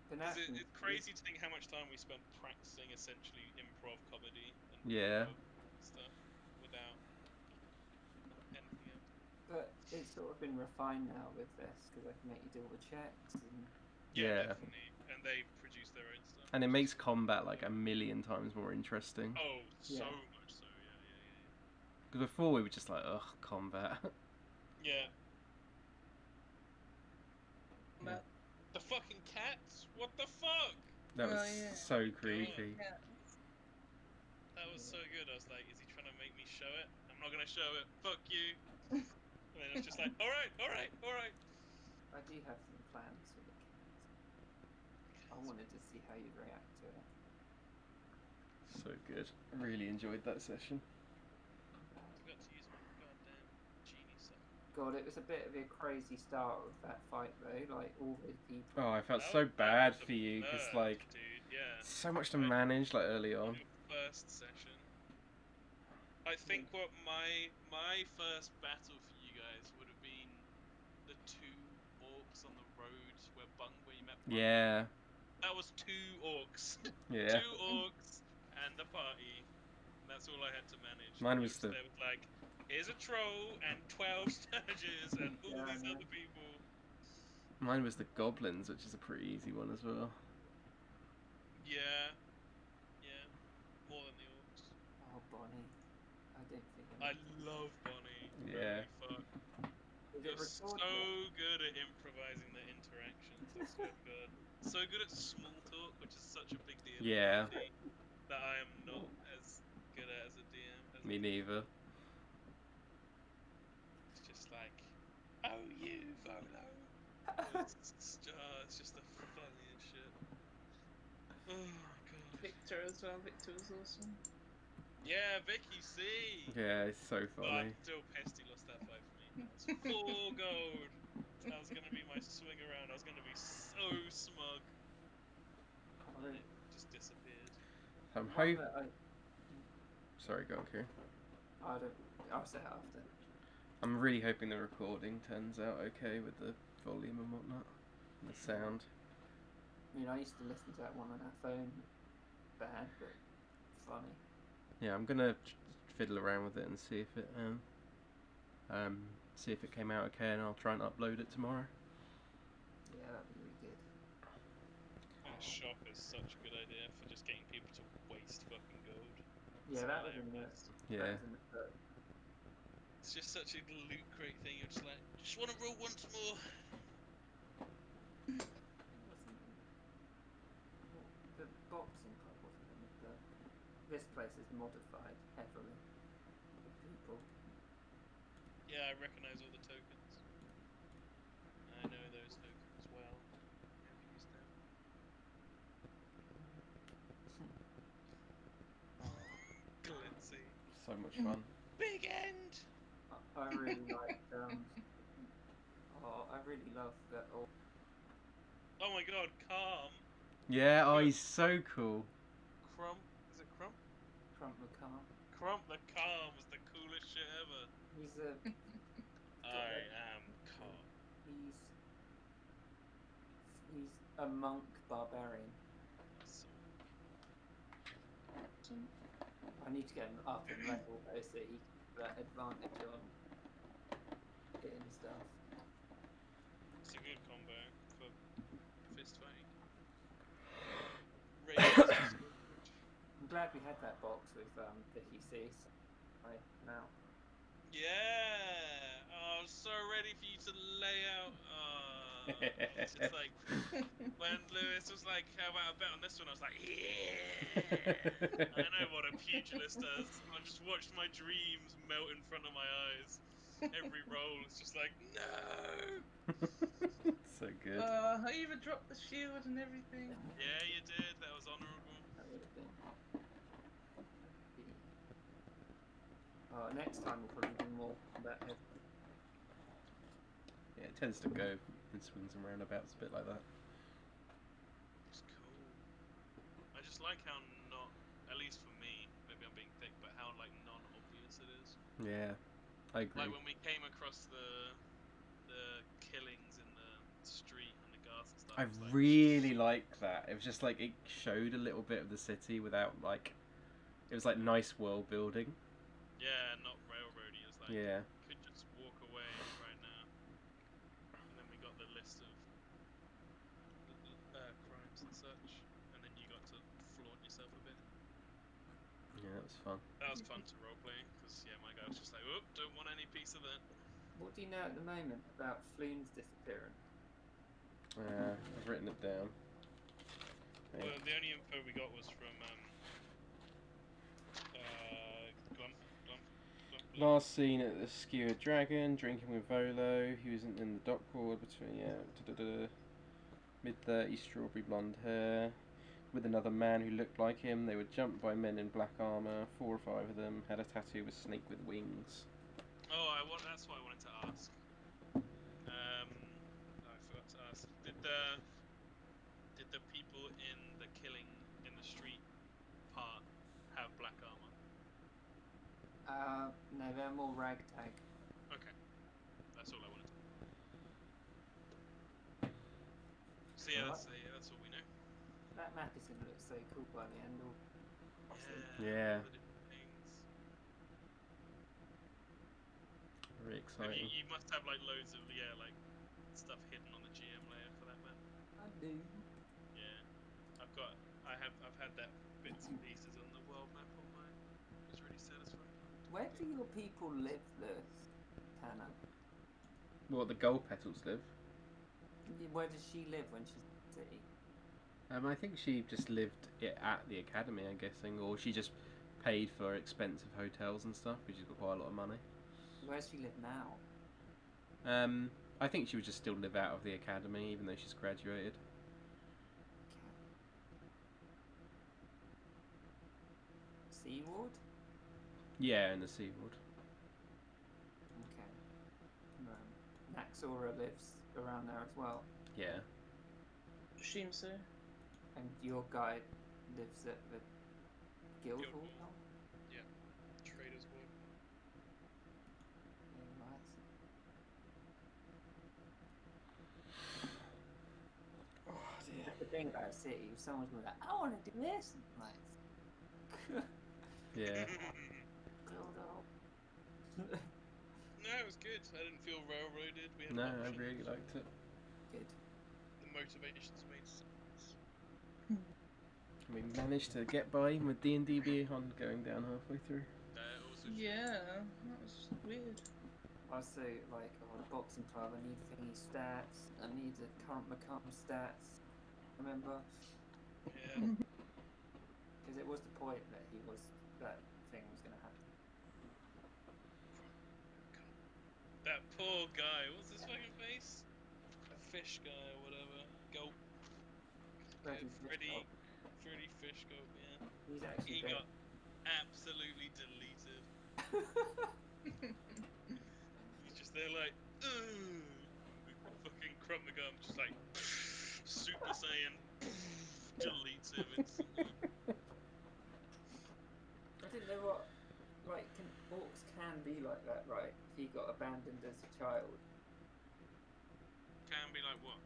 Because it's crazy to think how much time we spent practicing essentially improv comedy and Yeah. improv stuff without anything else. But it's sort of been refined now with this because I can make you do all the checks and Yeah. Definitely. And they produce their own stuff. And it which makes is- combat like a million times more interesting. Oh, so Yeah. much so, yeah. Because before we were just like, ugh, combat. Yeah. But The fucking cats? What the fuck? That was Oh, yeah. so creepy. yeah. That was so good. I was like, is he trying to make me show it? I'm not gonna show it. Fuck you. And then it's just like, alright. I do have some plans for the cats. I wanted to see how you'd react to it. So good. I really enjoyed that session. I forgot to use my goddamn genie stuff. God, it was a bit of a crazy start with that fight though. Like all those people. Oh, I felt That so was- that bad was a for you because blur, like dude, yeah. so much to manage like early on. Your first session. I think what my first battle for you guys would have been the two orcs on the road where you met Bung. Yeah. That was two orcs. Yeah. Two orcs and the party. And that's all I had to manage. Mine And was the- there was like, here's a troll and 12 sturges and all Yeah, I these know. other people. Mine was the goblins, which is a pretty easy one as well. Yeah. More than the orcs. Oh, Bonnie. I don't think. I love Bonnie. Yeah. Holy fuck. Is You're it recorded? so good at improvising the interactions, I swear to God. So good at small talk, which is such a big deal Yeah. in D&D, that I am not as good at as a DM. Me neither. It's just like, oh you, Volo. It's just the funniest shit. Oh my god. Victor as well. Victor was awesome. Yeah, Vicky C! Yeah, it's so But funny. I'm still pissed he lost that fight for me. That was 4 gold! That was gonna be my swing around. I was gonna be so smug. And it just disappeared. I'm One hoping. that Sorry, go on, Kieran. I'll say it after. I'm really hoping the recording turns out okay with the volume and whatnot, and the sound. I mean, I used to listen to that one on our phone. Bad, but funny. Yeah, I'm gonna fiddle around with it and see if it came out okay, and I'll try and upload it tomorrow. Yeah, that'd be really good. Shop is such a good idea for just getting people to waste fucking gold. Yeah, It's that was in the. hilarious. Yeah. That was in the book. It's just such a loot crate thing. You're just like, just want to roll once more. It wasn't in the boxing club wasn't in the book. This place is modified heavily for people. Yeah, I recognize all the tokens. I know those tokens well. I've used them. Glitzy. So much fun. Big end. I really like. I really love that. Oh my god, Calm. Yeah, oh, Good. he's so cool. Crump. Is it Crump? Crump McCarm. Crump the Calm was the coolest shit ever. He's a. I am Calm. He's a monk barbarian. So, I need to get him up in level though, so he can have that advantage on hitting stuff. it's a good combo for fist fighting. Radius is so good. I'm glad we had that box with Vicky C. So right now. Yeah. Oh, I was so ready for you to lay out. It's just like when Lewis was like, "How about a bet on this one?" I was like, "Yeah." I know what a pugilist does. I just watched my dreams melt in front of my eyes. Every roll is just like, no. So good. I even dropped the shield and everything. Yeah, you did. That was honourable. That would have been. Next time we'll probably do more combat head. Yeah, it tends to go in swings and roundabouts a bit like that. It's cool. I just like how not, at least for me, maybe I'm being thick, but how like non-obvious it is. Yeah, I agree. Like when we came across the killings in the street and the guards and stuff. I it was like, really like that. It was just like it showed a little bit of the city without like, it was like nice world building. Yeah, not railroady. It's like Yeah. could just walk away right now. And then we got the list of crimes and such, and then you got to flaunt yourself a bit. Yeah, that was fun. That was fun to roleplay because yeah, my guy was just like, "Oop, don't want any piece of that." What do you know at the moment about Floon's disappearance? I've written it down. Well, the only info we got was from Glump. Last seen at the Skewered Dragon, drinking with Volo. He was in the dock ward between mid-30s, strawberry blonde hair, with another man who looked like him. They were jumped by men in black armor. 4 or 5 of them had a tattoo of a snake with wings. Oh, that's what I wanted to ask. I forgot to ask. Did the people in the killing in the street part have black armor? No, they're more ragtag. Okay, that's all I wanted to know. So yeah, that's all we know. That Matheson looks so cool by the end. Yeah. All the different things. Very exciting. You must have like loads of like stuff hidden on the GM layer for that map. I do. Yeah, I've had that bits and pieces on the world map on mine. It's really satisfying. Where do your people live, Lewis? Tanner? What, the gold petals live? Where does she live when she's in the city? I think she just lived at the academy, I'm guessing, or she just paid for expensive hotels and stuff, because she's got quite a lot of money. Where does she live now? I think she would just still live out of the academy, even though she's graduated. Seaward? Yeah, in the Seaward. Okay. Naxora lives around there as well. Yeah. Assume so. And your guy lives at the Guild Hall Guildhall. now? Traders Ward. Yeah, right. Oh dear. That's the thing about a city, if someone's going like, I want to do this, like, Yeah. Guild Hall. No, it was good. I didn't feel railroaded. We had No, I options. really liked it. Good. The motivations made sense. We managed to get by with D&D beyond going down halfway through. That also Yeah, that was weird. Also, like, the boxing club, I need thingy stats, I need the current McCum stats, remember? Yeah. Because it was the point that that thing was going to happen. That poor guy. What's his fucking face? A fish guy or whatever. Gulp. Freddy Freddy Fish Gulp, yeah. He's actually He dead. got absolutely deleted. He's just there like, ugh. Fucking Crumagum just like Super Saiyan deletes him instantly. I didn't know what, like, orcs can be like that, right? If he got abandoned as a child, Can be like what?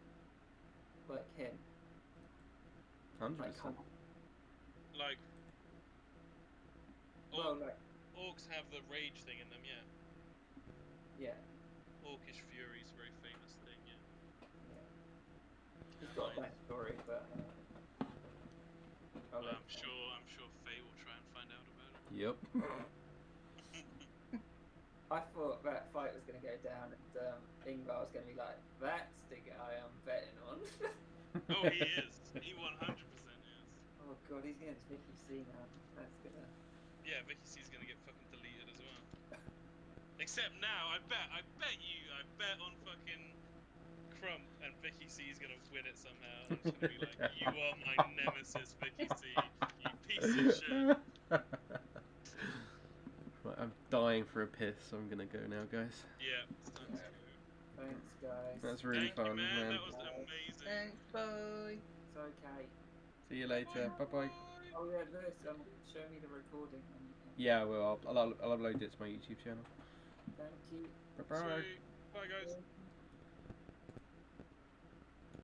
like him. 100%. Like, Like well, like, orcs have the rage thing in them, yeah. yeah, Orcish fury is a very famous thing, yeah. yeah. He's got a backstory, but I'll let I'm sure Faye will try and find out about it. Yep. I thought that fight was going to go down, and Ingvar was going to be like, "That's the guy I'm betting on." Oh, he is. He 100% is. Oh god, he's against Vicky C now. That's gonna. Yeah, Vicky C's gonna get fucking deleted as well. Except now, I bet on fucking Crump and Vicky C's gonna win it somehow. I'm just gonna be like, you are my nemesis, Vicky C, you piece of shit. Right, I'm dying for a piss, so I'm gonna go now, guys. Yeah, it's time to go. Thanks, guys. That's really Thank fun, you, man. man. That was amazing. Thanks, bye. It's okay. See you later. Bye bye. Oh yeah, Lewis, show me the recording. Yeah, well, I'll upload it to my YouTube channel. Thank you. Bye bye. Sweet. Bye, guys.